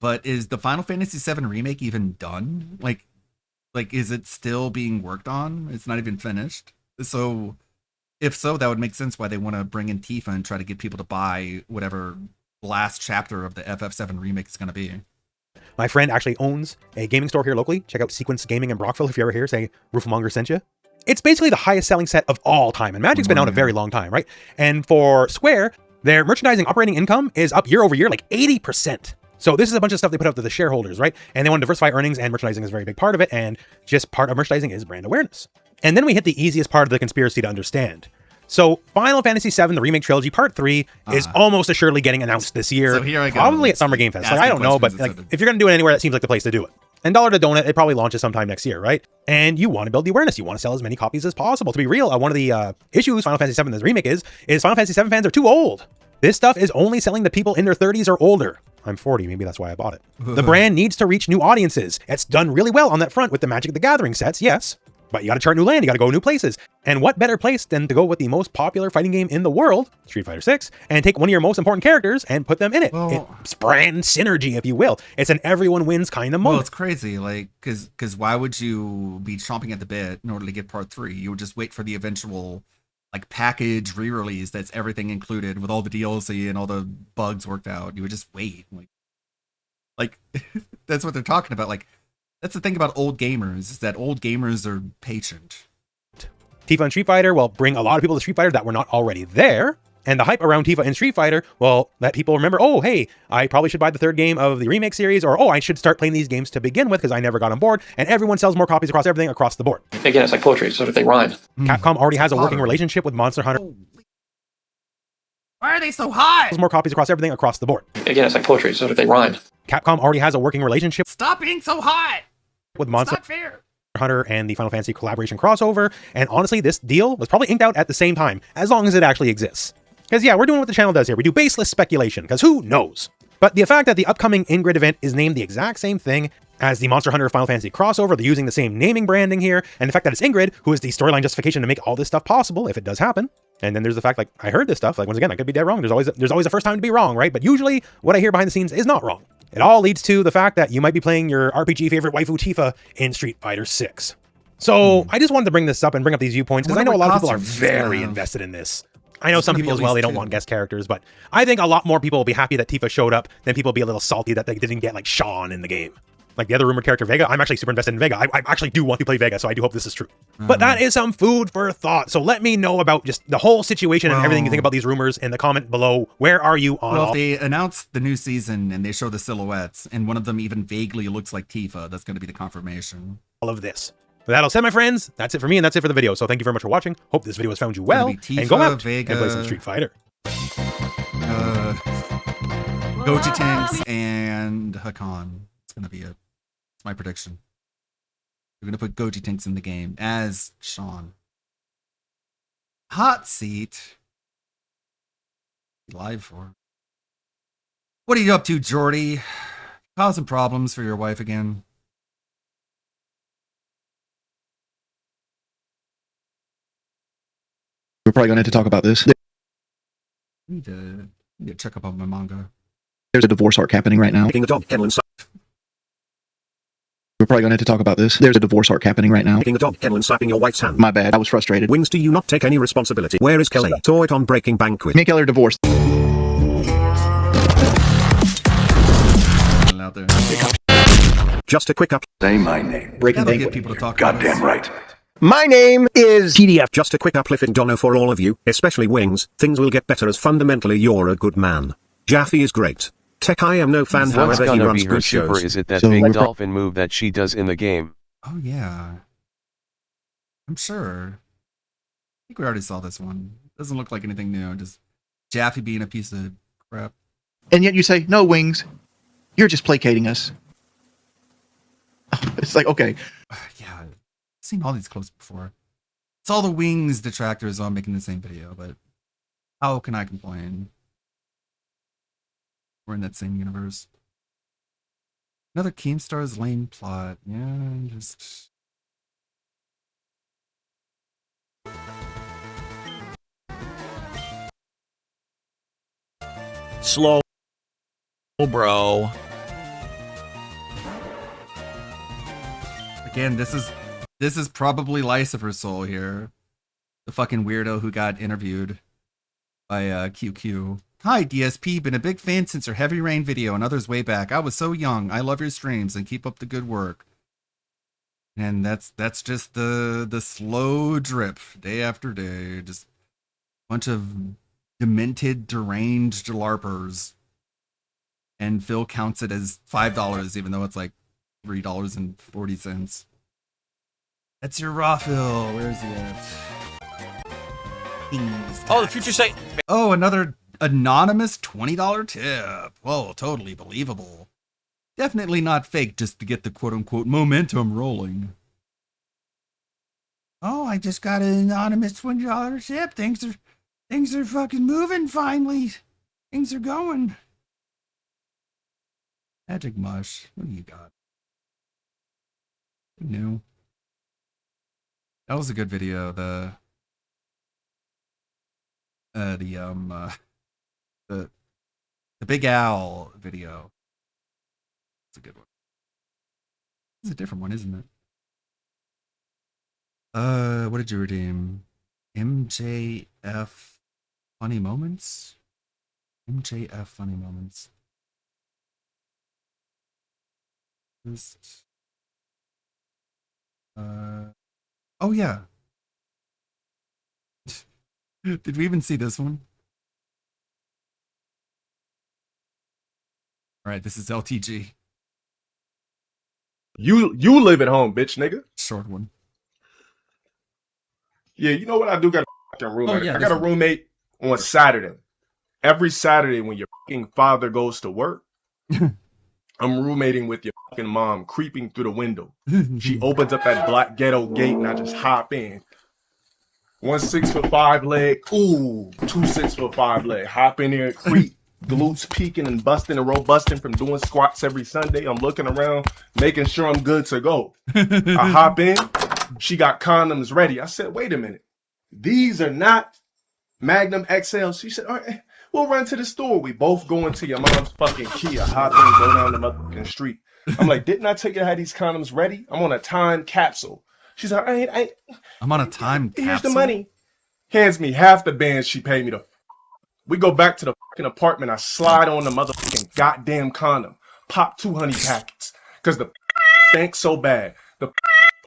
But is the Final Fantasy VII Remake even done? Like, is it still being worked on? It's not even finished. So, if so, that would make sense why they want to bring in Tifa and try to get people to buy whatever last chapter of the FF7 Remake is going to be. My friend actually owns a gaming store here locally. Check out Sequence Gaming in Brockville if you're ever here. Say Roofmonger sent you. It's basically the highest selling set of all time, and Magic's been out a very long time, right? And for Square, their merchandising operating income is up year over year, like 80%. So this is a bunch of stuff they put out to the shareholders, right? And they want to diversify earnings, and merchandising is a very big part of it, and just part of merchandising is brand awareness. And then we hit the easiest part of the conspiracy to understand. So Final Fantasy VII, the Remake Trilogy Part 3, is almost assuredly getting announced this year. So here I go. Probably at Summer Game Fest. Like, I don't know, but like, if you're going to do it anywhere, that seems like the place to do it. And dollar to donut, it probably launches sometime next year, right? And you want to build the awareness. You want to sell as many copies as possible. To be real, one of the issues Final Fantasy VII, this remake is Final Fantasy VII fans are too old. This stuff is only selling to people in their 30s or older. I'm 40, maybe that's why I bought it. The brand needs to reach new audiences. It's done really well on that front with the Magic the Gathering sets, yes. But you got to chart new land, you got to go new places. And what better place than to go with the most popular fighting game in the world, Street Fighter 6, and take one of your most important characters and put them in it. It's brand synergy, if you will. It's an everyone wins kind of moment. Well, it's crazy, like, because why would you be chomping at the bit in order to get Part 3? You would just wait for the eventual, like, package re-release that's everything included with all the DLC and all the bugs worked out. You would just wait. Like that's what they're talking about. Like, that's the thing about old gamers, is that old gamers are patient. Tifa and Street Fighter will bring a lot of people to Street Fighter that were not already there. And the hype around Tifa and Street Fighter will let people remember, oh, hey, I probably should buy the third game of the remake series, or, oh, I should start playing these games to begin with because I never got on board. And everyone sells more copies across everything across the board. Again, it's like poetry, so if they rhyme. Capcom already has a working relationship with Monster Hunter. Why are they so high? More copies across everything across the board. Again, it's like poetry, so if they rhyme. Capcom already has a working relationship. Stop being so high! With Monster It's not fair. Hunter and the Final Fantasy collaboration crossover. And honestly, this deal was probably inked out at the same time, as long as it actually exists. Because yeah, we're doing what the channel does here. We do baseless speculation, because who knows? But the fact that the upcoming Ingrid event is named the exact same thing as the Monster Hunter Final Fantasy crossover, they're using the same naming branding here, and the fact that it's Ingrid, who is the storyline justification to make all this stuff possible, if it does happen. And then there's the fact, like, I heard this stuff, like, once again, I could be dead wrong. There's always a first time to be wrong, right? But usually, what I hear behind the scenes is not wrong. It all leads to the fact that you might be playing your RPG favorite waifu Tifa in Street Fighter 6. So, I just wanted to bring this up and bring up these viewpoints, because I know a lot of people are very invested in this. I know some people as well, they don't want guest characters, but I think a lot more people will be happy that Tifa showed up than people will be a little salty that they didn't get, like, Sean in the game. Like the other rumored character, Vega, I'm actually super invested in Vega. I actually do want to play Vega, so I do hope this is true. But that is some food for thought. So let me know about just the whole situation and everything you think about these rumors in the comment below. Where are you on Well, if they announce the new season and they show the silhouettes, and one of them even vaguely looks like Tifa, that's going to be the confirmation. All of this. But that'll said, my friends, that's it for me, and that's it for the video. So thank you very much for watching. Hope this video has found you well. Tifa, and go out Vega, and play some Street Fighter. Gojitanks and Hakan. It's going to be it. It's my prediction. We're going to put Gojitanks in the game as Sean. Hot seat. Live for. What are you up to, Jordy? Causing problems for your wife again? We're probably going to have to talk about this. I need to check up on my manga. There's a divorce arc happening right now. Making a dog kennel and We're probably going to have to talk about this. There's a divorce arc happening right now. making a dog kennel and slapping your wife's hand. My bad. I was frustrated. Wings, do you not take any responsibility? Where is Kelly? Saw it on Breaking Banquet. Me and Kelly are divorced. Out there. Just a quick up. Say my name. Breaking That'll Banquet. get people to talk Goddamn about right. My name is TDF. Just a quick uplifting dono for all of you, especially Wings. Things will get better as fundamentally you're a good man. Jaffe is great. Tech I am no fan, What's however he gonna runs be her good super? shows. Is it that So big we're dolphin move that she does in the game? Oh, yeah. I'm sure. I think we already saw this one. Doesn't look like anything new. Just Jaffe being a piece of crap. And yet you say, no, Wings. You're just placating us. It's like, okay. Yeah, I've seen all these clips before. It's all the Wings detractors all making the same video, but how can I complain? We're in that same universe. Another Keemstar's lame plot. Yeah, just... Slow, bro. Again, this is probably Lucifer Soul here. The fucking weirdo who got interviewed by QQ. Hi, DSP. Been a big fan since your Heavy Rain video and others way back. I was so young. I love your streams and keep up the good work. And that's just the slow drip, day after day. Just a bunch of demented, deranged LARPers. And Phil counts it as $5, even though it's like $3.40. That's your raw Phil. Where's he at? Oh, the future site. Oh, another anonymous $20 tip. Whoa, totally believable. Definitely not fake just to get the quote-unquote momentum rolling. Oh, I just got an anonymous $20 tip. Things are fucking moving finally. Things are going. Magic Mush, what do you got? New. That was a good video. The Big Owl video. It's a good one. It's a different one, isn't it? What did you redeem? MJF Funny Moments? MJF Funny Moments. Just oh yeah. Did we even see this one? All right, this is LTG. You live at home, bitch, nigga. Short one. Yeah, you know what? I do got a fucking roommate. Oh, yeah, I got a roommate on Saturday. Every Saturday when your fucking father goes to work, I'm roommating with your fucking mom, creeping through the window. She opens up that black ghetto gate and I just hop in. 1 6'5" leg, ooh, 2 6'5" leg. Hop in there, creep, glutes peeking and busting and robusting from doing squats every Sunday. I'm looking around, making sure I'm good to go. I hop in, she got condoms ready. I said, wait a minute, these are not Magnum XL. She said, all right, we'll run to the store. We both go into your mom's fucking Kia, hop in, go down the motherfucking street. I'm like, didn't I tell you I had these condoms ready? I'm on a time capsule. She's like, I'm on a time capsule. Here's the money. Hands me half the band she paid me to. We go back to the fucking apartment. I slide on the motherfucking goddamn condom. Pop 2 honey packets. Because the stank so bad. The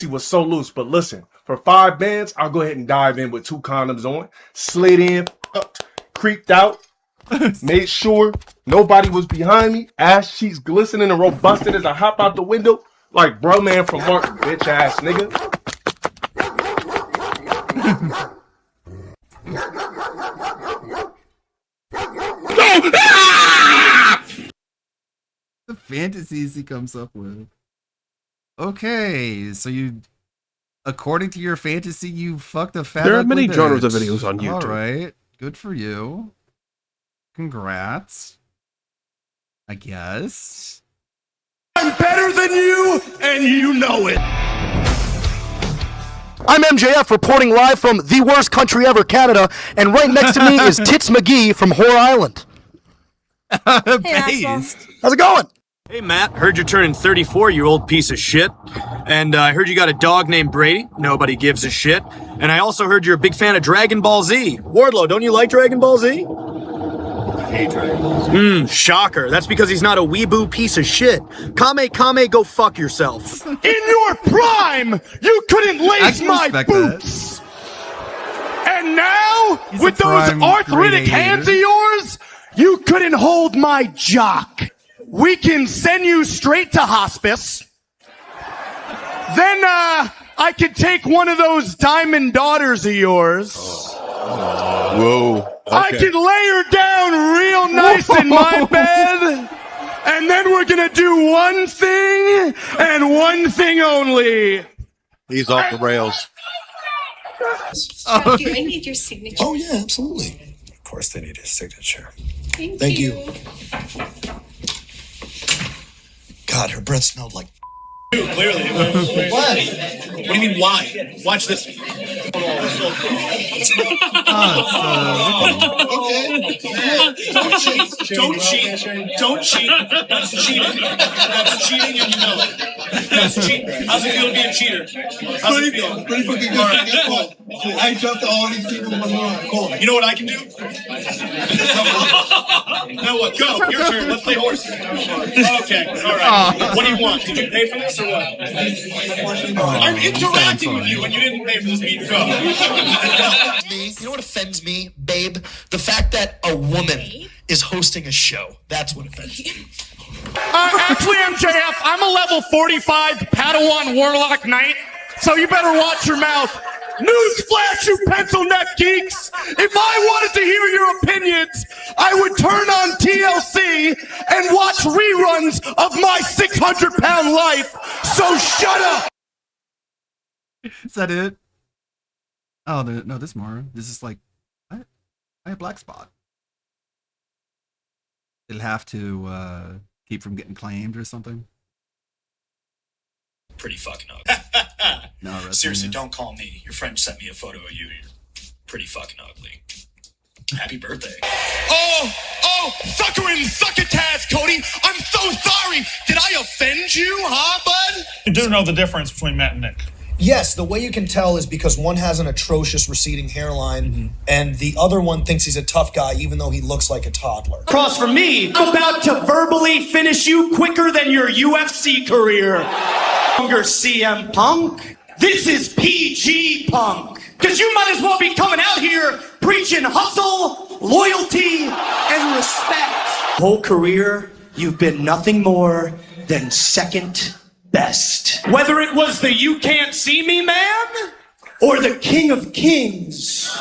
was so loose. But listen, for 5 bands, I'll go ahead and dive in with 2 condoms on. Slid in, creeped out. Made sure nobody was behind me. Ass cheeks glistening and robusted as I hop out the window. Like bro man from Martin, bitch ass nigga. The fantasies he comes up with. Okay, so you, according to your fantasy, you fucked a fat. There are many bitch. genres of videos on YouTube. All right, good for you. Congrats. I guess. I'm better than you, and you know it. I'm MJF reporting live from the worst country ever, Canada, and right next to me is Tits McGee from Whore Island. How's it going? Hey Matt, heard you're turning 34, you old piece of shit. And I heard you got a dog named Brady. Nobody gives a shit. And I also heard you're a big fan of Dragon Ball Z. Wardlow, don't you like Dragon Ball Z? I hate Dragon Ball Z. Shocker. That's because he's not a weeboo piece of shit. Kame, go fuck yourself. In your prime, you couldn't lace my boots. And now, with those arthritic hands of yours, you couldn't hold my jock. We can send you straight to hospice. Then, I could take one of those diamond daughters of yours. Whoa. I could lay her down real nice in my bed. And then we're gonna do one thing and one thing only. He's off the rails. I need your signature. Oh, yeah, absolutely. Of course they need his signature. Thank you. God, her breath smelled like. Clearly. What? What do you mean, why? Watch this. Don't cheat. Don't cheat. Don't cheat. That's cheating. That's cheating, and you know it. That's cheating. How's it feel to be a cheater? How's it feel? Pretty fucking good. I jumped all these people in one line. Cool. You know what I can do? Now what? Go. Your turn. Let's play horse. Okay. All right. What do you want? Did you pay for this or what? I'm interacting with you and you didn't pay for this meet. Go. You know what offends me, babe? The fact that a woman is hosting a show. That's what offends me. Actually, MJF, I'm a level 45 Padawan Warlock Knight, so you better watch your mouth. Newsflash, you pencil neck geeks! If I wanted to hear your opinions, I would turn on TLC and watch reruns of my 600-pound life. So shut up! Is that it? Oh, no, there's more. This is like, what? I have black spot. It'll have to keep from getting claimed or something. Pretty fucking ugly. No, Seriously, don't call me. Your friend sent me a photo of you. You're pretty fucking ugly. Happy birthday. Oh, suckering succotash, Cody. I'm so sorry. Did I offend you, huh, bud? You do know the difference between Matt and Nick. Yes, the way you can tell is because one has an atrocious receding hairline, and the other one thinks he's a tough guy, even though he looks like a toddler. Across from me, I'm about to verbally finish you quicker than your UFC career. Younger CM Punk. This is PG Punk. Because you might as well be coming out here preaching hustle, loyalty, and respect. Whole career, you've been nothing more than second best. Whether it was the You Can't See Me Man or the King of Kings.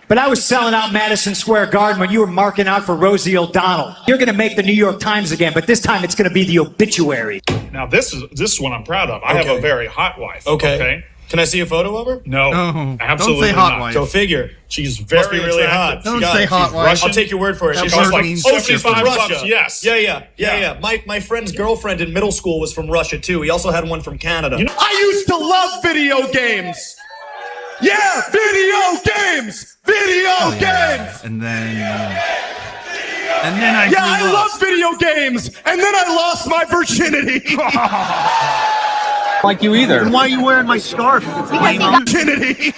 But I was selling out Madison Square Garden when you were marking out for Rosie O'Donnell. You're going to make the New York Times again, but this time it's going to be the obituary. Now this is one I'm proud of. I have a very hot wife. Okay. Can I see a photo of her? No, absolutely don't say hot not. wife. Go figure. She's very really attractive. hot. Don't say hot wife. I'll take your word for it. That She's word like means $65 different. bucks, yes. Yeah. My friend's girlfriend in middle school was from Russia too. He also had one from Canada. I used to love video games. Yeah, video games. Video games. And then I I love video games. And then I lost my virginity. Like you either. And why are you wearing my scarf? Virginity.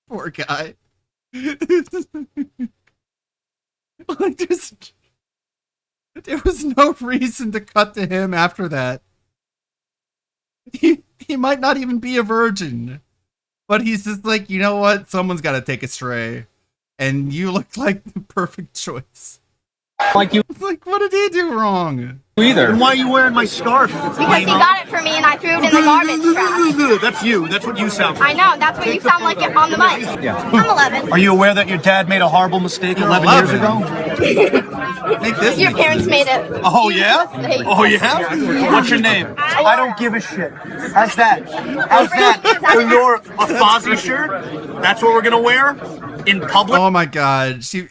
Poor guy. Like, there was no reason to cut to him after that. He might not even be a virgin, but he's just like, you know what? Someone's got to take a stray, and you look like the perfect choice. Like you Like, what did he do wrong? either. And why are you wearing my scarf? Because he got it for me and I threw it in the garbage trash. That's you. That's what you sound like. I know, that's what you sound like on the mic. Yeah. I'm 11. Are you aware that your dad made a horrible mistake 11 years ago? Make this Your make parents sense. made it. Oh, yeah? Mistake. Oh, yeah? What's your name? I don't give a shit. How's that? How's that? Or a Fozzie shirt? That's what we're going to wear? In public? Oh my god, she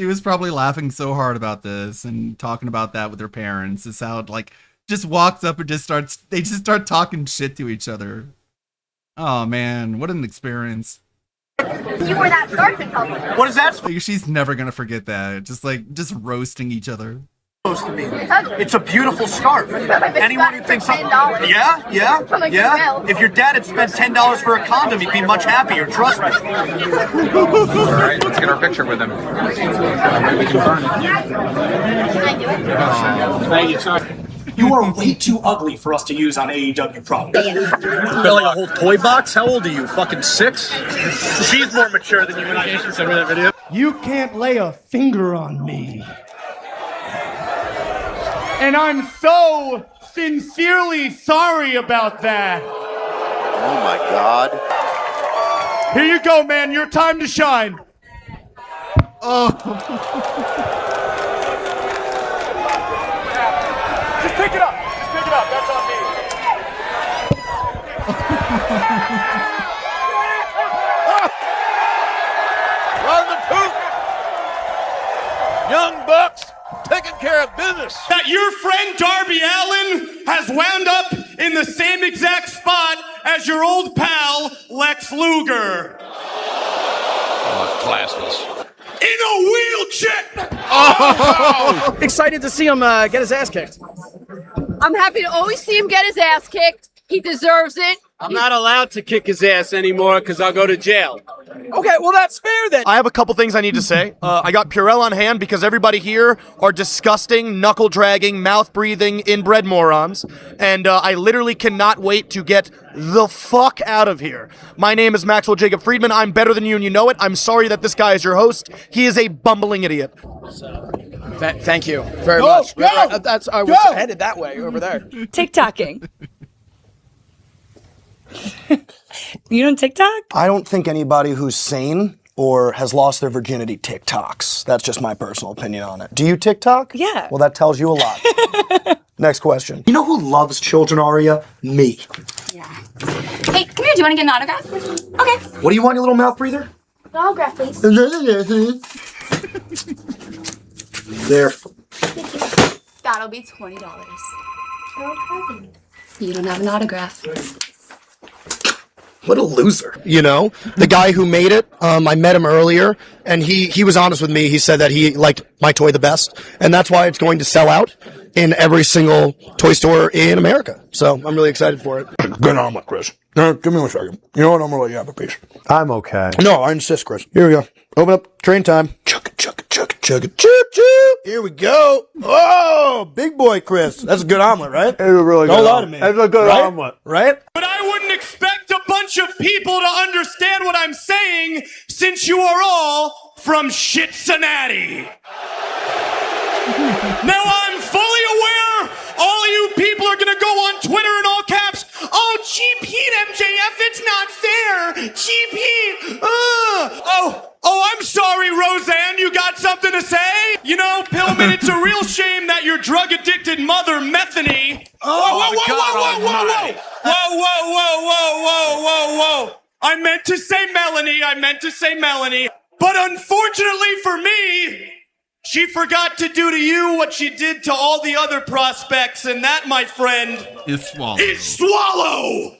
was probably laughing so hard about this and talking about that with her parents. It's how like just walks up and they just start talking shit to each other. Oh man, what an experience. You wore that scarf in public. What is that Like, she's never gonna forget that. Just roasting each other. supposed to be? It's a beautiful scarf. Anyone who thinks something... $10. Yeah? If your dad had spent $10 for a condom, he'd be much happier, trust me. Alright, let's get our picture with him. We can burn it. You are way too ugly for us to use on AEW products. Filling a whole toy box? How old are you? Fucking 6? She's more mature than you and I sent her that video. You can't lay a finger on me. And I'm so sincerely sorry about that. Oh my god. Here you go, man. Your time to shine. Oh. Just pick it up. Just pick it up. That's on me. Run the poop. Young Bucks taking care of business. That your friend Darby Allin has wound up in the same exact spot as your old pal Lex Luger. Oh, classless. In a wheelchair! Oh! Excited to see him get his ass kicked. I'm happy to always see him get his ass kicked. He deserves it. I'm not allowed to kick his ass anymore because I'll go to jail. Okay, well, that's fair then. I have a couple things I need to say. I got Purell on hand because everybody here are disgusting, knuckle-dragging, mouth-breathing, inbred morons, and I literally cannot wait to get the fuck out of here. My name is Maxwell Jacob Friedman. I'm better than you and you know it. I'm sorry that this guy is your host. He is a bumbling idiot. Thank you very much. I was headed that way over there. TikToking. You don't TikTok? I don't think anybody who's sane or has lost their virginity TikToks. That's just my personal opinion on it. Do you TikTok? Yeah. Well, that tells you a lot. Next question. You know who loves children, Aria? Me. Hey, come here. Do you want to get an autograph? Okay. What do you want, you little mouth breather? An autograph, please. There. That'll be $20. You don't have an autograph. What a loser. You know, the guy who made it, I met him earlier, and he was honest with me. He said that he liked my toy the best, and that's why it's going to sell out in every single toy store in America. So I'm really excited for it. Good omelet, Chris. No, give me 1 second. You know what? I'm going to let you have a piece. I'm okay. No, I insist, Chris. Here we go. Open up. Train time. Chug it, chug it, chug it, chug it. Choo, choo. Here we go. Oh, big boy, Chris. That's a good omelet, right? It's a really good omelet. It's a good omelet. Right? But I wouldn't expect a bunch of people to understand what I'm saying since you are all from Shit-Cincinnati. Now I'm fully aware all you people are gonna go on Twitter in all caps. Oh, cheap heat, MJF, it's not fair. Cheap heat. Oh, I'm sorry, Roseanne. You got something to say? You know, Pillman, it's a real shame that your drug-addicted mother, Methany. Whoa. I meant to say Melanie. But unfortunately for me, she forgot to do to you what she did to all the other prospects, and that, my friend, is Swallow.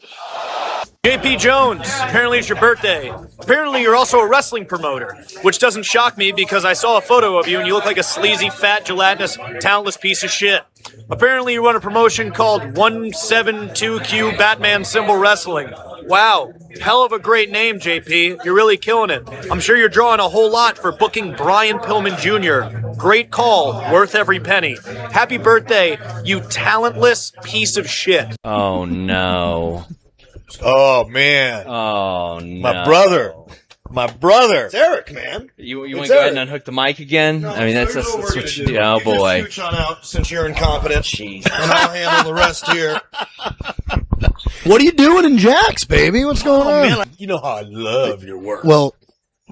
JP Jones, apparently it's your birthday. Apparently you're also a wrestling promoter, which doesn't shock me because I saw a photo of you and you look like a sleazy, fat, gelatinous, talentless piece of shit. Apparently you run a promotion called 172Q Batman Symbol Wrestling. Wow, hell of a great name, JP. You're really killing it. I'm sure you're drawing a whole lot for booking Brian Pillman Jr. Great call, worth every penny. Happy birthday, you talentless piece of shit. Oh no. Oh, man. Oh no. My brother. It's Eric, man. You want to go ahead and unhook the mic again? No, I mean, that's what you do. Oh boy. Scooch on out since you're incompetent. Jeez. And I'll handle the rest here. What are you doing in Jax, baby? What's going on? Man, you know how I love your work. Well,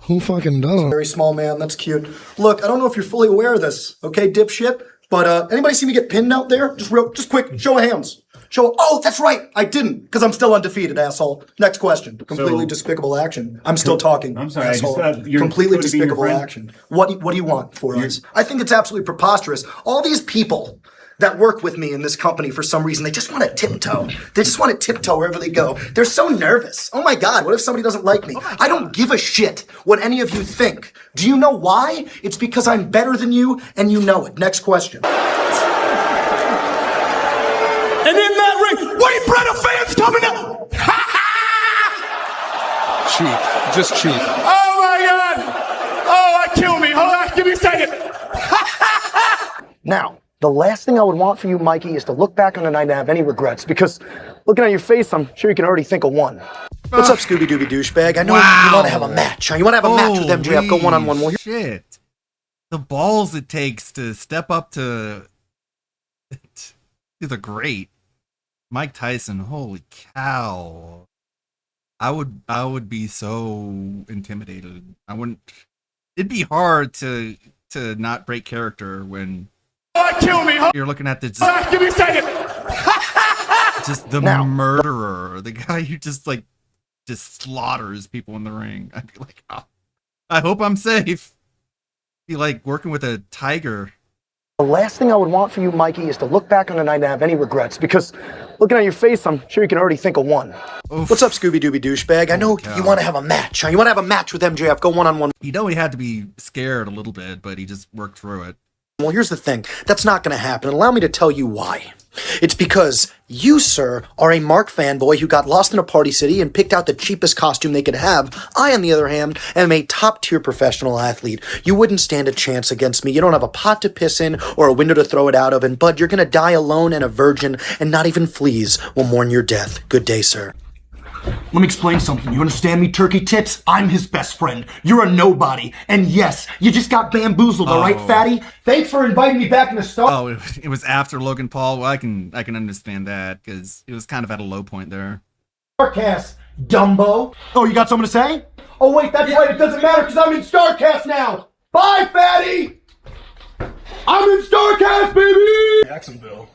who fucking doesn't? Very small man, that's cute. Look, I don't know if you're fully aware of this, okay, dipshit? But anybody see me get pinned out there? Just quick, show of hands. Oh, that's right, I didn't, because I'm still undefeated, asshole. Next question. Completely despicable action. I'm still talking. I'm sorry, asshole. Completely despicable action. What do you want for us? I think it's absolutely preposterous. All these people that work with me in this company, for some reason, they just want to tiptoe. They just want to tiptoe wherever they go. They're so nervous. Oh my God, what if somebody doesn't like me? I don't give a shit what any of you think. Do you know why? It's because I'm better than you, and you know it. Next question. And in that ring, Wade Brenner fans coming up. Cheap. Just cheap. Oh my God. Oh, that killed me. Hold on, give me a second. Now, the last thing I would want for you, Mikey, is to look back on the night and have any regrets, because looking at your face, I'm sure you can already think of one. What's up, Scooby-Dooby douchebag? I know you want to have a match. You want to have a match with MJF, go one-on-one. Well, shit. The balls it takes to step up to the great Mike Tyson. Holy cow. I would be so intimidated. I wouldn't it'd be hard to not break character when kill me, huh? you're looking at the Give me a second. just the murderer, the guy who just slaughters people in the ring. I'd be like, oh, I hope I'm safe. Be like working with a tiger. The last thing I would want for you, Mikey, is to look back on the night and have any regrets, because looking at your face, I'm sure you can already think of one. Oof. What's up, Scooby-Dooby douchebag? I know you want to have a match. Huh? You want to have a match with MJF, go one-on-one. You know he had to be scared a little bit, but he just worked through it. Well, here's the thing. That's not going to happen. Allow me to tell you why. It's because you, sir, are a Mark fanboy who got lost in a party city and picked out the cheapest costume they could have. I, on the other hand, am a top-tier professional athlete. You wouldn't stand a chance against me. You don't have a pot to piss in or a window to throw it out of, and Bud, you're going to die alone and a virgin, and not even fleas will mourn your death. Good day, sir. Let me explain something. You understand me, turkey tits? I'm his best friend. You're a nobody. And yes, you just got bamboozled, all right, fatty? Thanks for inviting me back in the Star. Oh, it was after Logan Paul. Well, I can understand that because it was kind of at a low point there. Starcast, Dumbo. Oh, you got something to say? Oh, wait, that's right. It doesn't matter because I'm in Starcast now. Bye, fatty! I'm in Starcast, baby! Jacksonville.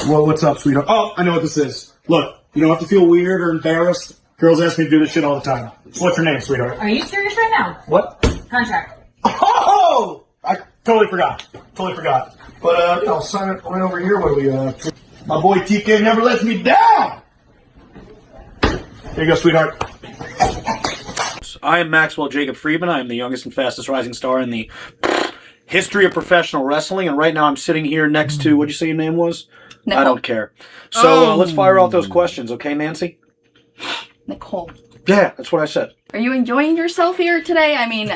Well, what's up, sweetheart? Oh, I know what this is. Look, you don't have to feel weird or embarrassed. Girls ask me to do this shit all the time. So what's your name, sweetheart? Are you serious right now? What? Contract. Oh! I totally forgot. But, I'll sign it right over here where we, my boy TK never lets me down! There you go, sweetheart. I am Maxwell Jacob Friedman. I am the youngest and fastest rising star in the history of professional wrestling, and right now I'm sitting here next to, what'd you say your name was? Nicole. I don't care. So let's fire off those questions, okay, Nancy? Nicole. Yeah, that's what I said. Are you enjoying yourself here today? I mean...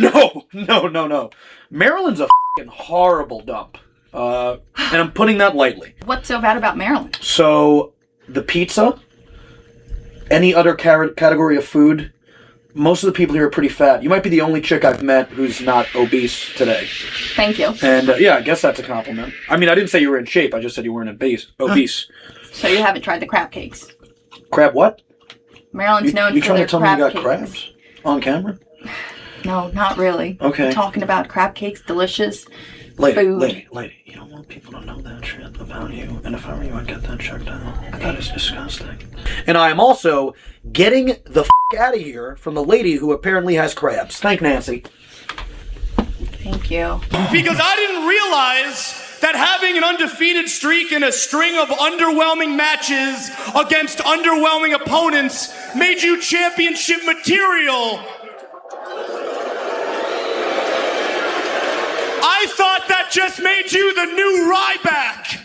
No. Maryland's a f***ing horrible dump. And I'm putting that lightly. What's so bad about Maryland? So, the pizza, any other category of food, most of the people here are pretty fat. You might be the only chick I've met who's not obese today. Thank you. And yeah, I guess that's a compliment. I mean, I didn't say you were in shape. I just said you weren't obese. So you haven't tried the crab cakes? Crab what? Maryland's known you for trying their to tell crab me you got cakes. crabs on camera? No, not really. Okay. I'm talking about crab cakes, delicious Lady, food. you don't want people to know that shit about you. And if I were you, I'd get that checked out. That is disgusting. And I am also getting the f*** out of here from the lady who apparently has crabs. Thank Nancy. Thank you. Because I didn't realize that having an undefeated streak and a string of underwhelming matches against underwhelming opponents made you championship material. I thought that just made you the new Ryback.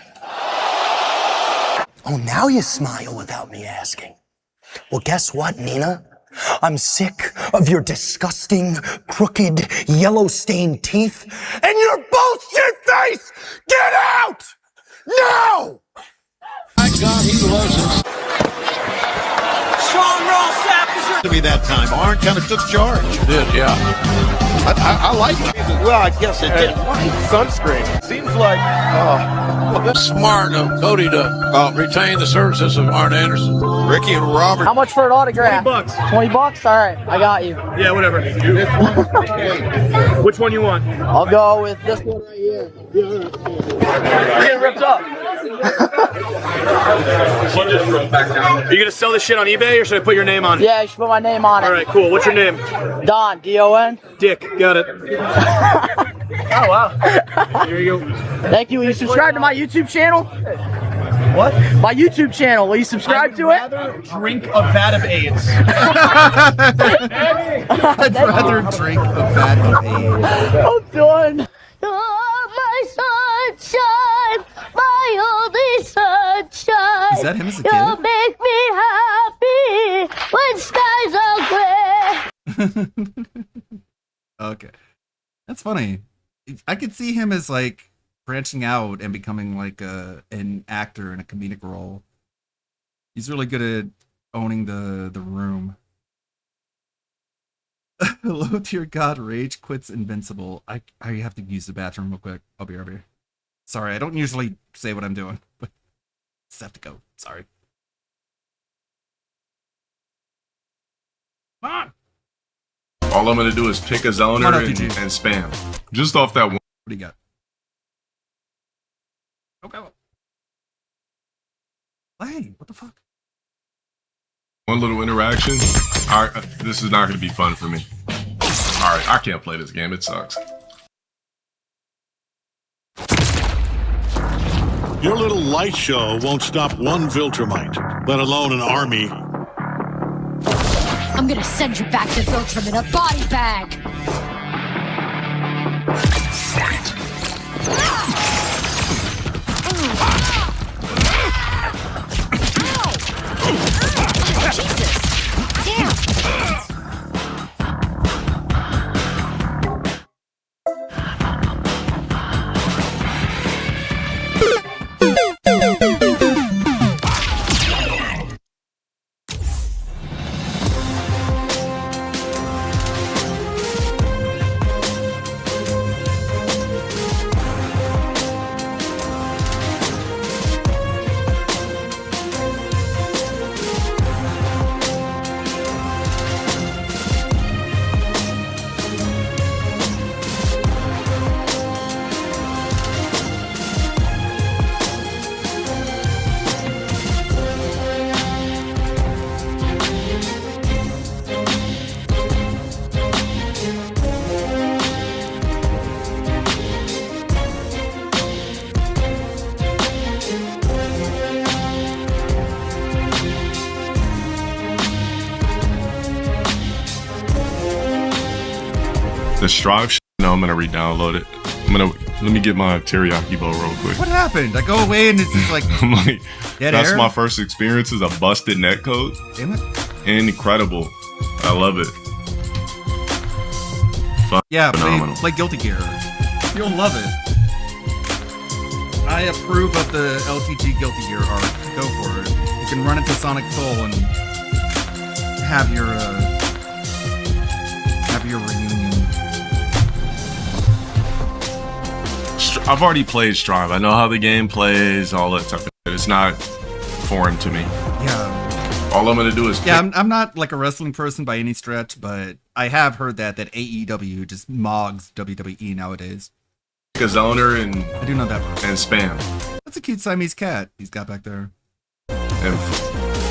Oh, now you smile without me asking. Well, guess what, Nina? I'm sick of your disgusting, crooked, yellow-stained teeth and your bullshit face! Get out! Now! My God, he loves us. Sean Ross Sapp To be that time, Arn kind of took charge. Did, yeah. I like it. Well, I guess it did. Sunscreen. Seems like Smart of Cody to retain the services of Arn Anderson. Ricky and Robert. How much for an autograph? $20. $20? All right, I got you. Yeah, whatever. Which one you want? I'll go with this one right here. You're getting ripped up. Are you gonna sell this shit on eBay or should I put your name on it? Yeah, you should put my name on it. All right, cool. What's your name? Don, D-O-N. Dick. Got it. Oh, wow. Here you go. Thank you. Will you subscribe to my YouTube channel? What? My YouTube channel. Will you subscribe to it? Drink a vat of AIDS. I'd rather drink a vat of AIDS. I'm done. Oh, my sunshine, my only sunshine. Is that him as a You'll kid? make me happy when skies are gray. Okay. That's funny. I could see him as like branching out and becoming like an actor in a comedic role. He's really good at owning the room. Hello, dear God, Rage quits Invincible. I have to use the bathroom real quick. I'll be right here. Sorry, I don't usually say what I'm doing, but just have to go. Sorry. Come on! All I'm gonna do is pick a zoner Come on, and RPG. spam. Just off that one. What do you got? Okay. Hey, what the fuck? One little interaction. All right, this is not gonna be fun for me. All right, I can't play this game. It sucks. Your little light show won't stop one Viltrumite, let alone an army. I'm gonna send you back to Viltrum in a body bag. Jesus! Damn! The Strive shit, no, I'm gonna re-download it. Let me get my teriyaki bowl real quick. What happened? I go away and it's just like, I'm like, dead that's air? my first experience as a busted netcode. Damn it. Incredible. I love it. Yeah, Phenomenal. play Guilty Gear. You'll love it. I approve of the LTG Guilty Gear arc. Go for it. You can run it to Sonic Soul and have your reunion. I've already played Strive. I know how the game plays, all that type of shit. It's not foreign to me. Yeah. All I'm gonna do is Yeah, I'm not like a wrestling person by any stretch, but I have heard that AEW just mogs WWE nowadays. pick a zoner and I do know that one. And spam. That's a cute Siamese cat he's got back there. And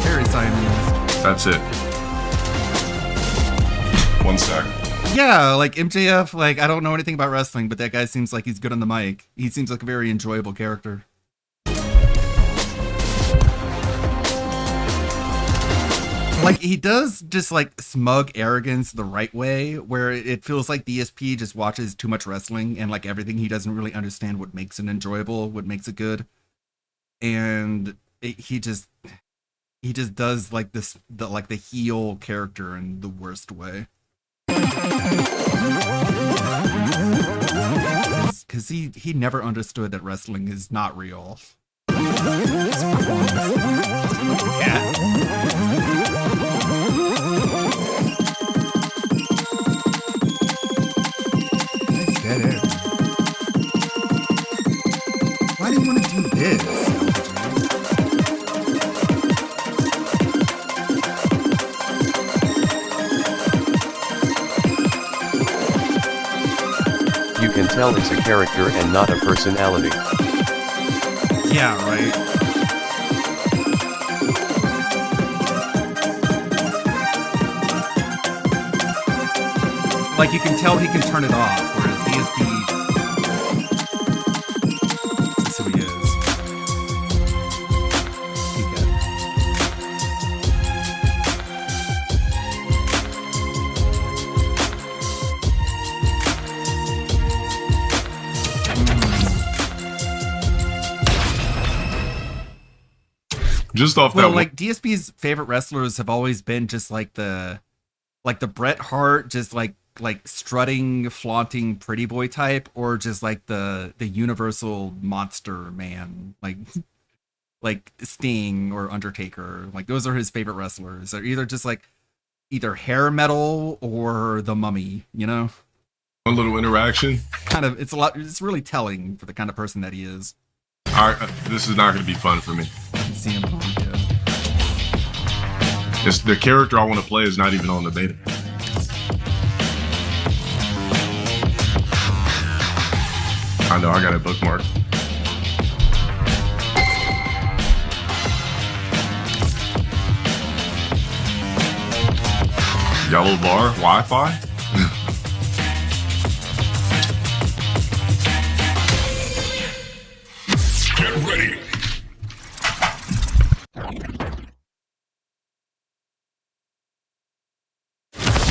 Very Siamese. that's it. 1 sec. Yeah, like MJF, like I don't know anything about wrestling, but that guy seems like he's good on the mic. He seems like a very enjoyable character. Like he does just like smug arrogance the right way, where it feels like DSP just watches too much wrestling and like everything he doesn't really understand what makes it enjoyable, what makes it good. And he just does like the heel character in the worst way. Because he never understood that wrestling is not real. Dead air. Why do you want to do this? You can tell it's a character and not a personality. Yeah, right. Like you can tell he can turn it off, whereas DSP, this is who he is. Just off Well, that like DSP's favorite wrestlers have always been just like the Bret Hart, just like strutting, flaunting pretty boy type, or just like the universal monster man, like Sting or Undertaker. Like those are his favorite wrestlers. They're either just like either hair metal or the Mummy, you know? one little interaction. Kind of, it's really telling for the kind of person that he is. All right, this is not going to be fun for me. CM Punk, yeah. It's the character I want to play is not even on the beta. I know, I got it bookmarked. Yellow bar, Wi-Fi? Get ready.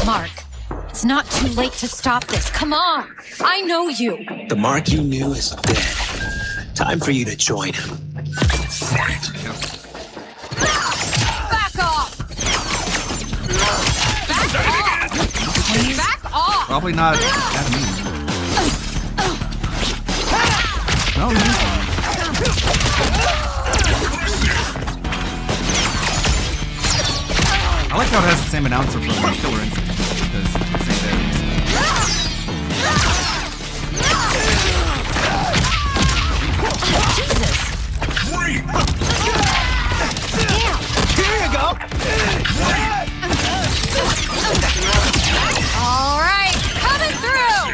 Mark, it's not too late to stop this. Come on. I know you. The Mark you knew is dead. Time for you to join him. Fight. Back off. Back off. Probably not that mean. No, I like how it has the same announcer for the Killer Instinct because it's the same Here you go. All right, coming through.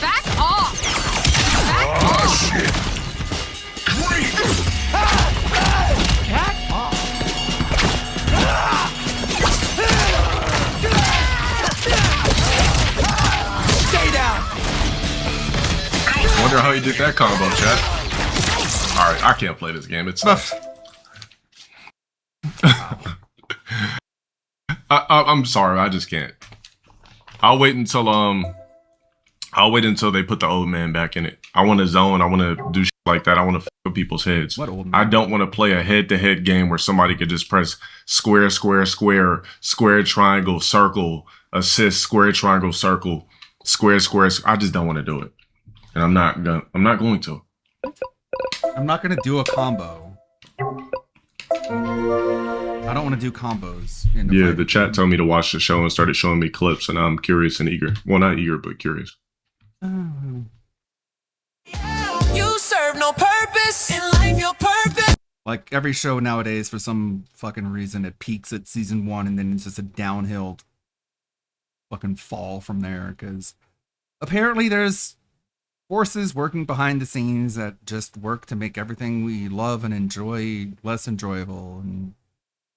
Back off. Back off. Shit. Back off. Stay down. I wonder how you did that combo, chat. Alright, I can't play this game. It's tough. I'm sorry, I just can't. I'll wait until they put the old man back in it. I want to zone. I want to do shit like that. I want to f with people's heads. What old man? I don't want to play a head-to-head game where somebody could just press square, square, square, square, triangle, circle, assist, square, triangle, circle, square, square. I just don't want to do it, and I'm not going to. I'm not gonna do a combo. I don't want to do combos. Yeah, the chat told me to watch the show and started showing me clips, and I'm curious and eager. Well, not eager, but curious. You serve no purpose in life. Your purpose. Like every show nowadays, for some fucking reason, it peaks at season 1 and then it's just a downhill fucking fall from there. Because apparently there's forces working behind the scenes that just work to make everything we love and enjoy less enjoyable and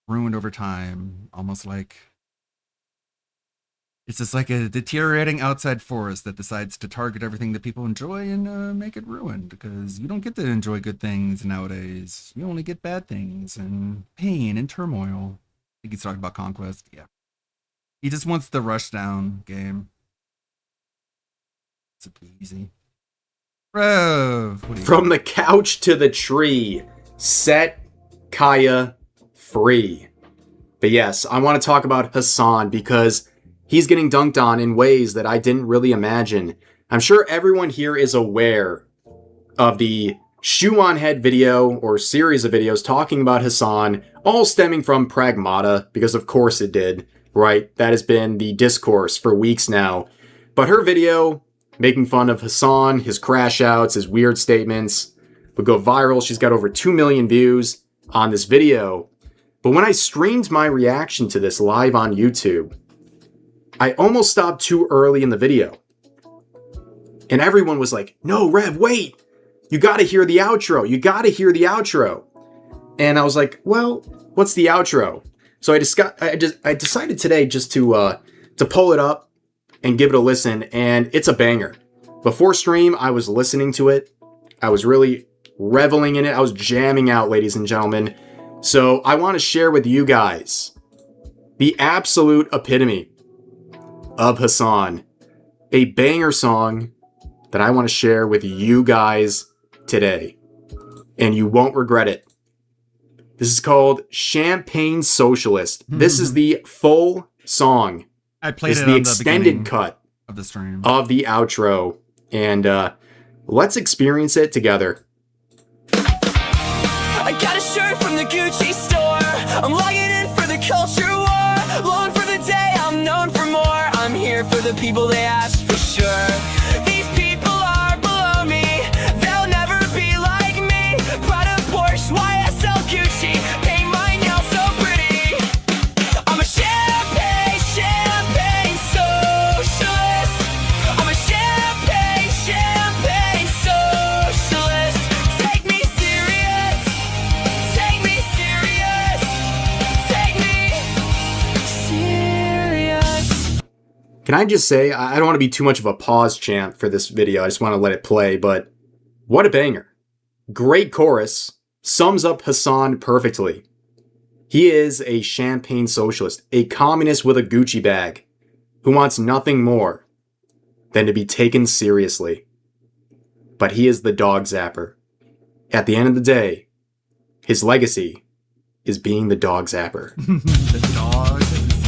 ruined over time. Almost like it's just like a deteriorating outside force that decides to target everything that people enjoy and make it ruined, because you don't get to enjoy good things nowadays. You only get bad things and pain and turmoil. I think he's talking about Conquest. Yeah, he just wants the rushdown game. It's easy. Rev, what do you From the couch to the tree, set Kaya free. But yes, I want to talk about Hassan because he's getting dunked on in ways that I didn't really imagine. I'm sure everyone here is aware of the Shoe on Head video or series of videos talking about Hassan, all stemming from Pragmata, because of course it did, right? That has been the discourse for weeks now. But her video making fun of Hassan, his crash outs, his weird statements, would go viral. She's got over 2 million views on this video. But when I streamed my reaction to this live on YouTube, I almost stopped too early in the video. And everyone was like, no, Rev, wait. You gotta hear the outro. You gotta hear the outro. And I was like, well, what's the outro? So I decided today just to pull it up and give it a listen, and it's a banger. Before stream, I was listening to it. I was really reveling in it. I was jamming out, ladies and gentlemen. So I want to share with you guys the absolute epitome of Hassan. A banger song that I want to share with you guys today. And you won't regret it. This is called Champagne Socialist. This is the full song. I played it's it the on extended cut of the stream of the outro, and let's experience it together. I got a shirt from the Gucci store. I'm logging in for the culture war. Long for the day, I'm known for more. I'm here for the people they asked for sure. These people are below me. They'll never be like me. Prada, Porsche, YSL, Gucci. Paint my nails so pretty. Can I just say, I don't want to be too much of a pause chant for this video. I just want to let it play, but what a banger. Great chorus. Sums up Hassan perfectly. He is a champagne socialist, a communist with a Gucci bag, who wants nothing more than to be taken seriously. But he is the dog zapper. At the end of the day, his legacy is being the dog zapper. The dog.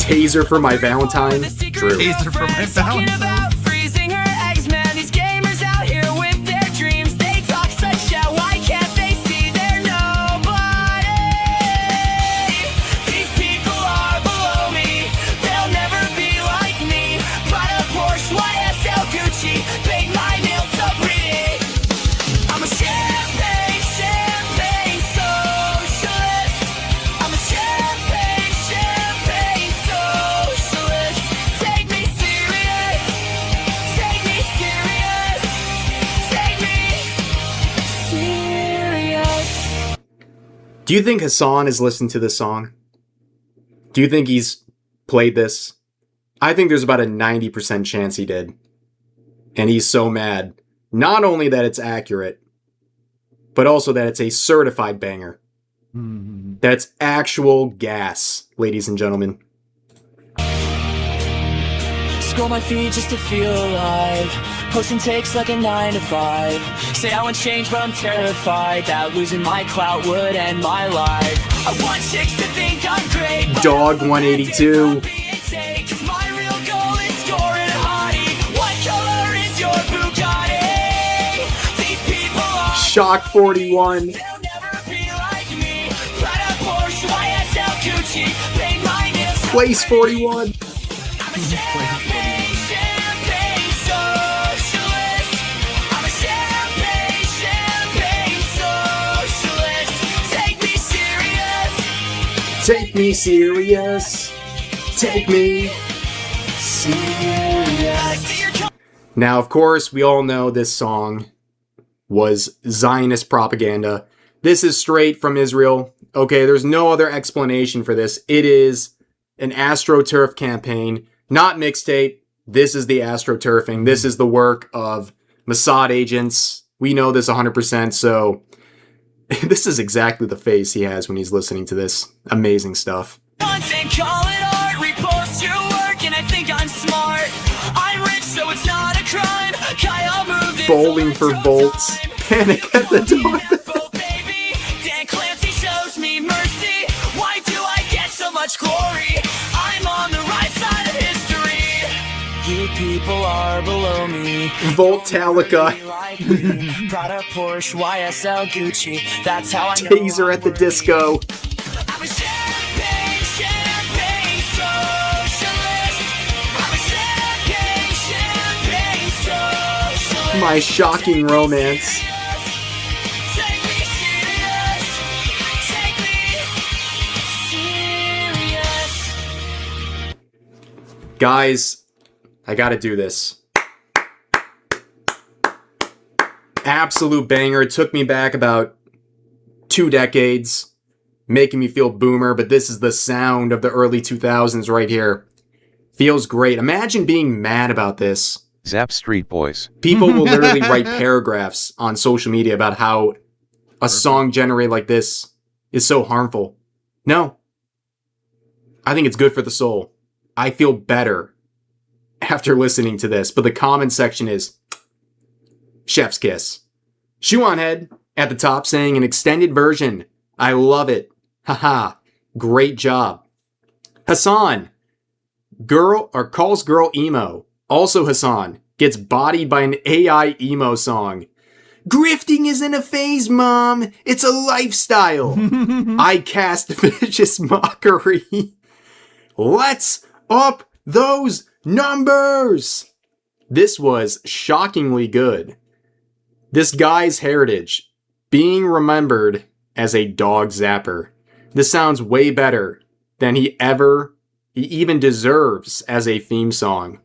Taser for my Valentine. True. Taser for my Valentine. Freezing her eggs, man. These gamers out here with their dreams. They talk such shit. Why can't they see they're nobody? These people are below me. They'll never be like me. Prada, Porsche, YSL, Gucci. Paint my nails so pretty. I'm a champagne socialist. I'm a champagne socialist. Take me serious. Take me serious. Take me serious. Do you think Hassan has listened to this song? Do you think he's played this? I think there's about a 90% chance he did. And he's so mad. Not only that it's accurate, but also that it's a certified banger. That's actual gas, ladies and gentlemen. Scroll my feed just to feel alive. Posting takes like a 9 to 5. Say I want change, but I'm terrified that losing my clout would end my life. I want chicks to think I'm great. Dog 182. Cause my real goal is scoring a hottie. What color is your Bugatti? These people are Shock 41. Prada, Porsche, YSL, Gucci. Paint my nails so Place 41. champagne socialist. I'm a champagne socialist. Take me serious. Take me serious. Take me serious. Now, of course, we all know this song was Zionist propaganda. This is straight from Israel. Okay, there's no other explanation for this. It is an AstroTurf campaign, not mixtape. This is the AstroTurfing. This is the work of Mossad agents. We know this 100%, so this is exactly the face he has when he's listening to this amazing stuff. Content, call it art, repost your work, and I think I'm smart. I'm rich, so it's not a crime. Kyle moved it, Bowling for volts. Panic at the Door. Dan Clancy shows me mercy. Why do I get so much glory? I'm on the right side of history. You people are below me. Voltalica. Prada, Porsche, YSL, Gucci. That's how I know. Taser at the disco. I'm a champagne socialist. I'm a champagne socialist. My shocking romance. Take me serious. Take me serious. Guys, I gotta do this. Absolute banger. It took me back about 2 decades, making me feel boomer, but this is the sound of the early 2000s right here. Feels great. Imagine being mad about this. Zap Street Boys. People will literally write paragraphs on social media about how a song generated like this is so harmful. No. I think it's good for the soul. I feel better after listening to this, but the comment section is chef's kiss. Shoe on Head at the top saying an extended version. I love it. Haha. Great job. Hassan. Girl or calls girl emo. Also Hassan. Gets bodied by an AI emo song. Grifting isn't a phase, Mom. It's a lifestyle. I cast vicious mockery. Let's up those numbers. This was shockingly good. This guy's heritage being remembered as a dog zapper. This sounds way better than he even deserves as a theme song.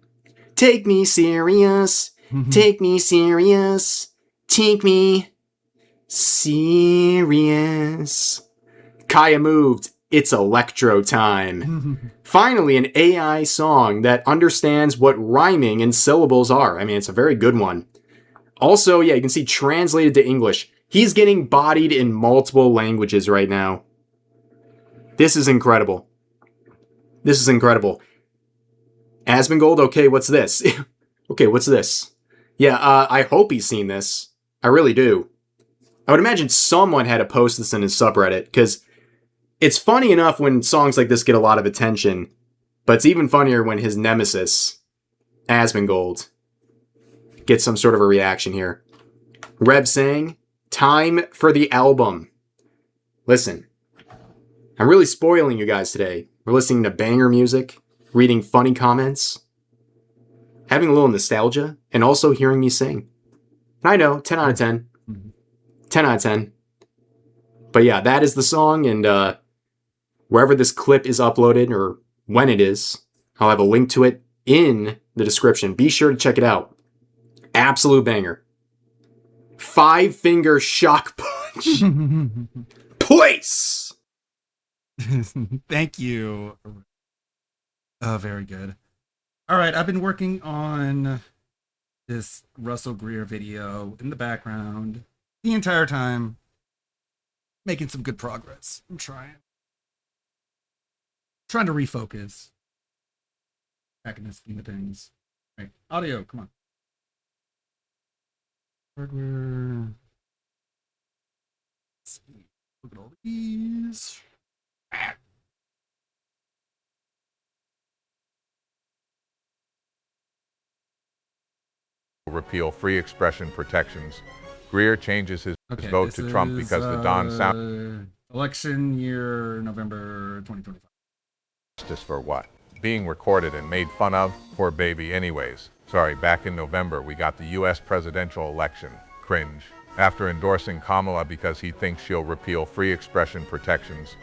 Take me serious. Take me serious. Take me serious. Kaya moved It's electro time. Finally, an AI song that understands what rhyming and syllables are. I mean, it's a very good one. Also, yeah, you can see translated to English. He's getting bodied in multiple languages right now. This is incredible. This is incredible. Asmongold, okay, what's this? Okay, what's this? Yeah, I hope he's seen this. I really do. I would imagine someone had to post this in his subreddit, because it's funny enough when songs like this get a lot of attention, but it's even funnier when his nemesis, Asmongold, gets some sort of a reaction here. Reb saying, time for the album. Listen, I'm really spoiling you guys today. We're listening to banger music, reading funny comments, having a little nostalgia, and also hearing me sing. I know, 10 out of 10. 10 out of 10. But yeah, that is the song, and wherever this clip is uploaded, or when it is, I'll have a link to it in the description. Be sure to check it out. Absolute banger. 5-finger shock punch. Place! Thank you. Oh, very good. All right, I've been working on this Russell Greer video in the background the entire time, making some good progress. I'm trying to refocus. Back in the scheme of things. Right, audio, come on. Hardware. Let's see. Look at all these. Repeal free expression protections. Greer changes his vote to Trump because the Don sound. Election year, November 2025. Justice for what? Being recorded and made fun of? Poor baby anyways. Sorry, back in November we got the US presidential election. Cringe. After endorsing Kamala because he thinks she'll repeal free expression protections,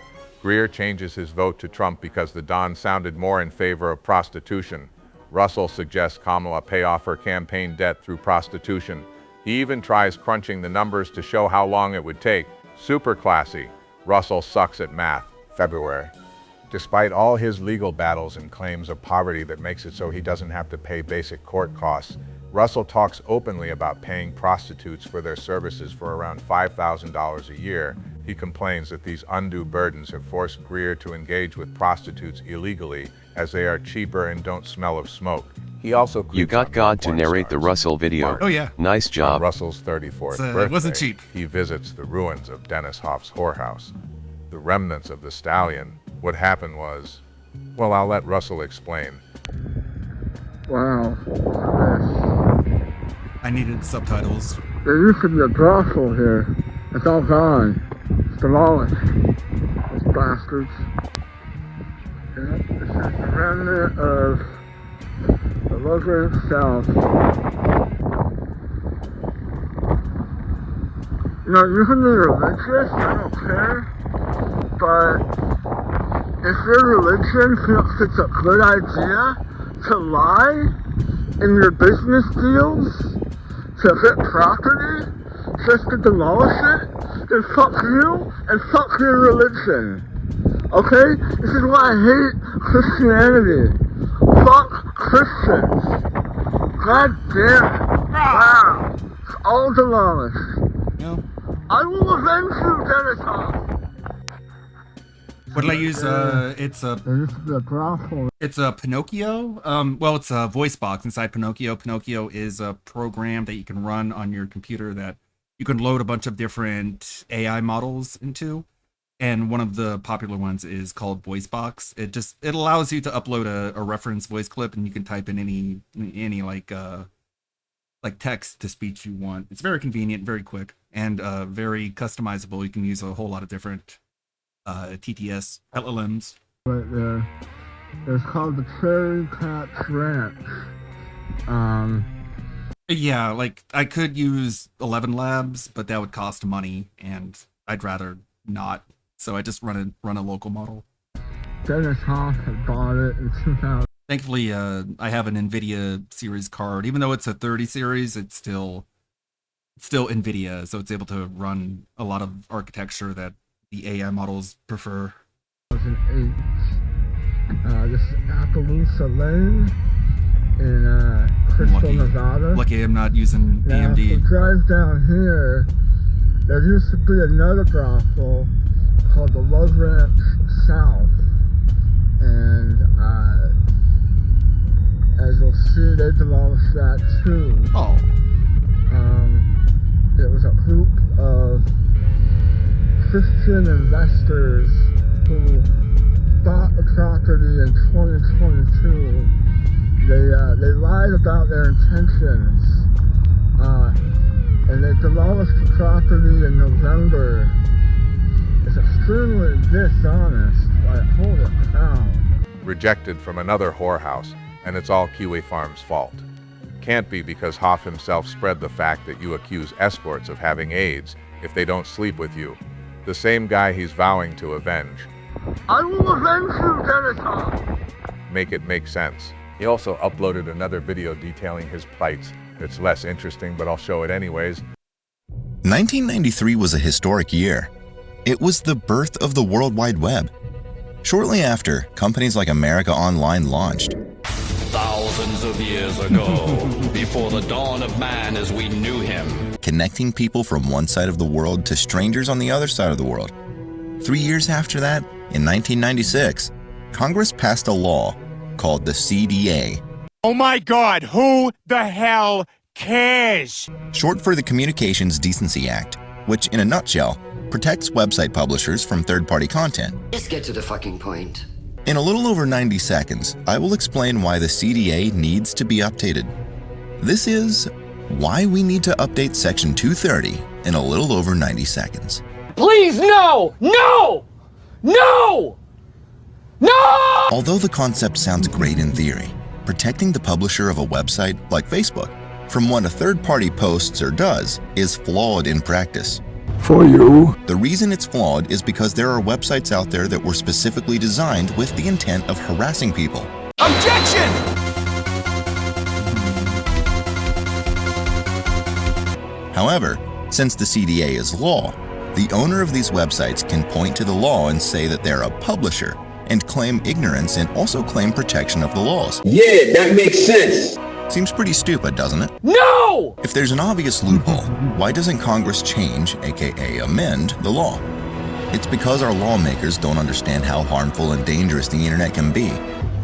Greer changes his vote to Trump because the Don sounded more in favor of prostitution. Russell suggests Kamala pay off her campaign debt through prostitution. He even tries crunching the numbers to show how long it would take. Super classy. Russell sucks at math. February. Despite all his legal battles and claims of poverty that makes it so he doesn't have to pay basic court costs, Russell talks openly about paying prostitutes for their services for around $5,000 a year. He complains that these undue burdens have forced Greer to engage with prostitutes illegally, as they are cheaper and don't smell of smoke. He also You got God to narrate the Russell video. Oh yeah. Nice job. On Russell's 34th birthday, it wasn't cheap. He visits the ruins of Dennis Hoff's whorehouse. The remnants of the stallion. What happened was, well, I'll let Russell explain. Wow. I needed subtitles. There used to be a brothel here. It's all gone. It's demolished. Those bastards. Yeah, this is the remnant of the Logan South. You know, you can be religious, I don't care. But if your religion thinks it's a good idea to lie in your business deals, to get property, just to demolish it, then fuck you and fuck your religion. Okay? This is why I hate Christianity. Fuck Christians. God damn it. Wow. It's all demolished. No. I will avenge you, Dennis Hoff. What did I use? It's a Pinocchio. Well, it's a voice box inside Pinocchio. Pinocchio is a program that you can run on your computer that you can load a bunch of different AI models into. And one of the popular ones is called VoiceBox. It allows you to upload a reference voice clip, and you can type in any like text to speech you want. It's very convenient, very quick, and very customizable. You can use a whole lot of different TTS LLMs. Right there. It's called the Cherry Patch Ranch. Yeah, like I could use 11 Labs, but that would cost money, and I'd rather not. So I just run a local model. Dennis Hoff had bought it in 2000. Thankfully, I have an NVIDIA series card. Even though it's a 30 series, it's still NVIDIA, so it's able to run a lot of architecture that the AI models prefer. This is Appaloosa Lane in Crystal, Nevada. Lucky I'm not using Now, AMD. if you drive down here, there used to be another brothel called the Love Ranch South. And as you'll see, they demolished that too. Oh. It was a group of Christian investors who bought the property in 2022. They lied about their intentions, and they demolished the property in November. It's extremely dishonest. Like, holy cow. Rejected from another whorehouse, and it's all Kiwi Farm's fault. Can't be because Hoff himself spread the fact that you accuse escorts of having AIDS if they don't sleep with you. The same guy he's vowing to avenge. I will avenge you, Dennis Hoff. Make it make sense. He also uploaded another video detailing his plights. It's less interesting, but I'll show it anyways. 1993 was a historic year. It was the birth of the World Wide Web. Shortly after, companies like America Online launched. Thousands of years ago, before the dawn of man as we knew him. Connecting people from one side of the world to strangers on the other side of the world. 3 years after that, in 1996, Congress passed a law called the CDA. Oh my God, who the hell cares? Short for the Communications Decency Act, which in a nutshell, protects website publishers from third-party content. Just get to the fucking point. In a little over 90 seconds, I will explain why the CDA needs to be updated. This is why we need to update Section 230 in a little over 90 seconds. Please, no! No! No! No! Although the concept sounds great in theory, protecting the publisher of a website like Facebook from what a third party posts or does is flawed in practice. For you. The reason it's flawed is because there are websites out there that were specifically designed with the intent of harassing people. Objection! However, since the CDA is law, the owner of these websites can point to the law and say that they're a publisher and claim ignorance and also claim protection of the laws. Yeah, that makes sense. Seems pretty stupid, doesn't it? No! If there's an obvious loophole, why doesn't Congress change, aka amend, the law? It's because our lawmakers don't understand how harmful and dangerous the internet can be.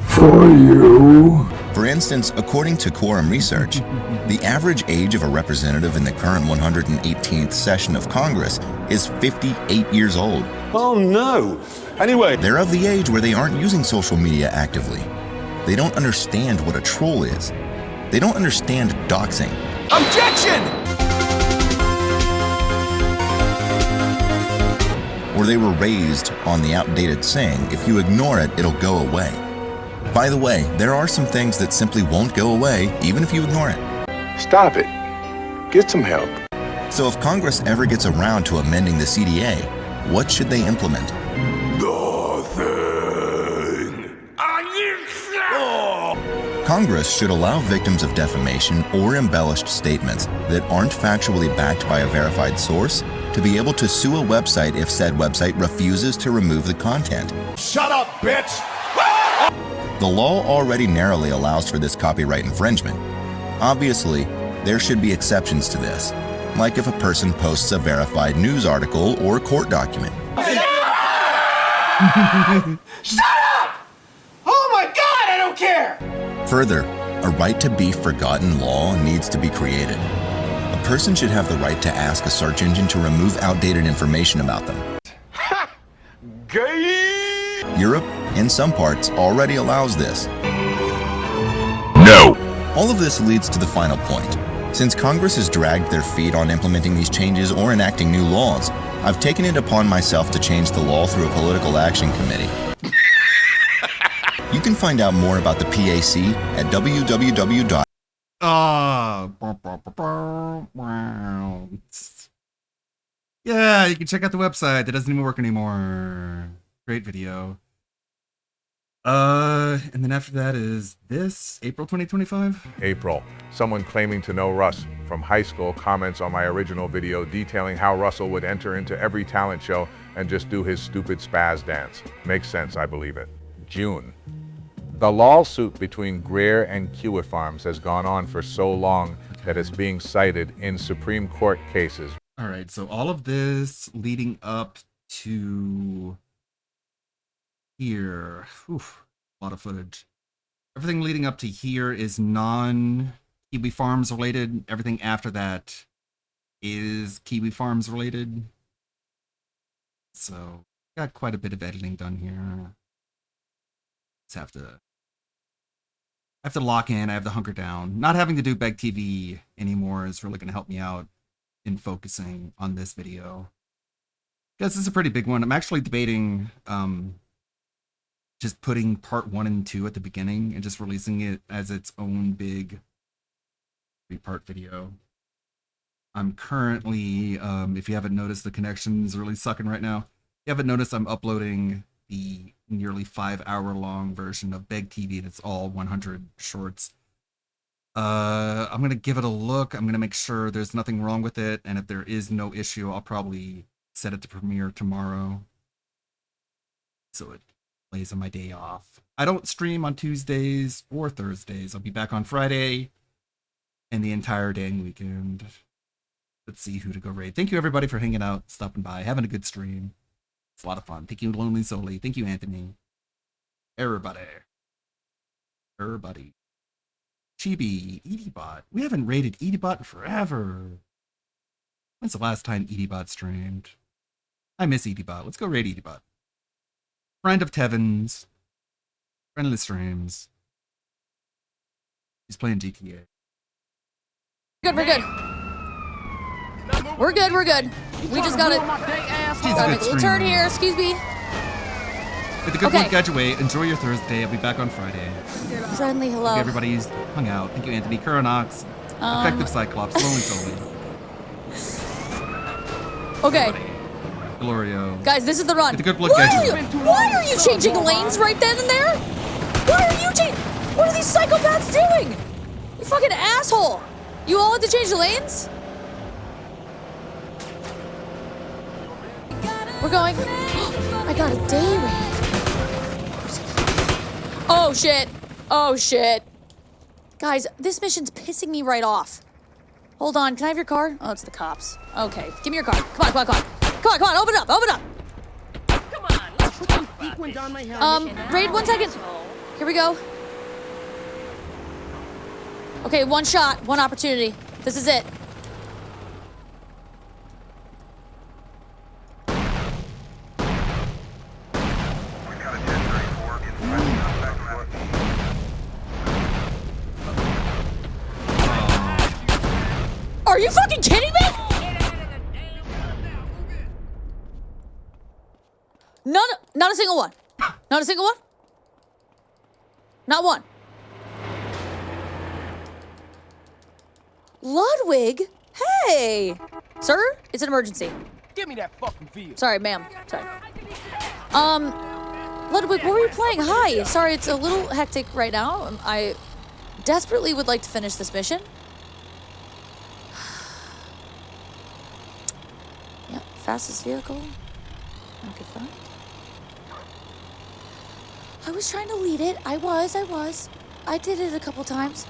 For you. For instance, according to Quorum Research, the average age of a representative in the current 118th session of Congress is 58 years old. Oh no. Anyway. They're of the age where they aren't using social media actively. They don't understand what a troll is. They don't understand doxing. Objection! Or they were raised on the outdated saying, if you ignore it, it'll go away. By the way, there are some things that simply won't go away, even if you ignore it. Stop it. Get some help. So if Congress ever gets around to amending the CDA, what should they implement? Congress should allow victims of defamation or embellished statements that aren't factually backed by a verified source to be able to sue a website if said website refuses to remove the content. Shut up, bitch! The law already narrowly allows for this copyright infringement. Obviously, there should be exceptions to this, like if a person posts a verified news article or court document. Shut up! Oh my God, I don't care! Further, a right to be forgotten law needs to be created. A person should have the right to ask a search engine to remove outdated information about them. Gay! Europe, in some parts, already allows this. No! All of this leads to the final point. Since Congress has dragged their feet on implementing these changes or enacting new laws, I've taken it upon myself to change the law through a political action committee. You can find out more about the PAC at www. Yeah, you can check out the website. That doesn't even work anymore. Great video. And then after that is this, April 2025? April. Someone claiming to know Russ from high school comments on my original video detailing how Russell would enter into every talent show and just do his stupid spaz dance. Makes sense, I believe it. June. The lawsuit between Greer and Kiewit Farms has gone on for so long that it's being cited in Supreme Court cases. All right, so all of this leading up to here. Oof, a lot of footage. Everything leading up to here is non-Kiwi Farms related. Everything after that is Kiwi Farms related. So, got quite a bit of editing done here. Just have to lock in. I have to hunker down. Not having to do Beg TV anymore is really going to help me out in focusing on this video. Because this is a pretty big one. I'm actually debating just putting part 1 and 2 at the beginning and just releasing it as its own big 3-part video. I'm currently, if you haven't noticed, the connection's really sucking right now. If you haven't noticed, I'm uploading the nearly 5-hour-long version of Beg TV that's all 100 shorts. I'm going to give it a look. I'm going to make sure there's nothing wrong with it, and if there is no issue, I'll probably set it to premiere tomorrow. So it plays on my day off. I don't stream on Tuesdays or Thursdays. I'll be back on Friday and the entire dang weekend. Let's see who to go raid. Thank you everybody for hanging out, stopping by, having a good stream. It's a lot of fun. Thank you, Lonely Soli. Thank you, Anthony. Everybody. Chibi, EDBot. We haven't raided EDBot in forever. When's the last time EDBot streamed? I miss EDBot. Let's go raid EDBot. Friend of Tevin's. Friend of the streams. He's playing GTA. We're good. We're good. We just got a little turn here. Excuse me. With a good one, catch away. Enjoy your Thursday. I'll be back on Friday. Friendly hello. Thank you everybody's hung out. Thank you, Anthony. Kuranox. Effective Cyclops. Lonely Soli. Okay. Glorio. Guys, this is the run. With a good look, Why are you changing lanes right then and there? Why are you changing? What are these psychopaths doing? You fucking asshole. You all had to change lanes? We're going. I got a day raid. Oh shit. Oh shit. Guys, this mission's pissing me right off. Hold on, can I have your card? Oh, it's the cops. Okay, give me your card. Come on. Come on, open up. Come on, let's put some sequins on my helmet. Raid 1 second. Here we go. Okay, one shot, one opportunity. This is it. Are you fucking kidding me? Not a single one. Not a single one. Not one. Ludwig? Hey! Sir? It's an emergency. Give me that fucking veal. Sorry, ma'am. Sorry. Ludwig, what were you playing? Hi. Sorry, it's a little hectic right now. I desperately would like to finish this mission. Yep, fastest vehicle. I could find. I was trying to lead it. I was. I did it a couple times.